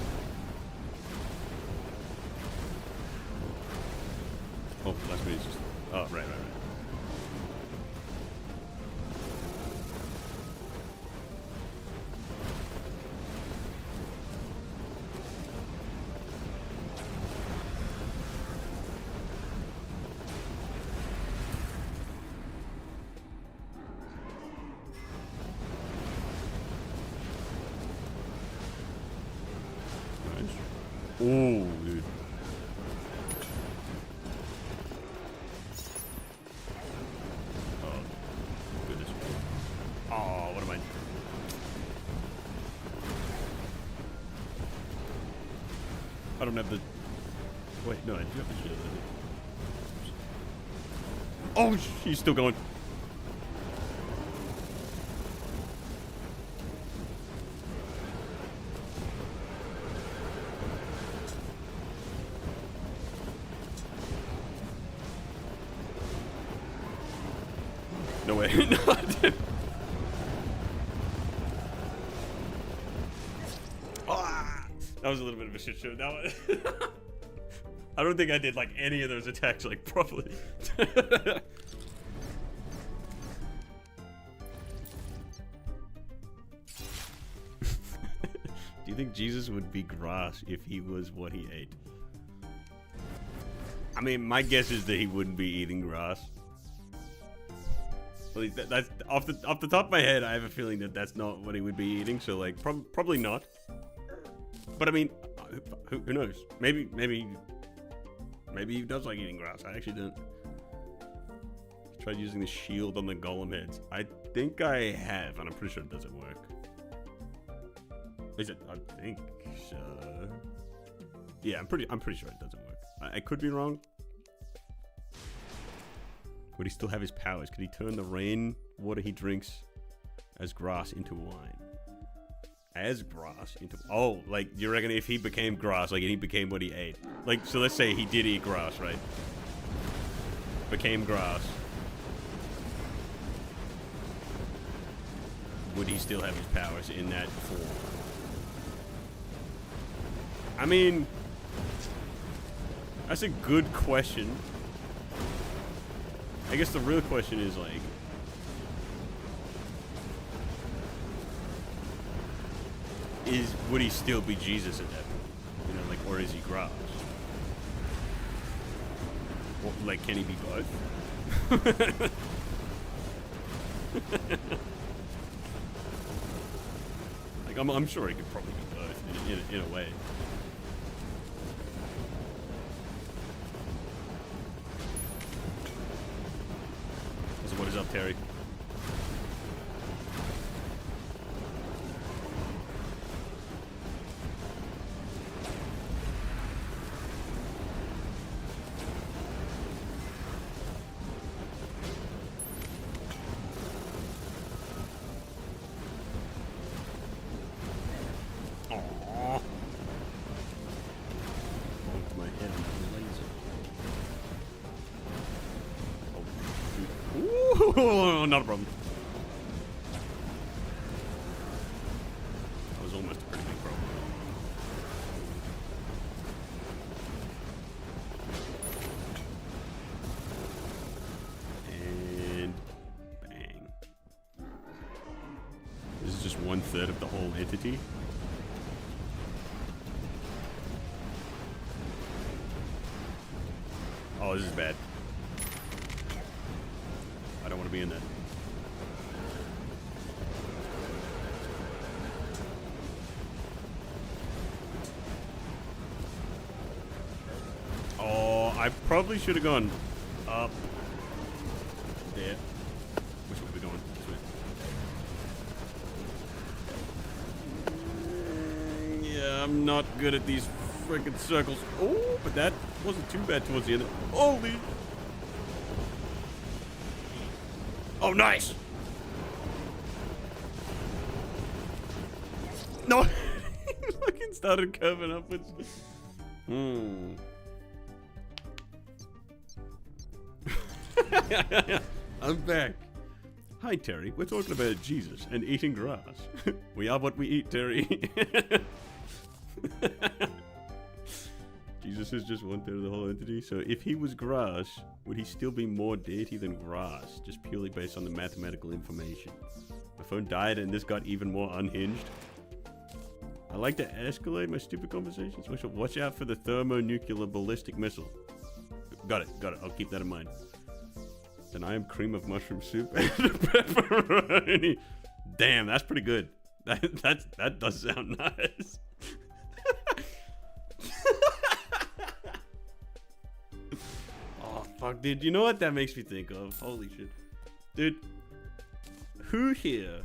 Oh, last minute's just... Oh, right. Ooh, dude. Oh, goodness. Oh, what am I... I don't have the... Wait, no, I do have the shield. Oh, she's still going. No way. No, I didn't. Ah, that was a little bit of a shit show. That was I don't think I did like any of those attacks like properly. Do you think Jesus would be grass if he was what he ate? I mean, my guess is that he wouldn't be eating grass. That's off the top of my head. I have a feeling that that's not what he would be eating. So like, probably not. But I mean, who knows? Maybe he does like eating grass. I actually don't. Tried using the shield on the golem heads. I think I have, and I'm pretty sure it doesn't work. Is it? I think so. Yeah, I'm pretty sure it doesn't work. I could be wrong. Would he still have his powers? Could he turn the rain water he drinks as grass into wine? As grass into... Oh, like, you reckon if he became grass, like, and he became what he ate? Like, so let's say he did eat grass, right? Became grass. Would he still have his powers in that form? I mean... That's a good question. I guess the real question is, like... Would he still be Jesus at that point? You know, like, or is he grass? Or, like, can he be both? Like, I'm sure he could probably be both, in a way. So what is up, Terry? Oh, not a problem. That was almost a pretty big problem. And bang. This is just 1/3 of the whole entity. Oh, this is bad. I don't want to be in that. Oh, I probably should have gone up there. Which way are we going? This way. Yeah, I'm not good at these freaking circles. Oh, but that wasn't too bad towards the end. Holy! Oh, nice! No! He fucking started curving upwards. I'm back. Hi, Terry. We're talking about Jesus and eating grass. We are what we eat, Terry. Jesus is just 1/3 of the whole entity. So if he was grass, would he still be more deity than grass? Just purely based on the mathematical information. My phone died and this got even more unhinged. I like to escalate my stupid conversations. We should watch out for the thermonuclear ballistic missile. Got it. I'll keep that in mind. Then I am cream of mushroom soup and pepperoni. Damn, that's pretty good. That does sound nice. Oh fuck, dude. You know what that makes me think of? Holy shit, dude. Who here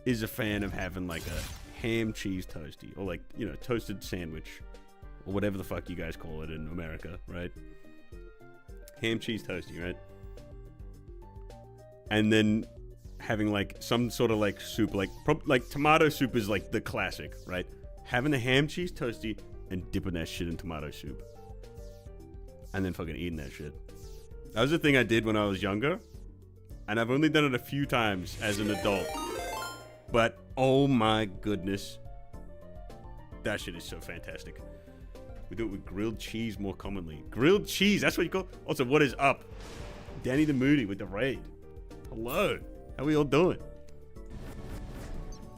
is a fan of having like a ham cheese toasty, or like, you know, toasted sandwich, or whatever the fuck you guys call it in America, right? Ham cheese toasty, right? And then having like some sort of like soup, like tomato soup is like the classic, right? Having the ham cheese toasty and dipping that shit in tomato soup, and then fucking eating that shit. That was the thing I did when I was younger, and I've only done it a few times as an adult. But oh my goodness, that shit is so fantastic. We do it with grilled cheese more commonly. Grilled cheese, that's what you call. Also, what is up? Danny the Moody with the raid. Hello, how we all doing?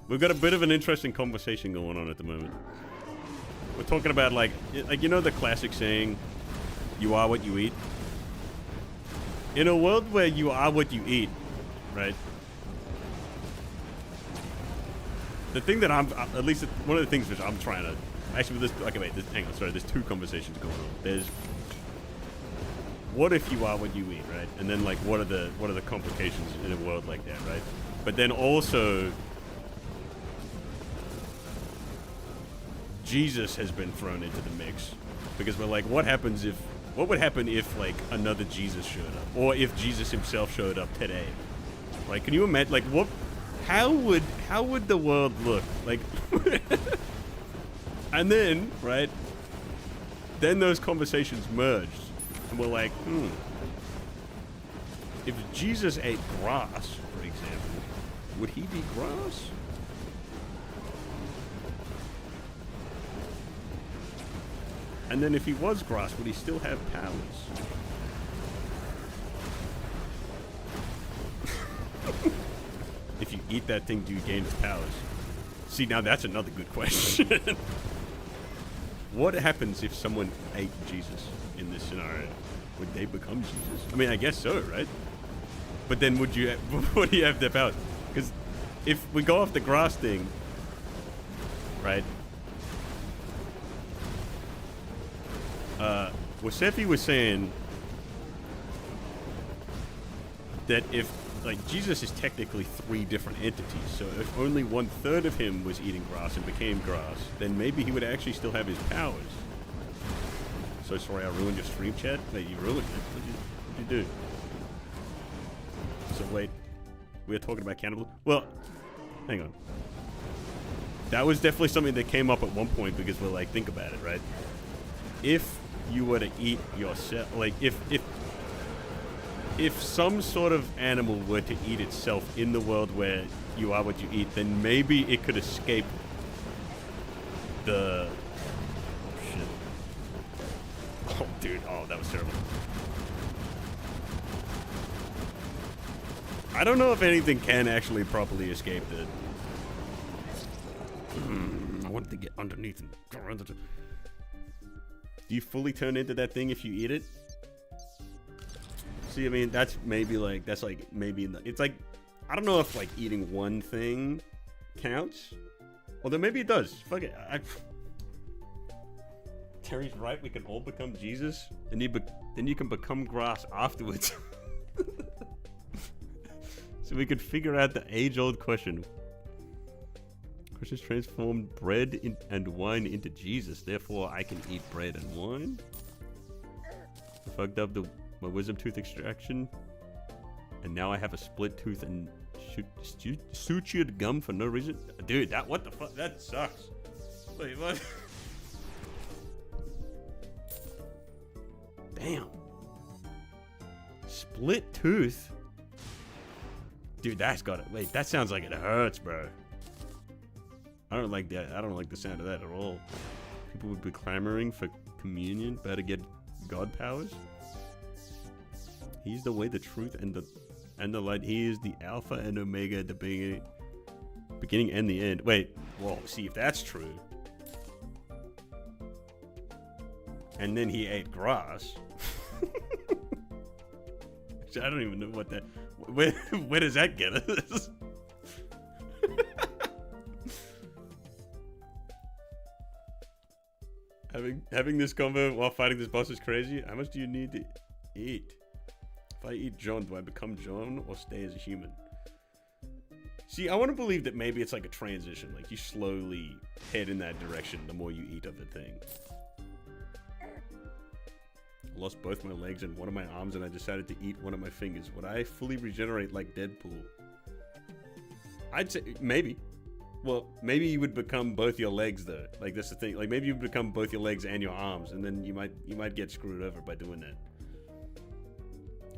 We've got a bit of an interesting conversation going on at the moment. We're talking about like you know the classic saying, "You are what you eat." In a world where you are what you eat, right? The thing that I'm, at least one of the things which I'm trying to, actually with this, okay wait, hang on, sorry, there's two conversations going on. There's, what if you are what you eat, right? And then like, what are the complications in a world like that, right? But then also, Jesus has been thrown into the mix. Because we're like, what would happen if like another Jesus showed up? Or if Jesus himself showed up today? Like, can you imagine, like what, how would the world look? Like, and then, right, then those conversations merged. And we're like, if Jesus ate grass, for example, would he be grass? And then if he was grass, would he still have powers? If you eat that thing, do you gain its powers? See, now that's another good question. What happens if someone ate Jesus in this scenario? Would they become Jesus? I mean, I guess so, right? But then would you have their powers? Because if we go off the grass thing, right? Wasefi was saying that if, like, Jesus is technically 3 different entities, so if only 1/3 of him was eating grass and became grass, then maybe he would actually still have his powers. So sorry, I ruined your stream chat? Wait, you ruined it? What'd you do? So wait, we were talking about cannibalism? Well, hang on. That was definitely something that came up at one point because we're like, think about it, right? If you were to eat yourself, like if some sort of animal were to eat itself in the world where you are what you eat, then maybe it could escape the... Oh, shit. Oh, dude. Oh, that was terrible. I don't know if anything can actually properly escape the... I wanted to get underneath and go around the... Do you fully turn into that thing if you eat it? See, I mean, that's maybe like, that's like, maybe in the, it's like, I don't know if like eating one thing counts. Although maybe it does. Fuck it. Terry's right, we can all become Jesus. And then you can become grass afterwards. So we could figure out the age-old question. Christians transformed bread and wine into Jesus. Therefore, I can eat bread and wine. I fucked up my wisdom tooth extraction, and now I have a split tooth and sutured gum for no reason. Dude, what the fuck? That sucks. Wait, what? Damn. Split tooth? Dude, that's gotta... Wait, that sounds like it hurts, bro. I don't like that. I don't like the sound of that at all. People would be clamoring for communion, better get God powers. He's the way, the truth, and the light. He is the Alpha and Omega at the beginning and the end. Wait, well, see if that's true. And then he ate grass. I don't even know what that. Where does that get us? Having this combo while fighting this boss is crazy. How much do you need to eat? If I eat John, do I become John or stay as a human? See, I want to believe that maybe it's like a transition. Like you slowly head in that direction the more you eat of the thing. I lost both my legs and one of my arms and I decided to eat one of my fingers. Would I fully regenerate like Deadpool? I'd say maybe. Well, maybe you would become both your legs though. Like that's the thing. Like maybe you would become both your legs and your arms, and then you might get screwed over by doing that.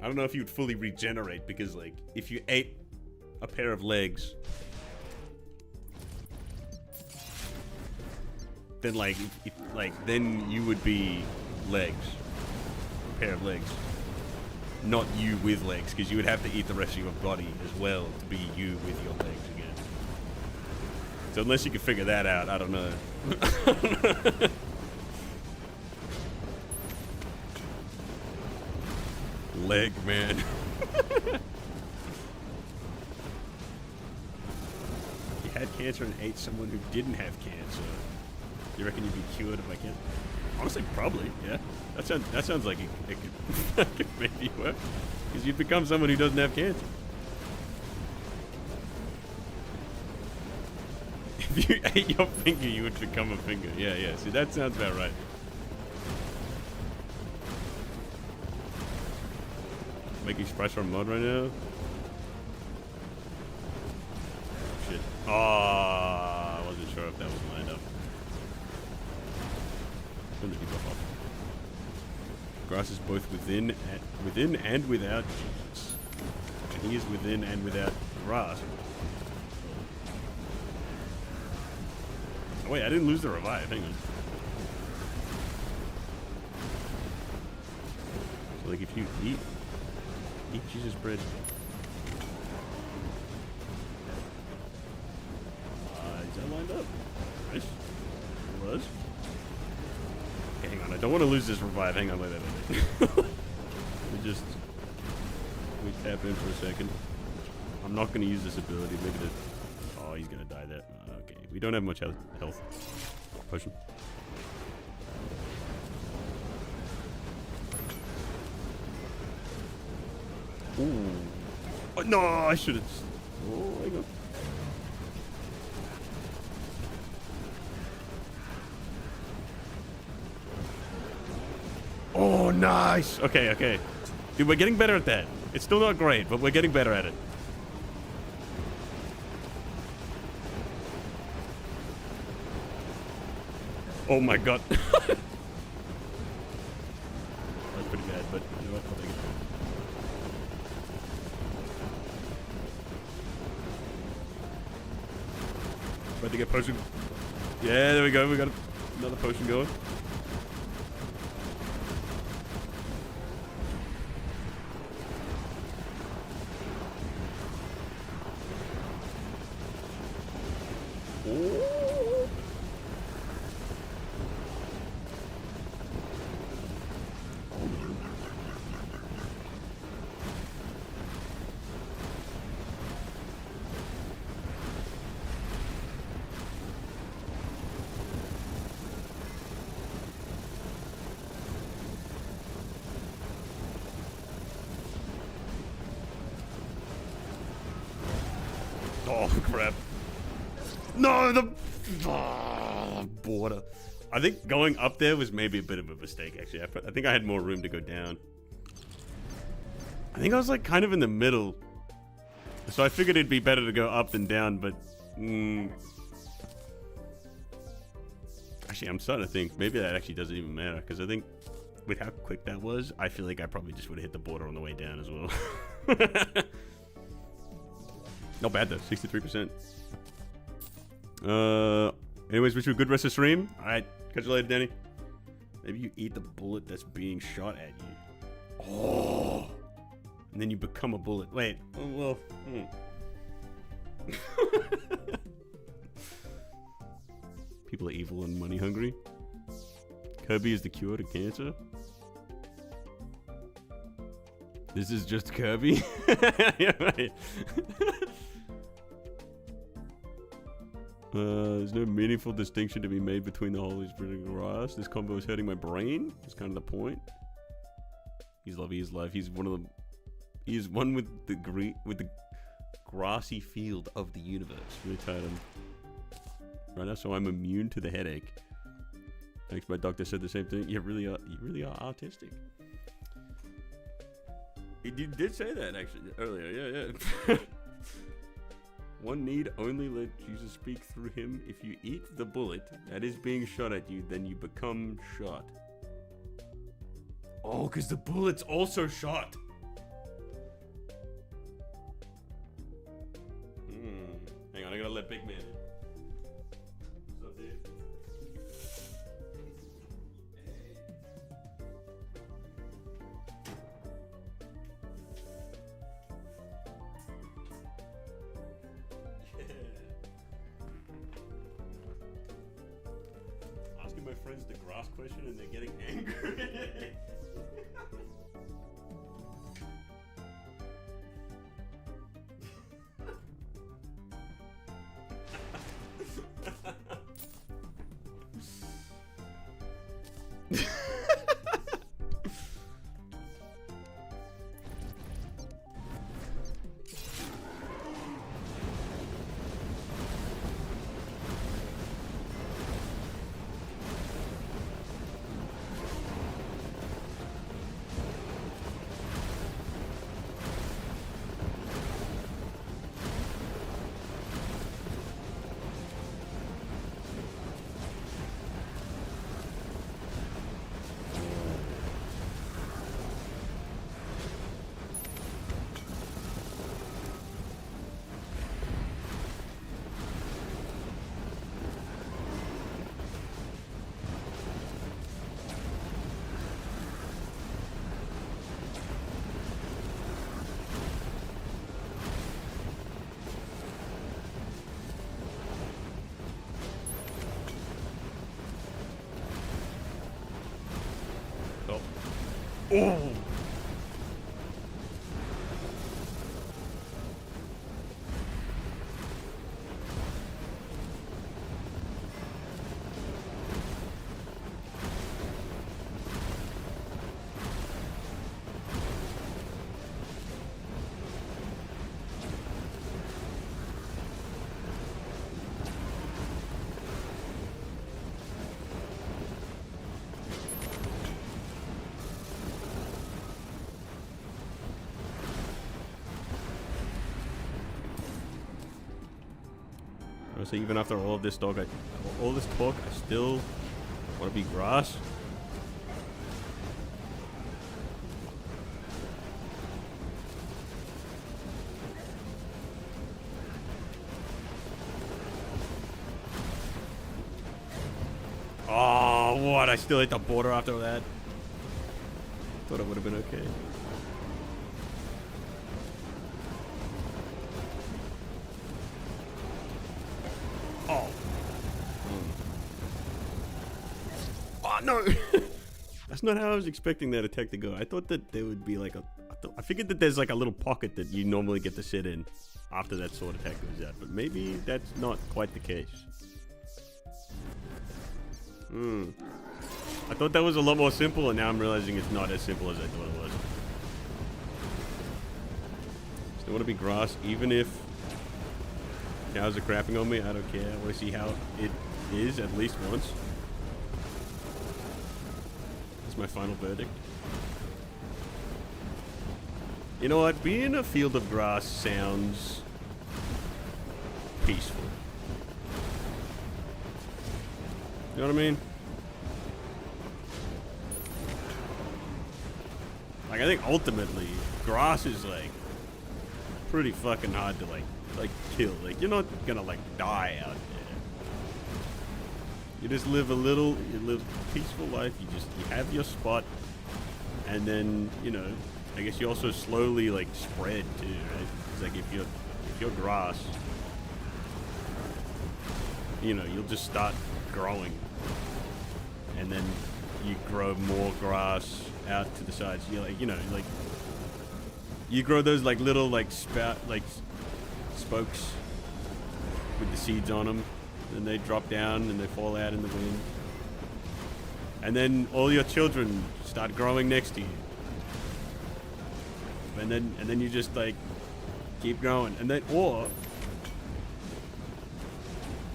I don't know if you'd fully regenerate because like if you ate a pair of legs, then like then you would be legs, a pair of legs, not you with legs, because you would have to eat the rest of your body as well to be you with your legs again. So unless you can figure that out, I don't know. Leg man. You had cancer and ate someone who didn't have cancer. You reckon you'd be cured if I can't? Honestly, probably, yeah. That sounds like it could maybe work. Because you'd become someone who doesn't have cancer. If you ate your finger, you would become a finger. Yeah. See, that sounds about right. Making splash from mod right now. Shit. Oh, I wasn't sure if that was lined up. Turn the debuff off. Grass is both within and without Jesus. And he is within and without grass. Oh, wait, I didn't lose the revive. Hang on. So, like, if you eat Jesus bread. Is that lined up? Nice. It was. Okay, hang on. I don't want to lose this revive. Hang on, wait. Let me tap in for a second. I'm not going to use this ability. Maybe the. Oh, he's going to die there. Okay, we don't have much health. Potion. Ooh. Oh, no, I should have. Oh, hang on. Oh, nice. Okay. Dude, we're getting better at that. It's still not great, but we're getting better at it. Oh my god. That's pretty bad, but you know what? I'll take it. About to get potion. Yeah, there we go. We got another potion going. Oh, crap. No, the border. I think going up there was maybe a bit of a mistake, actually. I think I had more room to go down. I think I was, like, kind of in the middle. So I figured it'd be better to go up than down, but... Actually, I'm starting to think maybe that actually doesn't even matter, because I think with how quick that was, I feel like I probably just would have hit the border on the way down as well. Not bad though, 63%. Anyways, wish you a good rest of the stream. Alright, Catch you later, Danny. Maybe you eat the bullet that's being shot at you. Oh. And then you become a bullet. Wait. Oh, well. People are evil and money hungry. Kirby is the cure to cancer. This is just Kirby? Yeah, right. There's no meaningful distinction to be made between the holy spirit and grass. This combo is hurting my brain. That's kind of the point. He's love, he is life. He's one of the... He is one with the grassy field of the universe. Really tired of him. Right now, so I'm immune to the headache. Thanks, my doctor said the same thing. You really are artistic. You did say that actually earlier. Yeah. One need only let Jesus speak through him. If you eat the bullet that is being shot at you, then you become shot. Oh, because the bullet's also shot. Hang on, I gotta let Big Man in. What's up, dude? Asking my friends the grass question and they're getting angry. Oh! So even after all of this talk, I still want to be grass. Oh, what? I still hit the border after that. Thought it would have been okay. No, that's not how I was expecting that attack to go. I thought that there would be like I figured that there's like a little pocket that you normally get to sit in after that sword attack goes out, but maybe that's not quite the case. I thought that was a lot more simple, and now I'm realizing it's not as simple as I thought it was. Still want to be grass, even if cows are crapping on me. I don't care. I want to see how it is at least once. My final verdict. You know what? Being in a field of grass sounds peaceful. You know what I mean? Like, I think ultimately, grass is like pretty fucking hard to like kill. Like, you're not gonna like die out there. You just live you live a peaceful life. You have your spot, and then, you know, I guess you also slowly like spread too, right? It's like if you're grass, you know, you'll just start growing, and then you grow more grass out to the sides. You like, you know, like you grow those like little like spokes with the seeds on them, and they drop down and they fall out in the wind, and then all your children start growing next to you, and then you just like keep going, and then or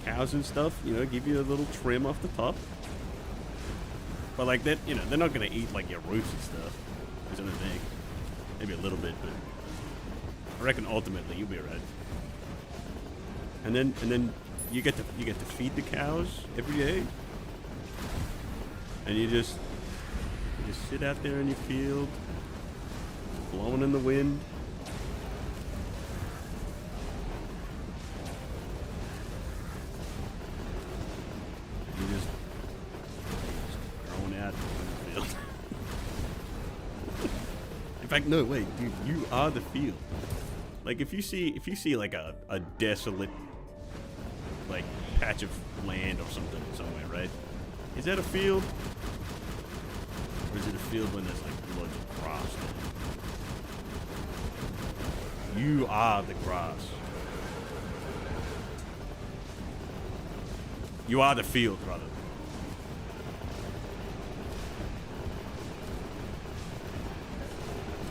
cows and stuff, you know, give you a little trim off the top. But like that, you know, they're not gonna eat like your roots and stuff. I don't think. Maybe a little bit, but I reckon ultimately you'll be right. And then you get to feed the cows every day, and you just sit out there in your field, blowing in the wind. You just growing out in the field. In fact, no, wait, dude, you are the field. Like if you see like a desolate like patch of land or something somewhere, right? Is that a field? Or is it a field when there's like loads of grass? You are the grass. You are the field, brother.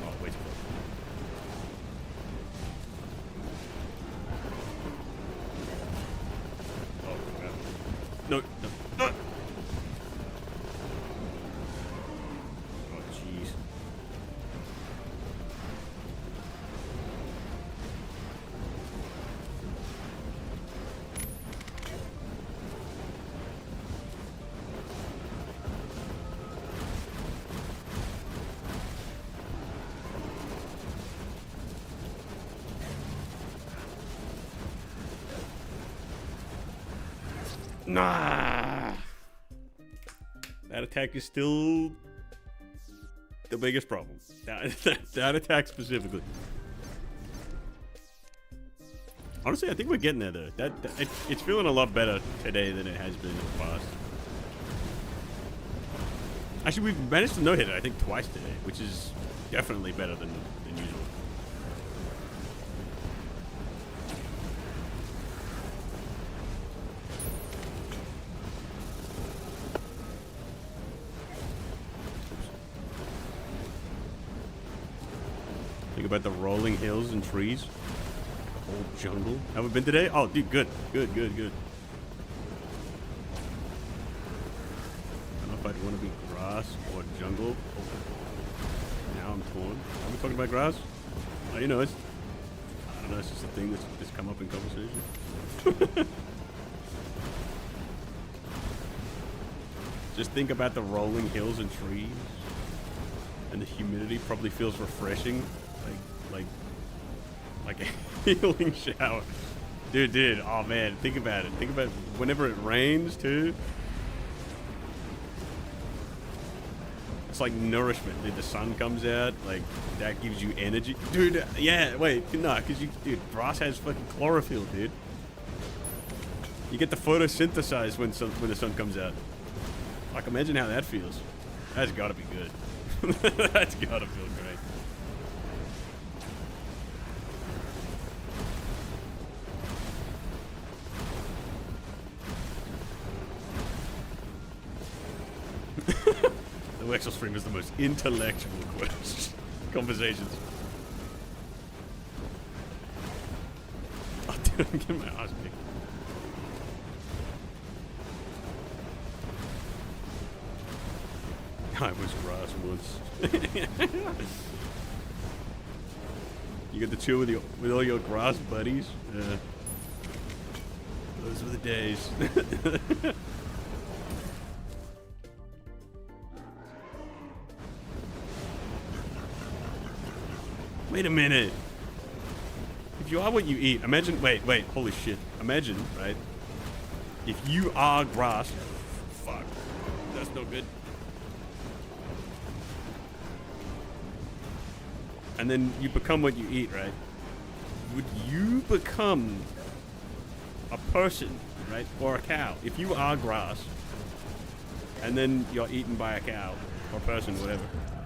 Oh, wait. Oh, crap. No, no, no! Oh, jeez. Nah. That attack is still the biggest problem. That attack specifically. Honestly, I think we're getting there though. It's feeling a lot better today than it has been in the past. Actually, we've managed to no-hit it, I think, twice today, which is definitely better than usual. Think about the rolling hills and trees. The whole jungle. Have we been today? Oh, dude, good. Good, good, good. I don't know if I'd want to be grass or jungle. Oh. Now I'm torn. Are we talking about grass? Oh, you know, I don't know, it's just a thing that's come up in conversation. Just think about the rolling hills and trees. And the humidity probably feels refreshing. Like a healing shower. Dude, oh man, think about it. Think about whenever it rains too. It's like nourishment. Dude, the sun comes out, like that gives you energy. Dude, yeah, wait, no, because dude, grass has fucking chlorophyll, dude. You get the photosynthesize when the sun comes out. Like, imagine how that feels. That's gotta be good. That's gotta feel great. The Wexel stream is the most intellectual conversations. Oh, dude, I'm getting my ass kicked. I was grass once. You get to chill with all your grass buddies. Those were the days. Wait a minute. If you are what you eat, imagine. Wait, holy shit. Imagine, right? If you are grass fuck. That's no good. And then you become what you eat, right? Would you become a person, right? Or a cow? If you are grass, and then you're eaten by a cow, or person, whatever.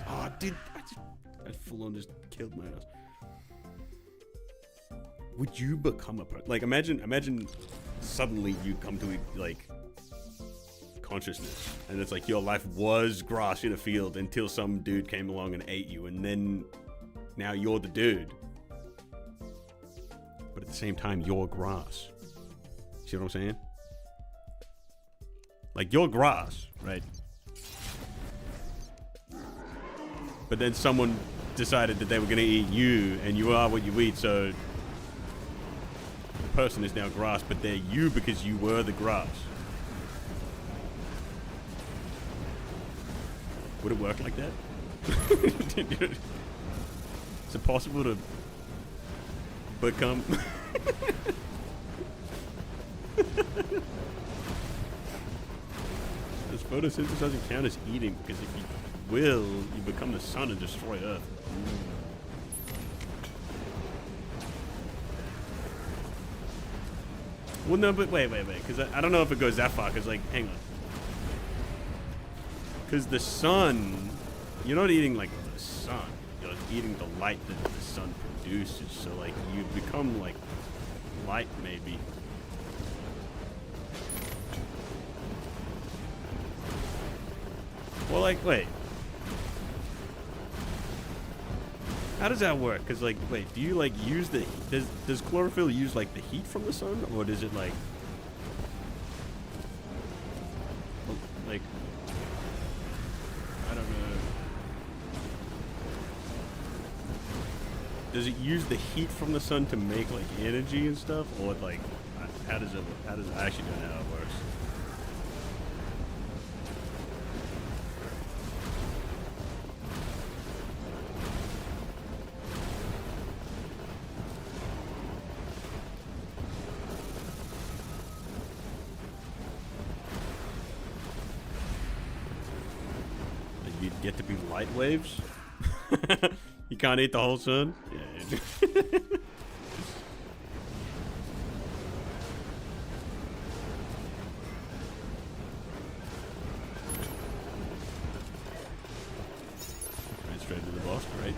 Oh, dude, I full on just killed my ass. Would you become a person? Like, imagine suddenly you come to, like, consciousness, and it's like your life was grass in a field until some dude came along and ate you, and then now you're the dude. But at the same time, you're grass. See what I'm saying? Like, you're grass, right? But then someone decided that they were going to eat you, and you are what you eat, so the person is now grass, but they're you because you were the grass. Would it work like that? Is it possible to become... Does photosynthesis doesn't count as eating, because if you will, you become the sun and destroy Earth. Well, no, but wait, because I don't know if it goes that far, because, like, hang on. Because the sun, you're not eating, like, the sun. You're eating the light that the sun produces. So, like, you become, like, light, maybe. Well, like, wait. How does that work? Because, like, wait, do you, like, use the... Does chlorophyll use, like, the heat from the sun? Or does it, like... Like... I don't know. Does it use the heat from the sun to make, like, energy and stuff? Or, like, how does it... I actually don't know how it works. Get to be light waves? You can't eat the whole sun? Yeah. Right straight to the boss, great.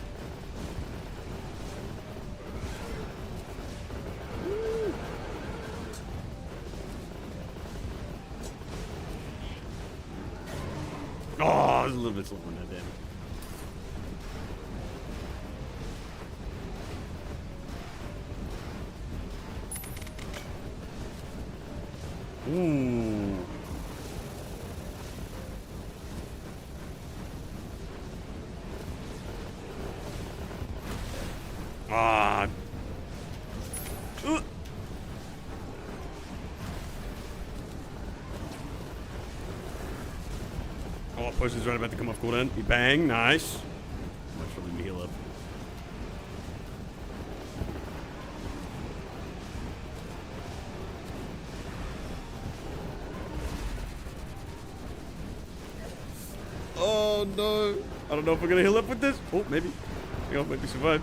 Oh, there's a little bit slow on that, damn. Ooh. Ah. Oh, potion's right about to come off cooldown. Bang, nice. Much for me heal up. Oh no. I don't know if we're gonna heal up with this. Oh, maybe. Hang on, maybe survive.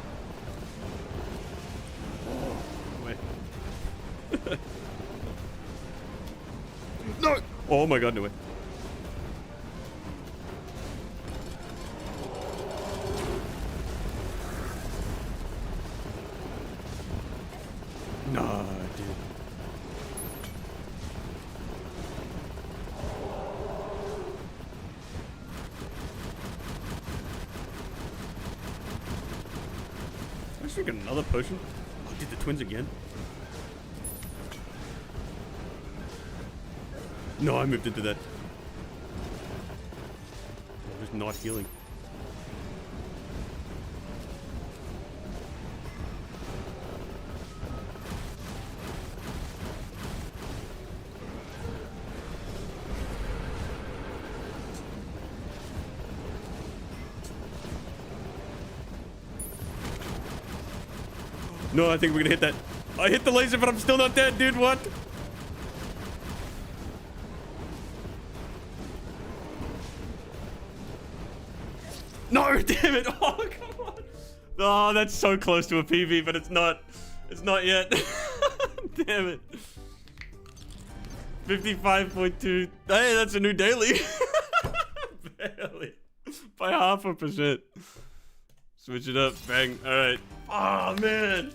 Oh, wait. No! Oh my god, no way. No, dude. I should get another potion. Oh, did the twins again? No, I moved into that. I was not healing. No, I think we're gonna hit that. I hit the laser, but I'm still not dead, dude. What? No, damn it. Oh, come on. Oh, that's so close to a PB, but it's not. It's not yet. Damn it. 55.2. Hey, that's a new daily. Barely. By 0.5%. Switch it up. Bang. All right. Oh, man.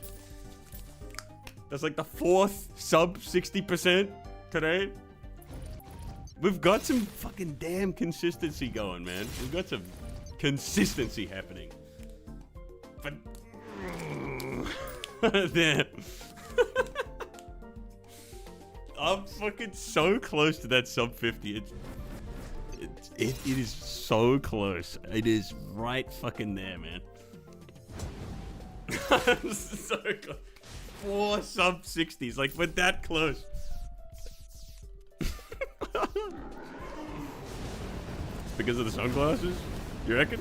That's like the 4th sub 60% today. We've got some fucking damn consistency going, man. We've got some consistency happening. But damn. I'm fucking so close to that sub 50. It is so close. It is right fucking there, man. So close. 4 sub 60s. Like, we're that close. Because of the sunglasses? You reckon?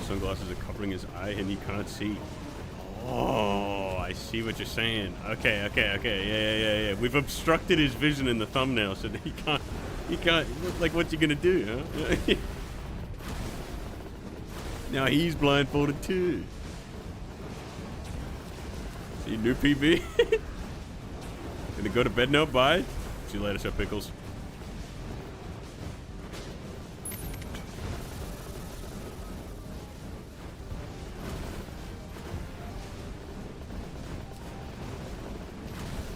Sunglasses are covering his eye and he can't see. Oh, I see what you're saying. Okay. Yeah. We've obstructed his vision in the thumbnail so that he can't, like, what's he gonna do, huh? Now he's blindfolded too. See, new PB. Gonna go to bed now, bye. See you later, Chef Pickles.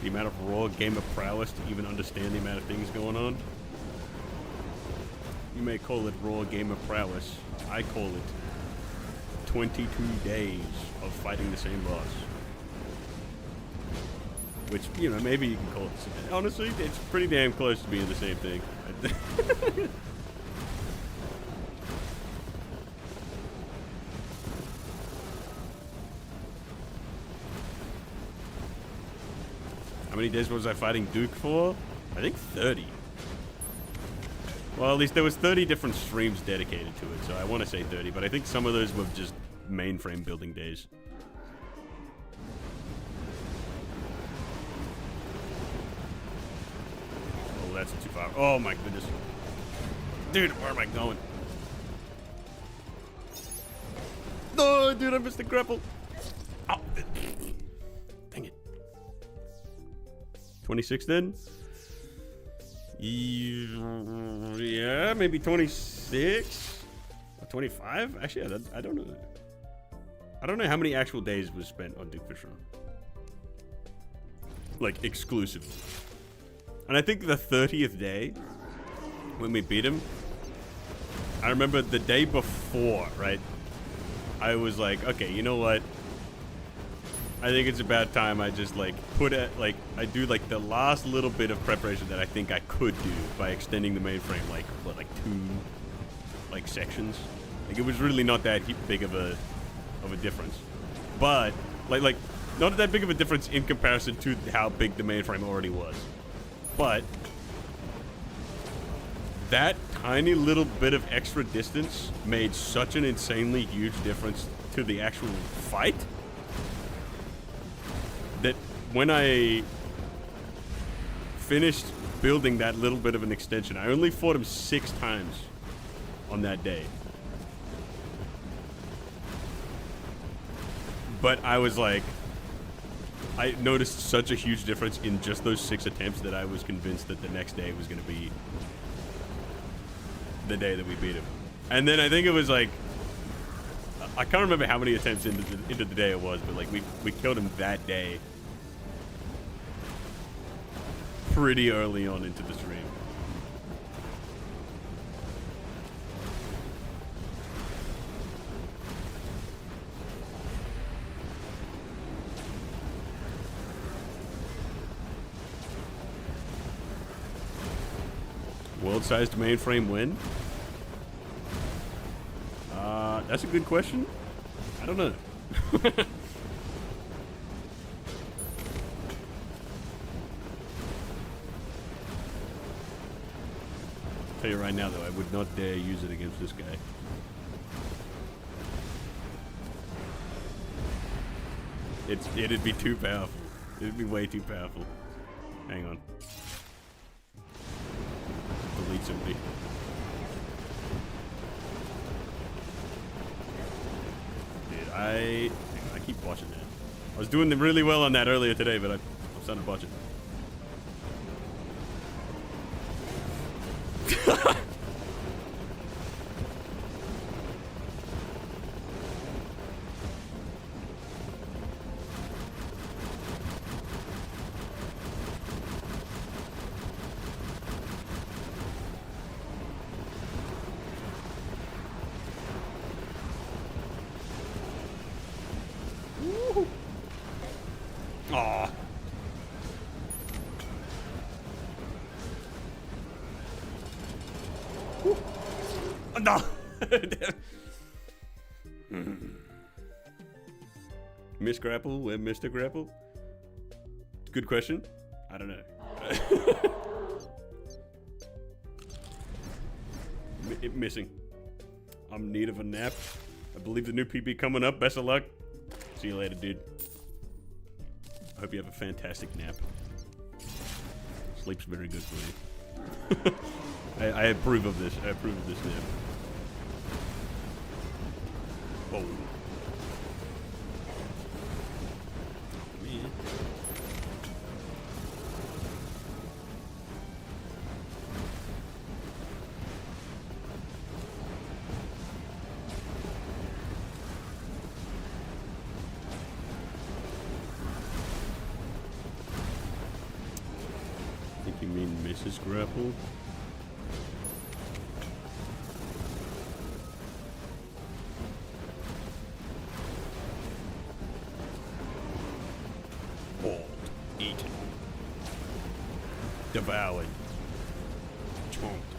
The amount of raw gamer prowess to even understand the amount of things going on. You may call it raw gamer prowess. I call it 22 days of fighting the same boss. Which, you know, maybe you can call it. Honestly, it's pretty damn close to being the same thing. How many days was I fighting Duke for? I think 30. Well, at least there was 30 different streams dedicated to it, so I want to say 30, but I think some of those were just mainframe building days. Oh, that's too far. Oh my goodness. Dude, where am I going? No, dude, I missed the grapple. Oh. Dang it. 26 then? Yeah, maybe 26? Or 25? Actually, I don't know. I don't know how many actual days was spent on Duke Fishron. Like, exclusive. And I think the 30th day, when we beat him, I remember the day before, right? I was like, okay, you know what? I think it's about time I just, like, I do, like, the last little bit of preparation that I think I could do by extending the mainframe, like, what, like 2, like, sections? Like, it was really not that big of a difference. But, like, not that big of a difference in comparison to how big the mainframe already was. But that tiny little bit of extra distance made such an insanely huge difference to the actual fight that when I finished building that little bit of an extension, I only fought him 6 times on that day. But I was like, I noticed such a huge difference in just those 6 attempts that I was convinced that the next day was going to be the day that we beat him. And then I think it was like, I can't remember how many attempts into the day it was, but like we killed him that day pretty early on into the stream. World-sized mainframe win? That's a good question. I don't know. Tell you right now, though, I would not dare use it against this guy. It'd be too powerful. It'd be way too powerful. Hang on. Delete somebody. Dude, I keep watching that. I was doing really well on that earlier today, but I'm starting to botch it. Aw. No. Miss Grapple and Mr. Grapple? Good question. I don't know. Missing. I'm in need of a nap. I believe the new PB coming up. Best of luck. See you later, dude. I hope you have a fantastic nap. Sleep's very good for you. I approve of this. I approve of this nap. Oh. Man. I think you mean Mrs. Grapple? Eaten. Devoured. Chomped.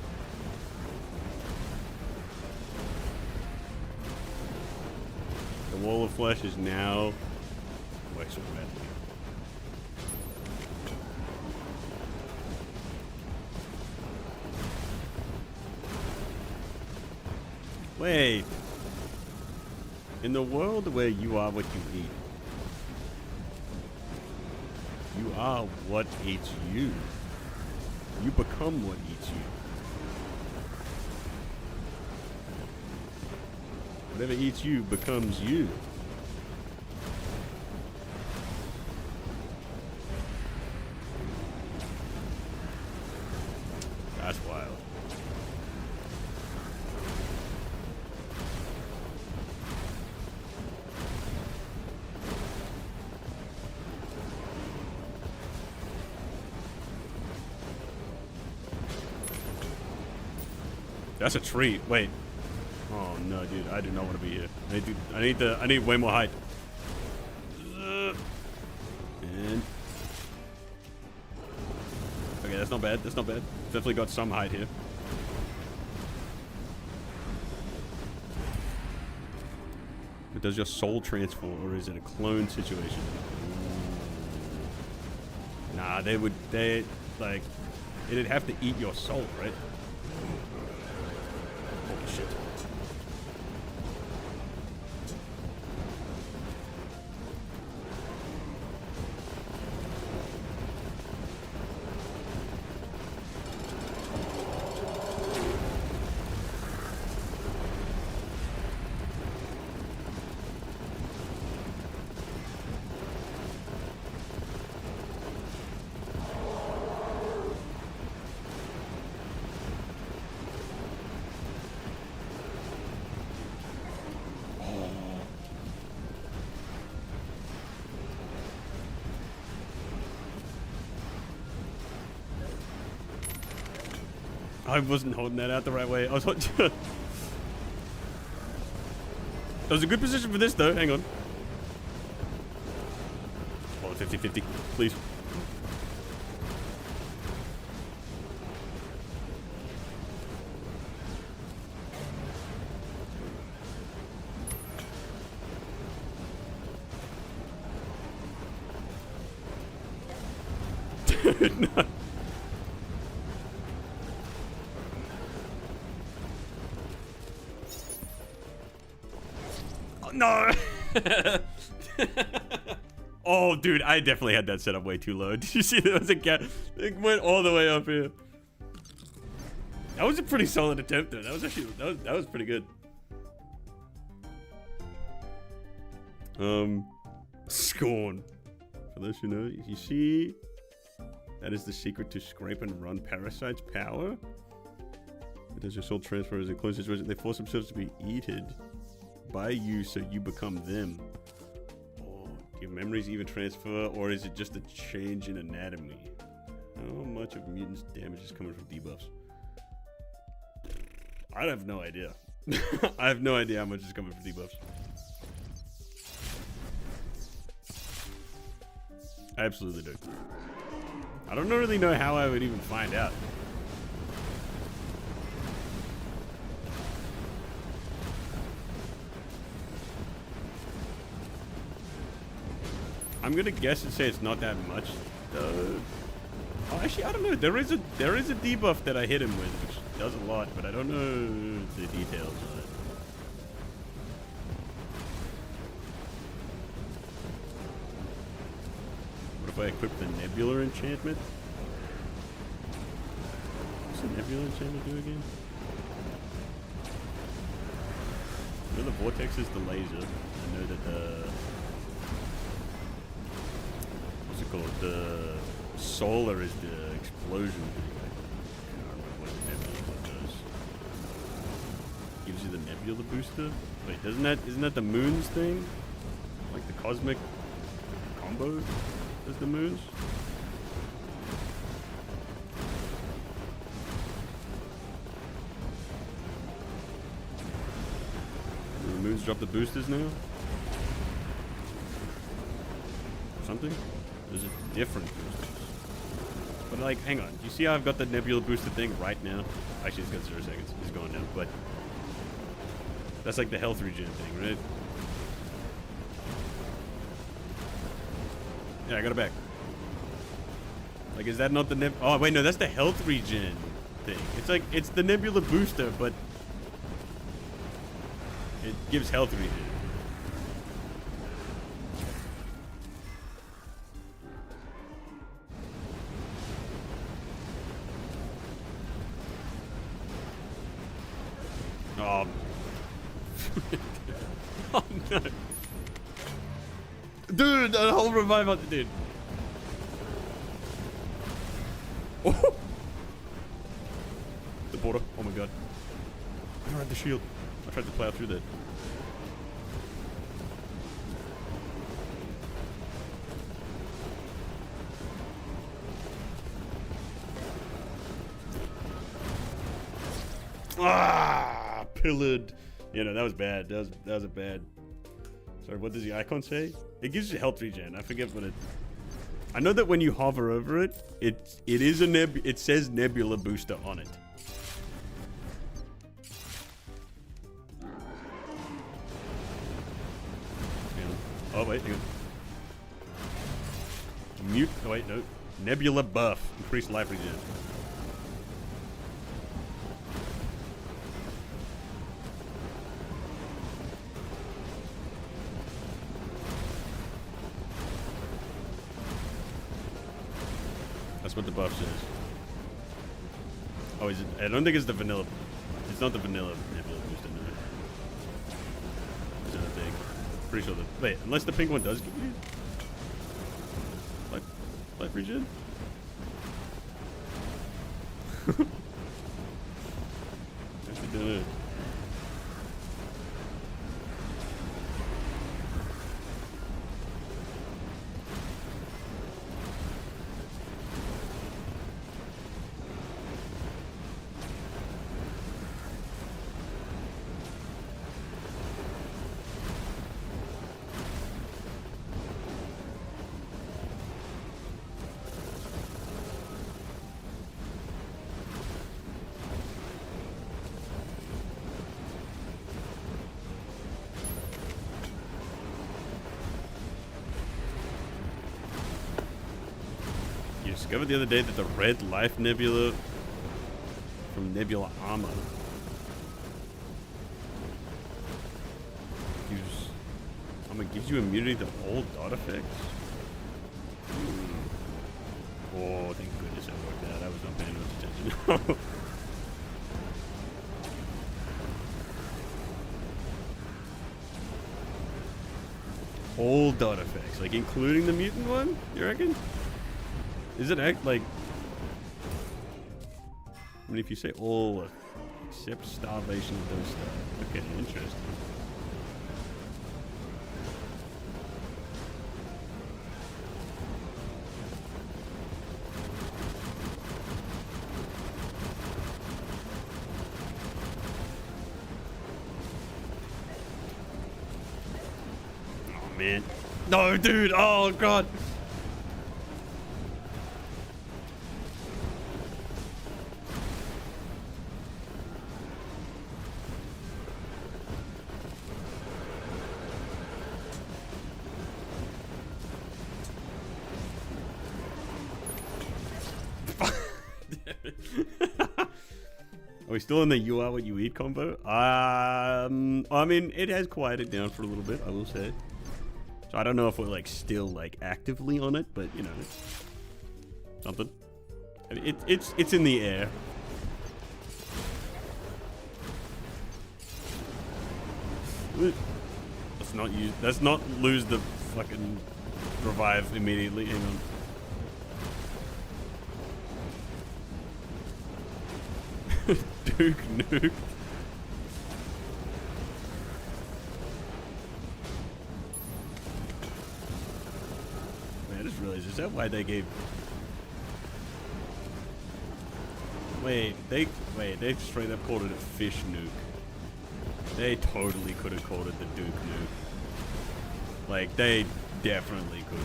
The wall of flesh is now Wexel Radley. Wait. In the world where you are what you eat, you are what eats you. You become what eats you. Whatever eats you becomes you. That's wild. That's a treat. Wait. Oh no, dude! I do not want to be here. I need way more height. And okay, that's not bad. That's not bad. Definitely got some height here. But does your soul transfer, or is it a clone situation? Nah, they like, it'd have to eat your soul, right? Holy shit. I wasn't holding that out the right way. I was holding. That was a good position for this, though. Hang on. Oh, 50-50, please. dude, no. Oh, no. Oh, dude, I definitely had that set up way too low. Did you see there was a gap? It went all the way up here. That was a pretty solid attempt, though. That was actually that was pretty good. Scorn. For those who know, you see, that is the secret to scrape and run parasites' power. It does your soul transfer as a close situation. They force themselves to be eaten by you, so you become them. Oh, do your memories even transfer, or is it just a change in anatomy? How much of mutants' damage is coming from debuffs? I have no idea. I have no idea how much is coming from debuffs. I absolutely do. I don't really know how I would even find out. I'm gonna guess and say it's not that much, though. Oh, actually, I don't know. There is a debuff that I hit him with, which does a lot, but I don't know the details on it. What if I equip the Nebula enchantment? What's the Nebula enchantment do again? I know the Vortex is the laser. I know that the... What's it called? The Solar is the explosion thing. I can't remember what the Nebula does. Gives you the Nebula booster? Wait, isn't that the Moons thing? Like the Cosmic combo? Does the Moons? Do the Moons drop the boosters now? Something? There's a different boosters. But like, hang on. You see how I've got the Nebula booster thing right now? Actually, it's got 0 seconds. It's gone now. But that's like the health regen thing, right? Yeah, I got it back. Like, is that not the Oh, wait, no, that's the health regen thing. It's like, it's the Nebula booster, but it gives health regen. Oh. Oh, no. Dude, that whole revive on dude. Oh. The border. Oh my god. I don't have the shield. I tried to plow through that. Ah, pillared. You know, that was bad. That was a bad. Sorry, what does the icon say? It gives you health regen. I forget what it. I know that when you hover over it, it is a it says Nebula booster on it. Oh wait, hang on. Mute. Oh wait, no. Nebula buff. Increased life regen. That's what the buff says. Oh, is it? I don't think it's the vanilla. It's not the vanilla Nebula booster, no. It's not big. Pretty sure that. Wait, unless the pink one does give you life regen? Actually don't know. Discovered the other day that the red life nebula from Nebula Armor gives you immunity to all dot effects. Oh, thank goodness it worked out. I was not paying much attention. All dot effects, like including the mutant one, you reckon? Is it like, I mean, if you say all except starvation of those stuff. Okay, interesting. Man. No, dude. Oh, God. Are we still in the you are what you eat combo? I mean, it has quieted down for a little bit, I will say. So I don't know if we're like still like actively on it, but you know, it's something. I mean, it's in the air. Let's not lose the fucking revive immediately. Hang on. Duke nuke. Is that why they gave? Wait, they straight up called it a fish nuke. They totally could have called it the Duke nuke. Like they definitely could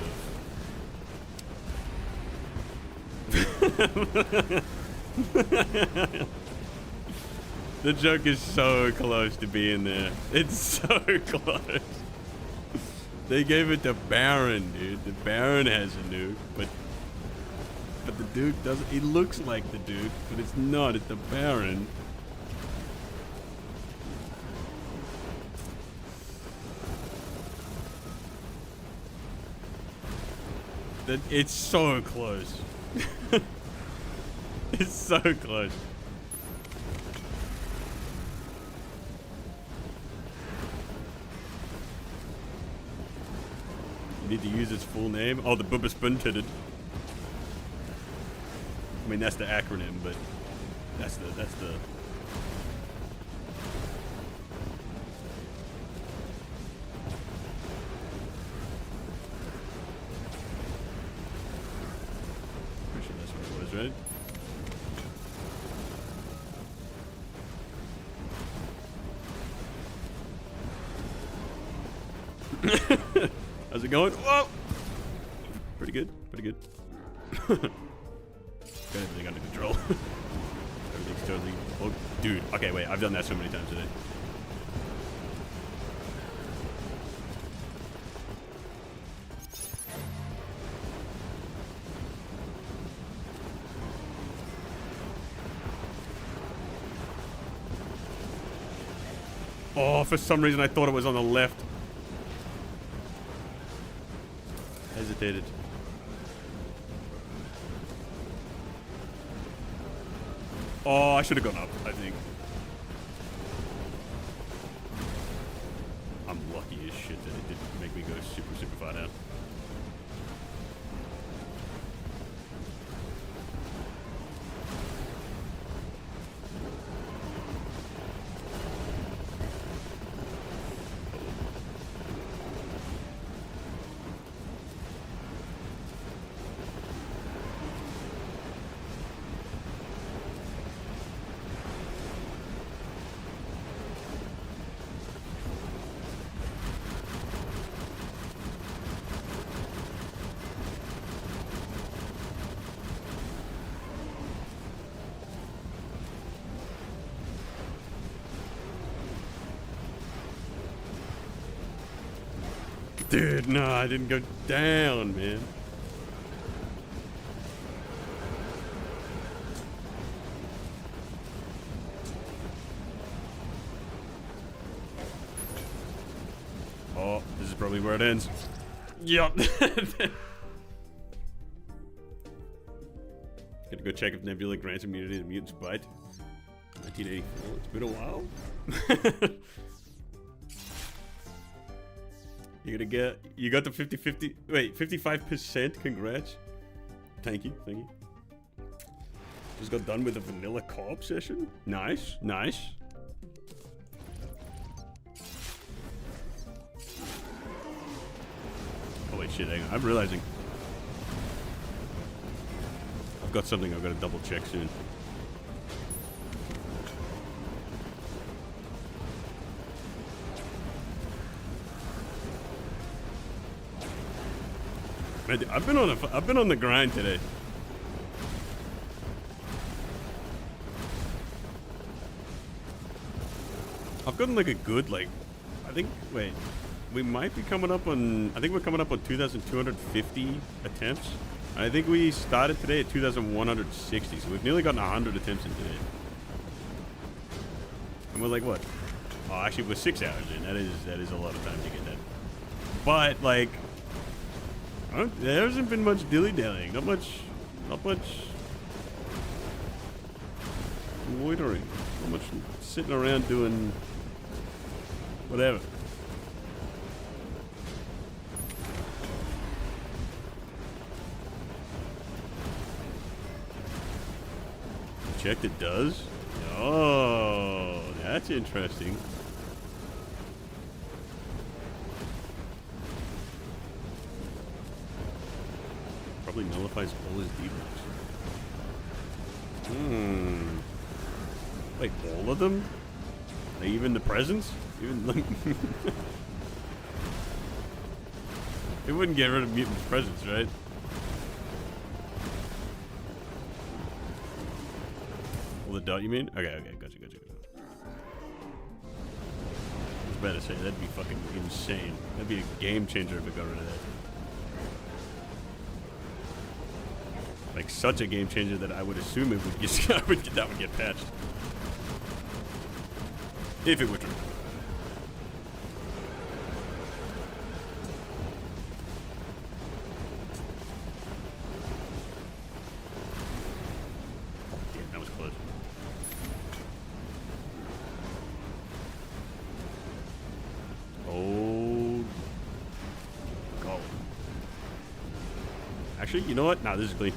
have. The joke is so close to being there. It's so close. They gave it to Baron, dude. The Baron has a nuke, but the Duke doesn't. He looks like the Duke, but it's not. It's the Baron. It's so close. It's so close. Need to use its full name. Oh, the Bubba Spuntitted. I mean, that's the acronym, but that's the. Pretty sure that's what it was, right? How's it going? Whoa! Pretty good, pretty good. Got everything under control. Everything's totally... Oh, dude. Okay, wait. I've done that so many times today. Oh, for some reason I thought it was on the left. Hesitated. Oh, I should have gone up, I think. I'm lucky as shit that it didn't make me go super, super far down. Dude, no, I didn't go down, man. probably where it ends. Yup. Gotta go check if Nebula grants immunity to mutants' bite. 1984. It's been a while. You got the 50-50. Wait, 55%. Congrats. Thank you. Just got done with a vanilla co-op session. Nice. Oh wait, shit, hang on. I'm realizing I've got something I've got to double check soon. Man, I've been on the grind today. I've gotten like a good I think we might be coming up on I think we're coming up on 2,250 attempts. I think we started today at 2,160, so we've nearly gotten 100 attempts in today. And we're like what? Oh, actually we're 6 hours in. That is a lot of time to get that. But like there hasn't been much dilly-dallying. Not much loitering. Not much sitting around doing whatever. Checked it does? Oh, that's interesting. Probably nullifies all his debuffs. Wait, all of them? Even the presents? Even like it wouldn't get rid of Mutant's presence, right? Well, the dot, you mean? Okay, gotcha. I was about to say, that'd be fucking insane. That'd be a game changer if it got rid of that. Like, such a game changer that I would assume it would get, that would get patched. If it were true. Damn, that was close. Oh. God. Actually, you know what? Nah, this is clean.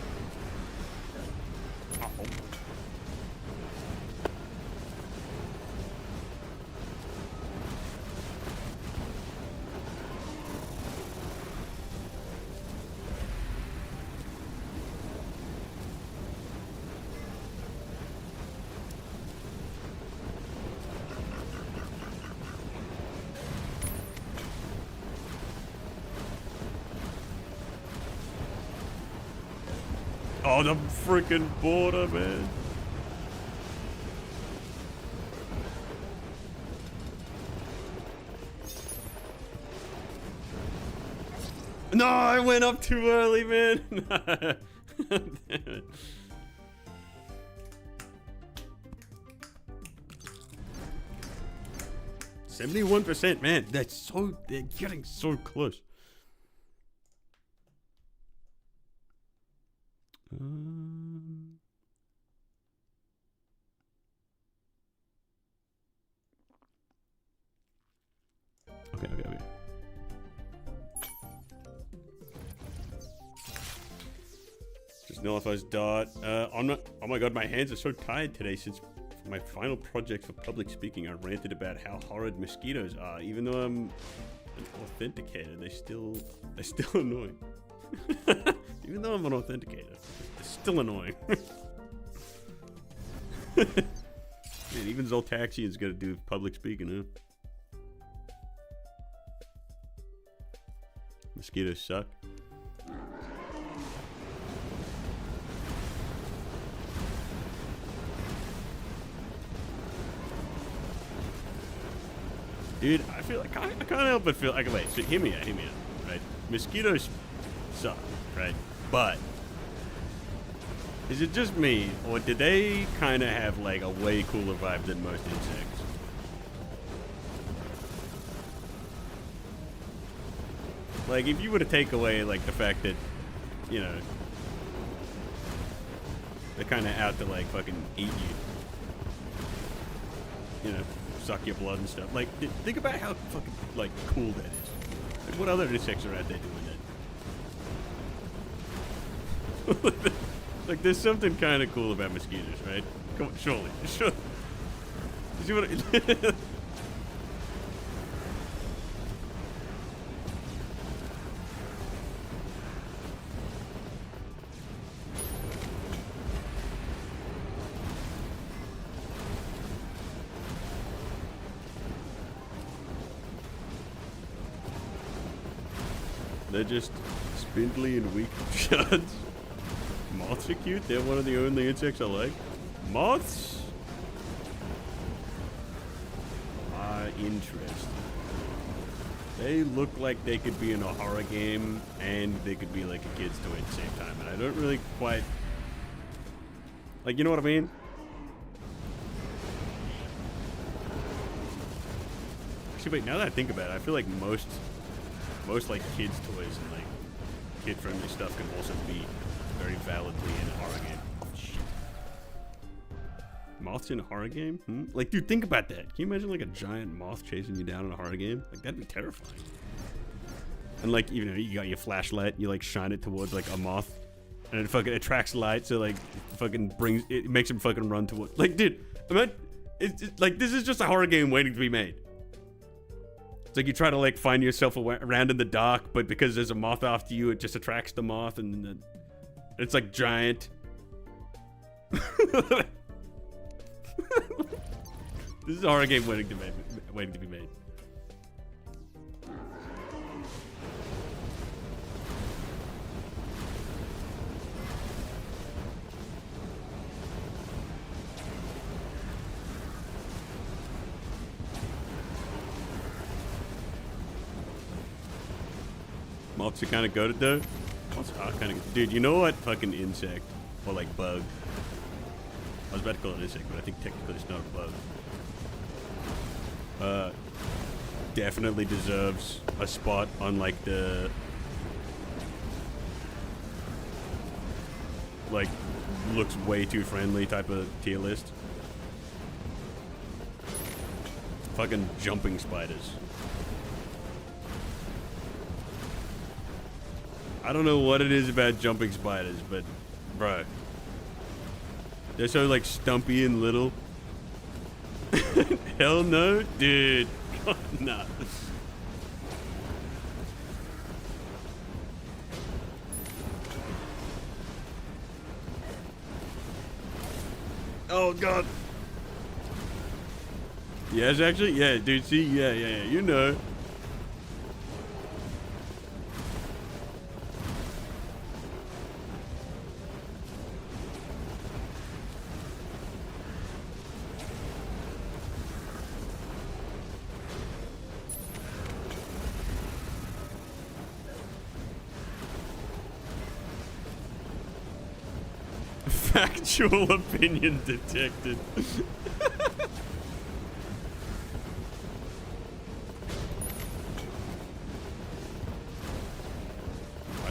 Oh, the freaking border, man. No, I went up too early, man. Damn it. %, man. That's so, they're getting so close. Okay. Just nullifies dot. Oh my god, my hands are so tired today since my final project for public speaking. I ranted about how horrid mosquitoes are. Even though I'm an authenticator, they're still annoying. Even though I'm an authenticator, they're still annoying. Man, even Zoltaxian's got to do public speaking, huh? Mosquitoes suck. Dude, I feel like I can't help but feel like, wait, so hear me out, right? Mosquitoes suck, right? But is it just me, or did they kind of have like a way cooler vibe than most insects? Like, if you were to take away, like, the fact that, you know, they're kind of out to, like, fucking eat you. You know, suck your blood and stuff. Like, think about how fucking, like, cool that is. Like, what other insects are out there doing that? Like, there's something kind of cool about mosquitoes, right? Come on, surely. You see what They're just spindly and weak shots. Moths are cute. They're one of the only insects I like. Moths are interesting. They look like they could be in a horror game and they could be like a kid's toy at the same time. And I don't really quite... Like, you know what I mean? Actually, wait, now that I think about it, I feel like most like kids toys and like kid-friendly stuff can also be very validly in a horror game. Shit. Moths in a horror game? Like, dude, think about that. Can you imagine like a giant moth chasing you down in a horror game? Like, that'd be terrifying. And like, you know, you got your flashlight, you like shine it towards like a moth, and it fucking attracts light, so like fucking it makes him fucking run towards. Like, dude, I mean, it's like this is just a horror game waiting to be made. It's like you try to like find yourself around in the dark, but because there's a moth after you, it just attracts the moth, and it's like giant. This is a horror game waiting to be made. Moths are kind of goated though. Moths are kind of... Dude, you know what fucking insect, or like bug. I was about to call it an insect, but I think technically it's not a bug. Definitely deserves a spot on like the... Like, looks way too friendly type of tier list. Fucking jumping spiders. I don't know what it is about jumping spiders, but, bro, they're so, like, stumpy and little. Hell no, dude. God, nah. Oh, God. Yes, actually? Yeah, dude, see? Yeah, you know. Factual opinion detected. I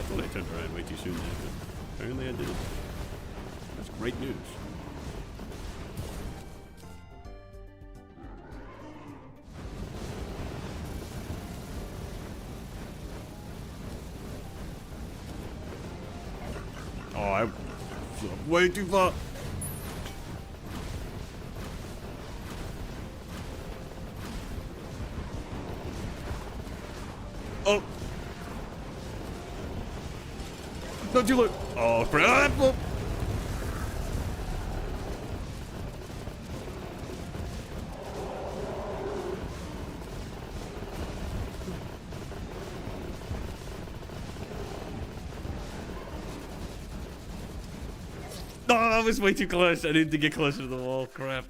thought I turned around way too soon there, but apparently I didn't. That's great news. Oh, I... Way too far. Oh. Don't you look. Oh, crap. Oh. Oh, I was way too close. I needed to get closer to the wall. Crap.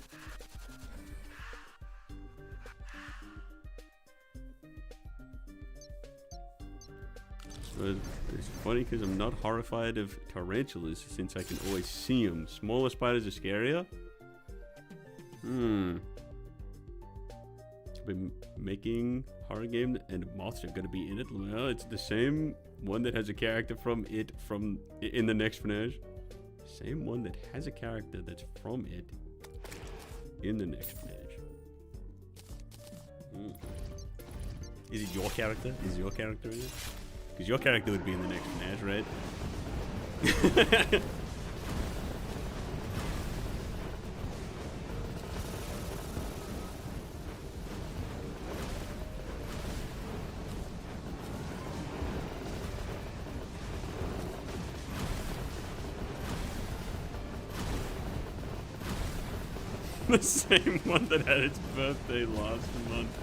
But it's funny because I'm not horrified of tarantulas since I can always see them. Smaller spiders are scarier. But been making horror game and monster gonna be in it. Well, it's the same one that has a character from it in the next FNAF. Same one that has a character that's from it in the next FNAF. Is it your character? Is your character in it? Because your character would be in the next FNAF, right? The same one that had its birthday last month.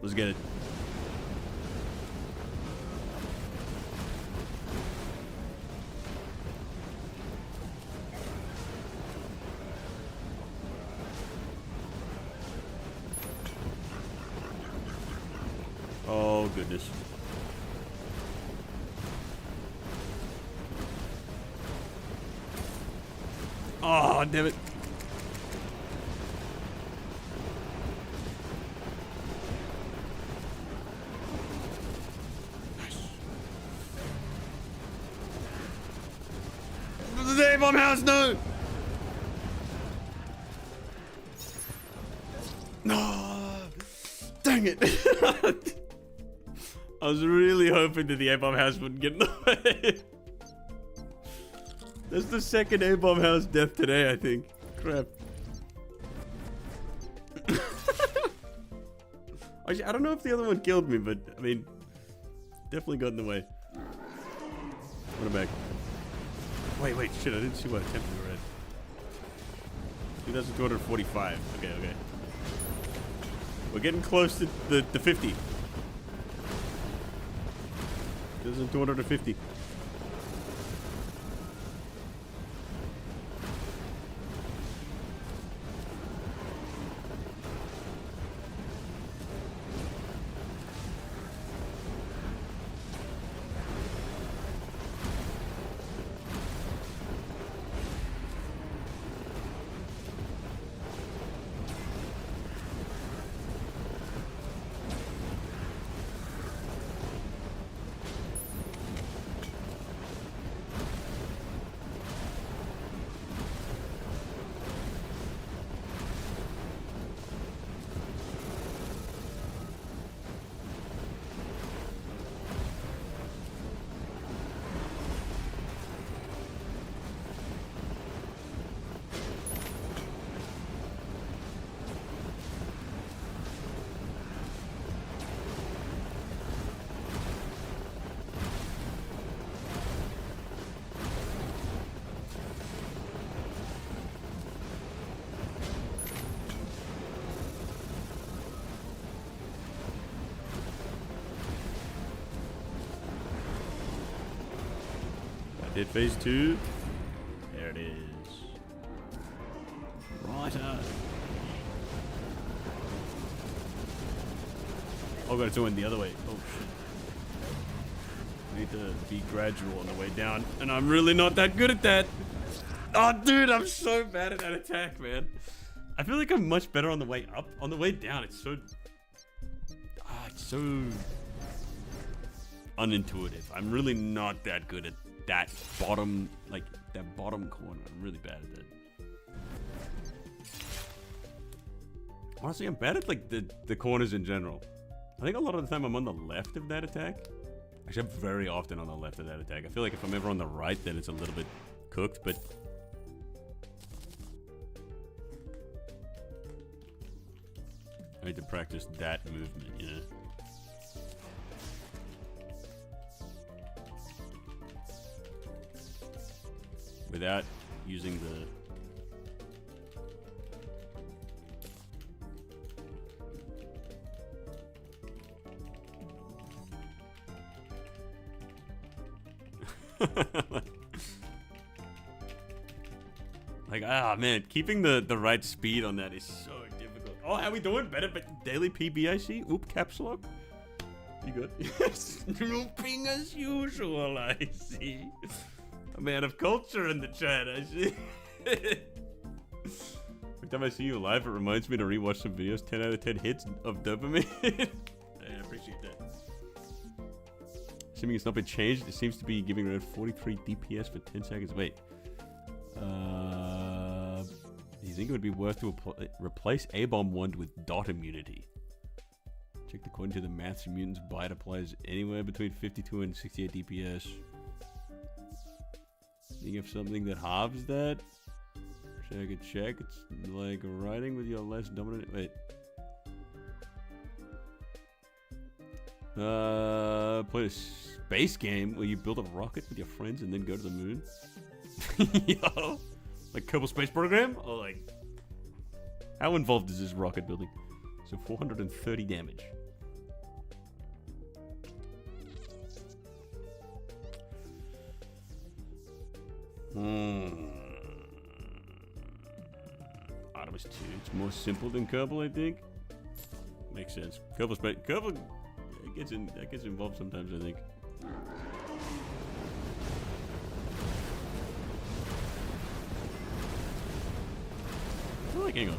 Let's get it. Oh, goodness. Oh, damn it. The A-bomb house, no! No! Dang it! I was really hoping that the A-bomb house wouldn't get in the way. That's the second A-bomb house death today, I think. Crap. Actually, I don't know if the other one killed me, but I mean, definitely got in the way. Put him back. Wait, shit, I didn't see what attempt we were at. 2,245. Okay. We're getting close to the 50. 2,250. Did phase 2. There it is. Right. Oh, got to win the other way. Oh, shit. We need to be gradual on the way down. And I'm really not that good at that. Oh, dude, I'm so bad at that attack, man. I feel like I'm much better on the way up. On the way down, it's so... it's so... unintuitive. I'm really not that good at that bottom, like, that bottom corner. I'm really bad at that. Honestly, I'm bad at like the corners in general. I think a lot of the time I'm on the left of that attack. Actually, I'm very often on the left of that attack. I feel like if I'm ever on the right, then it's a little bit cooked, but... I need to practice that movement, you know? Without using the... Like, ah, man, keeping the right speed on that is so difficult. Oh, how we doing? Better, but daily PB, I see. Oop, caps lock. You good? Yes, looping as usual, I see. A man of culture in the chat, I see. Every time I see you live, it reminds me to rewatch some videos. 10 out of 10 hits of dopamine. I appreciate that. Assuming it's not been changed, it seems to be giving around 43 DPS for 10 seconds. Wait. Do you think it would be worth to replace A-Bomb Wand with dot immunity? Checked according to the maths, Mutant's bite applies anywhere between 52 and 68 DPS. Think of something that halves that? Check it, check. It's like riding with your less dominant... Wait. Play a space game where you build a rocket with your friends and then go to the moon? Yo! Like Kerbal Space Program? Or like... How involved is this rocket building? So 430 damage. Artemis 2. It's more simple than Kerbal, I think. Makes sense. Kerbal Space... Kerbal... That gets involved sometimes, I think. I feel like, hang on.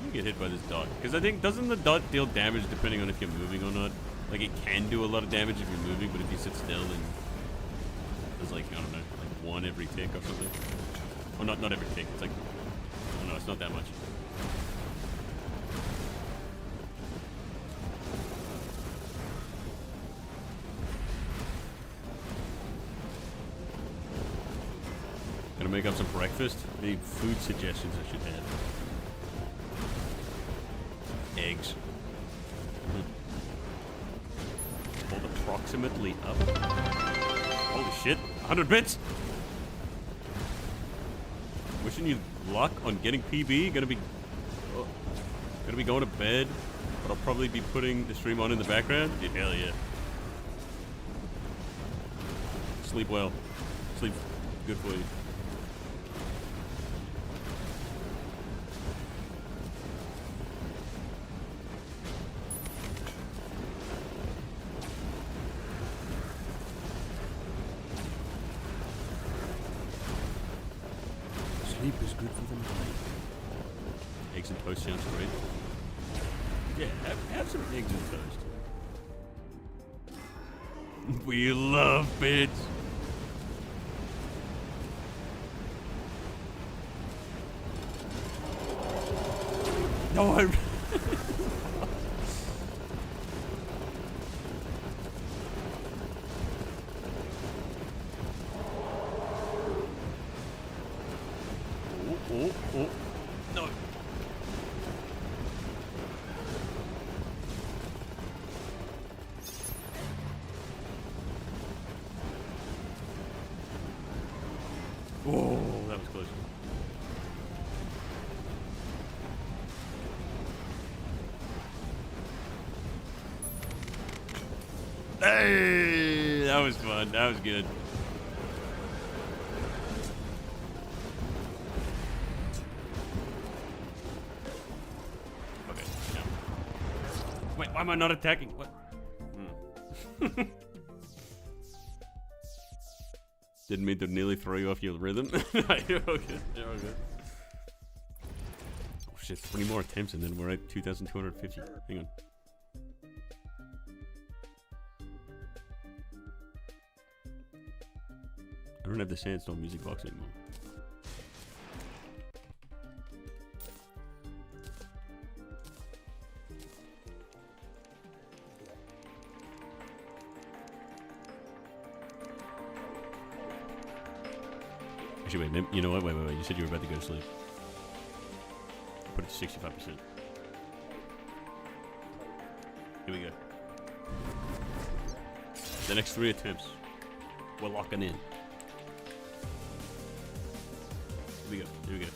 You get hit by this dot. Because I think, doesn't the dot deal damage depending on if you're moving or not? Like, it can do a lot of damage if you're moving, but if you sit still, then there's like, I don't know, like one every tick or something. Or not every tick. It's like, I don't know, it's not that much. Gonna make up some breakfast? Any food suggestions I should have? Eggs. Hold approximately up. Holy shit, 100 bits! Wishing you luck on getting PB. Gonna be going to bed, but I'll probably be putting the stream on in the background. Dude, hell yeah. Sleep well. Sleep good for you. Sleep is good for the mind. Eggs and toast sounds great. Yeah, have some eggs and toast. We love bits. No, I... Oh, no. Oh, that was close. Hey, that was fun. That was good. Wait, why am I not attacking? What? Didn't mean to nearly throw you off your rhythm. You're all good. You're all good. Oh shit, 3 more attempts and then we're at 2,250. Hang on. I don't have the Sandstorm music box anymore. Actually, wait. You know what? Wait. You said you were about to go to sleep. Put it to 65%. Here we go. The next 3 attempts, we're locking in. Here we go.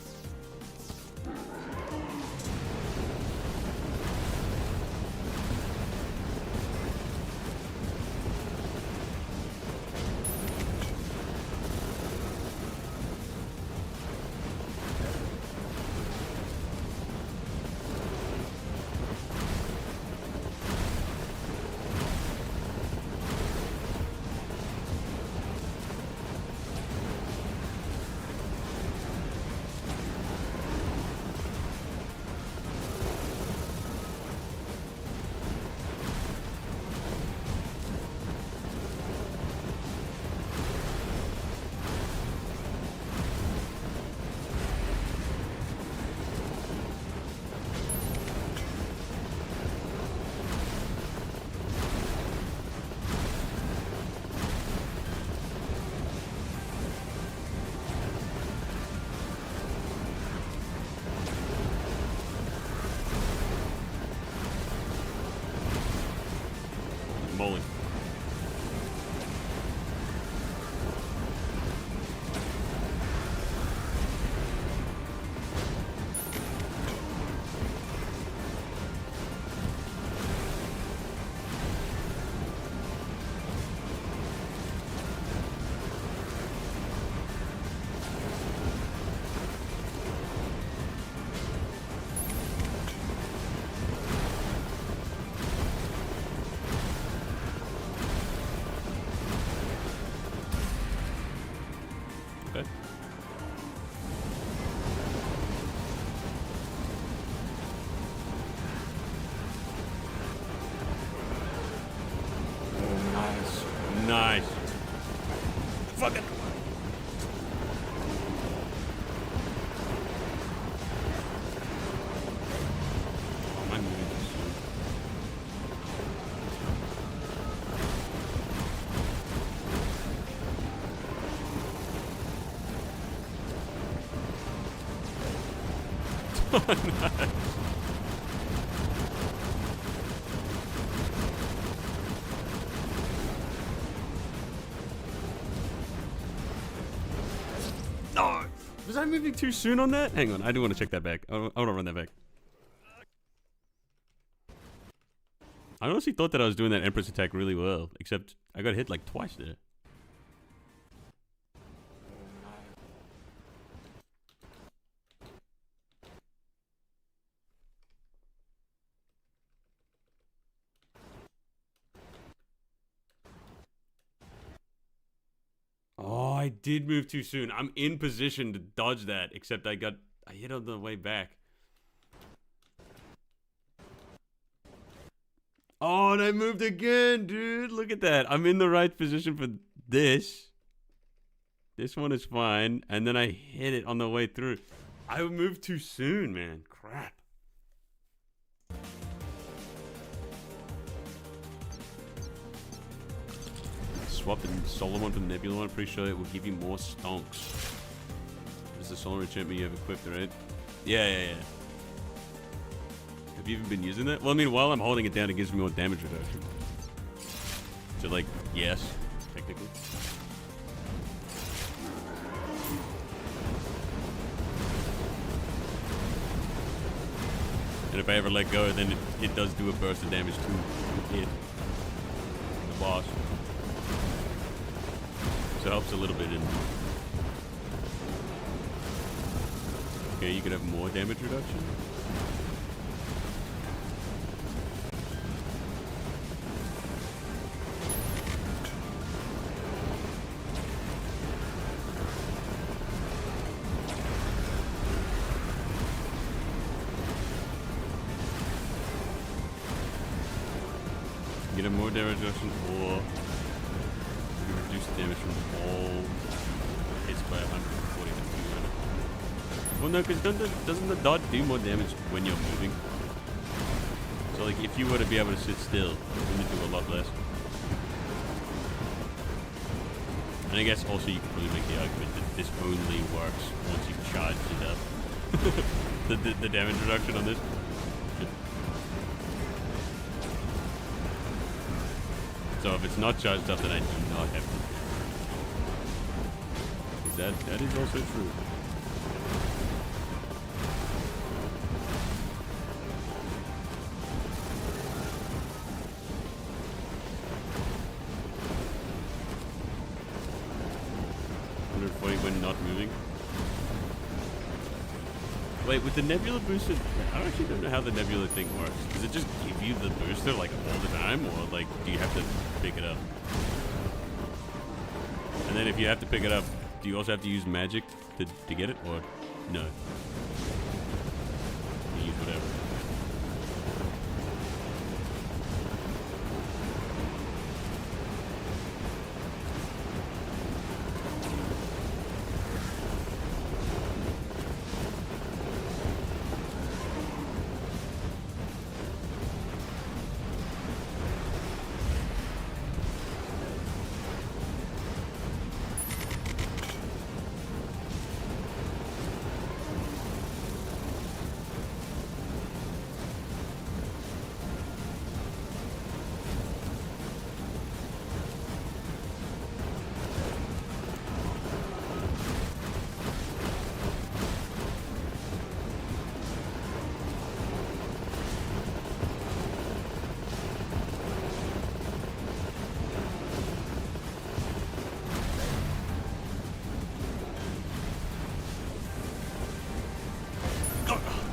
Bowling. Okay. Nice. Fucking. Oh, my movie is nice. No! Was I moving too soon on that? Hang on, I do want to check that back. I want to run that back. I honestly thought that I was doing that Empress attack really well, except I got hit like twice there. Oh, I did move too soon. I'm in position to dodge that, except I hit on the way back. Oh, and I moved again, dude. Look at that. I'm in the right position for this. This one is fine. And then I hit it on the way through. I moved too soon, man. Crap. Swap the solar one for the nebula one. Pretty sure it will give you more stonks. This is the solar enchantment you have equipped, right? Yeah. Have you even been using that? Well, I mean, while I'm holding it down, it gives me more damage reduction. So, like, yes, technically. And if I ever let go, then it does do a burst of damage to it. The boss. So it helps a little bit in. Okay, you could have more damage reduction. Get a more damage reduction, or you reduce the damage from all hits by 140 to 200. Well, no, because doesn't the dot do more damage when you're moving? So, like, if you were to be able to sit still, it would do a lot less. And I guess also you could probably make the argument that this only works once you've charged it up. the damage reduction on this. So if it's not charged up, then I do not have to. That is also true. When not moving. Wait, with the nebula booster, I actually don't know how the nebula thing works. Does it just give you the booster like all the time, or like do you have to pick it up? And then if you have to pick it up, do you also have to use magic to get it, or no? You use whatever.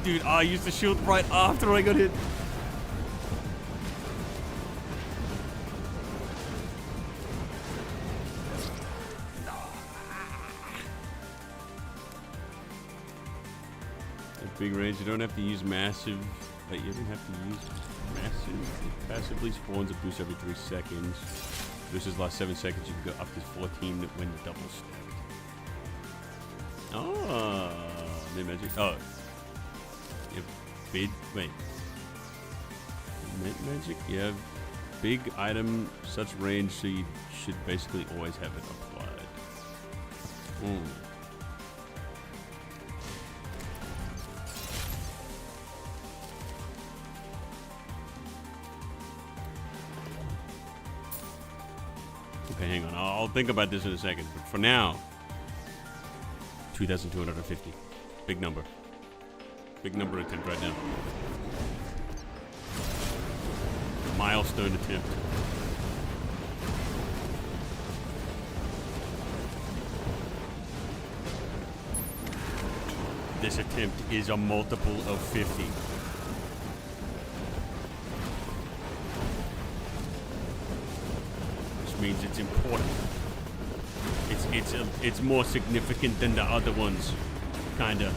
Dude, I used the shield right after I got hit. At big range, you don't have to use massive. Like, you don't have to use massive. It passively spawns a boost every 3 seconds. Boosters last 7 seconds. You can go up to 14 when double stacked. Oh, new magic. Oh. Big, wait. Mint magic? You have big item, such range, so you should basically always have it applied. Okay, hang on. I'll think about this in a second. But for now, 2,250. Big number. Big number attempt right now. Milestone attempt. This attempt is a multiple of 50. Which means it's important. It's more significant than the other ones, kinda.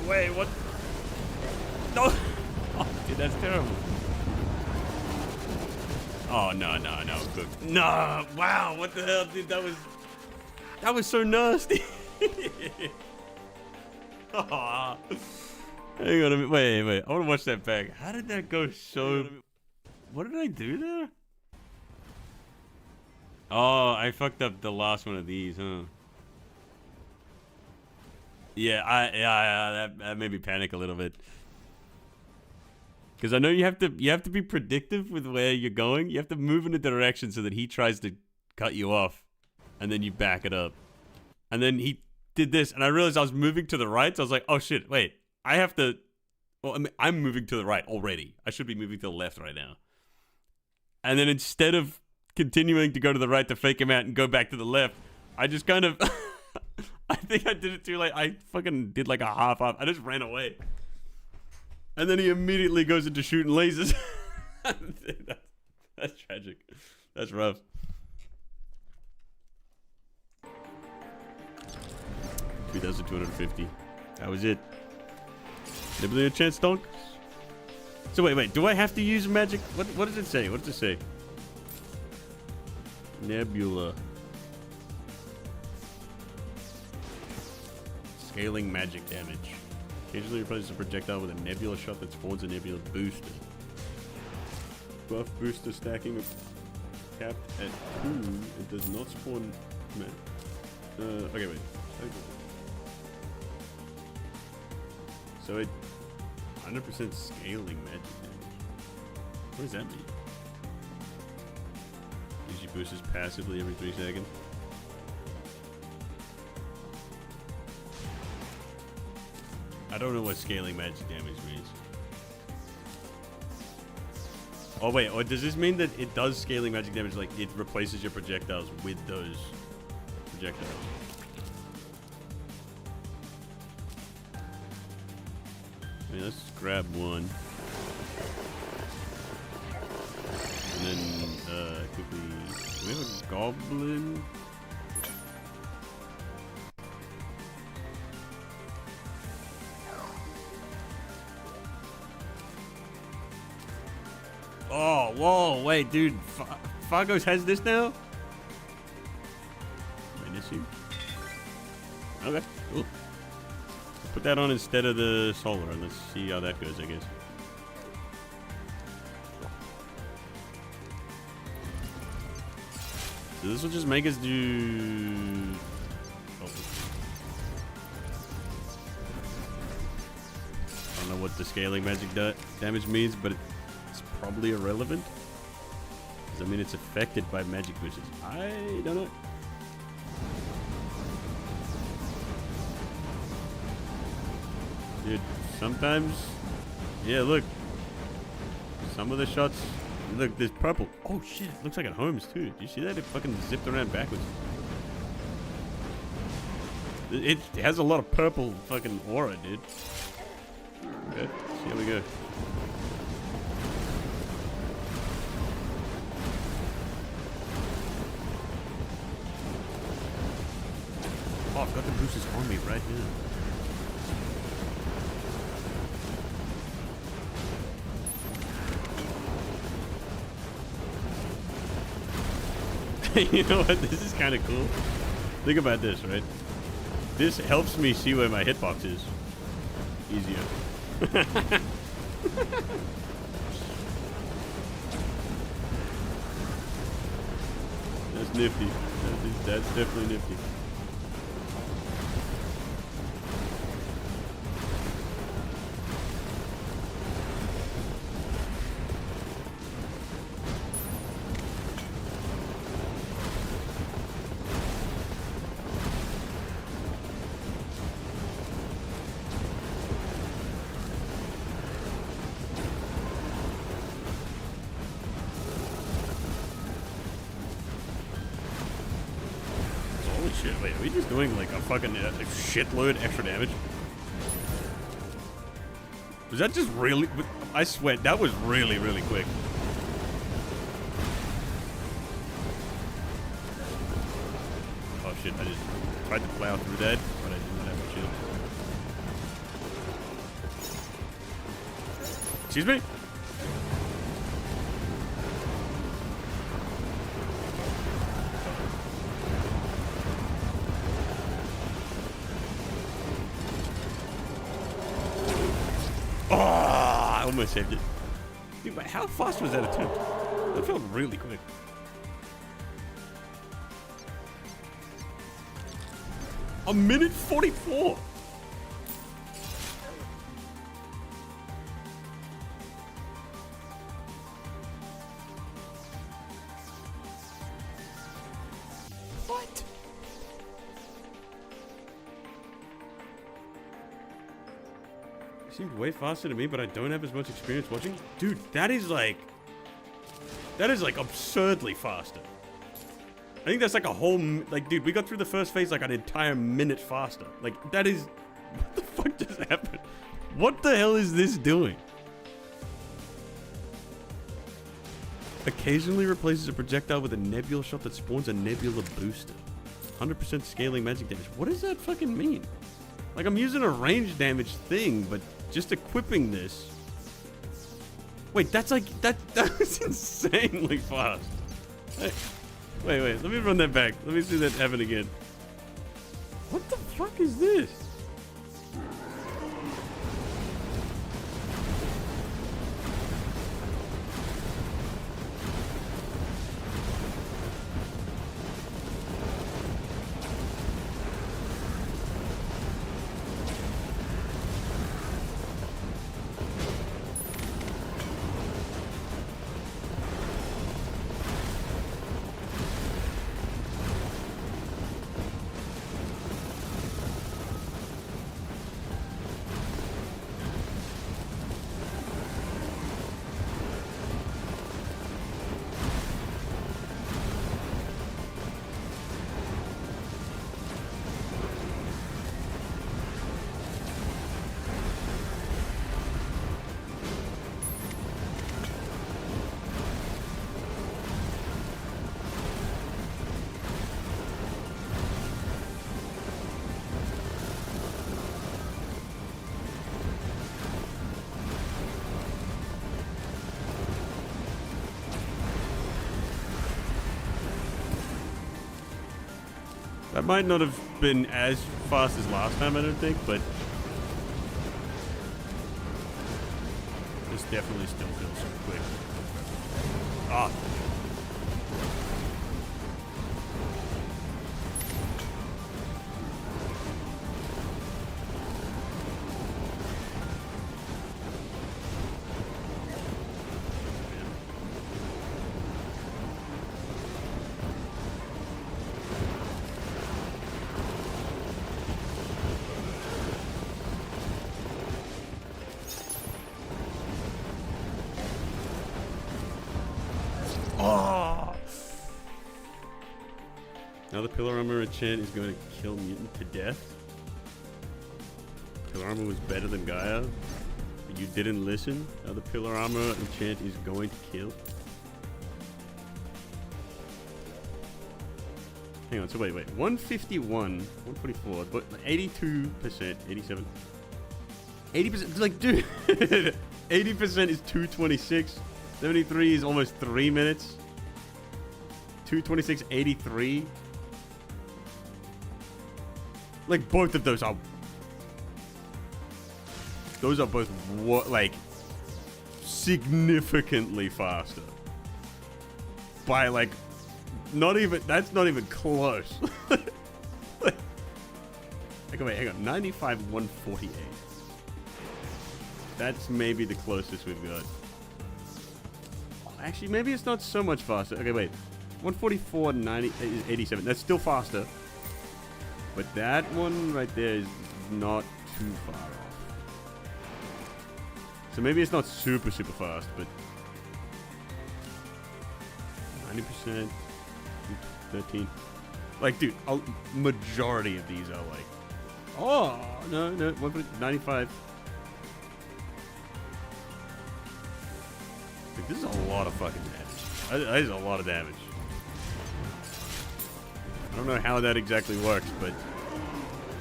Wait, what? No. Oh, dude, that's terrible. Oh, no. Cook. No. Wow. What the hell, dude? That was so nasty. Aw. Hang on a minute. Wait. I want to watch that back. How did that go so... What did I do there? Oh, I fucked up the last one of these, huh? Yeah, that made me panic a little bit. Because I know you have to be predictive with where you're going. You have to move in a direction so that he tries to cut you off, and then you back it up. And then he did this, and I realized I was moving to the right. So I was like, "Oh shit, wait! I have to." Well, I'm moving to the right already. I should be moving to the left right now. And then instead of continuing to go to the right to fake him out and go back to the left, I just kind of. I think I did it too late. I fucking did like a half up. I just ran away. And then he immediately goes into shooting lasers. That's tragic. That's rough. $3,250. That was it. Nibbling a chance, donk. So wait. Do I have to use magic? What does it say? What does it say? Nebula. Scaling magic damage. Occasionally replaces a projectile with a nebula shot that spawns a nebula booster. Buff booster stacking capped at 2. It does not spawn. Okay, wait. So it 100% scaling magic damage. What does that mean? Usually boosts passively every 3 seconds. I don't know what scaling magic damage means. Oh wait, or does this mean that it does scaling magic damage, like it replaces your projectiles with those projectiles? I mean, let's grab one. And then, quickly, do we have a goblin? Oh, whoa, wait, dude. FARGO'S has this now? Wait, is he? Okay, cool. Let's put that on instead of the solar, and let's see how that goes, I guess. So this will just make us do... Oh. I don't know what the scaling magic damage means, but it's probably irrelevant. Does that mean it's affected by magic boosters? I don't know. Dude, sometimes... Yeah, look. Some of the shots... Look, there's purple. Oh shit, it looks like it homes too. Do you see that? It fucking zipped around backwards. It has a lot of purple fucking aura, dude. Okay, see how we go. Oh, I've got the boosters on me right now. You know what? This is kind of cool. Think about this, right? This helps me see where my hitbox is. Easier. That's nifty. That's definitely nifty. Shit, wait, are we just doing like a fucking shitload extra damage? Was that just really... I swear, that was really, really quick. Oh shit, I just tried to plow through that, but I did not have a shield. Excuse me? Oh, I almost saved it. Dude, but how fast was that attempt? That felt really quick. A minute 44. What? It seemed way faster to me, but I don't have as much experience watching. Dude, that is like absurdly faster. I think that's like a whole, like, dude, we got through the first phase like an entire minute faster. Like, that is, what the fuck just happened? What the hell is this doing? Occasionally replaces a projectile with a nebula shot that spawns a nebula booster. 100% scaling magic damage. What does that fucking mean? Like, I'm using a range damage thing, but just equipping this. Wait, that's like, that was insanely fast. Hey. Wait, let me run that back. Let me see that happen again. What the fuck is this? That might not have been as fast as last time, I don't think, but this definitely still feels so quick. Ah. Now the Pillar Armor enchant is going to kill Mutant to death. Pillar Armor was better than Gaia, but you didn't listen. Now the Pillar Armor enchant is going to kill. Hang on, so wait. 151, 144, but 82%, 87. 80%, like, dude, 80% is 226. 73 is almost 3 minutes. 226, 83. Like, both of those are... Those are both, like, significantly faster. By, like, not even... That's not even close. Like, wait, hang on. 95, 148. That's maybe the closest we've got. Actually, maybe it's not so much faster. Okay, wait. 144, 90, 87. That's still faster. But that one right there is not too far off. So maybe it's not super fast, but 90%, 13. Like, dude, a majority of these are like, oh, no, 95. Like, this is a lot of fucking damage. That is a lot of damage. I don't know how that exactly works, but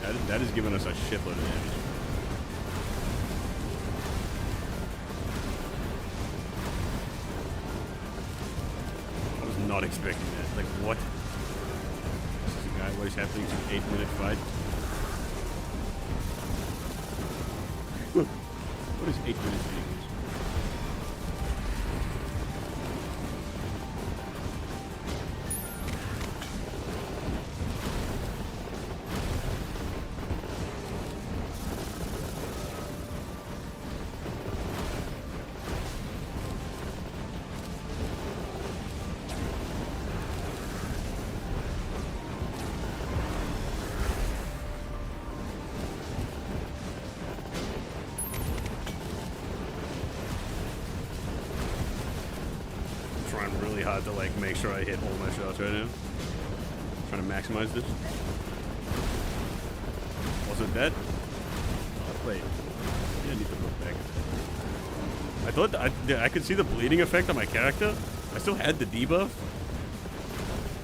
that has given us a shitload of damage. not expecting that. Like, what? This is a guy, what is happening? It's an 8-minute fight. What is 8 minutes being used? Hard to like make sure I hit all my shots right now. Trying to maximize this. Was it dead? Oh, wait. Yeah, I need to look back. I thought I could see the bleeding effect on my character. I still had the debuff.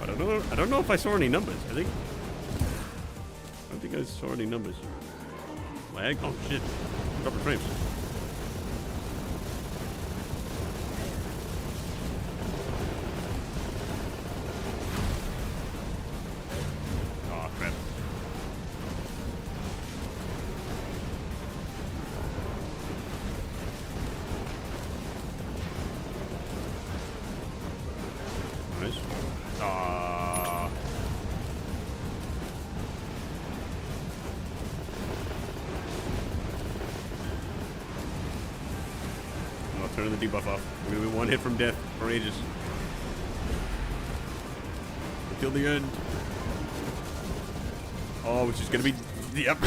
But I don't know if I saw any numbers. I don't think I saw any numbers. Lag? Oh shit. Dropping frames. Turn the debuff off. We're gonna be one hit from death for ages. Until the end. Oh, which is gonna be... Yep.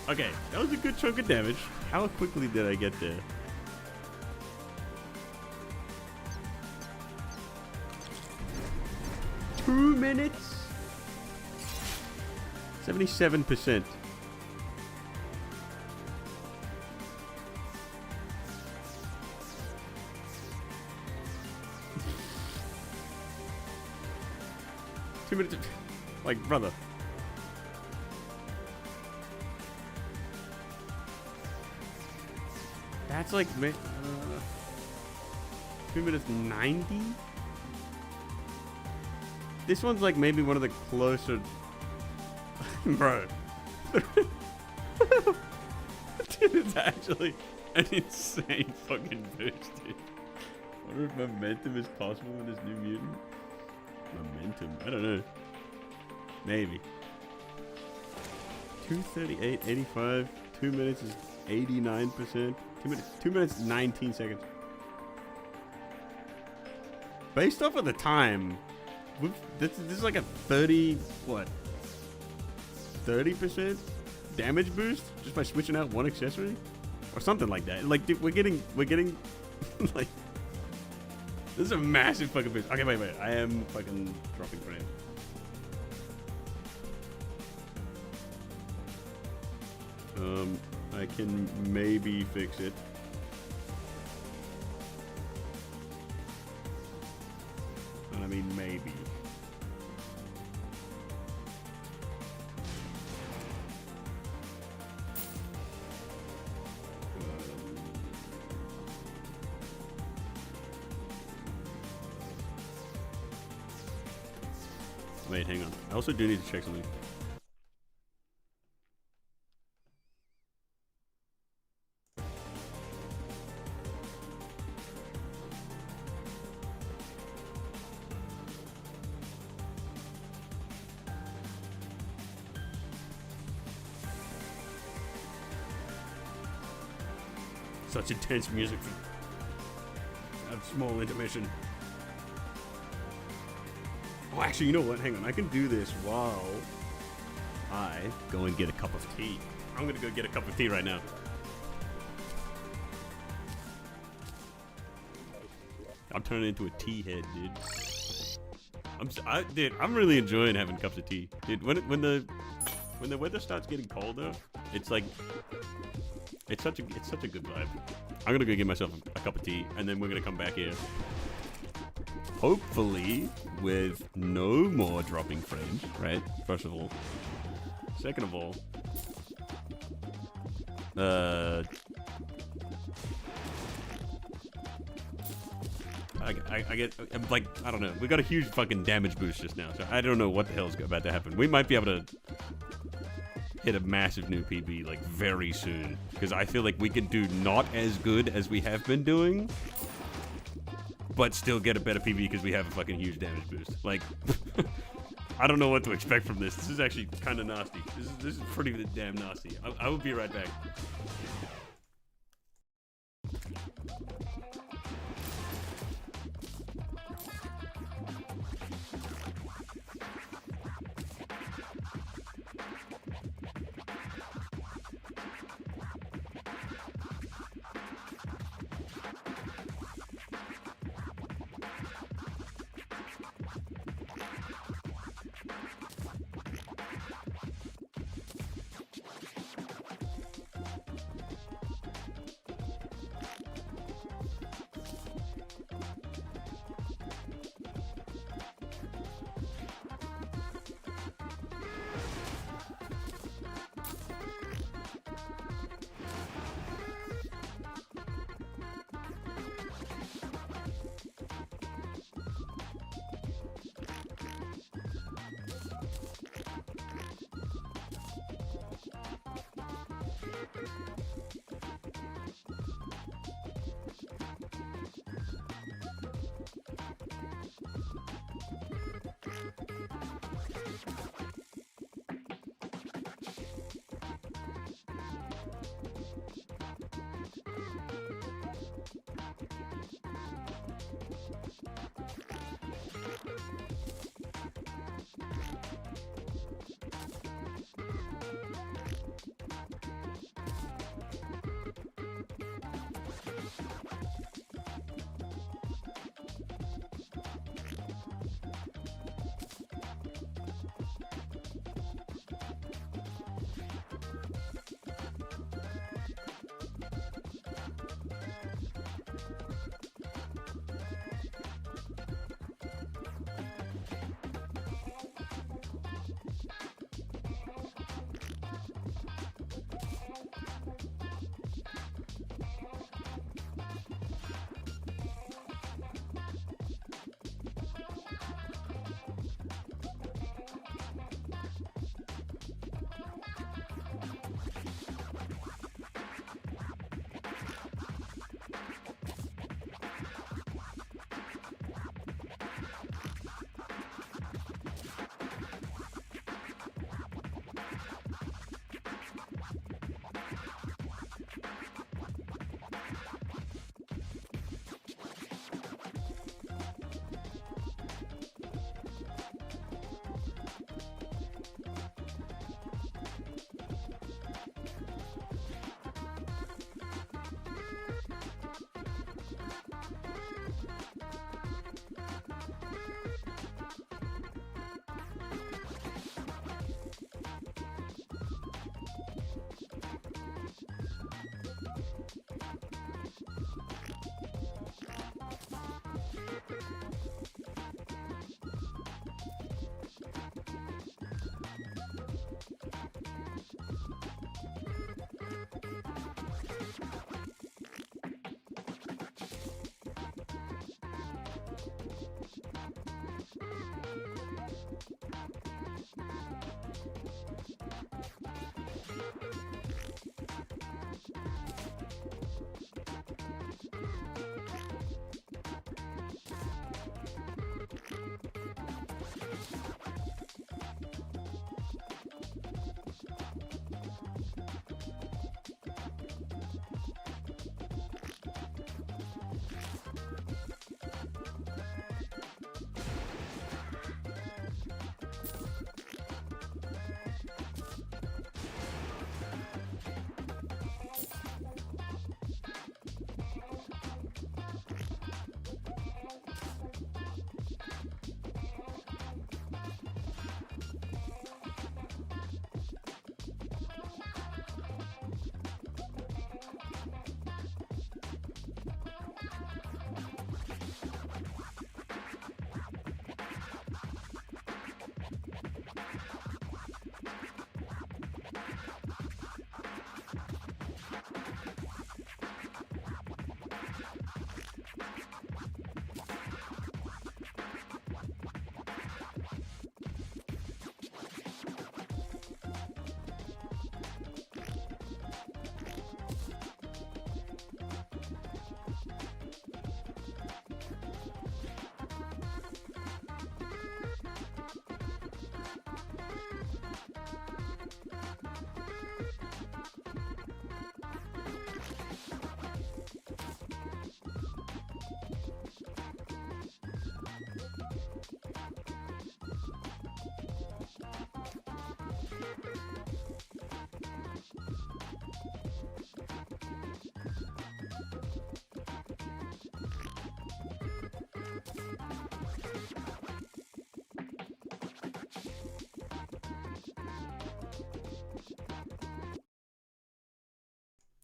Okay, that was a good chunk of damage. How quickly did I get there? Two minutes? 77%. Like, brother. That's like 2 minutes 90? This one's like maybe one of the closer. Bro. Dude, it's actually an insane fucking boost, dude. I wonder if momentum is possible with this new mutant. Momentum? I don't know. Maybe. 2:38.85. 2 minutes is 89%. 2 minutes 19 seconds. Based off of the time, this is like a 30% damage boost just by switching out one accessory or something like that. Like, dude, we're getting like, this is a massive fucking boost. Okay, wait. I am fucking dropping frames. I can maybe fix it. I mean, maybe. Wait, hang on. I also do need to check something. Such intense music for a small intermission. Oh, actually, you know what? Hang on. I can do this while I go and get a cup of tea. I'm gonna go get a cup of tea right now. I'm turning into a tea head, dude. Dude, I'm really enjoying having cups of tea, dude. When the weather starts getting colder, it's like it's such a good vibe. I'm gonna go get myself a cup of tea, and then we're gonna come back here. Hopefully, with no more dropping frames, right? First of all. Second of all, I get, like, I don't know. We got a huge fucking damage boost just now, so I don't know what the hell's about to happen. We might be able to hit a massive new PB, like, very soon. Because I feel like we can do not as good as we have been doing, but still get a better PB because we have a fucking huge damage boost. Like, I don't know what to expect from this. This is actually kind of nasty. This is pretty damn nasty. I will be right back.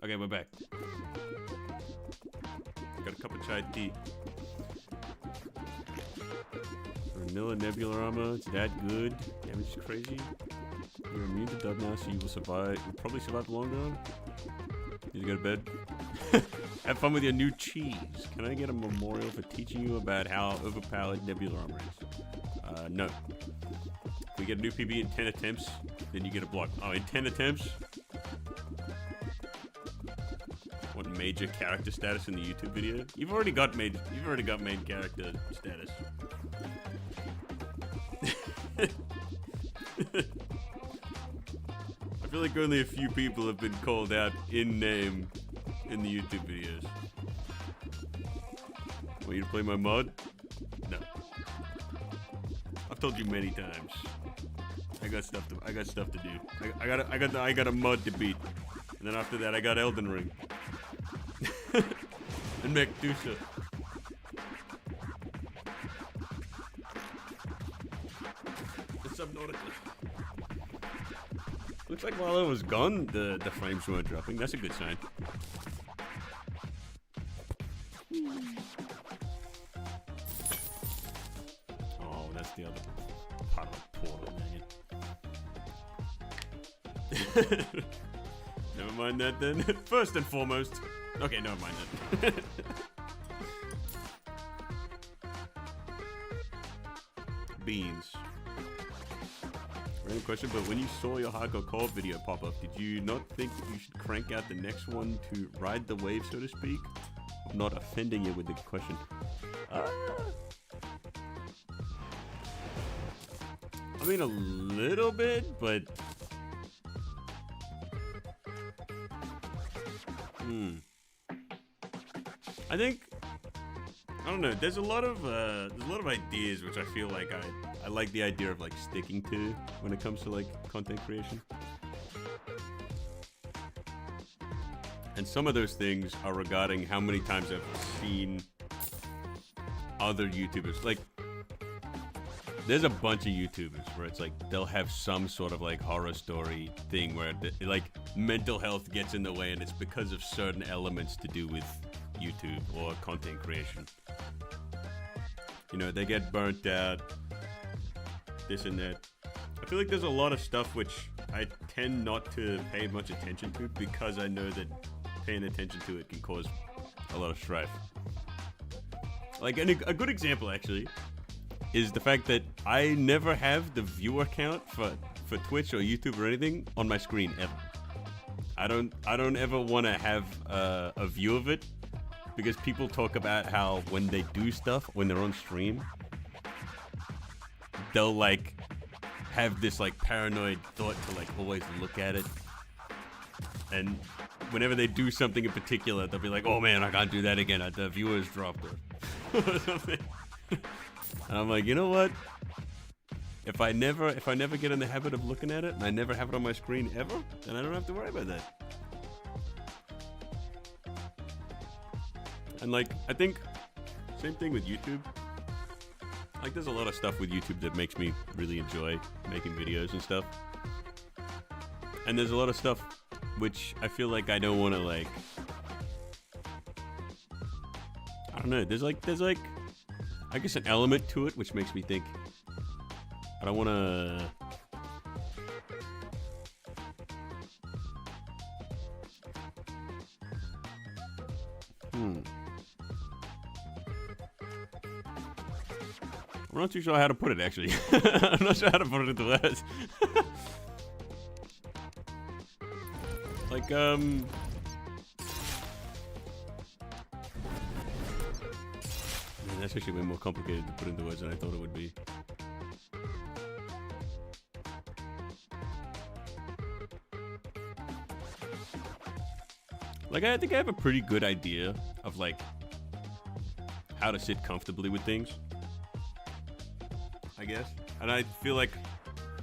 Okay, we're back. Got a cup of chai tea. Vanilla nebula armor, it's that good. Damage is crazy. You're immune to dud now, so you will survive. You'll probably survive longer. Need to go to bed. Have fun with your new cheese. Can I get a memorial for teaching you about how overpowered nebula armor is? No. If we get a new PB in 10 attempts, then you get a block. Oh, in 10 attempts? What major character status in the YouTube video? You've already got main character status. I feel like only a few people have been called out in name in the YouTube videos. Want you to play my mod? No. I've told you many times. I got stuff to do. I got a mod to beat. And then after that I got Elden Ring. And Medusa. The Subnautica. Looks like while I was gone, the frames weren't dropping. That's a good sign. Oh, that's the other part of the portal, dang it. Never mind that then. First and foremost. Okay, never mind that. Beans. Random question, but when you saw your hardcore co-op video pop up, did you not think that you should crank out the next one to ride the wave, so to speak? I'm not offending you with the question. I mean, a little bit, but... I think... I don't know, there's a lot of ideas which I feel like I like the idea of like sticking to when it comes to like content creation. And some of those things are regarding how many times I've seen other YouTubers. Like, there's a bunch of YouTubers where it's like they'll have some sort of like horror story thing where like mental health gets in the way, and it's because of certain elements to do with YouTube or content creation. You know, they get burnt out, this and that. I feel like there's a lot of stuff which I tend not to pay much attention to because I know that paying attention to it can cause a lot of strife. Like, a good example, actually, is the fact that I never have the viewer count for Twitch or YouTube or anything on my screen, ever. I don't ever want to have a view of it, because people talk about how when they do stuff, when they're on stream, they'll like have this like paranoid thought to like always look at it. And whenever they do something in particular, they'll be like, oh man, I can't do that again. The viewers dropped it. Or something. And I'm like, you know what? If I never get in the habit of looking at it, and I never have it on my screen ever, then I don't have to worry about that. And like, I think, same thing with YouTube. Like, there's a lot of stuff with YouTube that makes me really enjoy making videos and stuff. And there's a lot of stuff which I feel like I don't want to like, I don't know, there's like, I guess an element to it which makes me think, I don't want to... I'm not too sure how to put it, actually. I'm not sure how to put it into words. Like, man, that's actually way more complicated to put into words than I thought it would be. Like, I think I have a pretty good idea of, like, how to sit comfortably with things, I guess. And I feel like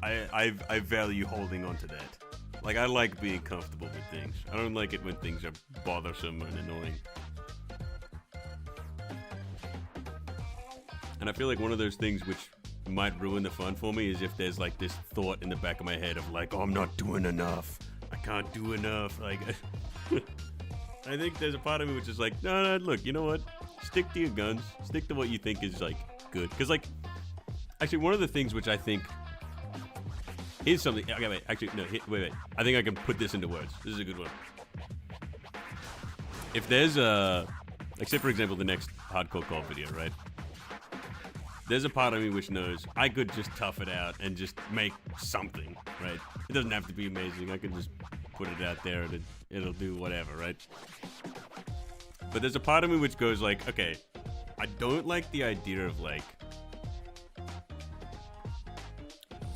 I value holding on to that. Like, I like being comfortable with things. I don't like it when things are bothersome and annoying. And I feel like one of those things which might ruin the fun for me is if there's like this thought in the back of my head of like, oh, I'm not doing enough. I can't do enough. Like, I think there's a part of me which is like, no, look, you know what? Stick to your guns. Stick to what you think is, like, good. Because, like, actually, one of the things which I think is something... Okay, wait. Actually, no, wait. I think I can put this into words. This is a good one. If there's a... Like, say, for example, the next Hardcore Call video, right? There's a part of me which knows I could just tough it out and just make something, right? It doesn't have to be amazing. I can just put it out there and it'll do whatever, right? But there's a part of me which goes like, okay, I don't like the idea of like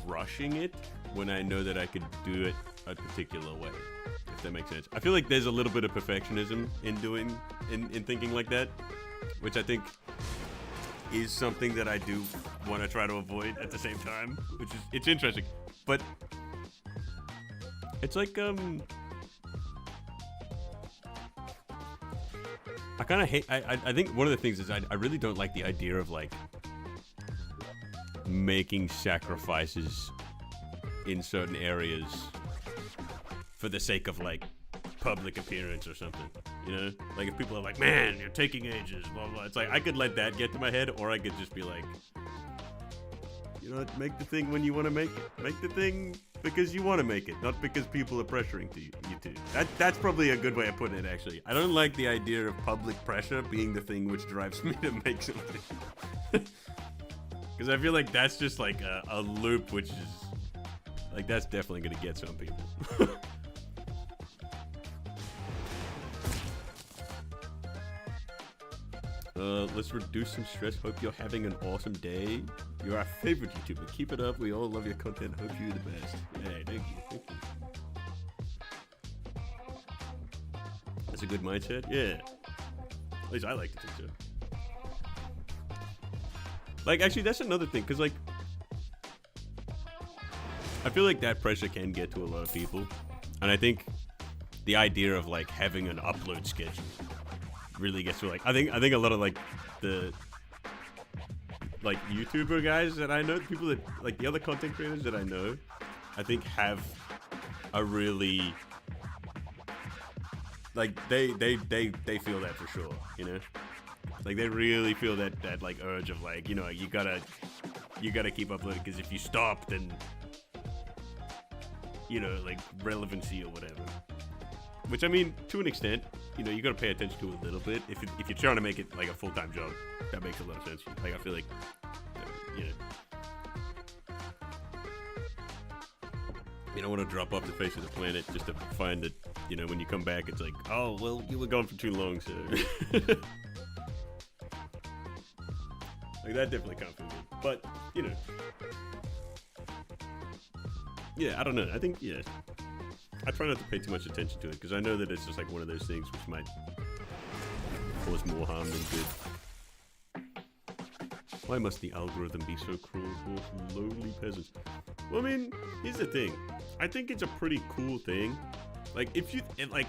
rushing it when I know that I could do it a particular way, if that makes sense. I feel like there's a little bit of perfectionism in thinking like that, which I think is something that I do want to try to avoid at the same time, which is, it's interesting, but it's like, I kind of hate, I think one of the things is I really don't like the idea of like making sacrifices in certain areas for the sake of like public appearance or something, you know? Like if people are like, man, you're taking ages, blah, blah. It's like, I could let that get to my head, or I could just be like, you know what, make the thing when you want to make it. Make the thing because you want to make it, not because people are pressuring you to. That's probably a good way of putting it, actually. I don't like the idea of public pressure being the thing which drives me to make something. Because I feel like that's just like a loop which is, like, that's definitely going to get some people. Let's reduce some stress. Hope you're having an awesome day. You're our favorite YouTuber. Keep it up. We all love your content. Hope you're the best. Hey, thank you. That's a good mindset. Yeah. At least I like to think so. Like, actually, that's another thing. Because, like, I feel like that pressure can get to a lot of people. And I think the idea of, like, having an upload schedule really gets to, like, I think a lot of like the like YouTuber guys that I know, people that like the other content creators that I know, I think have a really like they feel that for sure, you know, like they really feel that like urge of like, you know, you gotta keep uploading because if you stop then, you know, like relevancy or whatever. Which, I mean, to an extent, you know, you gotta pay attention to a little bit. If you're trying to make it like a full-time job, that makes a lot of sense. Like, I feel like, you know, you don't want to drop off the face of the planet just to find that, you know, when you come back, it's like, oh, well, you were gone for too long, so. Like, that definitely comes from me. But, you know. Yeah, I don't know. I think, yeah. I try not to pay too much attention to it, because I know that it's just like one of those things which might cause more harm than good. Why must the algorithm be so cruel towards lowly peasants? Well, I mean, here's the thing. I think it's a pretty cool thing. Like, if you, like,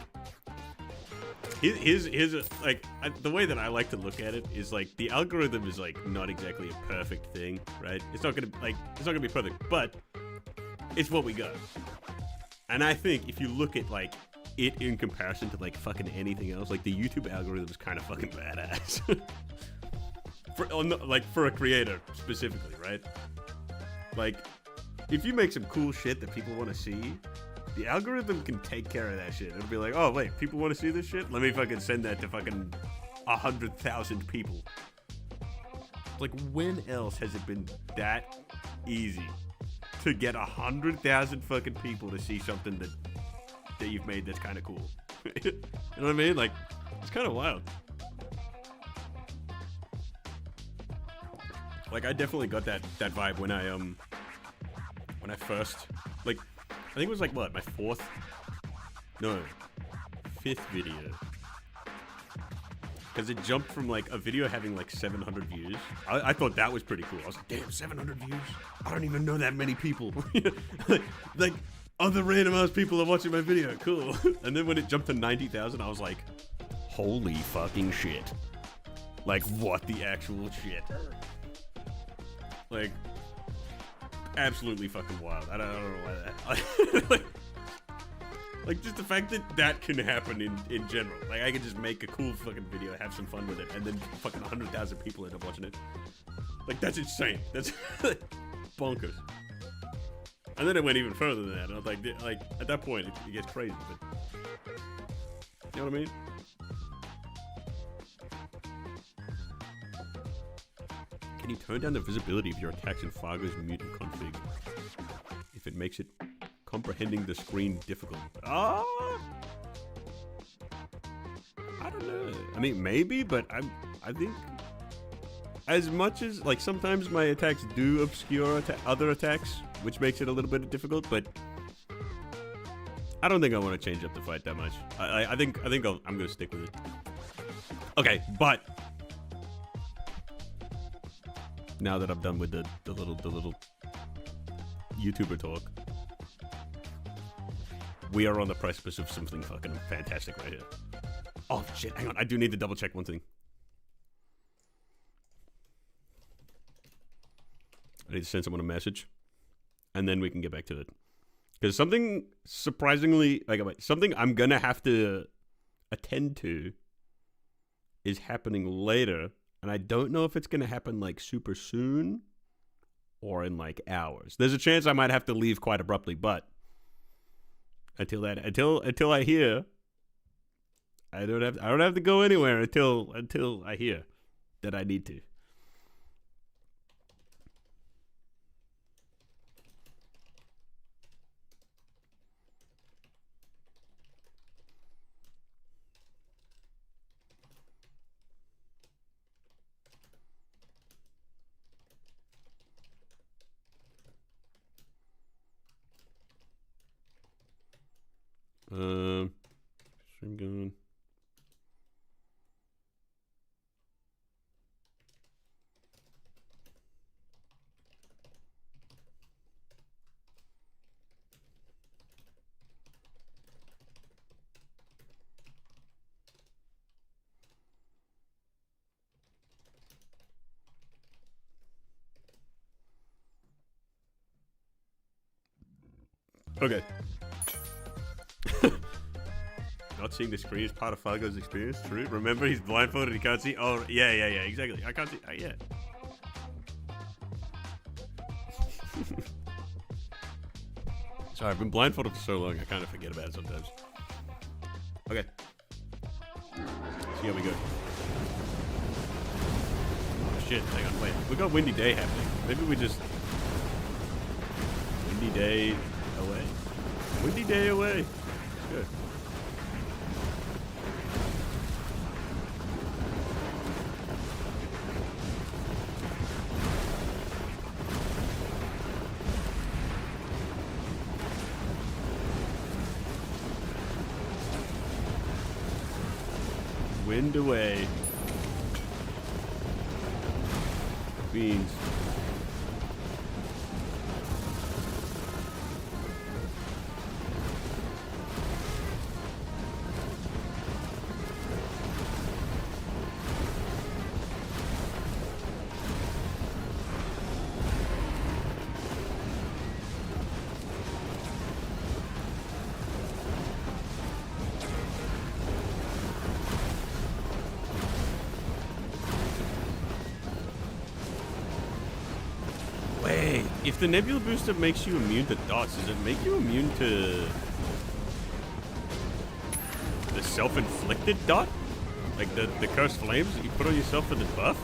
here's the way that I like to look at it is like, the algorithm is like not exactly a perfect thing, right? It's not gonna be perfect, but it's what we got. And I think if you look at like it in comparison to like fucking anything else, like the YouTube algorithm is kind of fucking badass. for a creator specifically, right? Like, if you make some cool shit that people want to see, the algorithm can take care of that shit. It'll be like, oh wait, people want to see this shit? Let me fucking send that to fucking 100,000 people. Like, when else has it been that easy to get 100,000 fucking people to see something that you've made that's kind of cool? You know what I mean? Like, it's kind of wild. Like, I definitely got that vibe when I first, like, I think it was like, what, my fifth video. Because it jumped from like a video having like 700 views. I thought that was pretty cool. I was like, damn, 700 views? I don't even know that many people. like other random ass people are watching my video. Cool. And then when it jumped to 90,000, I was like, holy fucking shit. Like, what the actual shit? Like, absolutely fucking wild. I don't know why that. Like, just the fact that that can happen in general. Like, I could just make a cool fucking video, have some fun with it, and then fucking 100,000 people end up watching it. Like, that's insane. That's bonkers. And then it went even further than that. And I was like at that point, it gets crazy. But you know what I mean? Can you turn down the visibility of your attacks in FARGO'S Mutant config if it makes it comprehending the screen difficult? I don't know. I mean, maybe, but I think as much as, like, sometimes my attacks do obscure other attacks, which makes it a little bit difficult, but I don't think I want to change up the fight that much. I think I'm gonna stick with it. Okay, but now that I'm done with the little YouTuber talk, we are on the precipice of something fucking fantastic right here. Oh shit, hang on, I do need to double check one thing. I need to send someone a message, and then we can get back to it. Because something surprisingly, something I'm gonna have to attend to is happening later, and I don't know if it's gonna happen like super soon or in like hours. There's a chance I might have to leave quite abruptly, but until I hear, I don't have to go anywhere until I hear that I need to. Stream going. Okay. Not seeing the screen is part of FARGO'S experience. True. Remember, he's blindfolded. He can't see. Oh, yeah. Exactly. I can't see. Yeah. Sorry, I've been blindfolded for so long. I kind of forget about it sometimes. Okay. See how we go. Oh shit! Hang on. Wait. We got windy day happening. Maybe we just windy day away. Windy day away. Good. Wind away. Beans. If the nebula booster makes you immune to dots, does it make you immune to the self-inflicted dot? Like the cursed flames that you put on yourself for the buff?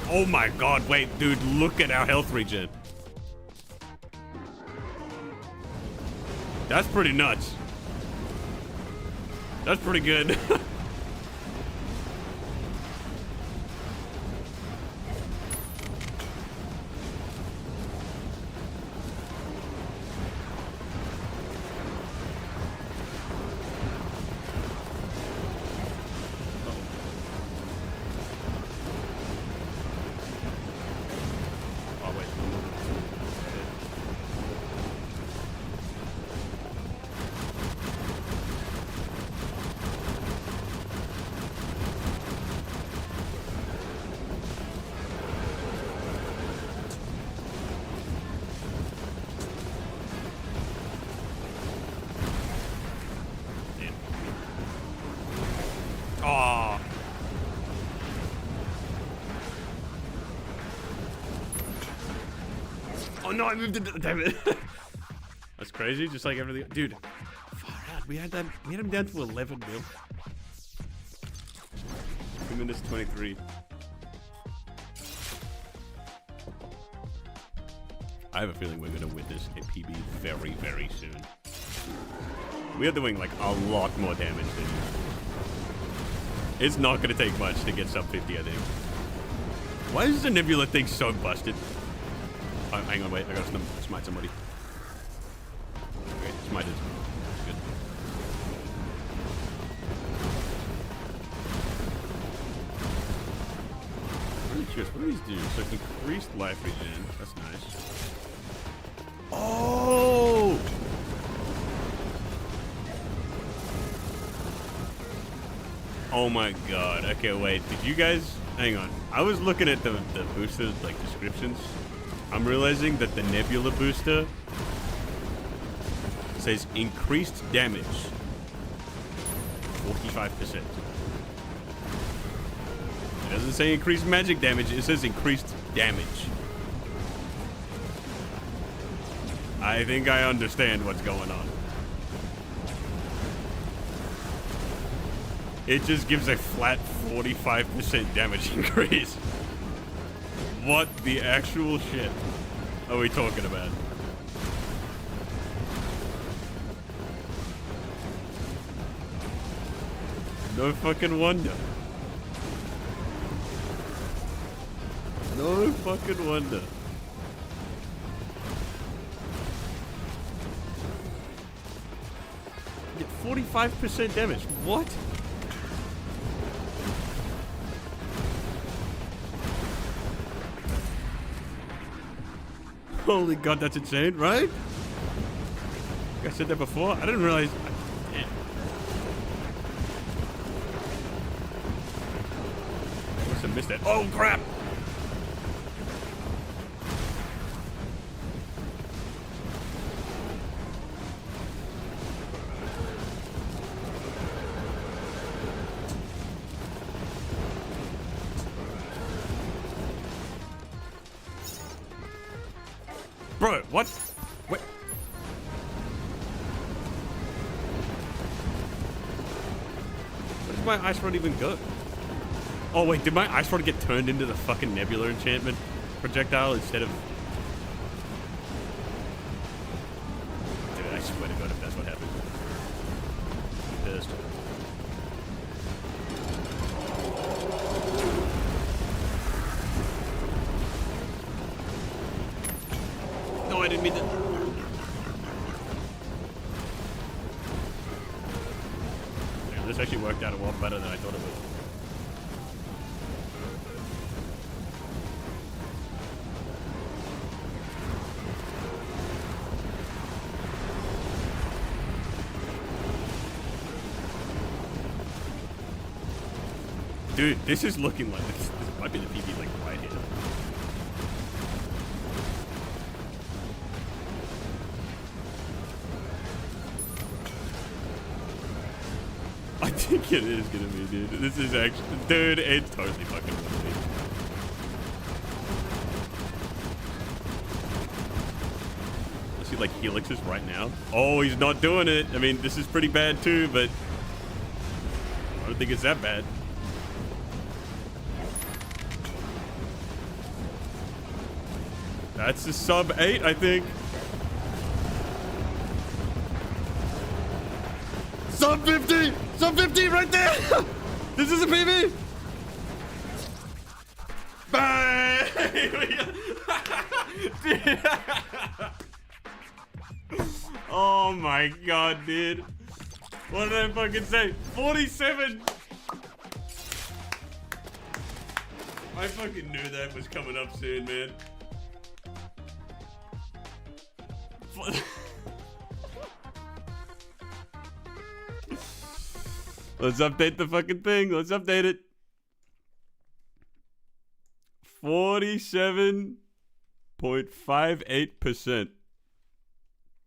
Oh my god, wait, dude, look at our health regen. That's pretty nuts. That's pretty good. Oh. Oh no, I moved it. Damn it. That's crazy, just like everything. Dude, far out. We had him down to 11 mil. 2 minutes 23. I have a feeling we're going to witness a PB very, very soon. We are doing like a lot more damage than you. It's not going to take much to get sub 50, I think. Why is the Nebula thing so busted? Oh, hang on, wait. I got to smite somebody. Okay, smited. Good. I'm really curious. What do these do? So increased life regen. That's nice. Oh! Oh my god. Okay, wait. Did you guys... Hang on. I was looking at the booster, like, descriptions. I'm realizing that the Nebula booster says increased damage. 45%. It doesn't say increased magic damage. It says increased damage. I think I understand what's going on. It just gives a flat 45% damage increase. What the actual shit are we talking about? No fucking wonder. No fucking wonder. Get 45% damage. What? Holy god, that's insane, right? Like I said that before. I didn't realize. Damn. I must have missed that. Oh crap! Bro, what? What? Where does my ice rod even go? Oh wait, did my ice rod get turned into the fucking Nebula enchantment projectile instead of... Dude, I swear to god if that's what happened. I'm pissed. No, I didn't mean to. Damn, this actually worked out a lot better than I thought it would. Dude, this is looking like this might be the PB like right here. I think it is gonna be, dude. This is actually, dude, it's totally fucking gonna be. I see like helixes right now. Oh, he's not doing it. I mean, this is pretty bad too, but I don't think it's that bad. That's a sub 8, I think. Sub 50! Sub 50 right there! This is a PB! Bang! Oh my god, dude. What did I fucking say? 47! I fucking knew that was coming up soon, man. Let's update the fucking thing. Let's update it. 47.58%.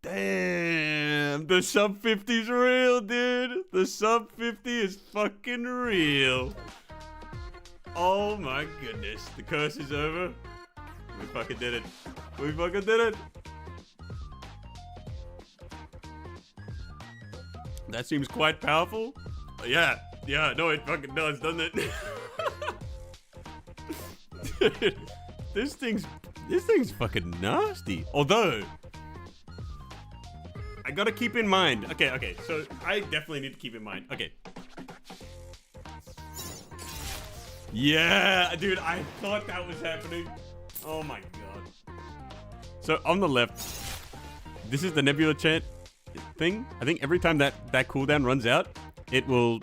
Damn. Damn, the sub 50's real, dude. The sub 50 is fucking real. Oh my goodness. The curse is over. We fucking did it. We fucking did it. That seems quite powerful. Yeah, no, it fucking does, doesn't it? Dude, this thing's fucking nasty. Although, I gotta keep in mind. Okay, so I definitely need to keep in mind. Okay. Yeah, dude, I thought that was happening. Oh my god. So on the left, this is the Nebula chant thing. I think every time that cooldown runs out, it will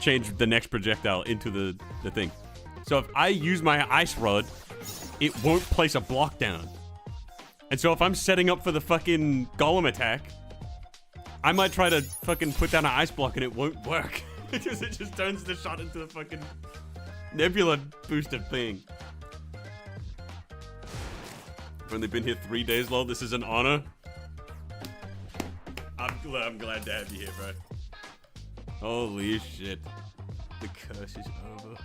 change the next projectile into the thing. So if I use my ice rod, it won't place a block down. And so if I'm setting up for the fucking golem attack, I might try to fucking put down an ice block and it won't work. Because it just turns the shot into a fucking Nebula boosted thing. I've only been here 3 days, lol. This is an honor. I'm glad to have you here, bro. Holy shit. The curse is over.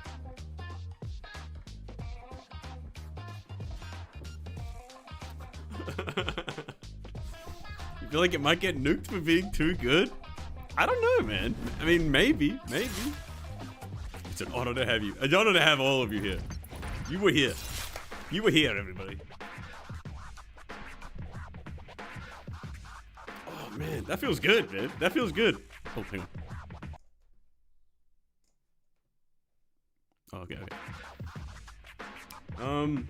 You feel like it might get nuked for being too good? I don't know, man. I mean, maybe. It's an honor to have you. An honor to have all of you here. You were here. You were here, everybody. Oh, man. That feels good, man. That feels good. Oh, hang on. Oh, okay. Damn.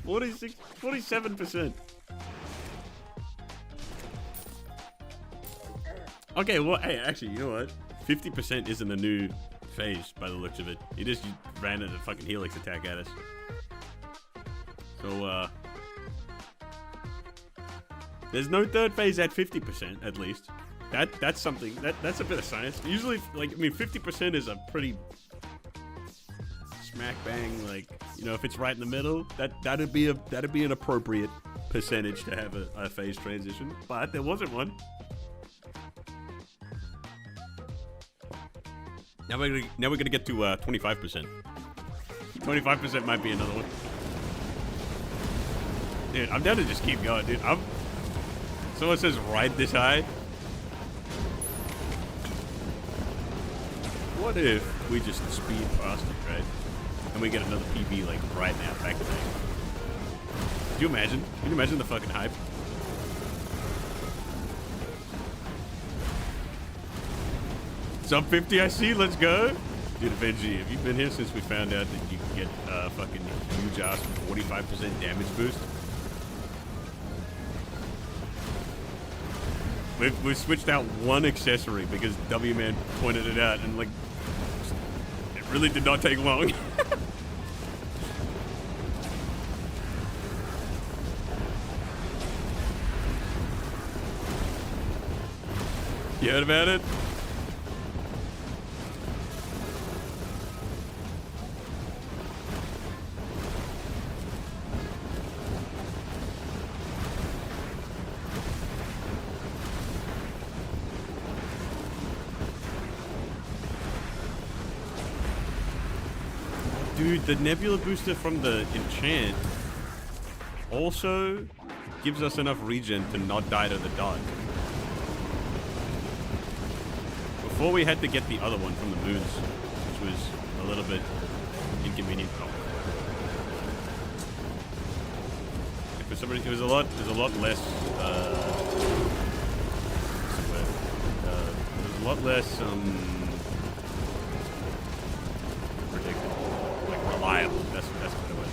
47%. Okay, well, hey, actually, you know what? 50% isn't a new phase by the looks of it. He just ran a fucking Helix attack at us. So, there's no third phase at 50%, at least. That's something. That's a bit of science. Usually, like, I mean, 50% is a pretty smack bang, like, you know, if it's right in the middle, that'd be an appropriate percentage to have a phase transition. But there wasn't one. Now we're gonna get to 25%. 25% might be another one. Dude, I'm down to just keep going, dude. Someone says ride this high. What if we just speed past it, right? And we get another PB like right now, back to back. Could you imagine? Can you imagine the fucking hype? Sub 50, I see. Let's go. Dude, Benji, have you been here since we found out that you can get fucking huge ass 45% damage boost? We've switched out one accessory because W-Man pointed it out, and like, it really did not take long. You heard about it? Dude, the Nebula booster from the enchant also gives us enough regen to not die to the dark. Before we had to get the other one from the moons, which was a little bit inconvenient. For some reason, it was a lot less. It was a lot less predictable, like reliable. That's what it was.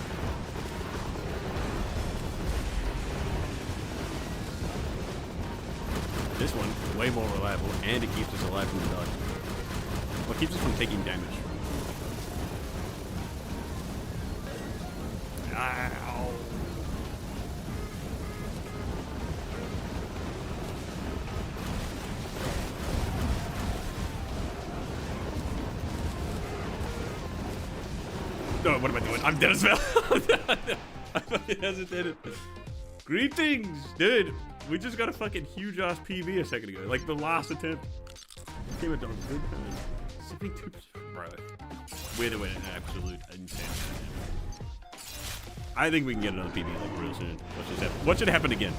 This one, way more reliable, and it keeps us alive from the dark. Well, it keeps us from taking damage. Ow. No, what am I doing? I'm dead as well. I fucking hesitated. Greetings, dude. We just got a fucking huge ass PB a second ago. Like the last attempt. Came at a good time. 72%, bro. We're doing an absolute insanity. I think we can get another PB like real soon. What should happen again?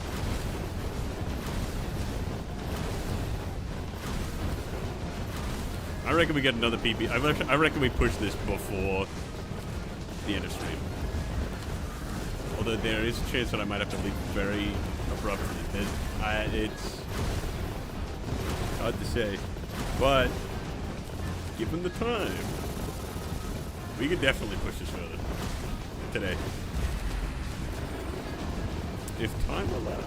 I reckon we get another PB. I reckon we push this before the end of stream. Although there is a chance that I might have to leave very abruptly. It's hard to say. But given the time, we could definitely push this further today. If time allows.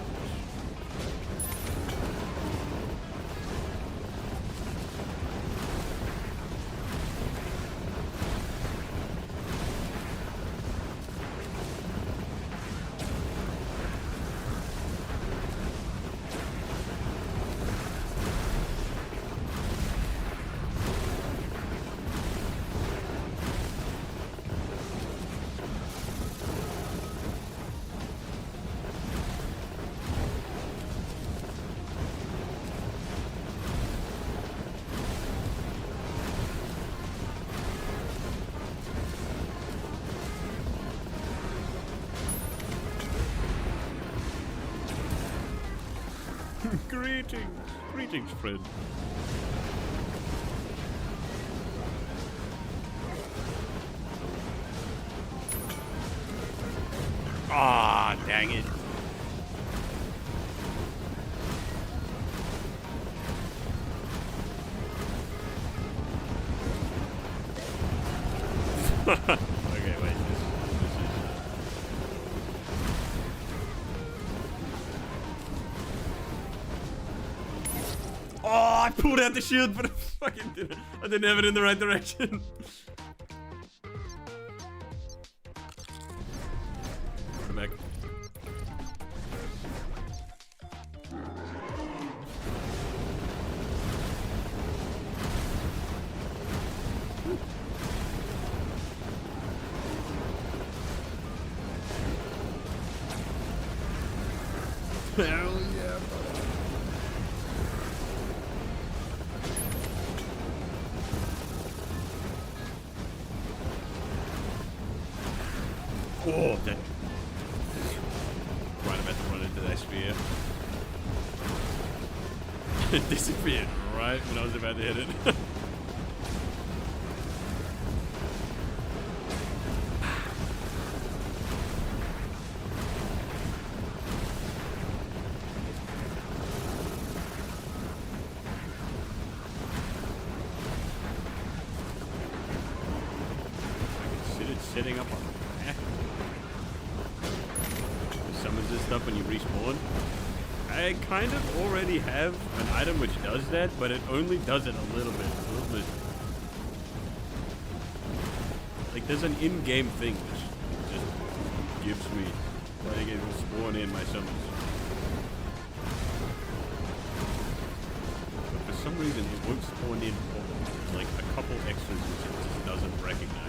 Greetings, friend. Ah, dang it. Okay, wait. This is Oh, I pulled out the shield, but I didn't have it in the right direction. Come back. Hell yeah, brother. Oh, dang. Right about to run into that spear. It disappeared right when I was about to hit it. Sitting up on the back. Summons this stuff when you respawn. I kind of already have an item which does that, but it only does it a little bit. Like there's an in-game thing which just gives me letting it spawn in my summons. But for some reason it won't spawn in for like a couple extras which it just doesn't recognize.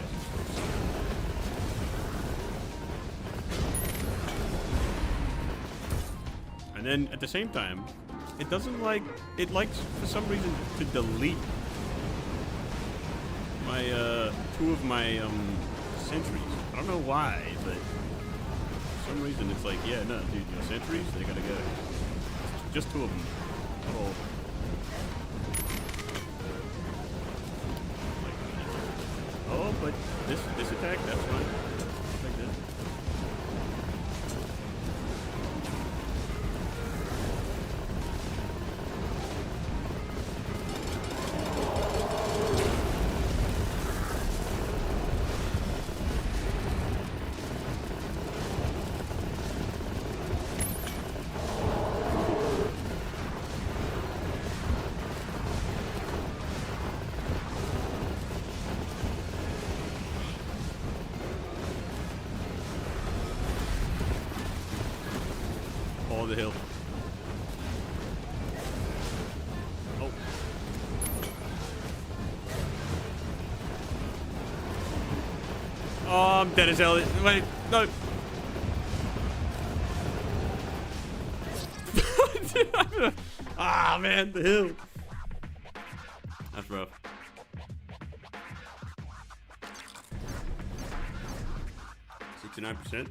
And then at the same time, it doesn't like, it likes for some reason to delete my, two of my, sentries. I don't know why, but for some reason it's like, yeah, no, dude, your sentries, they gotta go. Just two of them. Oh. Oh, but this attack, that's fine. Like this. The hill. Oh. Oh, I'm dead as hell. Wait, no. Ah, man, the hill. That's rough. %. Nice.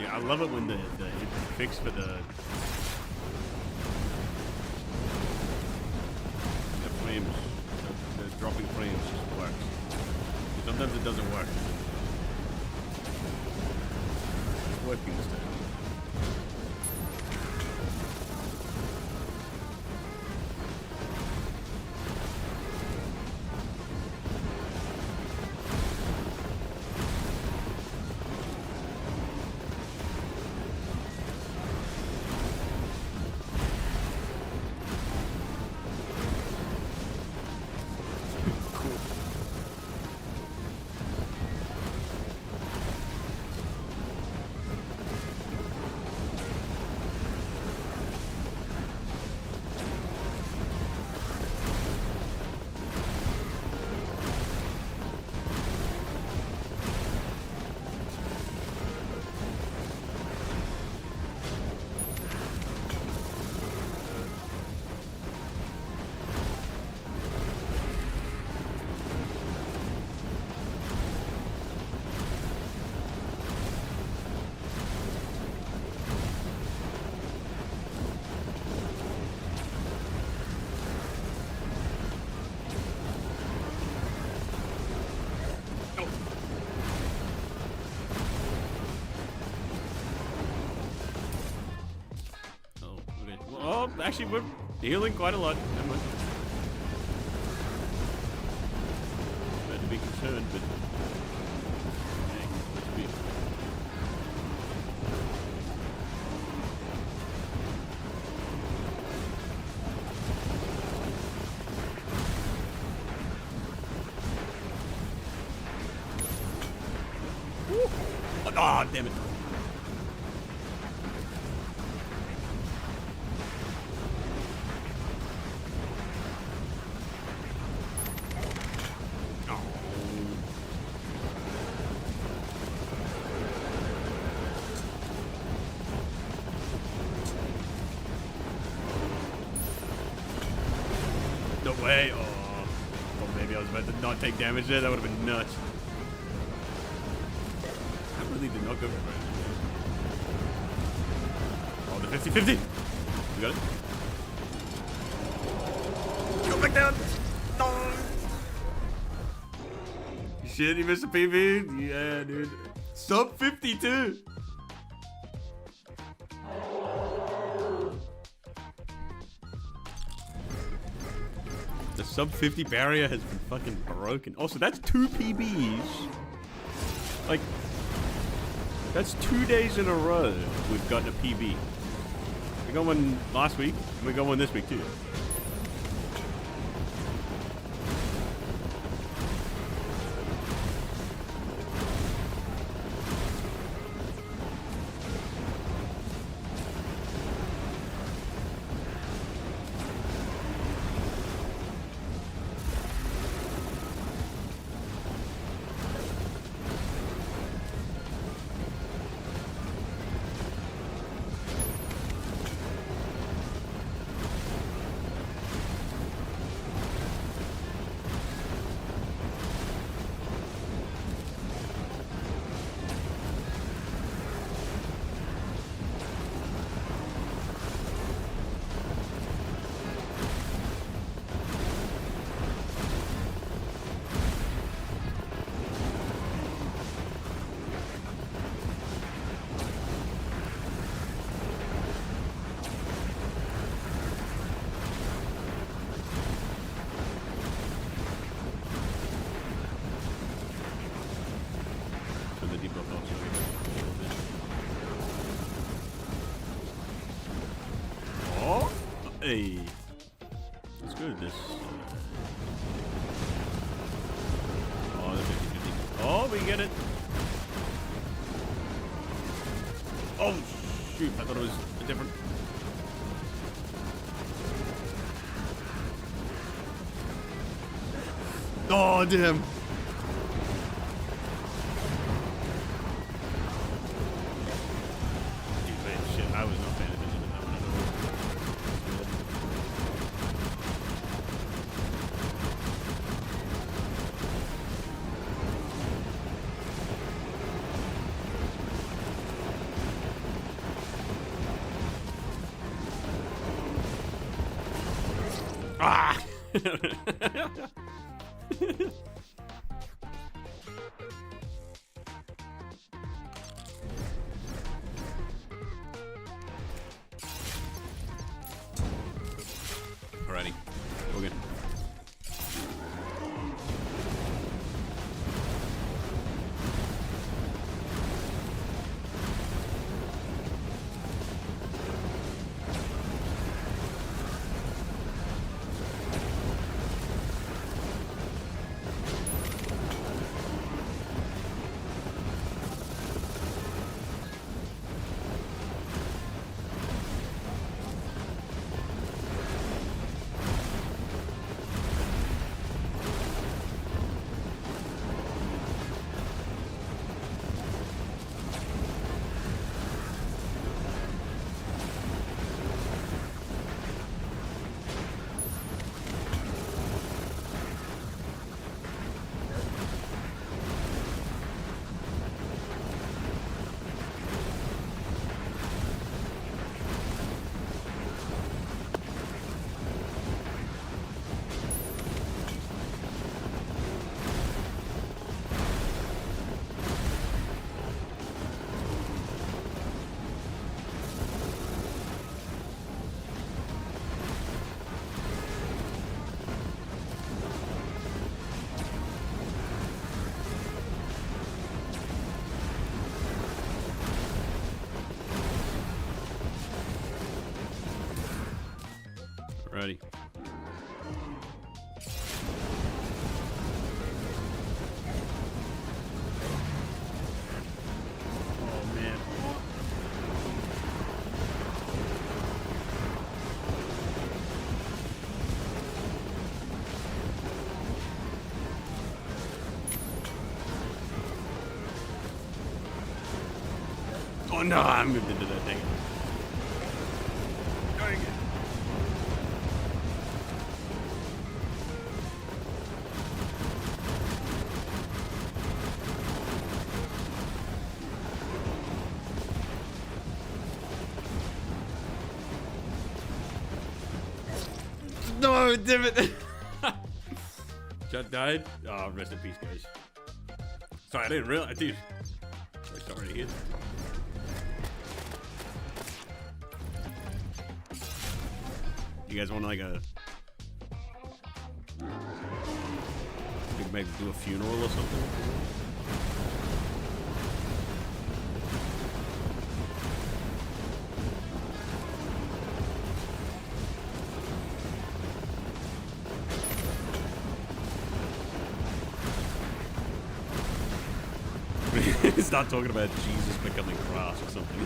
Yeah, I love it when the fix for the frames, the dropping frames just works. Sometimes it doesn't work. It's working this time. Oh, actually, we're healing quite a lot. Never mind. Better to be concerned, but dang, let's be. Oh, damn it. No way. Oh, maybe I was about to not take damage there. That would have been nuts. That really did not go for it. Oh, the 50-50. You got it? Go back down. No. Shit, you missed a PB? Yeah, dude. Sub 52. The sub 50 barrier has been fucking broken. Also, that's 2 PBs. Like, that's 2 days in a row we've gotten a PB. We got one last week, and we got one this week too. Hey, let's go to this. Oh, the 50-50. Oh, we get it. Oh, shoot. I thought it was a different. Oh, damn. Alrighty. Okay. Alrighty. Oh man. Oh no, I moved into that thing. Going it. No, damn it. Judd died? Oh, rest in peace, guys. Sorry, I didn't realize. Dude. Sorry to hear that. You guys want like a... We could maybe do a funeral or something? Start talking about Jesus becoming grass or something.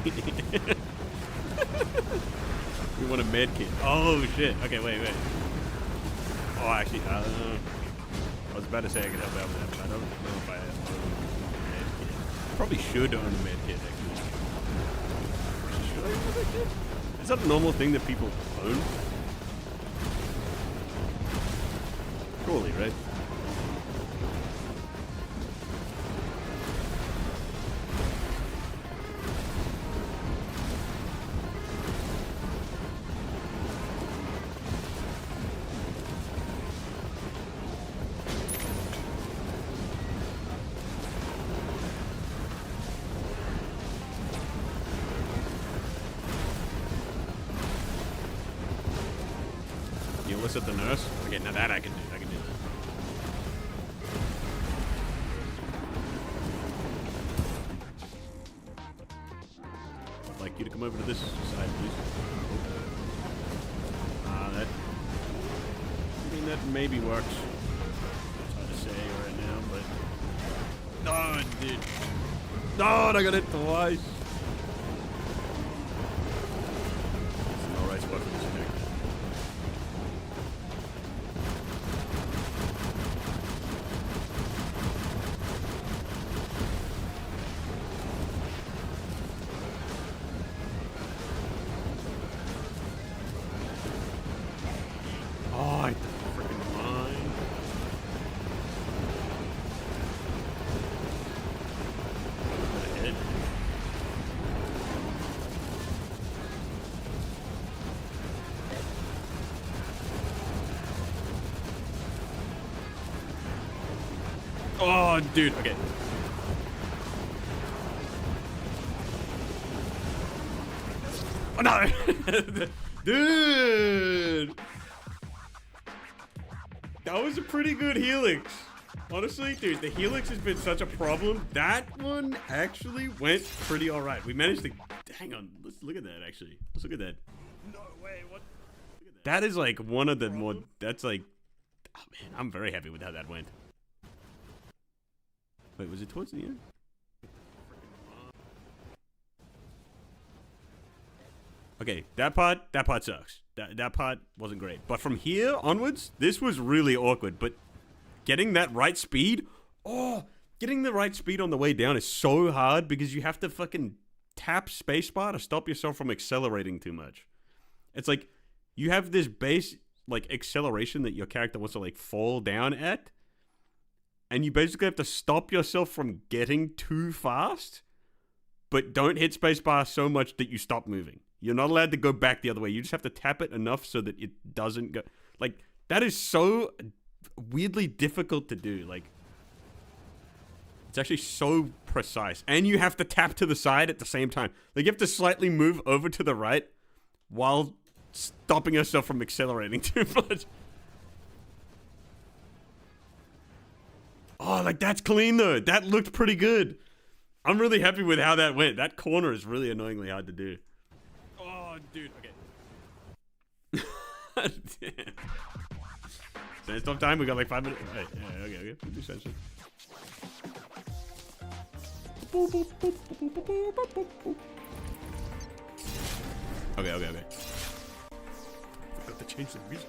We want a med kit. Oh shit. Okay, wait. Oh, actually, I was about to say I could help out with that, but I don't know if I own a med kit. Probably should own a med kit, actually. Should I own a med kit? Is that a normal thing that people own? Surely, right? At the nurse. Okay, now that I can do. I can do that. I'd like you to come over to this side, please. That. I mean, that maybe works. It's hard to say right now, but. Oh, it did. Oh, I got it twice. It's an alright spot for this thing. Oh, dude. Okay. Oh, no. Dude. That was a pretty good helix. Honestly, dude, the helix has been such a problem. That one actually went pretty all right. We managed to... Hang on. Let's look at that, actually. Let's look at that. No way. What? That is like one of the more... That's like... Oh, man. I'm very happy with how that went. Wait, was it towards the end? Okay, that part sucks. That part wasn't great. But from here onwards, this was really awkward. But getting that right speed, getting the right speed on the way down is so hard because you have to fucking tap spacebar to stop yourself from accelerating too much. It's like you have this base like acceleration that your character wants to like fall down at, and you basically have to stop yourself from getting too fast, but don't hit spacebar so much that you stop moving. You're not allowed to go back the other way. You just have to tap it enough so that it doesn't go. Like, that is so weirdly difficult to do. Like, it's actually so precise. And you have to tap to the side at the same time. Like, you have to slightly move over to the right while stopping yourself from accelerating too much. Oh, like, that's clean, though. That looked pretty good. I'm really happy with how that went. That corner is really annoyingly hard to do. Oh, dude. Okay. Damn. Sandstorm time. We got like 5 minutes. Right. Yeah, okay. We'll do sandstorm. Okay. Forgot to change the music.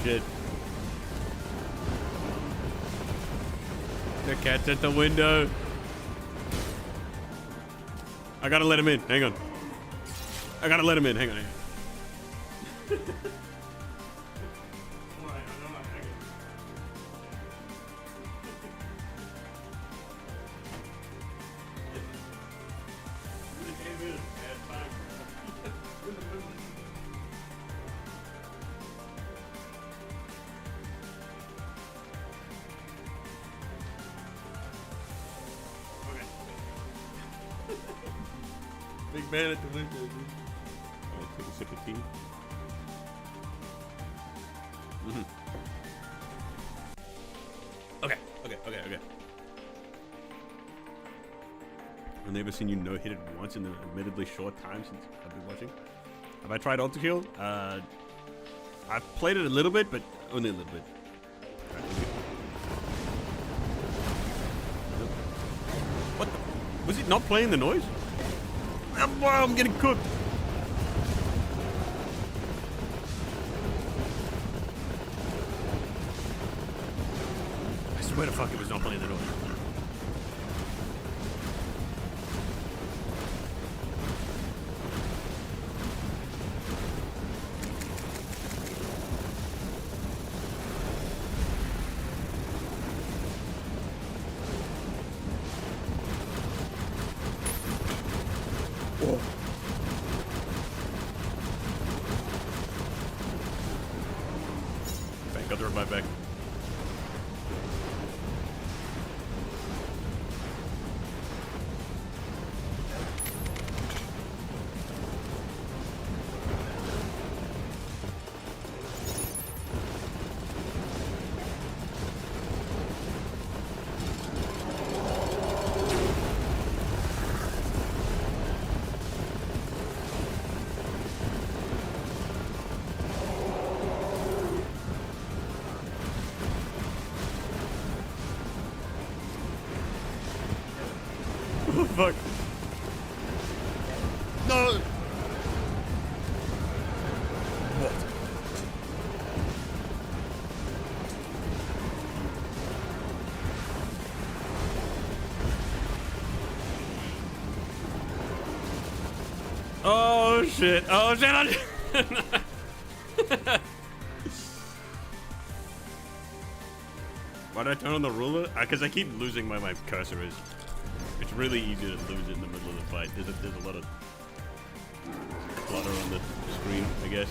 Shit. The cat's at the window. I gotta let him in. Hang on. Hang on. Big man at the window, dude. Alright, take a sip of tea. Okay. I've never seen you no-hit it once in an admittedly short time since I've been watching. Have I tried Ultra Kill? I've played it a little bit, but only a little bit. What the? Was it not playing the noise? Wow, I'm getting cooked. I swear to fuck it was not playing the noise. Got the revive back. Oh, fuck. No! What? Oh shit! Oh shit! Why did I turn on the ruler? Because I keep losing where my cursor is. It's really easy to lose it in the middle of the fight. There's a lot of clutter on the screen, I guess.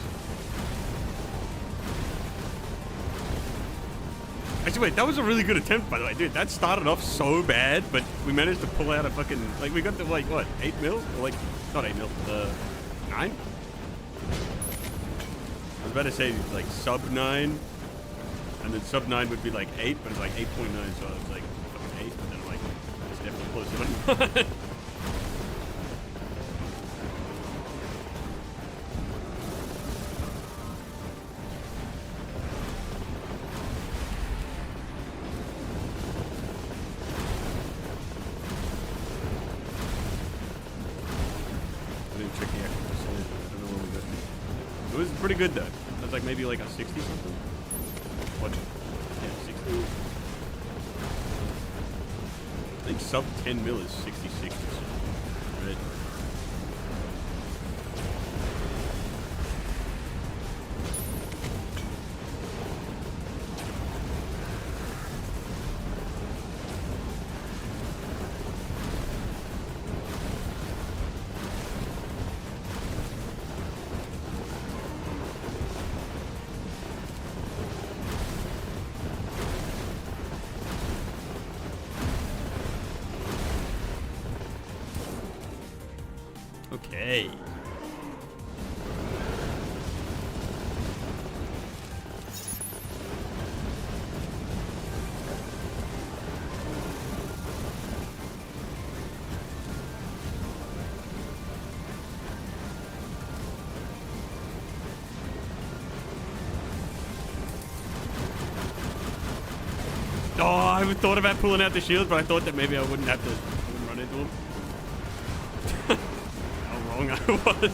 Actually, wait, that was a really good attempt, by the way, dude. That started off so bad, but we managed to pull out a fucking, like, we got to, like, what, 8 mil? Or, like, not 8 mil, 9? I was about to say, like, sub 9, and then sub 9 would be, like, 8, but it's, like, 8.9, so I was, like, fucking 8, but then, like, it's definitely close to it. It was pretty good though. It was like maybe like a 60 something. What? Yeah, 60. I think sub 10 mil is 66 or something. Right. Okay. Oh, I thought about pulling out the shield, but I thought that maybe I wouldn't have to run into him. I was.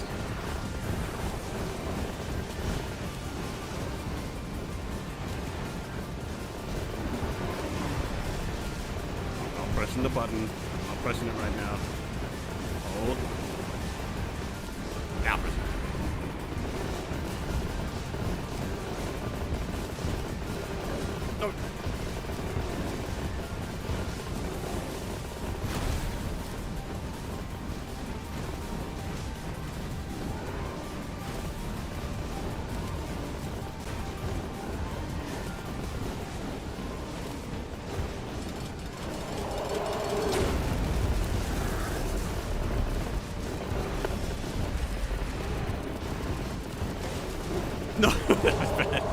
I'm pressing the button. I'm pressing it right now. Hold. Now press it. No. No, that was bad.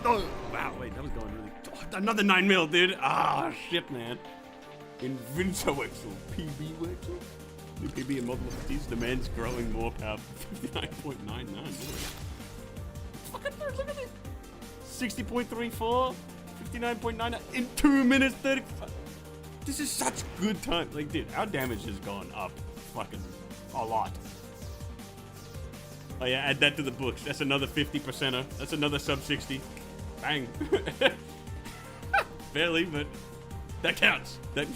Oh, wow, wait, that was going really... Oh, another 9 mil, dude. Ah, shit, man. Invincible Wexel. PB Wexel? New PB and multiple 50s. Demands growing more power. 59.99. Fucking look at this. 60.34. 59.99 in 2 minutes 35. This is such good time. Like, dude, our damage has gone up fucking a lot. Oh yeah, add that to the books. That's another 50%er. That's another sub 60. Bang. Barely, but that counts. That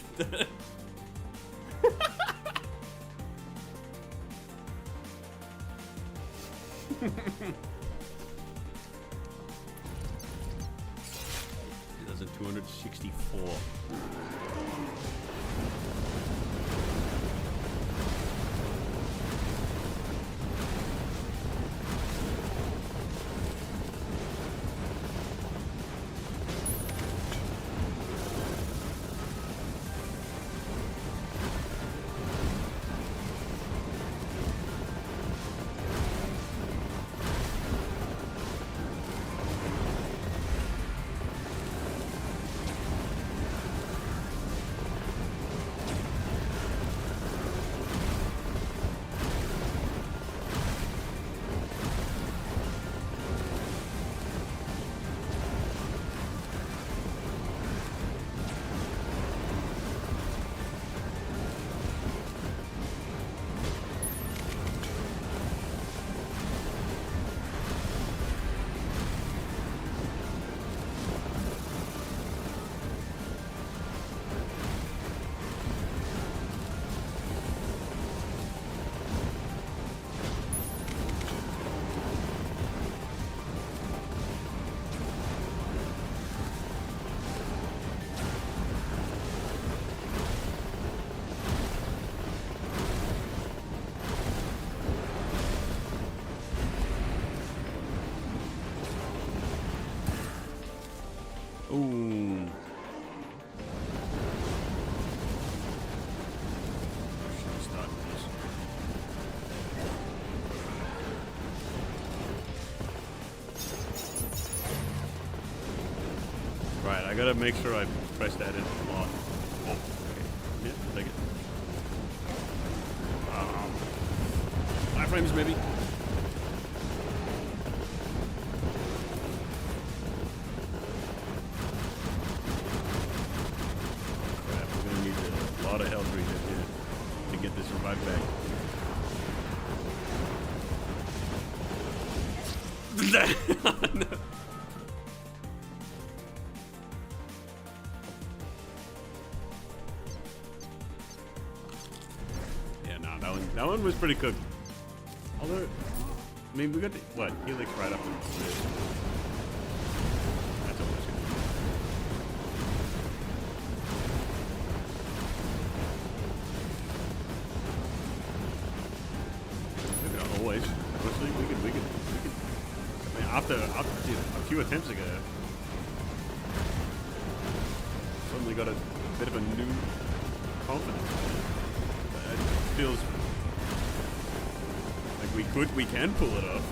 264. gotta make sure I press that in a lot. Oh, okay. Yeah, I'll take it. 5 frames maybe. Crap, we're gonna need a lot of health regen here to get this revive back. No. Yeah, no, that one was pretty cooked. Although, I mean, we got the, what, Helix right up in the That's almost good. Maybe not always. Honestly, we could. I mean, after a few attempts ago, suddenly got a bit of a new confidence. It feels like we can pull it off.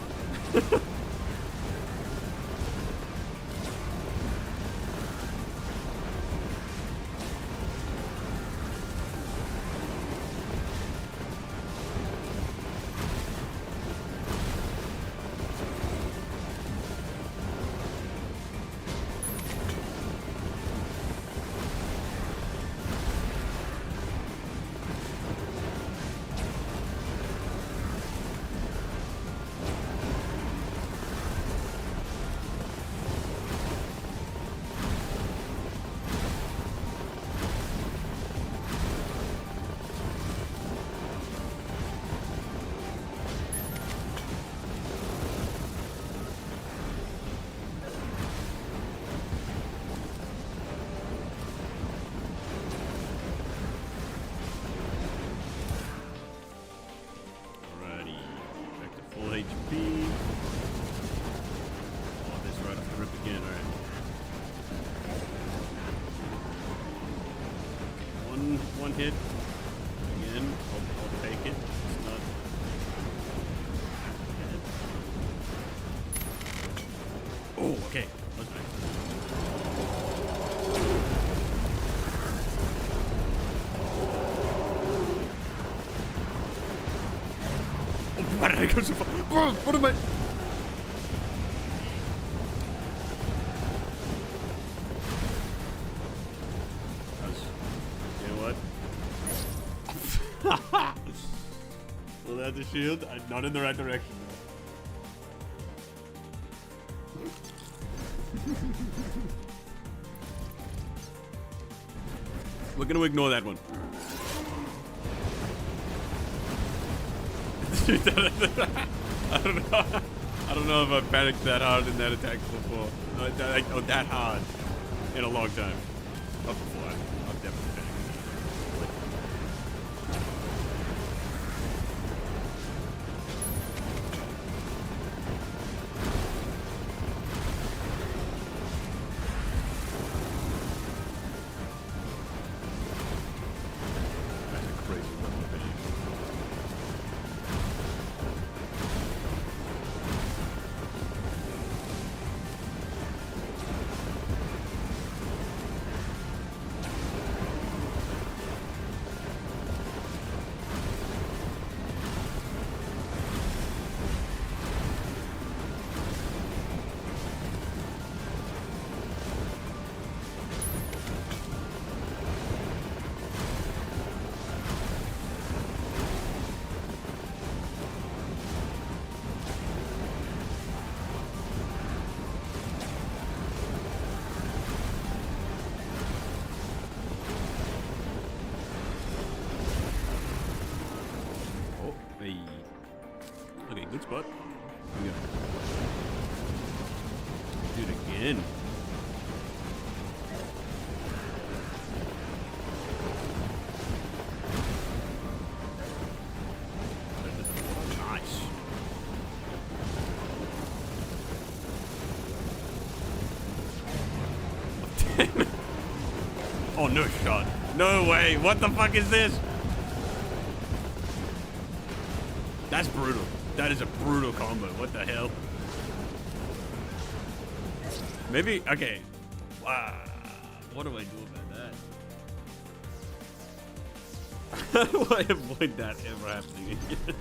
One hit. Again, I'll take it. It's not bad. Oh, okay. That's nice. Oh, why did I go so far? Bro, what am I? Well, that's a shield. I'm not in the right direction. We're gonna ignore that one. I don't know if I've panicked that hard in that attack before. That hard in a long time. Not before. I've definitely panicked. Okay, good spot. Yeah. Do it again. Nice. Oh, no shot. No way. What the fuck is this? That's brutal. That is a brutal combo. What the hell? Maybe, okay. What do I do about that? How do I avoid that ever happening again?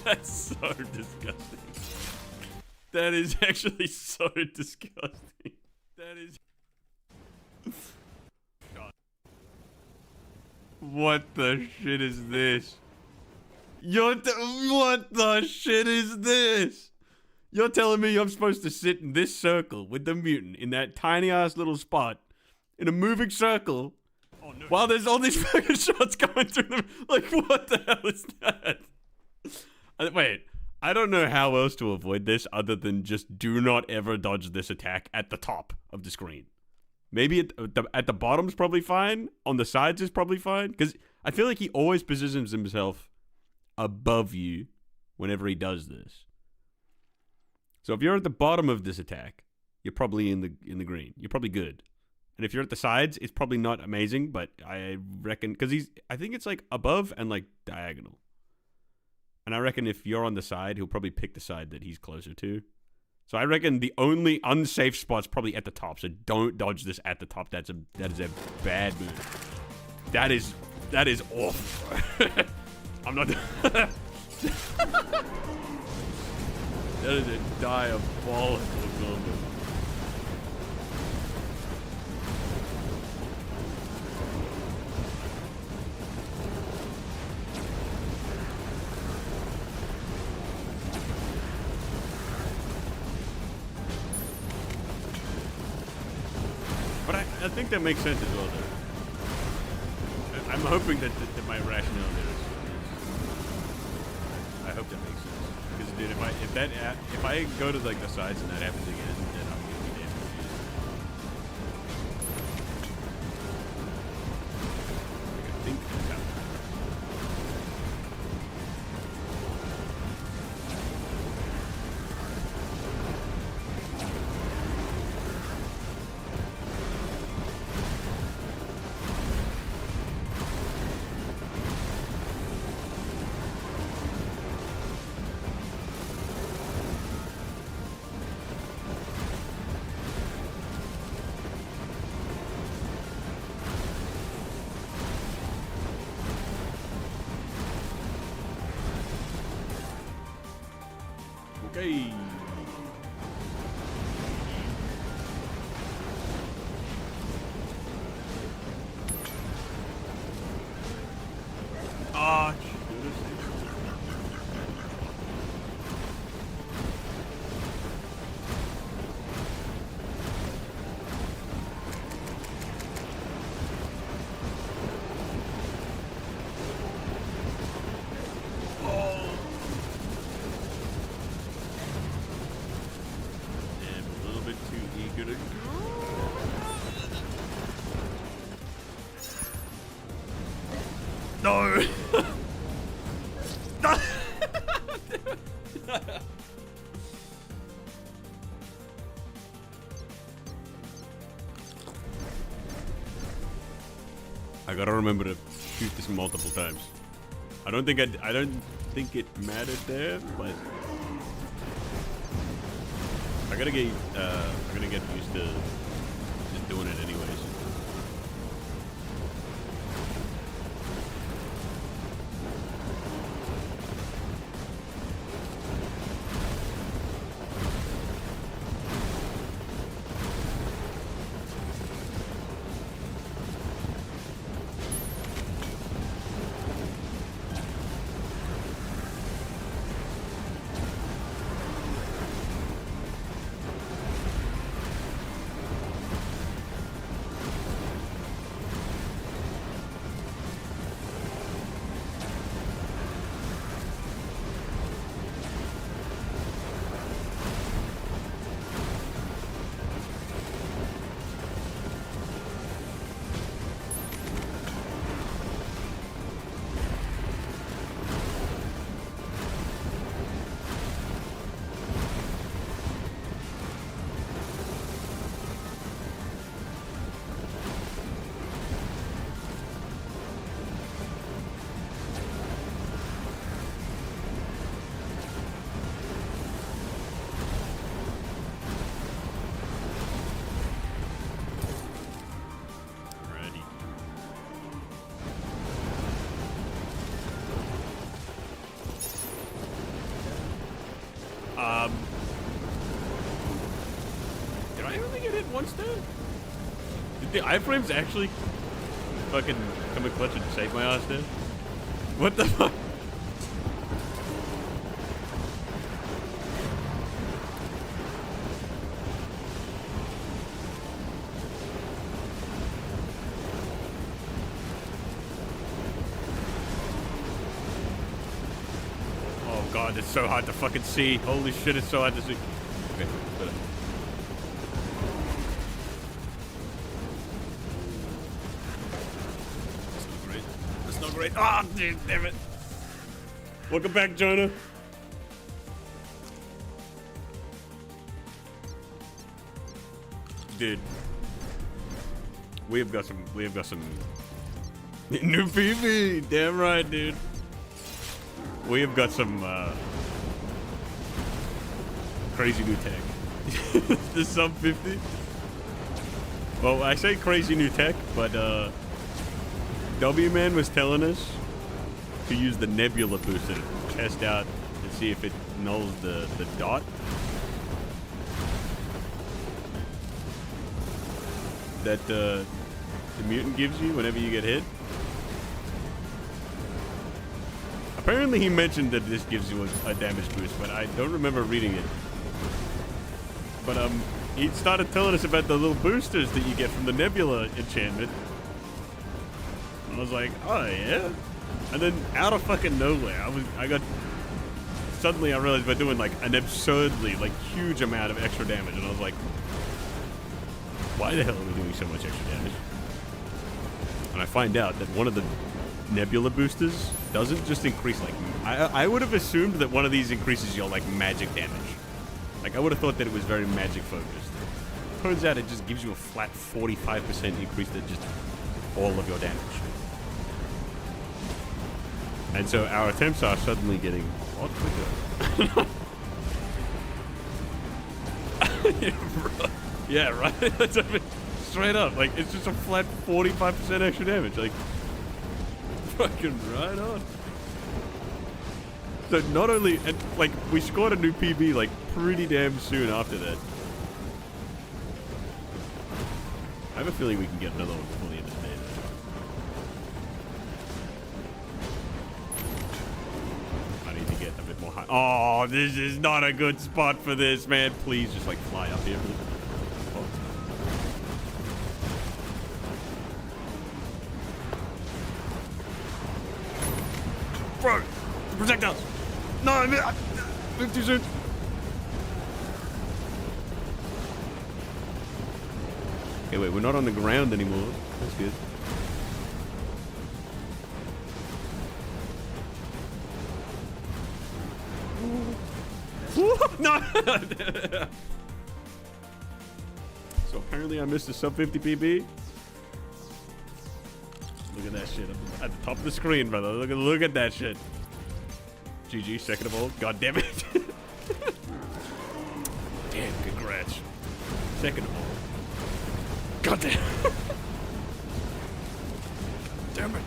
That's so disgusting. That is actually so disgusting. That is... God. What the shit is this? What the shit is this? You're telling me I'm supposed to sit in this circle with the mutant in that tiny ass little spot in a moving circle while there's all these fucking shots going through them? Like, what the hell is that? Wait, I don't know how else to avoid this other than just do not ever dodge this attack at the top of the screen. Maybe at the bottom's probably fine. On the sides is probably fine. Because I feel like he always positions himself above you whenever he does this. So if you're at the bottom of this attack, you're probably in the green. You're probably good. And if you're at the sides, it's probably not amazing, but I reckon... Because I think it's like above and like diagonal. And I reckon if you're on the side, he'll probably pick the side that he's closer to. So I reckon the only unsafe spot's probably at the top. So don't dodge this at the top. That is a bad move. That is awful. I'm not... That is a diabolical combo. But I think that makes sense as well, though. I'm hoping that my rationale there is... I hope that makes sense. Because, dude, if I go to, like, the sides and that happens again, then I'm gonna be damn confused. I think that's how. Okay. Ah, no! I gotta remember to shoot this multiple times. I don't think it mattered there, but I'm gonna get used to just doing it anyways. hit? One stun? Did the iframes actually fucking come in clutch and save my ass there? What the fuck? Oh god, it's so hard to fucking see. Holy shit, it's so hard to see. Okay, better. That's not great. Ah, oh, dude, damn it. Welcome back, Jonah. Dude. We have got some new PV. Damn right, dude. We have got some crazy new tech. The sub 50. Well, I say crazy new tech, but W-Man was telling us to use the Nebula booster to test out and see if it nulls the dot. That the mutant gives you whenever you get hit. Apparently he mentioned that this gives you a damage boost, but I don't remember reading it. But he started telling us about the little boosters that you get from the Nebula enchantment. And I was like, oh yeah? And then out of fucking nowhere, suddenly I realized by doing like an absurdly huge amount of extra damage, and I was like, why the hell are we doing so much extra damage? And I find out that one of the Nebula boosters doesn't just increase I would have assumed that one of these increases your magic damage. I would have thought that it was very magic focused. Turns out it just gives you a flat 45% increase to just all of your damage. And so our attempts are suddenly getting a lot quicker. Yeah, right? That's straight up. It's just a flat 45% extra damage. Fucking right on. So not only, and we scored a new PB pretty damn soon after that. I have a feeling we can get another one fully in this day. I need to get a bit more high. Oh, this is not a good spot for this, man. Please just fly up here. Oh. Bro, protect us! No, I moved too soon. Okay, wait, we're not on the ground anymore. That's good. No! So apparently I missed a sub 50 PB. Look at that shit at the top of the screen, brother. Look at that shit. GG, second of all. God damn it. Damn, congrats. Second of all. God damn. Damn it.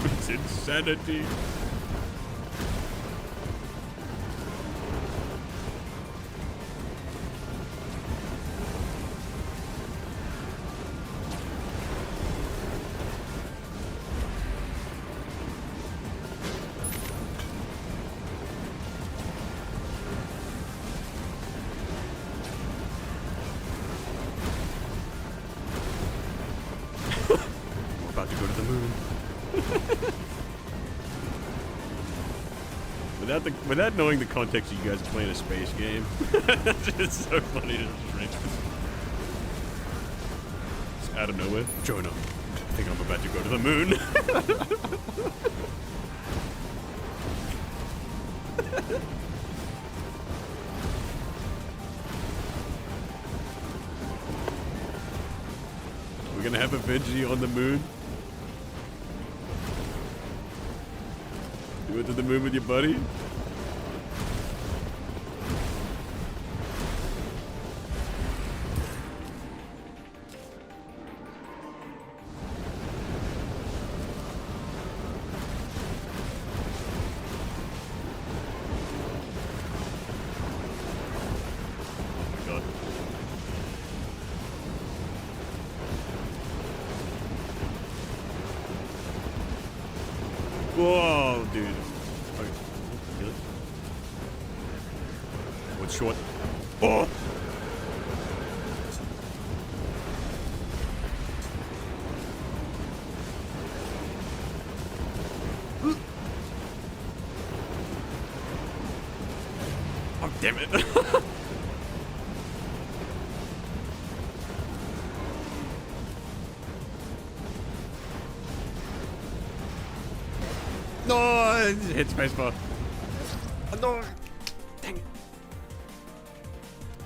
It's insanity. Without knowing the context of you guys playing a space game, it's so funny to drink. It's out of nowhere. Jonah, I think I'm about to go to the moon. We're gonna have a Veggie on the moon. You went to the moon with your buddy? Whoa, dude. Okay. Really? What's short? Oh! Oh, damn it. No, I just hit spacebar. Oh, no. Dang it.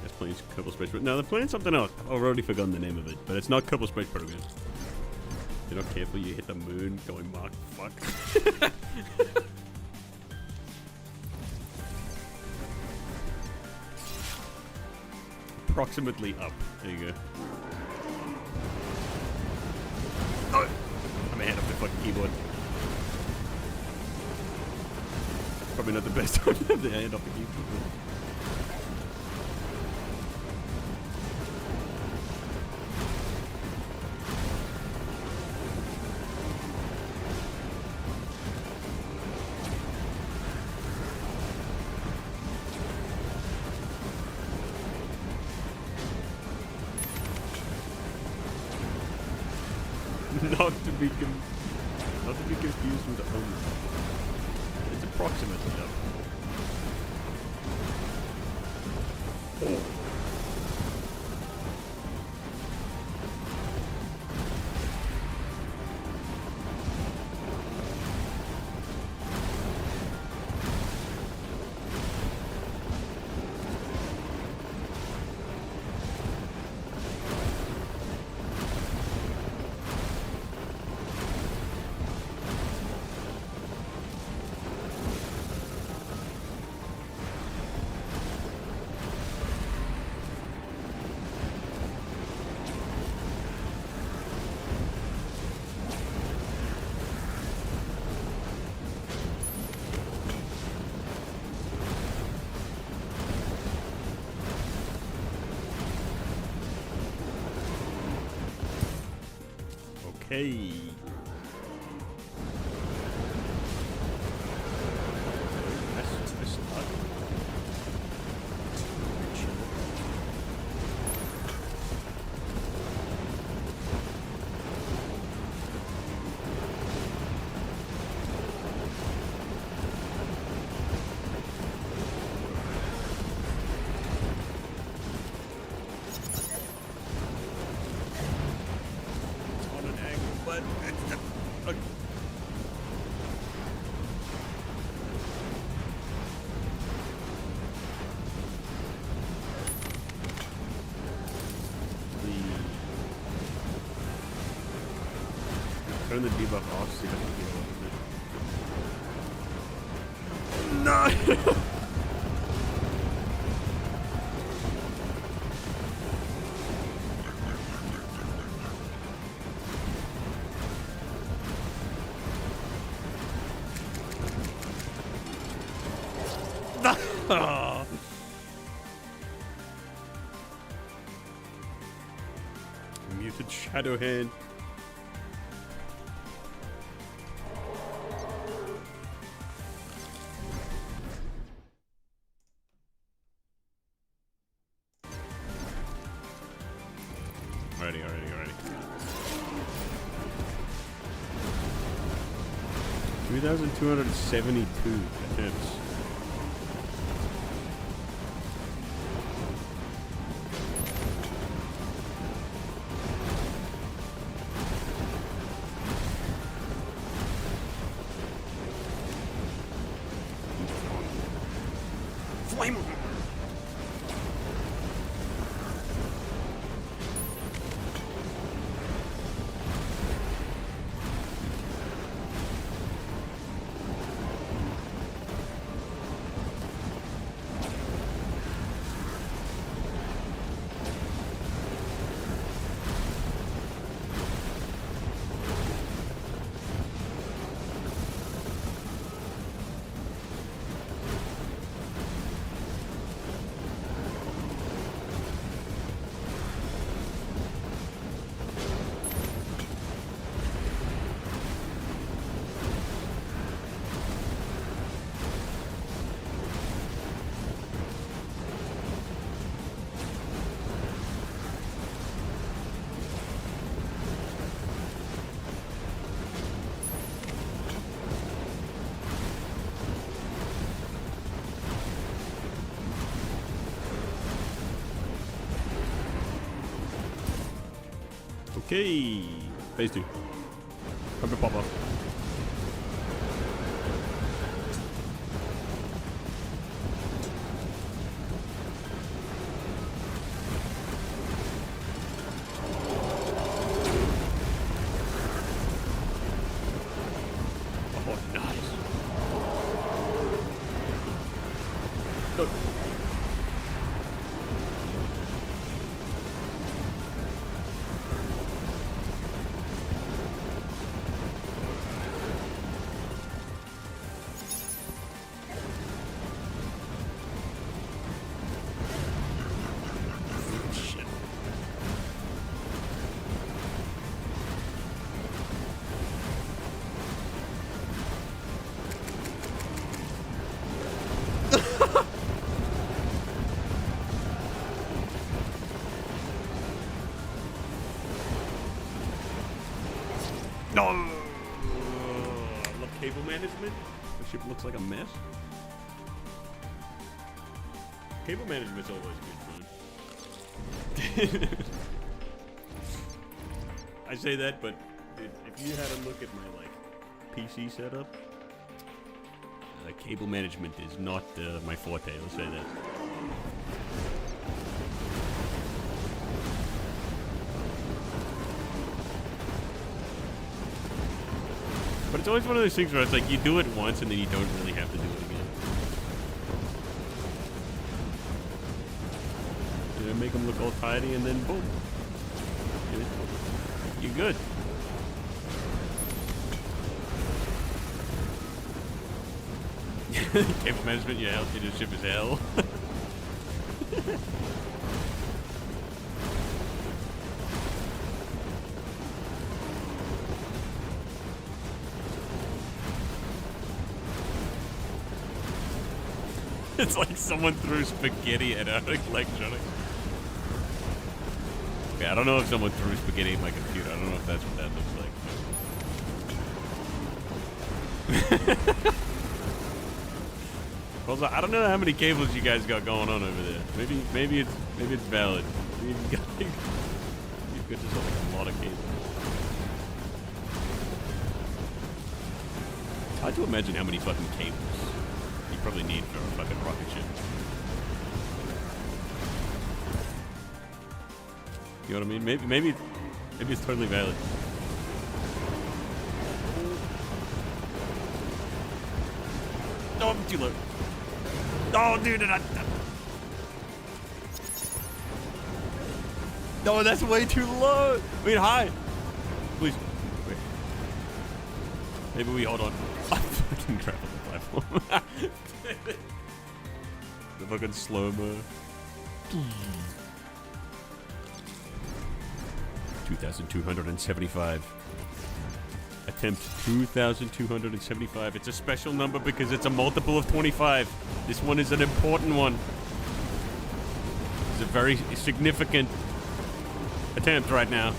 Let's play Kerbal Space Program. No, they're playing something else. I've already forgotten the name of it, but it's not Kerbal Space Program. If you're not careful, you hit the moon going Mark. Fuck. Approximately up. There you go. Oh. I'm ahead of the fucking keyboard. Probably not the best time to have the hand off the keyboard. Not to be confused with the home. It's approximately up. Oh. Okay. That's not. Turn the debuff off so you don't get a lot of it. No! Oh. Muted Shadow Hand. Already. 2,272 attempts. Flame! Okay. Phase 2. Come to pop up. Oh, nice. Good. Shit. No! Look, cable management? The ship looks like a mess. Cable management's always good fun. I say that, but if you had a look at my like PC setup, cable management is not my forte. Let's say that. But it's always one of those things where it's like you do it once and then you don't really have to do it again. You know, make them look all tidy and then boom. You're good. Cable management, your ship is hell. It's like someone threw spaghetti at our electronics. Okay, I don't know if someone threw spaghetti at my computer. I don't know if that's what that looks like. Also, I don't know how many cables you guys got going on over there. Maybe it's valid. Maybe you've got just like a lot of cables. It's hard to imagine how many fucking cables you probably need for a fucking rocket ship. You know what I mean? Maybe it's totally valid. Oh, I'm too low. Oh, dude, no, that's way too low. I mean, high. Please. Wait. Maybe we hold on. I fucking crap on the platform. The fucking slow-mo. 2,275. Attempt 2,275. It's a special number because it's a multiple of 25. This one is an important one. It's a very significant attempt right now.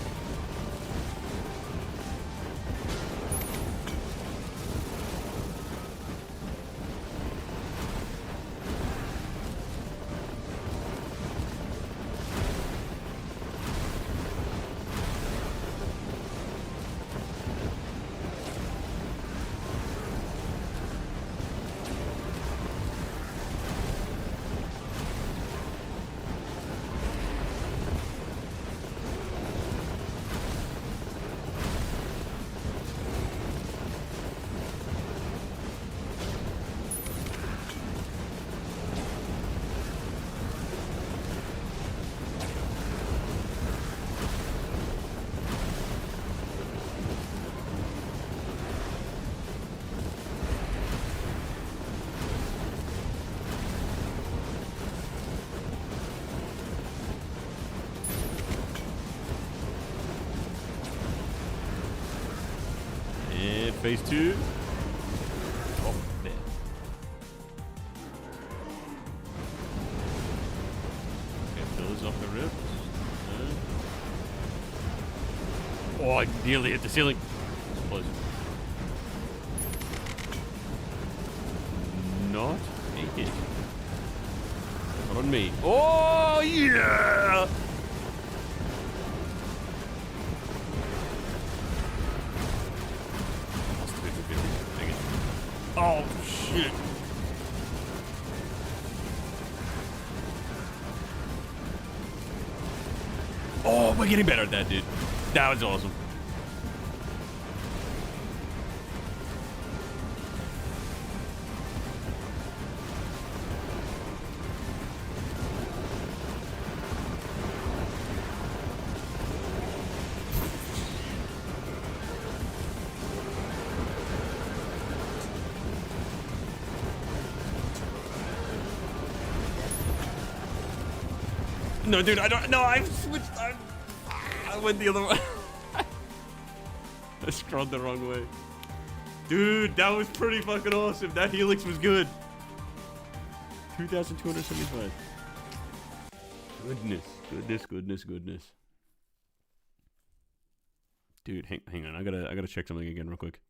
Phase 2. Oh, there. Okay, pillars off the ribs. Oh, I nearly hit the ceiling. Close. Not a hit. Not on me. Oh, yeah! Oh, shit. Oh, we're getting better at that, dude. That was awesome. No, dude, I don't. No, I've switched. I went the other way. I scrolled the wrong way. Dude, that was pretty fucking awesome. That helix was good. 2,275. Goodness, goodness, goodness, goodness. Dude, hang on. I gotta check something again real quick.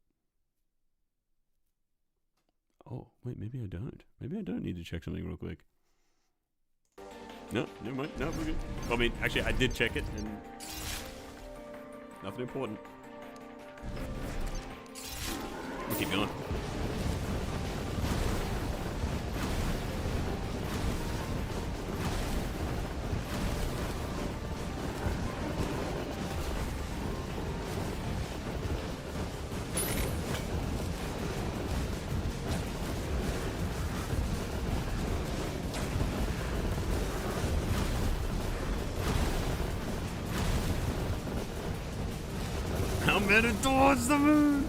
Oh, wait, maybe I don't. Maybe I don't need to check something real quick. No, never mind. No, we're good. I mean, actually, I did check it, and nothing important. We'll keep going. I'm headed towards the moon.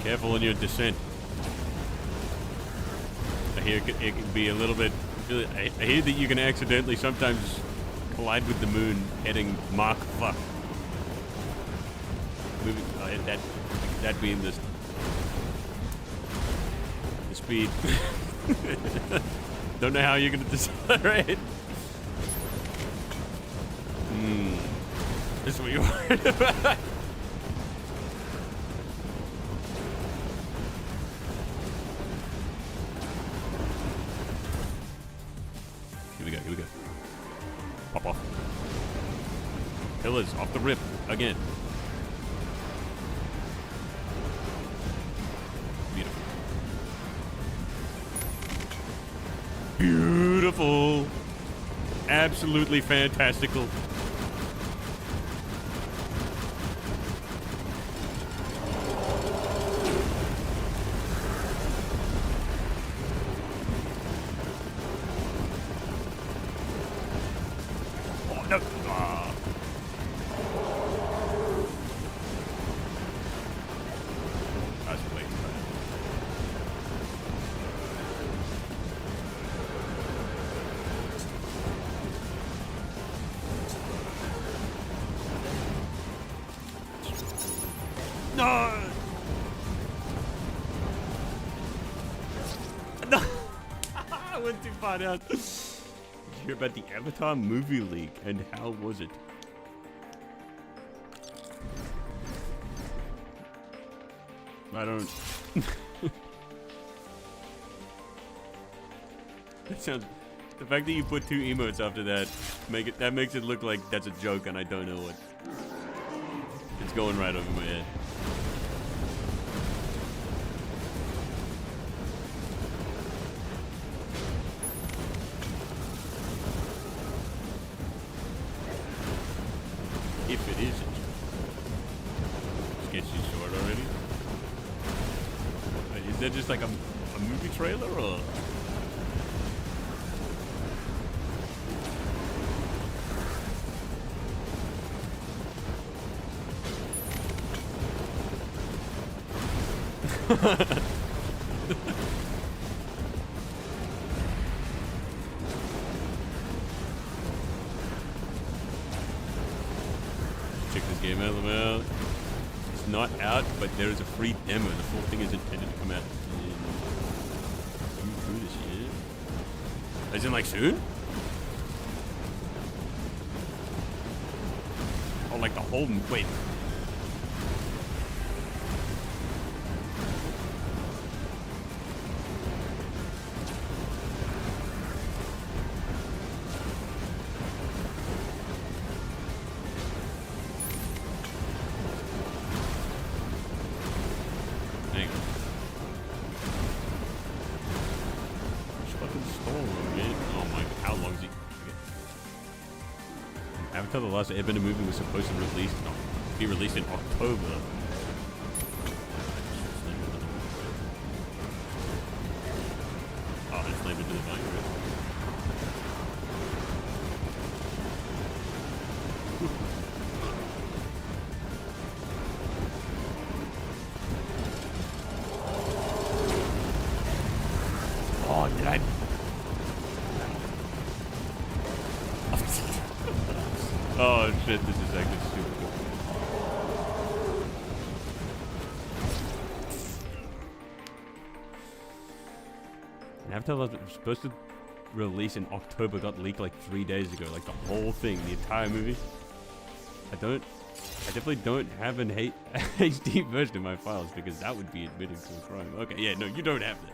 Careful in your descent. I hear it can be a little bit. I hear that you can accidentally sometimes collide with the moon heading Mach fuck. Moving, that being the speed. Don't know how you're gonna decelerate. This is what you're worried about. Here we go, here we go. Pop off. Pillars off the rip again. Beautiful. Beautiful. Absolutely fantastical. Oh, no. Ah. That's way too bad. No! No! I went too far down. Did you hear about the Avatar movie leak and how was it? I don't. That sounds. The fact that you put two emotes after that makes it look like that's a joke and I don't know what. It's going right over my head. If it isn't. Sketchy short already? Wait, is that just like a movie trailer or? Check this game out, Lamel. It's not out, but there is a free demo. The full thing is intended to come out in this year. As in, like, soon? Oh, like the whole. Wait. Avatar: The Last Airbender movie was supposed to be released in October. Oh, it's landed to the vine. Oh, did I? Oh shit, this is actually super cool. Avatar was supposed to release in October, got leaked like 3 days ago. Like the whole thing, the entire movie. I definitely don't have an HD version of my files because that would be admitting to a crime. Okay, yeah, no, you don't have that.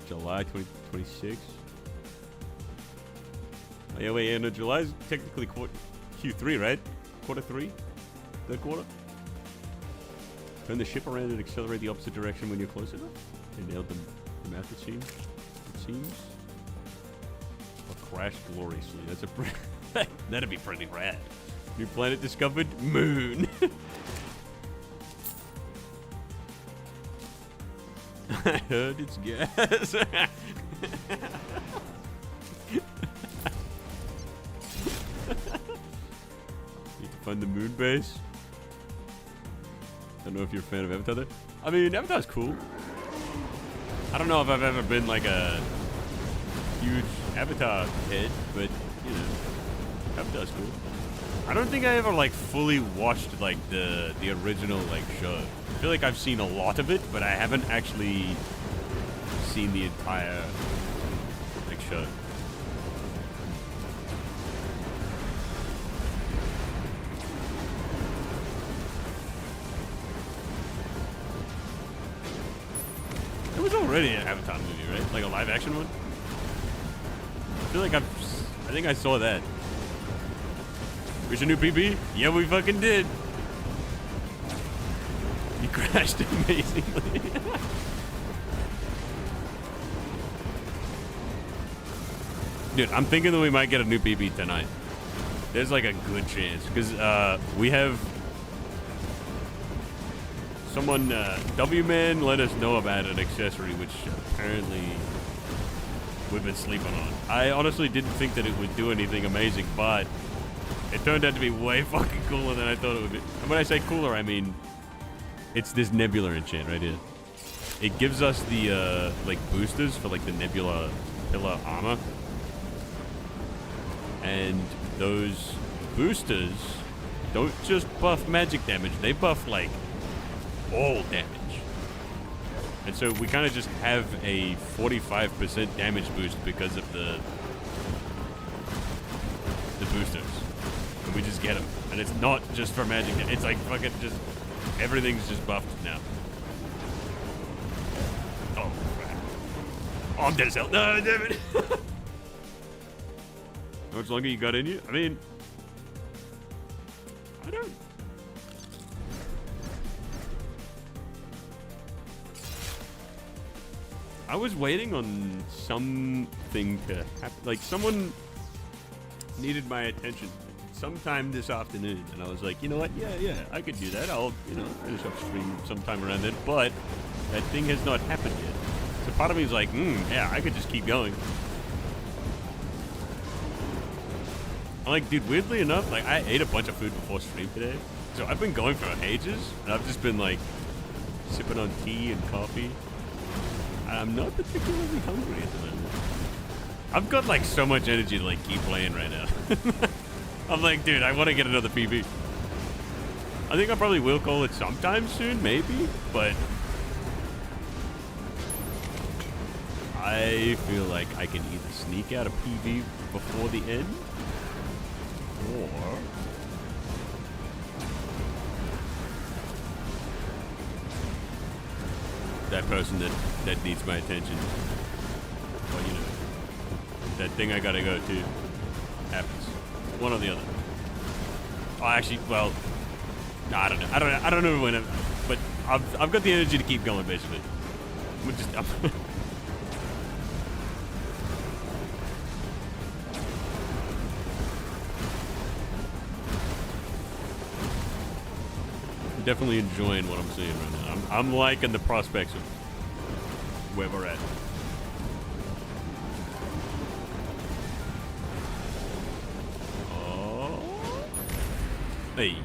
July 2026. Oh, yeah, wait, yeah, no, July's technically Q3, right? Quarter 3? Third quarter? Turn the ship around and accelerate the opposite direction when you're close enough. They nailed the math, it seems. Or crash gloriously. That's a that'd be pretty rad. New planet discovered? Moon. I heard it's gas. Need to find the moon base. Don't know if you're a fan of Avatar there. I mean, Avatar's cool. I don't know if I've ever been like a huge Avatar head, but you know, Avatar's cool. I don't think I ever like fully watched like the original like show. I feel like I've seen a lot of it, but I haven't actually seen the entire like show. It was already an Avatar movie, right? Like a live action one? I feel like I think I saw that. Reach a new PB? Yeah, we fucking did. You crashed amazingly. Dude, I'm thinking that we might get a new PB tonight. There's like a good chance. Because we have someone, W-Man let us know about an accessory which apparently we've been sleeping on. I honestly didn't think that it would do anything amazing, but it turned out to be way fucking cooler than I thought it would be. And when I say cooler, I mean it's this Nebula enchant right here. It gives us the like boosters for like the Nebula pillar armor, and those boosters don't just buff magic damage; they buff like all damage. And so we kind of just have a 45% damage boost because of the boosters. And we just get them. And it's not just for magic. It's like fucking just, everything's just buffed now. Oh, crap. Oh, I'm dead as hell. No, damn it. How much longer you got in you? I mean, I don't. I was waiting on something to happen. Like, someone needed my attention sometime this afternoon. And I was like, you know what? Yeah, I could do that. I'll, finish up stream sometime around then. But that thing has not happened yet. So part of me is like, yeah, I could just keep going. I'm like, dude, weirdly enough, like, I ate a bunch of food before stream today. So I've been going for ages. And I've just been, like, sipping on tea and coffee. I'm not particularly hungry at the moment. I've got like so much energy to like keep playing right now. I'm like, dude, I want to get another PB. I think I probably will call it sometime soon, maybe, but I feel like I can either sneak out a PB before the end, or that person that needs my attention, well, that thing I gotta go to happens. One or the other. Oh, actually, well, no, I don't know. I don't know when, but I've got the energy to keep going. Basically, definitely enjoying what I'm seeing right now. I'm liking the prospects of where we're at. Oh. Hey.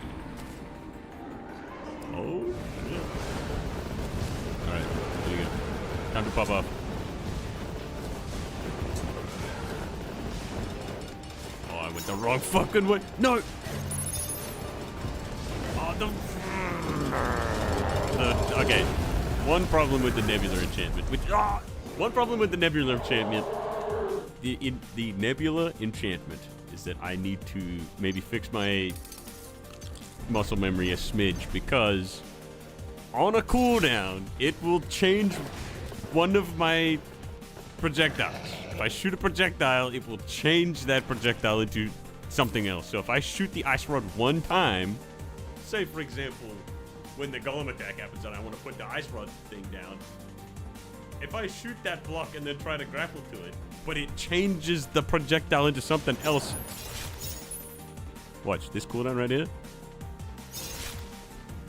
Oh, shit. Alright, there you go. Time to pop up. Oh, I went the wrong fucking way. No! Oh, okay. One problem with the Nebula enchantment. One problem with the Nebula enchantment. The Nebula enchantment is that I need to maybe fix my muscle memory a smidge, because on a cooldown, it will change one of my projectiles. If I shoot a projectile, it will change that projectile into something else. So if I shoot the ice rod one time, say for example, when the golem attack happens and I want to put the ice rod thing down, if I shoot that block and then try to grapple to it, but it changes the projectile into something else. Watch this cooldown right here.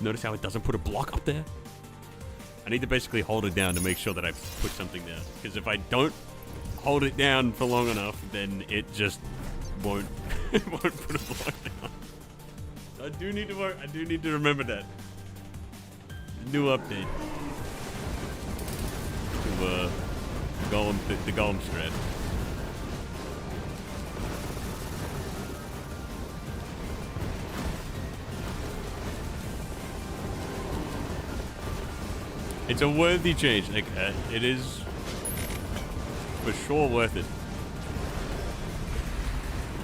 Notice how it doesn't put a block up there? I need to basically hold it down to make sure that I put something there. Because if I don't hold it down for long enough, then it just won't, it won't put a block down. So I do need to work. I do need to remember that. New update to the golem strat. It's a worthy change. Like it is for sure worth it.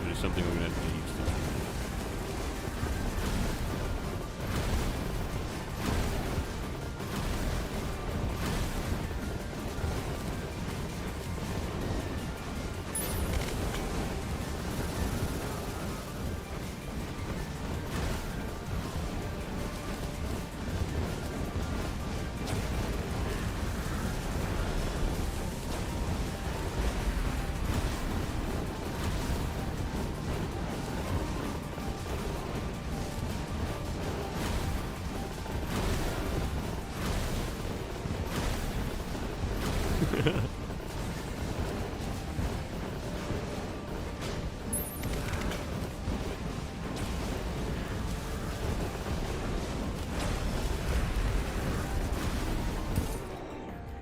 It is something we're gonna have to get used to.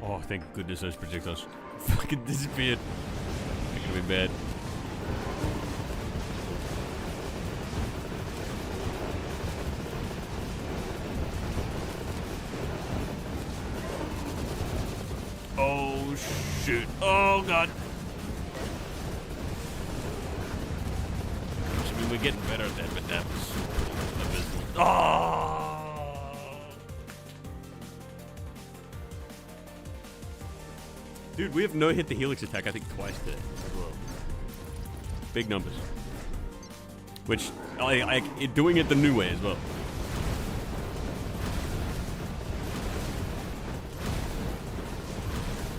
Oh, thank goodness those projectiles fucking disappeared. They're gonna be bad. Oh shit. Oh god. I mean, we're getting better at that, but that was abysmal. Oh! Dude, we have no hit the Helix attack, I think, twice today as well. Big numbers. Which, doing it the new way as well.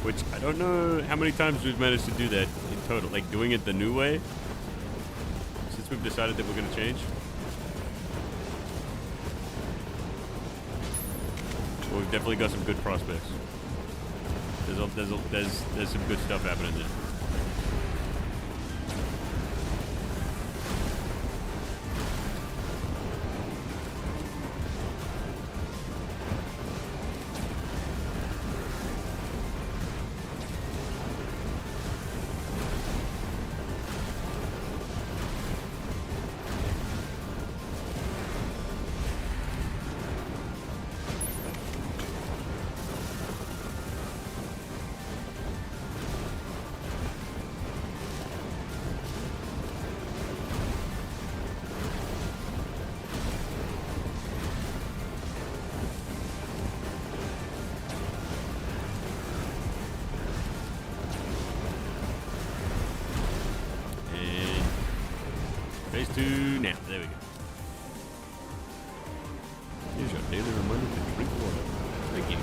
Which, I don't know how many times we've managed to do that in total. Like, doing it the new way. Since we've decided that we're going to change. Well, we've definitely got some good prospects. There's some good stuff happening there. Phase 2 now. There we go. Here's your daily reminder to drink water. Thank you.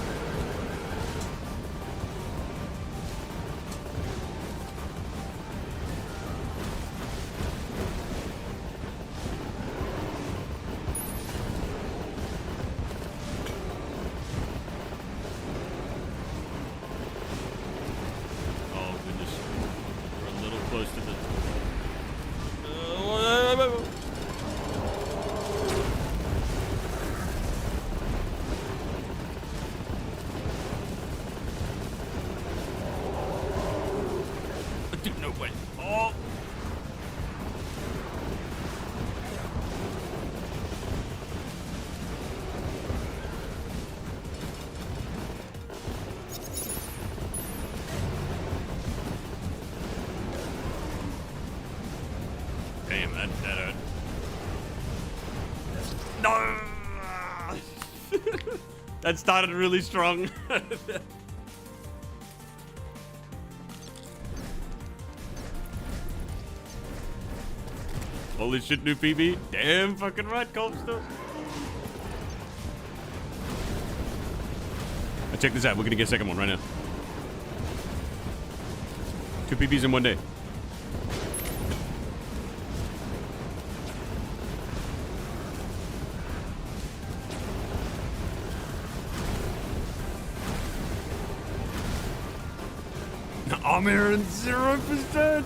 That started really strong. Holy shit, new PB. Damn fucking right, Colbstone. Check this out. We're gonna get a second one right now. 2 PBs in one day. I'm here in 0%.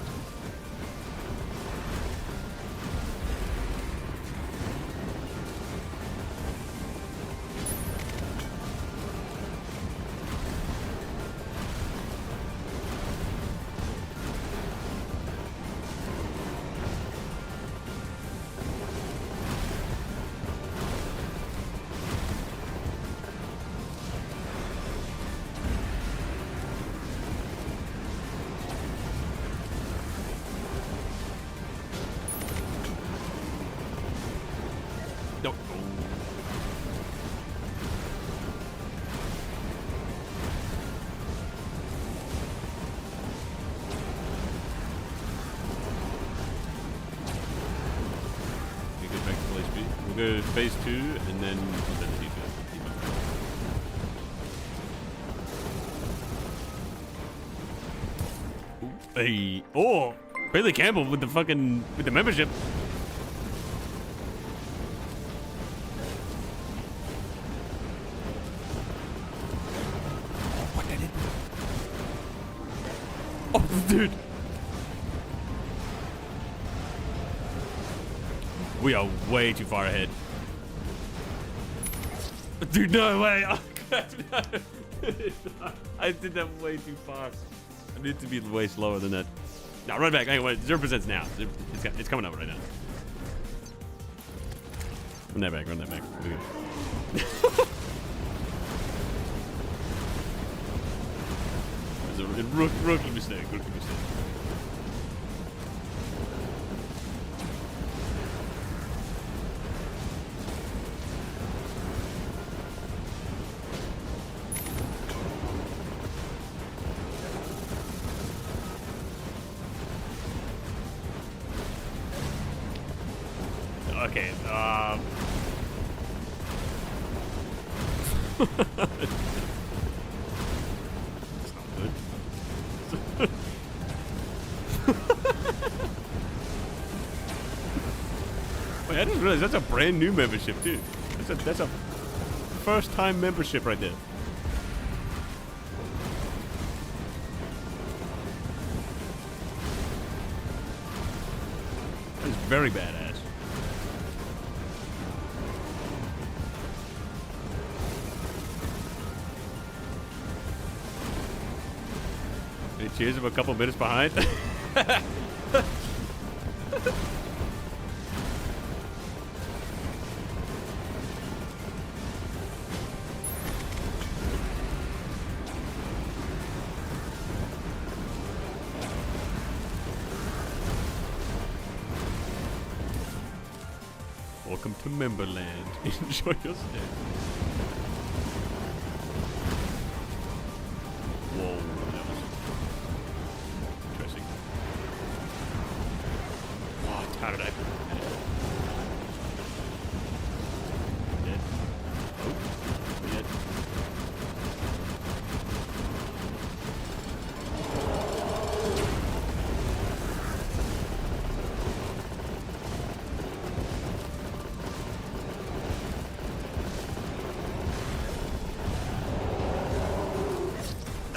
Go phase 2 and then hey, oh, Bailey Campbell with the membership. What did it? Oh, dude. We are way too far ahead. Dude, no way. Oh, God, no. I did that way too fast. I need to be way slower than that. Now, run back. Hang on, 0%'s now. It's coming up right now. Run that back. Run that back. It's a rookie mistake. Rookie mistake. Okay, That's not good. Wait, I didn't realize that's a brand new membership, too. That's a first time membership right there. That's very badass. Cheers, I'm a couple minutes behind. Welcome to Memberland. Enjoy your stay. Whoa. How did I? Dead. Oh, dead.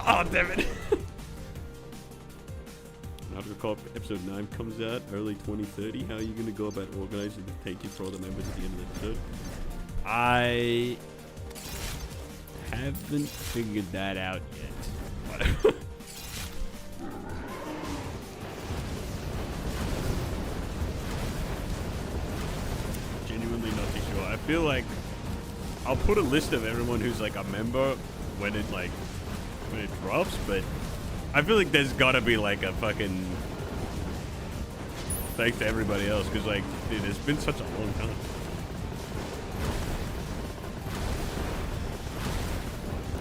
Oh, damn it. Episode 9 comes out early 2030. How are you going to go about organizing the thank you for all the members at the end of the episode? I haven't figured that out yet. Genuinely not too sure. I feel like I'll put a list of everyone who's like a member when it drops, but I feel like there's gotta be like a fucking thanks to everybody else, because like, dude, it's been such a long time.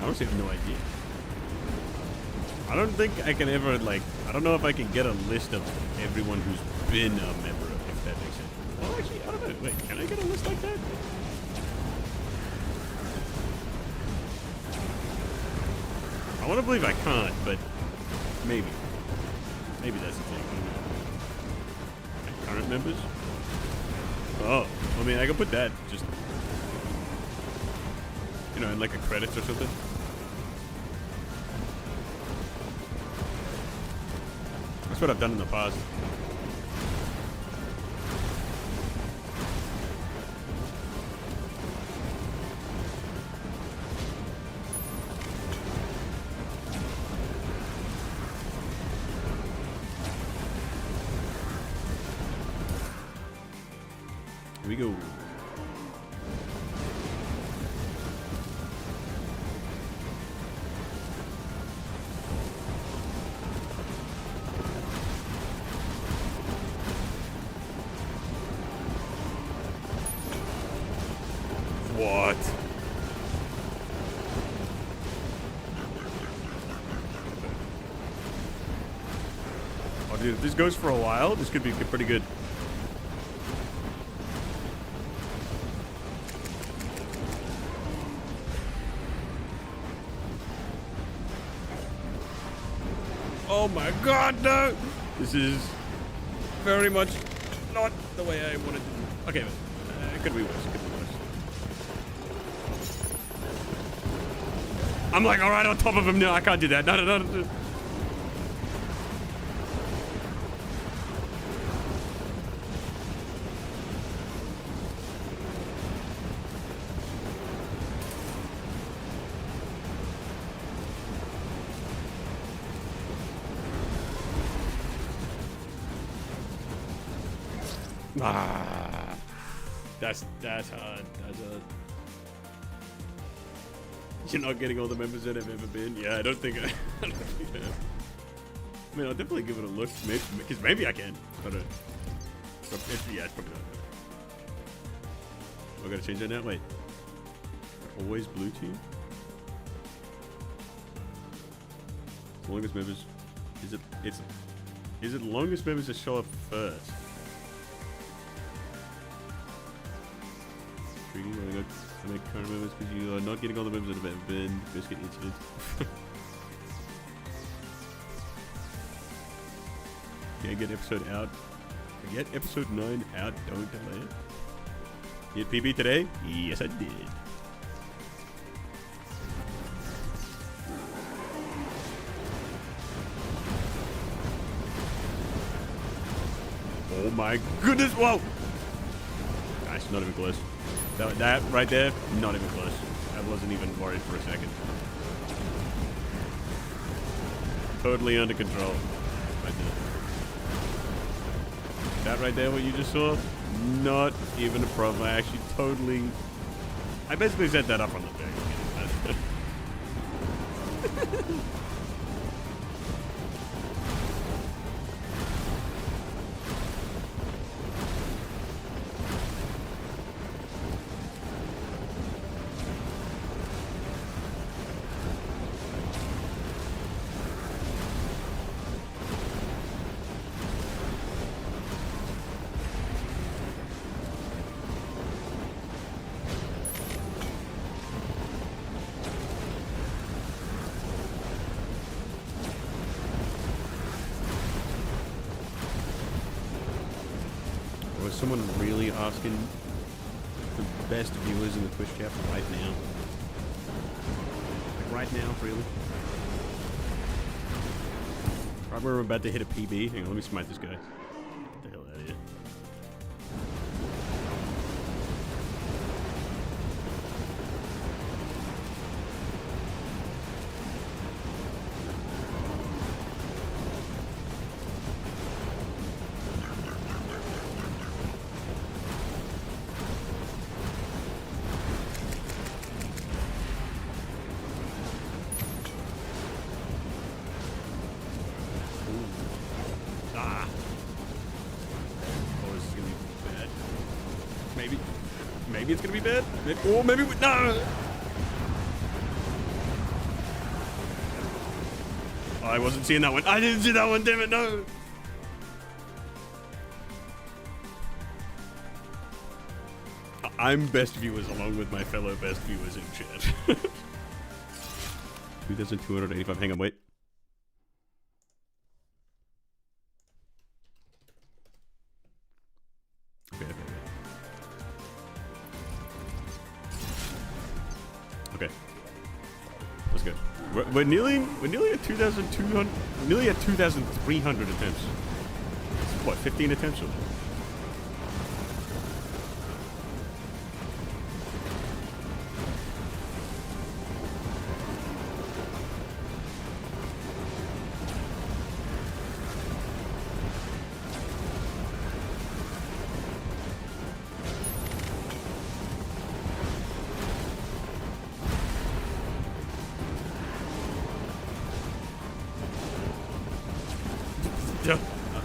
honestly have no idea. I don't think I can ever, like, I don't know if I can get a list of everyone who's been a member, if that makes sense. Oh, actually, I don't know. Wait, can I get a list like that? I want to believe I can't, but maybe. Maybe that's the thing. Like current members? Oh, I mean, I can put that just, you know, in like a credits or something. That's what I've done in the past. Here we go. What? Oh, dude, if this goes for a while, this could be pretty good. Oh my god, no! This is very much not the way I wanted to. Okay, but it could be worse. It could be worse. I'm like, alright, on top of him. No, I can't do that. No. Ah, that's hard. That's hard. You're not getting all the members that have ever been. Yeah, I don't think I have. I mean, I'll definitely give it a look, because maybe I can. But yeah, it's probably not. I gotta change that now. Wait, always blue team. Longest members. Is it longest members that show up first? To make current members because you are not getting all the members that have ever been. Biscuit incident. Okay, get episode out. Get episode 9 out. Don't delay it. Hit PB today? Yes, I did. Oh my goodness! Whoa! Nice, not even close. That right there, not even close. I wasn't even worried for a second. Totally under control. Right there. That right there, what you just saw, not even a problem. I actually I basically set that up on the thing. Someone really asking the best viewers in the Twitch chat right now. Like right now, really. Right where we're about to hit a PB. Hang on, let me smite this guy. Get the hell out of here. Maybe it's gonna be bad. Or maybe no. I wasn't seeing that one. I didn't see that one, damn it, no! I'm best viewers along with my fellow best viewers in chat. 2,285, hang on, wait. Okay. Let's go. We're nearly at 2,200, nearly at 2,300 attempts. What, 15 attempts?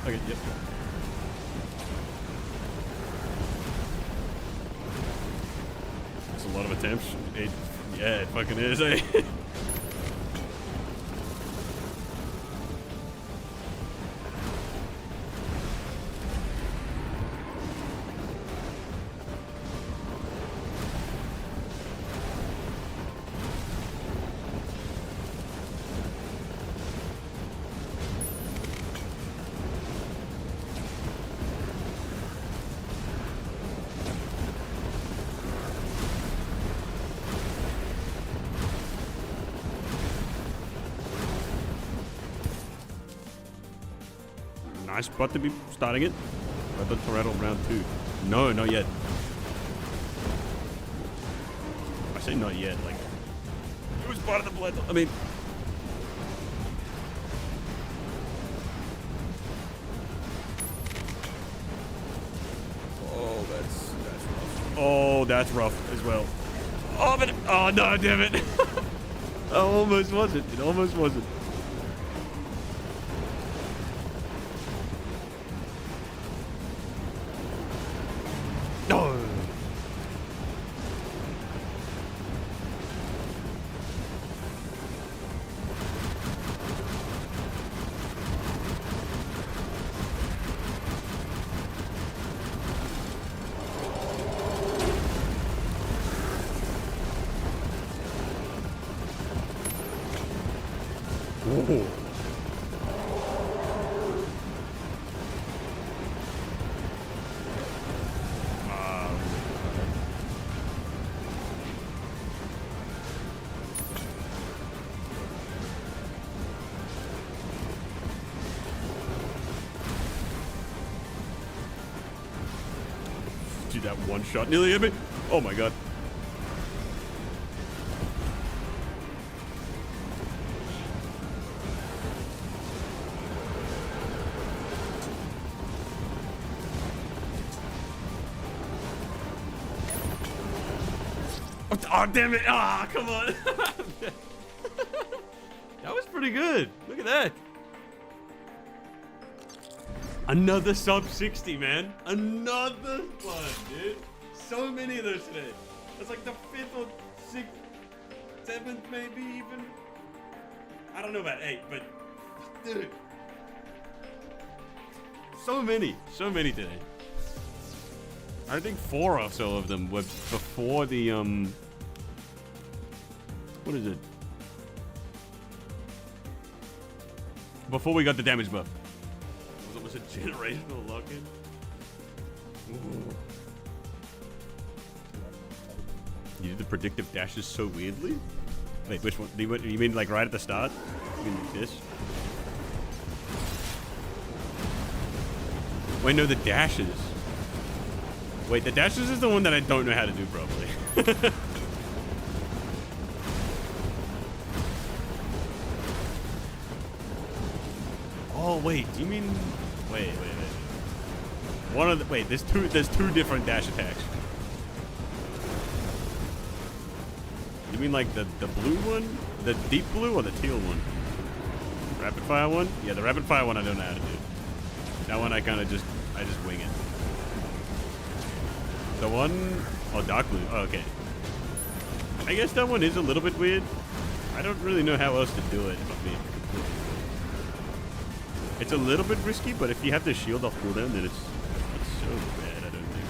Okay, yep. That's a lot of attempts. Yeah, it fucking is, eh? Nice spot to be starting it. I thought Toretto round 2. No, not yet. I say not yet, like... It was part of the blood. I mean... Oh, that's rough. Oh, that's rough as well. Oh, but... Oh, no, damn it. I almost wasn't. It almost wasn't. That one shot nearly hit me. Oh my god. Oh, damn it. Ah, come on. That was pretty good. Look at that. Another sub 60, man. Another one, dude. So many of those today. That's like the 5th or 6th, 7th maybe even. I don't know about 8, but dude. So many today. I think 4 or so of them were before the, what is it? Before we got the damage buff. Was it generational lock-in? You did the predictive dashes so weirdly? Wait, which one? You mean like right at the start? You mean like this? Wait, no, the dashes. Wait, the dashes is the one that I don't know how to do properly. Oh, wait, do you mean... Wait. One of the... Wait, there's two different dash attacks. You mean like the blue one? The deep blue or the teal one? Rapid fire one? Yeah, the rapid fire one I don't know how to do. That one I kind of just wing it. The one... Oh, dark blue. Oh, okay. I guess that one is a little bit weird. I don't really know how else to do it, if I'm being completely honest. It's a little bit risky, but if you have the shield off cooldown, then it's so bad, I don't think.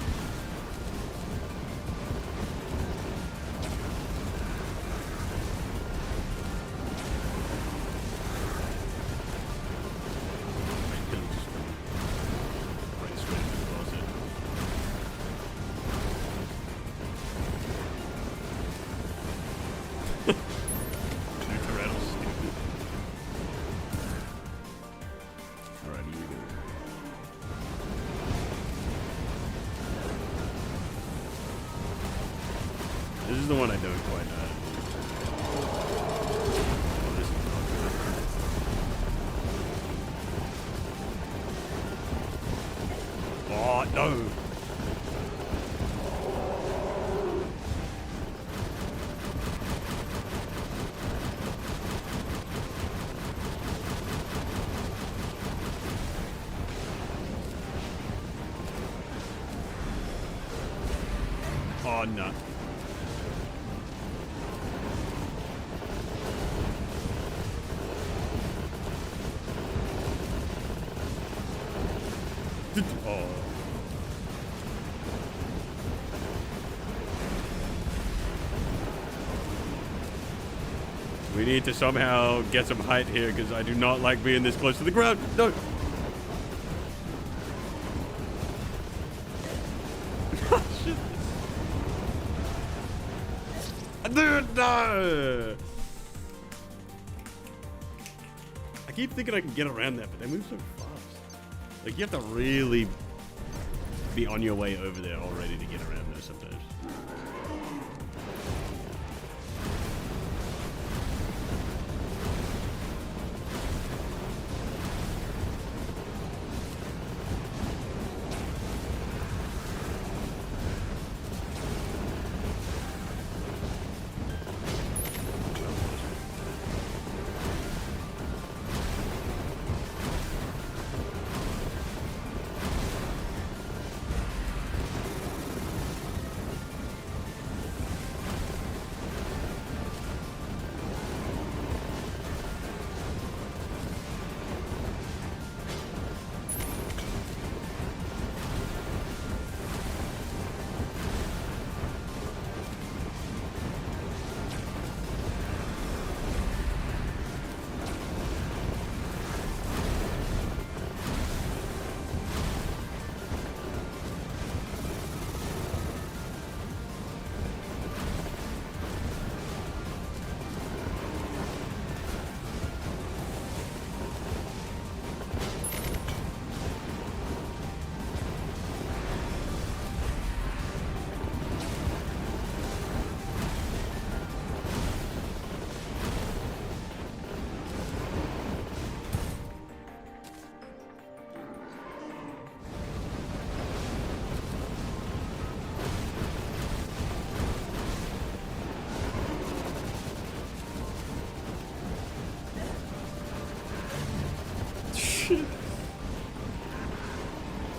This is the one I don't quite know. Oh, this is not good. Oh, no! Oh, no. Oh. We need to somehow get some height here because I do not like being this close to the ground. No. Shit. Dude, no. I keep thinking I can get around that, but they move so fast. Like, you have to really be on your way over there already to get around those sometimes.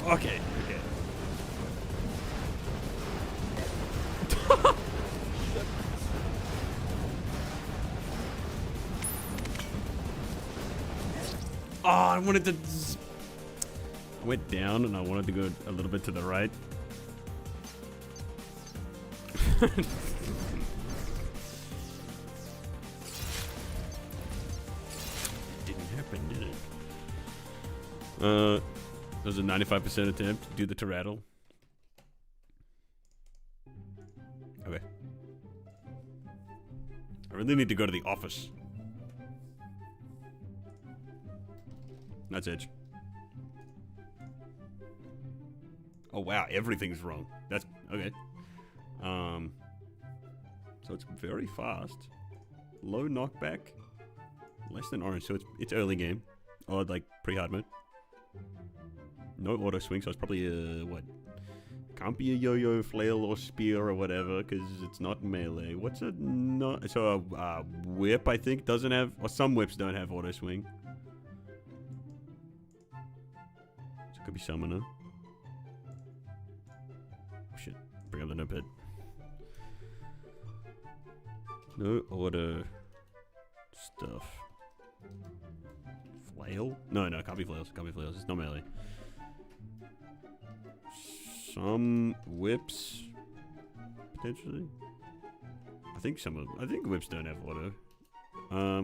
Okay, okay. Oh, I wanted to... I went down and I wanted to go a little bit to the right. Didn't happen, did it? That was a 95% attempt to do the Terraria. Okay. I really need to go to the office. That's Edge. Oh wow, everything's wrong. That's okay. So it's very fast. Low knockback. Less than orange, so it's early game. Or like pre-hard mode. No auto swing, so it's probably a what? Can't be a yo-yo, flail, or spear or whatever, because it's not melee. What's a no? So a whip, I think, doesn't have, or some whips don't have auto swing. So it could be summoner. Oh shit! Bring up the notepad. No auto stuff. Flail? No, it can't be flails. Can't be flails. It's not melee. Some whips, potentially. I think whips don't have auto.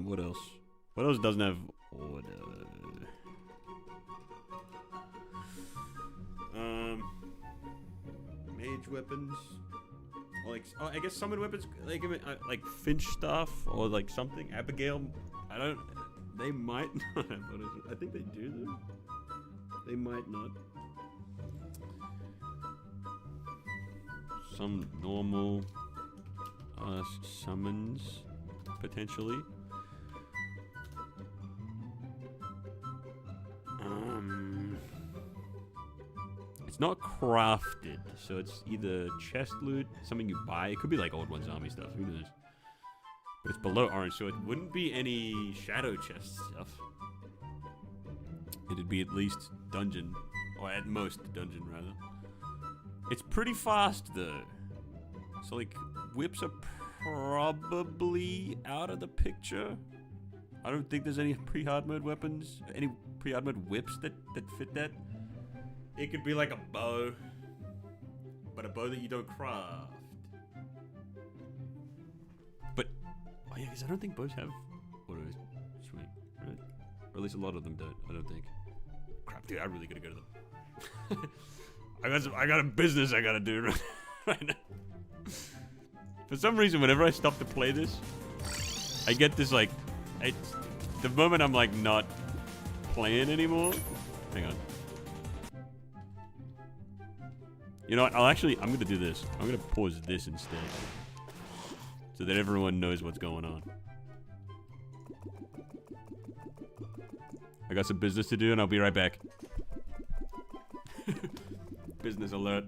What else? What else doesn't have auto? Mage weapons. Or like, I guess summon weapons, like Finch stuff or like something. Abigail, they might not have auto. I think they do though. They might not. Some normal summons, potentially. It's not crafted, so it's either chest loot, something you buy. It could be like Old One's army stuff, who knows? But it's below orange, so it wouldn't be any shadow chest stuff. It'd be at least dungeon, or at most dungeon rather. It's pretty fast though. So like, whips are probably out of the picture. I don't think there's any pre-hard mode weapons, any pre-hard mode whips that fit that. It could be like a bow, but a bow that you don't craft. But, oh yeah, because I don't think bows have auto swing, right? Or at least a lot of them don't, I don't think. Crap, dude, I really gotta go to them. I got a business I gotta do right now. For some reason, whenever I stop to play this, I get this like, the moment I'm like not playing anymore. Hang on. You know what? I'm gonna do this. I'm gonna pause this instead, so that everyone knows what's going on. I got some business to do, and I'll be right back. Business alert.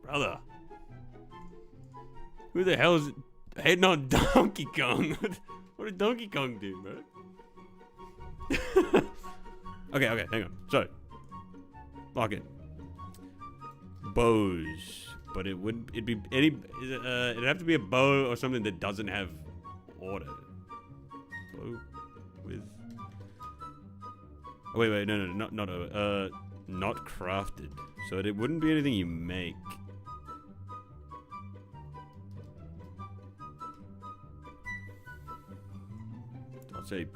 Brother. Who the hell is hating on Donkey Kong? What did Donkey Kong do, bro? Okay, hang on. So, lock it. Bows. But it'd have to be a bow or something that doesn't have auto. Bow with... Oh, wait, no, not auto. Not crafted. So it wouldn't be anything you make. I'll say,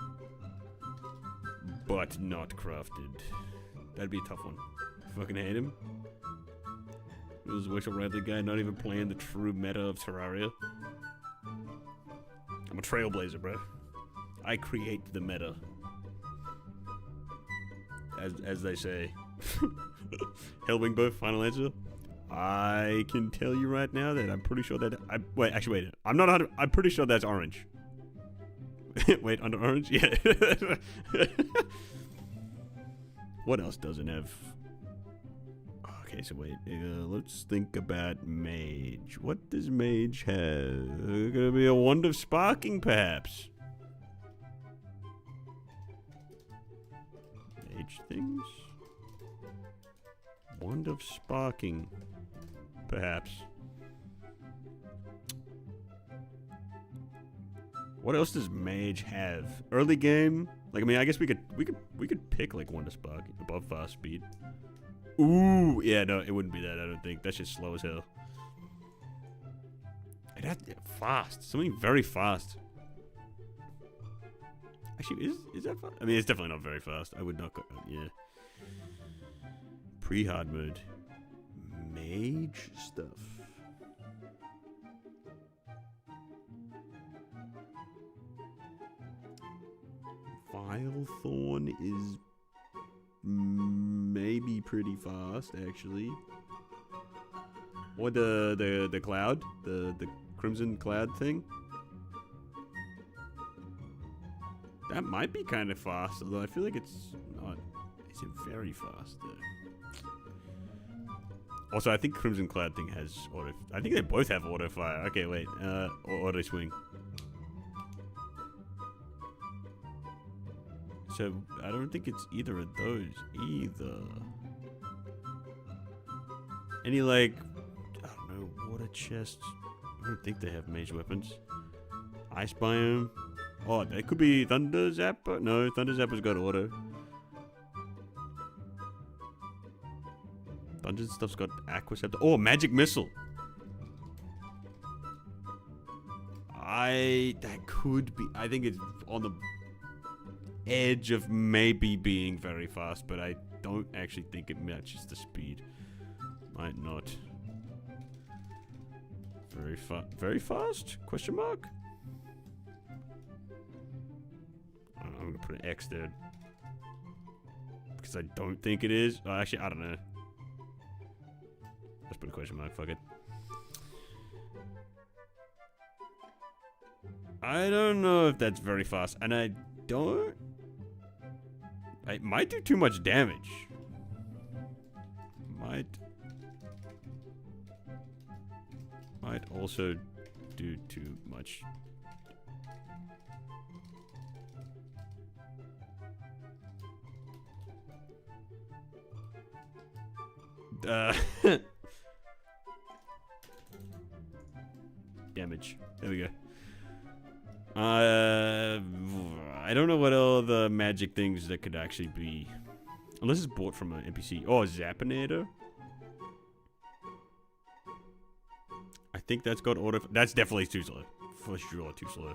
but not crafted. That'd be a tough one. Fucking hate him. It was Wexel Radley guy, not even playing the true meta of Terraria. I'm a trailblazer, bro. I create the meta. As they say. Hellwingbo, final answer. I can tell you right now that I'm pretty sure that wait. I'm not. I'm pretty sure that's orange. Wait, under orange? Yeah. What else doesn't have? Okay, so wait. Let's think about mage. What does mage have? Gonna be a wand of sparking, perhaps. Mage things. Wand of sparking, perhaps. What else does mage have? Early game, like I mean, I guess we could pick like Wand of Sparking above fast speed. Ooh, yeah, no, it wouldn't be that. I don't think that's just slow as hell. It has to be fast, something very fast. Actually, is that fast? I mean, it's definitely not very fast. I would not go. Yeah. Pre-hard mode. Mage stuff. Vilethorn is maybe pretty fast, actually. Or the cloud, the crimson cloud thing. That might be kind of fast, although I feel like it's not. Is it very fast though? Also, I think Crimson Cloud thing has auto. I think they both have auto fire. Okay, wait. Or auto swing. So I don't think it's either of those either. Any like, I don't know, water chests. I don't think they have mage weapons. Ice biome. Oh, that could be Thunder Zapper. No, Thunder Zapper's got auto. Dungeon stuff's got Aquaceptor. Oh, Magic Missile. That could be. I think it's on the edge of maybe being very fast, but I don't actually think it matches the speed. Might not. Very fast? Question mark? I'm gonna put an X there. Because I don't think it is. Oh, actually, I don't know. Let's put a question mark, fuck it. I don't know if that's very fast, and I don't... It might do too much damage. Might also do too much. Damage. There we go. I don't know what all the magic things that could actually be. Unless it's bought from an NPC. Oh, Zappinator? I think that's got auto. That's definitely too slow. For sure, too slow.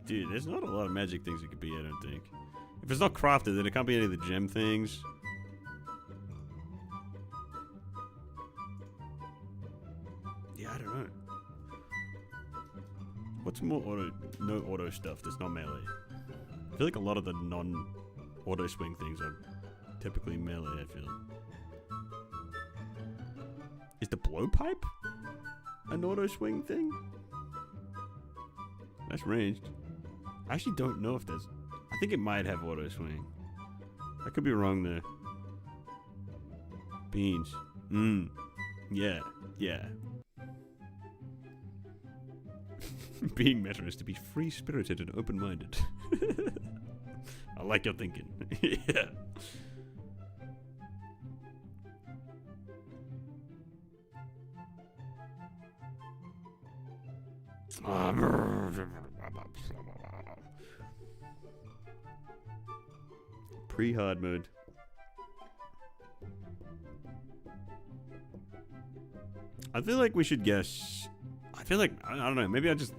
Dude, there's not a lot of magic things it could be, I don't think. If it's not crafted, then it can't be any of the gem things. Yeah, I don't know. What's more auto, no auto stuff that's not melee? I feel like a lot of the non-auto swing things are typically melee, I feel. Is the blowpipe an auto swing thing? That's ranged. I actually don't know if that's... I think it might have auto swing. I could be wrong there. Beans. Yeah. Being meta is to be free-spirited and open-minded. I like your thinking. Yeah. Pre-hard mode. I feel like we should guess. I feel like, I don't know, maybe I just...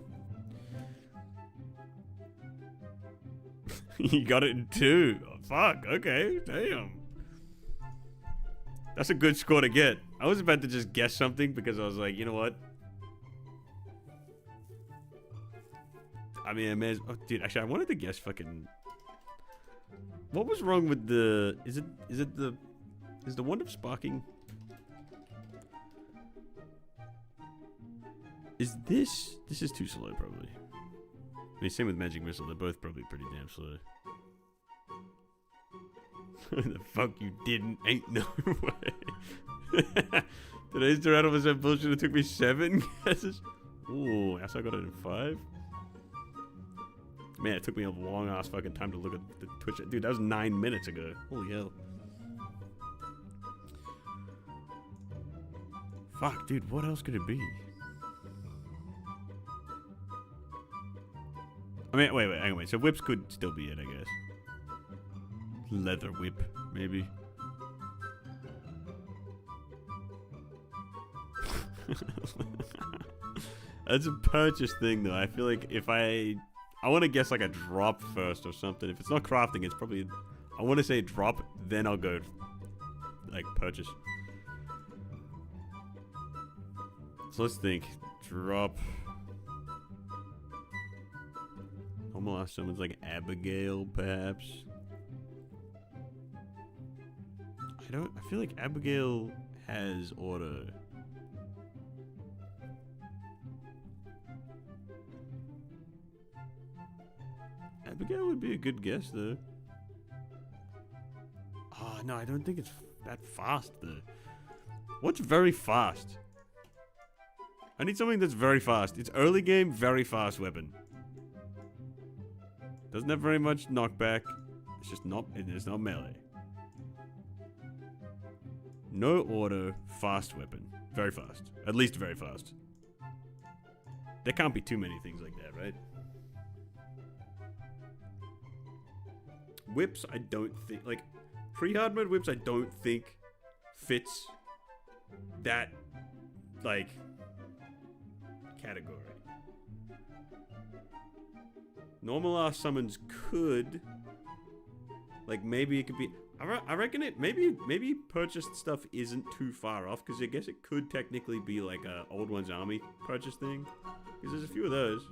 You got it in 2. Oh, fuck, okay, damn. That's a good score to get. I was about to just guess something because I was like, you know what? I mean, I may as... Oh, dude, actually, I wanted to guess fucking... What was wrong with the... Is the one of sparking... Is this... This is too slow, probably. I mean, same with Magic Missile. They're both probably pretty damn slow. The fuck you didn't? Ain't no way. Today's Terraria was that bullshit. It took me 7 guesses. Ooh, I got it in 5. Man, it took me a long ass fucking time to look at the Twitch. Dude, that was 9 minutes ago. Holy hell. Fuck, dude, what else could it be? I mean, wait, hang on. So whips could still be it, I guess. Leather whip, maybe. That's a purchase thing, though. I feel like if I want to guess like a drop first or something. If it's not crafting, it's probably... I want to say drop, then I'll go like purchase. So let's think. Drop. Almost someone's like Abigail, perhaps. I feel like Abigail has auto. Abigail would be a good guess, though. Oh, no, I don't think it's that fast, though. What's very fast? I need something that's very fast. It's early game, very fast weapon. Doesn't have very much knockback. It's just not, it's not melee. No auto, fast weapon. Very fast. At least very fast. There can't be too many things like that, right? Whips, I don't think... Like, pre-hard mode whips, I don't think fits that, like, category. Normal ass summons could... Like, maybe it could be... I reckon it... Maybe purchased stuff isn't too far off, because I guess it could technically be like a Old One's Army purchase thing. Because there's a few of those.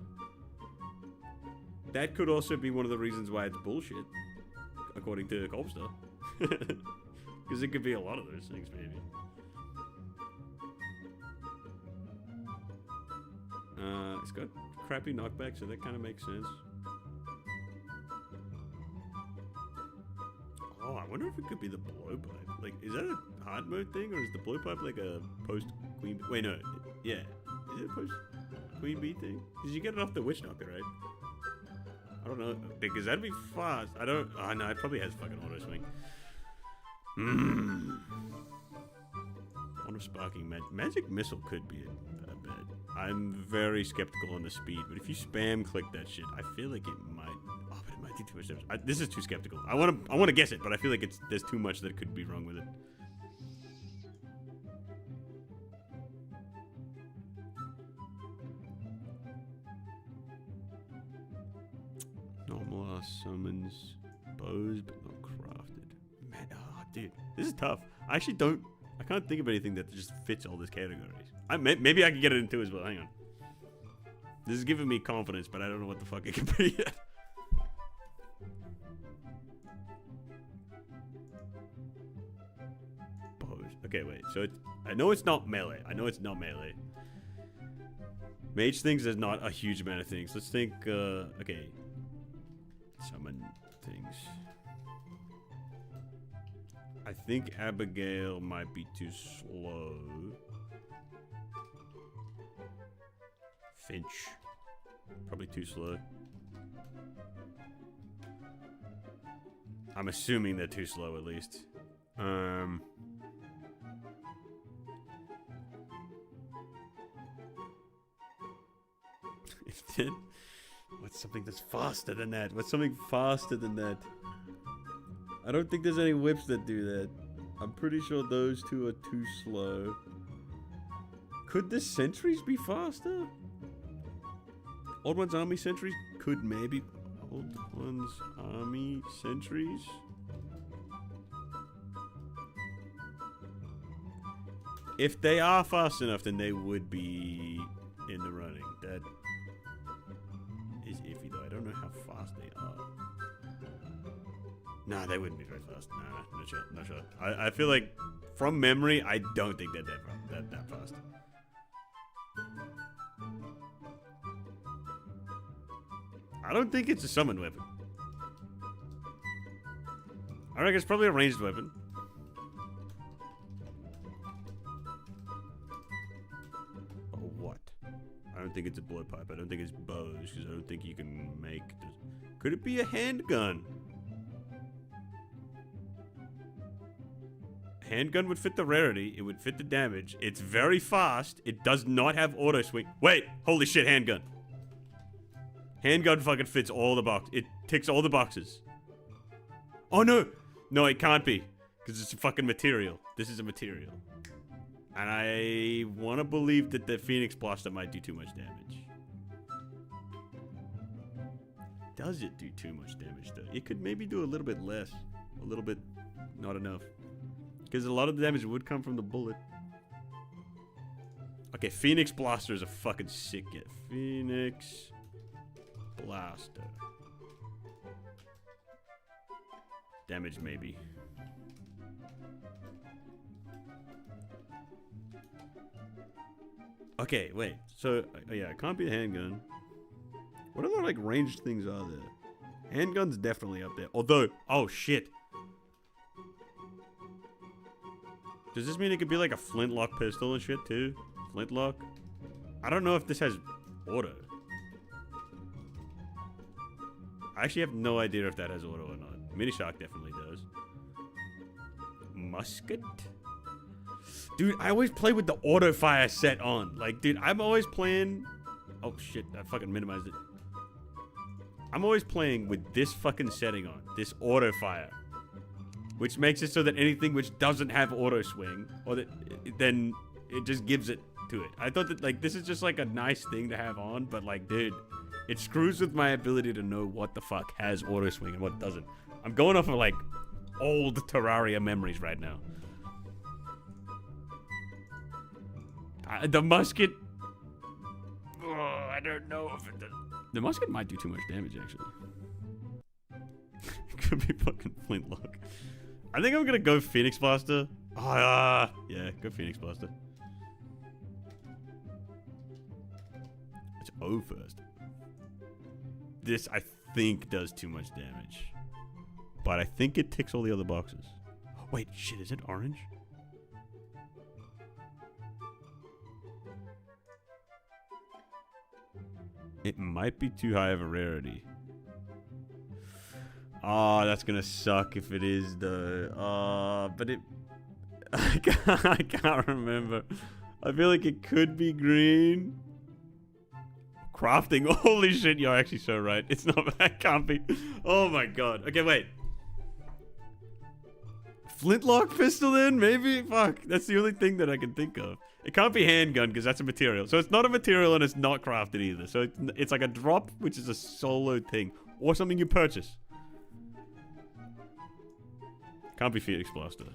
That could also be one of the reasons why it's bullshit. According to Colpster. Because it could be a lot of those things, maybe. It's got crappy knockback, so that kind of makes sense. Oh, I wonder if it could be the blowpipe. Like, is that a hard mode thing, or is the blowpipe like a post-Queen... Wait, no. Yeah. Is it a post-Queen Bee thing? Because you get it off the Witch Knocker, right? I don't know. Because that'd be fast. I don't... Oh, no. It probably has fucking auto swing. One of Sparking Magic Missile could be a bad. I'm very skeptical on the speed, but if you spam click that shit, I feel like it might... Oh, but it might do too much damage. This is too skeptical. I want to guess it, but I feel like there's too much that could be wrong with it. Normal ass summons bows, but not crafted. Man, oh, dude, this is tough. I actually don't. I can't think of anything that just fits all these categories. Maybe I could get it in 2 as well. Hang on. This is giving me confidence, but I don't know what the fuck it could be yet. Bows. Okay, wait. So I know it's not melee. Mage things, there's not a huge amount of things. Let's think. Okay. Summon things. I think Abigail might be too slow. Finch. Probably too slow. I'm assuming they're too slow at least. If then, what's something that's faster than that? What's something faster than that? I don't think there's any whips that do that. I'm pretty sure those two are too slow. Could the sentries be faster? Old One's army sentries could maybe... Old One's army sentries? If they are fast enough, then they would be in the running. That is iffy, though. I don't know how fast they are. Nah, they wouldn't be very fast. Nah, not sure. Not sure. I feel like, from memory, I don't think they're that fast. I don't think it's a summoned weapon. I reckon it's probably a ranged weapon. Or what? I don't think it's a blowpipe. I don't think it's bows, because I don't think you can make... Could it be a handgun? Handgun would fit the rarity. It would fit the damage. It's very fast. It does not have auto swing. Wait! Holy shit, handgun. Handgun fucking fits all the boxes. It ticks all the boxes. Oh no! No, it can't be. Because it's a fucking material. This is a material. And I want to believe that the Phoenix Blaster might do too much damage. Does it do too much damage though? It could maybe do a little bit less. A little bit, not enough. Because a lot of the damage would come from the bullet. Okay, Phoenix Blaster is a fucking sick get. Phoenix Blaster. Damage maybe. Okay, wait. So, yeah, it can't be a handgun. What other, like, ranged things are there? Handgun's definitely up there. Although, oh, shit. Does this mean it could be, like, a flintlock pistol and shit, too? Flintlock? I don't know if this has auto. I actually have no idea if that has auto or not. Mini Shock definitely does. Musket? Dude, I always play with the auto fire set on. Like, dude, I'm always playing... Oh, shit. I fucking minimized it. I'm always playing with this fucking setting on. This auto fire. Which makes it so that anything which doesn't have auto swing, or that, then it just gives it to it. I thought that, like, this is just, like, a nice thing to have on, but, like, dude, it screws with my ability to know what the fuck has auto swing and what doesn't. I'm going off of, like, old Terraria memories right now. The musket... Oh, I don't know if it does. The musket might do too much damage, actually. It could be fucking flintlock. I think I'm gonna go Phoenix Blaster. Yeah, go Phoenix Blaster. It's O first. This, I think, does too much damage. But I think it ticks all the other boxes. Wait, shit, is it orange? It might be too high of a rarity. Oh, that's gonna suck if it is, though. But it... I can't remember. I feel like it could be green. Crafting. Holy shit, you're actually so right. It's not... That can't be... Oh my god. Okay, wait. Flintlock pistol then? Maybe? Fuck. That's the only thing that I can think of. It can't be handgun because that's a material. So it's not a material and it's not crafted either. So it's like a drop, which is a solo thing. Or something you purchase. Can't be Phoenix Blaster.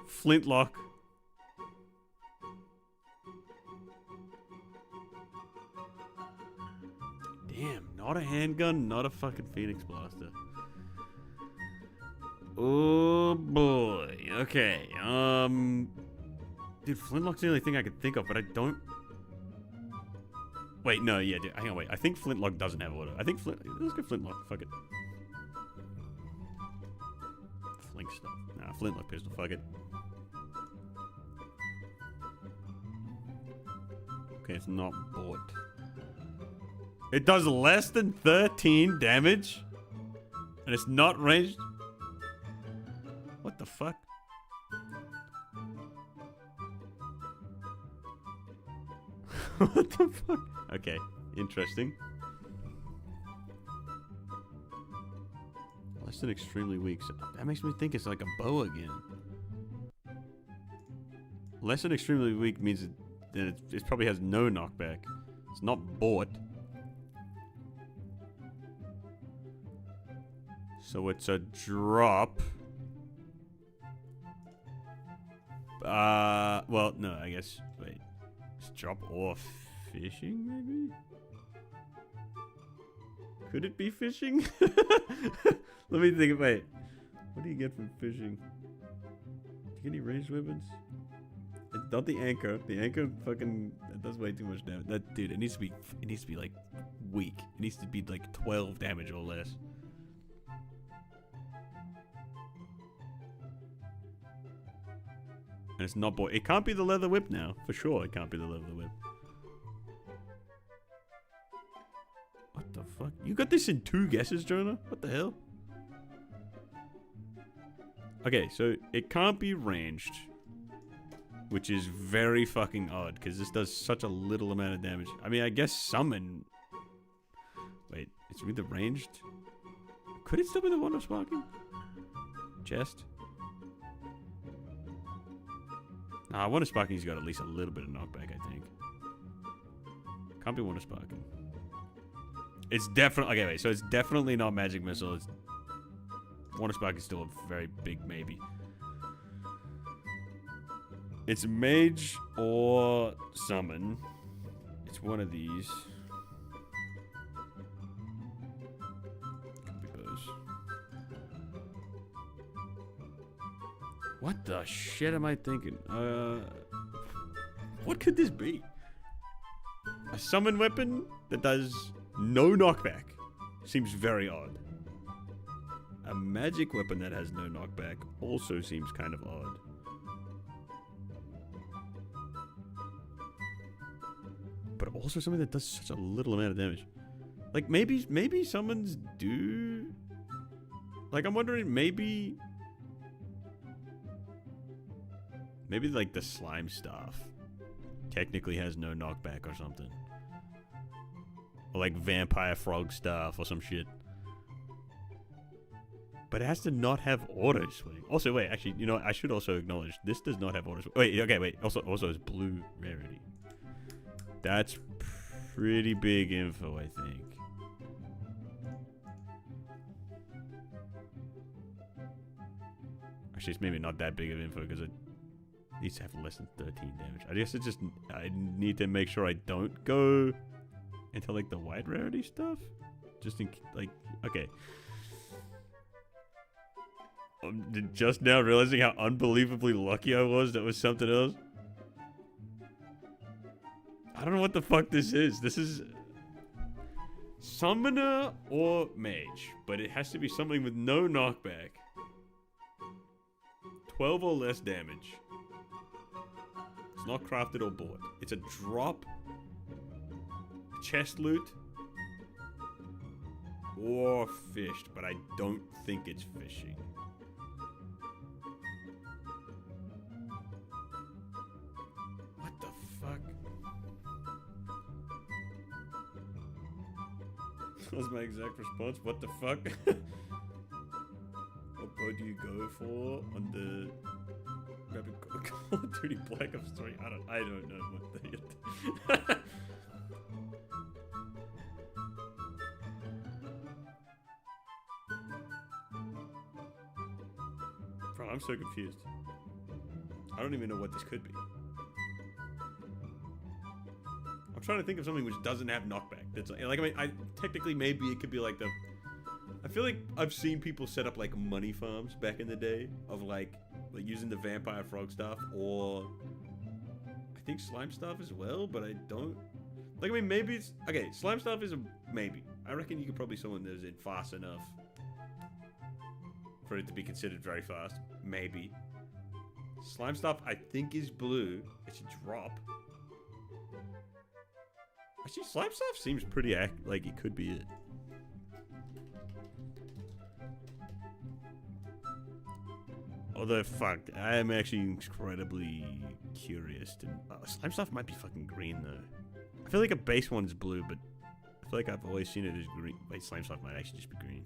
Flintlock. Damn, not a handgun, not a fucking Phoenix Blaster. Oh boy. Okay. Dude, Flintlock's the only thing I could think of, but I don't... Wait, no, yeah, dude, hang on, wait. I think Flintlock doesn't have auto. I think let's go Flintlock, fuck it. Flink stuff. Nah, Flintlock pistol, fuck it. Okay, it's not bought. It does less than 13 damage? And it's not ranged? What the fuck? What the fuck? Okay, interesting. Less than extremely weak. So that makes me think it's like a bow again. Less than extremely weak means then it probably has no knockback. It's not bought. So it's a drop. Well, no, I guess. Wait. It's drop or fishing, maybe? Could it be fishing? Let me think. Wait. What do you get from fishing? Do you get any ranged weapons? It's not the anchor. The anchor fucking that does way too much damage. That dude, it needs to be like weak. It needs to be like 12 damage or less. And it's not it can't be the leather whip now. For sure it can't be the leather whip. What the fuck? You got this in 2 guesses, Jonah? What the hell? Okay, so it can't be ranged. Which is very fucking odd, because this does such a little amount of damage. I mean, I guess summon... Wait, it's with the ranged? Could it still be the one of sparking? Chest? Nah, one of sparking's got at least a little bit of knockback, I think. Can't be one of sparking. It's definitely... Okay, wait, so it's definitely not magic missile. It's... One of sparking is still a very big maybe. It's mage or summon. It's one of these. Could be bows. What the shit am I thinking? What could this be? A summon weapon that does no knockback. Seems very odd. A magic weapon that has no knockback also seems kind of odd. But also something that does such a little amount of damage. Like, maybe summons do... Like, I'm wondering, maybe, like, the slime staff technically has no knockback or something. Or, like, vampire frog staff or some shit. But it has to not have auto swing. Also, wait, actually, you know, I should also acknowledge, this does not have auto swing. Wait, okay, wait. Also it's blue rarity. That's pretty big info, I think. Actually, it's maybe not that big of info because it needs to have less than 13 damage. I guess it's just, I need to make sure I don't go into like the white rarity stuff. Just in, like, okay. I'm just now realizing how unbelievably lucky I was that was something else. I don't know what the fuck this is. This is summoner or mage, but it has to be something with no knockback. 12 or less damage. It's not crafted or bought. It's a drop, chest loot, or fished, but I don't think it's fishing. What the fuck? That was my exact response. What the fuck? What bow do you go for on the Call of Duty Black Ops 3? I don't know what they Bro, I'm so confused. I don't even know what this could be. I'm trying to think of something which doesn't have knockback. That's like, I mean, technically maybe it could be like the... I feel like I've seen people set up like money farms back in the day of like using the vampire frog stuff, or I think slime stuff as well, but I don't... Like, I mean, maybe it's... Okay, slime stuff is a maybe. I reckon you could probably summon those in fast enough for it to be considered very fast. Maybe. Slime stuff, I think, is blue. It's a drop. Actually, slime stuff seems pretty like it could be it. Although, fuck, I am actually incredibly curious to... slime stuff might be fucking green, though. I feel like a base one's blue, but I feel like I've always seen it as green. Wait, slime stuff might actually just be green.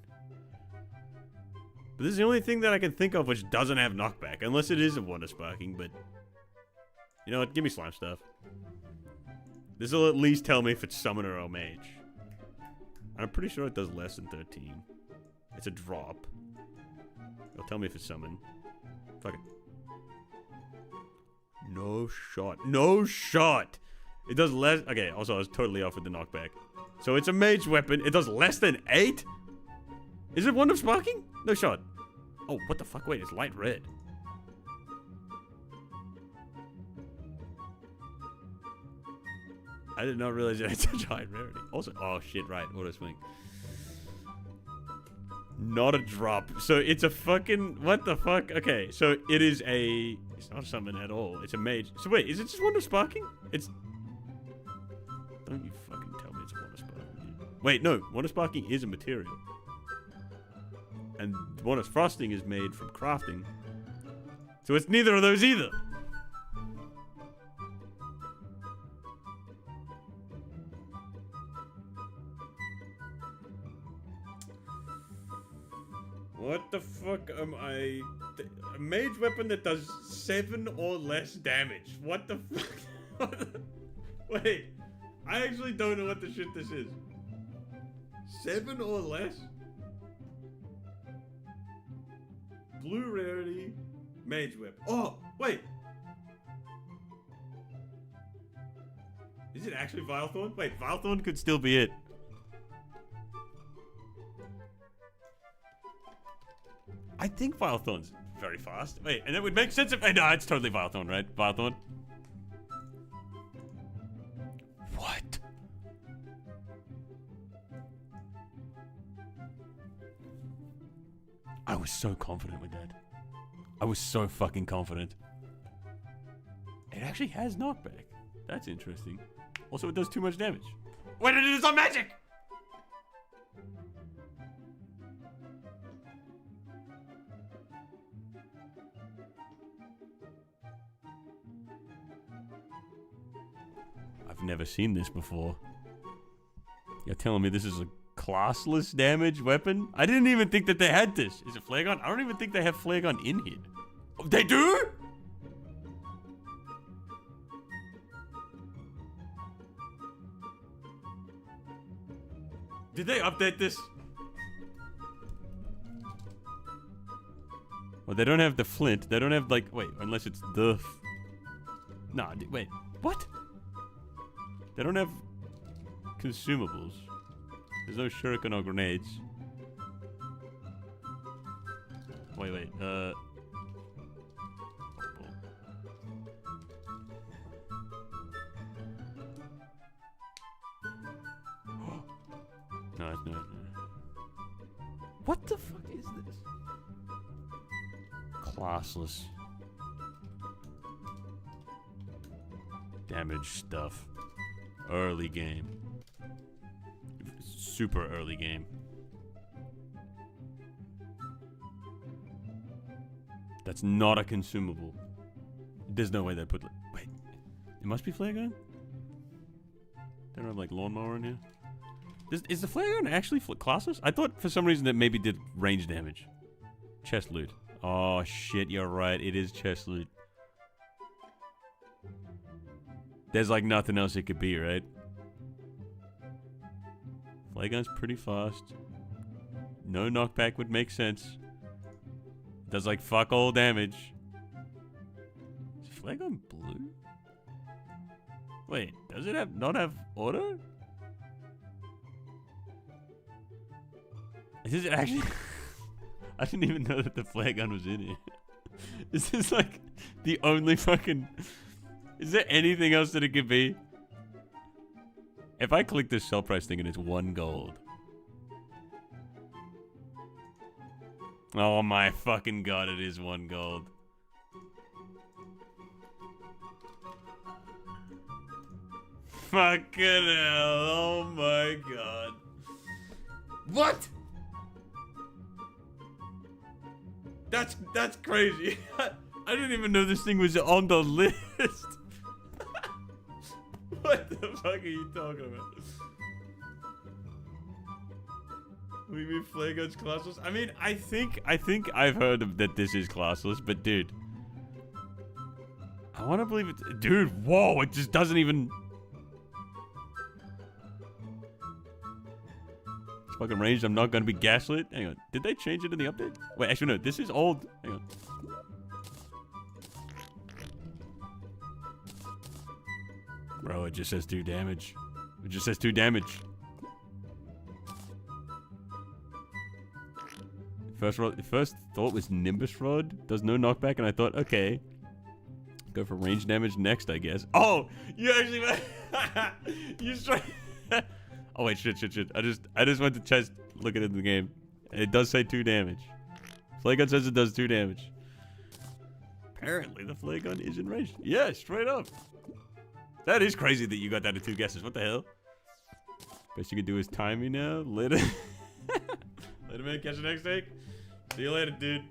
But this is the only thing that I can think of which doesn't have knockback, unless it is a wonder sparking, but... You know what? Give me slime stuff. This will at least tell me if it's summoner or mage. I'm pretty sure it does less than 13. It's a drop. It'll tell me if it's summon. Fuck it. No shot. No shot! It does less. Okay, also, I was totally off with the knockback. So it's a mage weapon. It does less than 8? Is it one of sparking? No shot. Oh, what the fuck? Wait, it's light red. I did not realize it had such high rarity. Also, oh shit, right, auto swing. Not a drop. So it's a fucking, what the fuck? Okay, so it is a, it's not a summon at all. It's a mage. So wait, is it just one of sparking? It's, don't you fucking tell me it's one of sparking. Wait, no, one of sparking is a material. And one of frosting is made from crafting. So it's neither of those either. What the fuck am I? A mage weapon that does 7 or less damage. What the fuck? Wait, I actually don't know what the shit this is. 7 or less? Blue rarity, mage weapon. Oh, wait. Is it actually Vilethorn? Wait, Vilethorn could still be it. I think Vilethorn's very fast. Wait, and it would make sense if... No, it's totally Vilethorn, right? Vilethorn. What? I was so confident with that. I was so fucking confident. It actually has knockback. That's interesting. Also, it does too much damage. Wait, it is on magic! I've never seen this before. You're telling me this is a classless damage weapon? I didn't even think that they had this. Is it flare gun? I don't even think they have flare gun in here. Oh, they do? Did they update this? Well, they don't have the flint. They don't have, like, wait, unless it's the... Nah, wait, what? They don't have consumables. There's no shuriken or grenades. Wait, No, it's not. What the fuck is this? Classless. Damage stuff. Early game. Super early game. That's not a consumable. There's no way they put... Wait. It must be flare gun? They don't have, like, lawnmower in here? Is the flare gun actually classless? I thought for some reason that maybe did range damage. Chest loot. Oh, shit, you're right. It is chest loot. There's, like, nothing else it could be, right? Flare gun's pretty fast. No knockback would make sense. Does, like, fuck all damage. Is flare gun blue? Wait, does it not have auto? Is this actually... I didn't even know that the flare gun was in here. Is this, like, the only fucking... Is there anything else that it could be? If I click this sell price thing and it's 1 gold. Oh my fucking god, it is 1 gold. Fucking hell, oh my god. What? That's crazy. I didn't even know this thing was on the list. What the fuck are you talking about? What do you mean flare gun's classless? I mean, I think I've heard that this is classless, but dude. I want to believe it. Dude, whoa, it just doesn't even... It's fucking ranged. I'm not going to be gaslit. Hang on. Did they change it in the update? Wait, actually, no. This is old. Hang on. Bro, it just says 2 damage. It just says 2 damage. First thought was Nimbus Rod. Does no knockback, and I thought, okay. Go for range damage next, I guess. Oh, you actually... you straight... Oh, wait, shit. I just went to chest looking at the game. And it does say 2 damage. Flare gun says it does 2 damage. Apparently, the flare gun is in range. Yeah, straight up. That is crazy that you got that to 2 guesses. What the hell? Best you can do is time me now. Later. Later, man. Catch you next take. See you later, dude.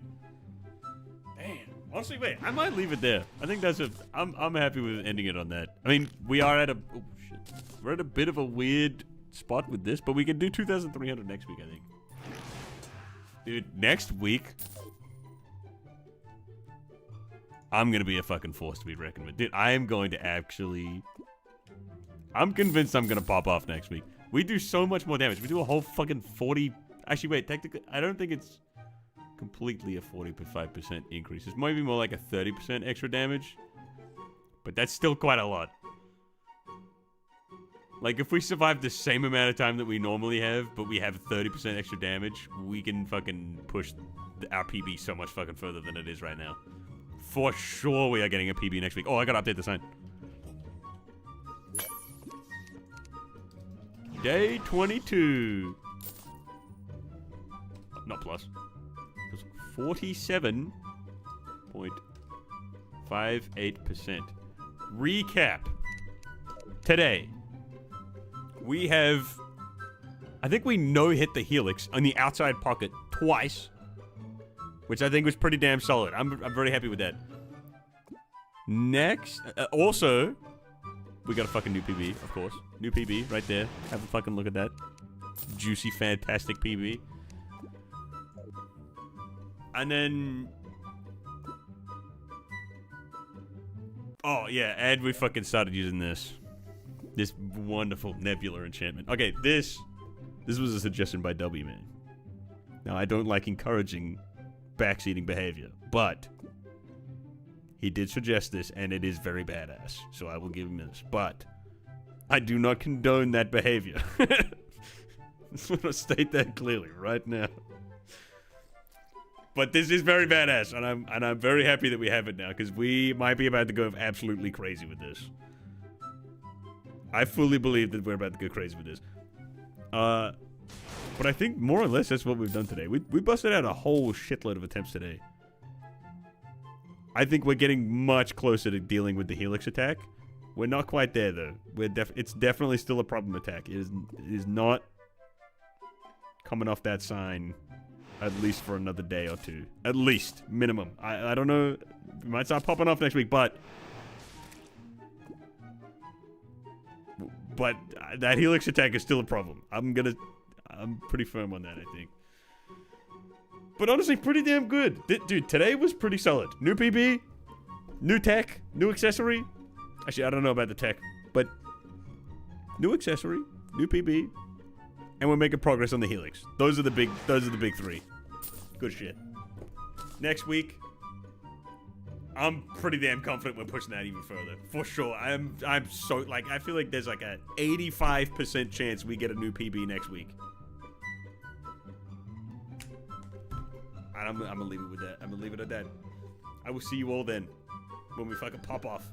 Damn. Honestly, wait. I might leave it there. I think that's I'm happy with ending it on that. I mean, we are at a... Oh, shit. We're at a bit of a weird spot with this, but we can do 2,300 next week, I think. Dude, next week... I'm gonna be a fucking force to be reckoned with. Dude, I am going to actually... I'm convinced I'm gonna pop off next week. We do so much more damage. We do a whole fucking 40... Actually, wait, technically, I don't think it's completely a 45% increase. It's maybe more like a 30% extra damage. But that's still quite a lot. Like, if we survive the same amount of time that we normally have, but we have 30% extra damage, we can fucking push our PB so much fucking further than it is right now. For sure we are getting a PB next week. Oh, I gotta update the sign. Day 22. Not plus. It was 47.58%. Recap. Today, we have... I think we no-hit the Helix on the outside pocket twice. Which I think was pretty damn solid. I'm very happy with that. Next, also, we got a fucking new PB, of course. New PB right there. Have a fucking look at that. Juicy, fantastic PB. And then... Oh, yeah, and we fucking started using this. This wonderful Nebula enchantment. Okay, this was a suggestion by W, man. Now, I don't like encouraging backseating behavior, but he did suggest this, and it is very badass, so I will give him this. But I do not condone that behavior. I just want to state that clearly right now. But this is very badass, and I'm very happy that we have it now, because we might be about to go absolutely crazy with this. I fully believe that we're about to go crazy with this. But I think more or less that's what we've done today. We busted out a whole shitload of attempts today. I think we're getting much closer to dealing with the Helix attack. We're not quite there though. It's definitely still a problem attack. It is not coming off that sign at least for another day or two. At least, minimum. I don't know. We might start popping off next week, but that Helix attack is still a problem. I'm pretty firm on that, I think. But honestly, pretty damn good. Dude, today was pretty solid. New PB, new tech, new accessory. Actually, I don't know about the tech, but new accessory, new PB, and we're making progress on the Helix. Those are the big 3. Good shit. Next week, I'm pretty damn confident we're pushing that even further. For sure. I'm so, like, I feel like there's like a 85% chance we get a new PB next week. And I'm gonna leave it with that. I'm gonna leave it at that. I will see you all then, when we fucking pop off.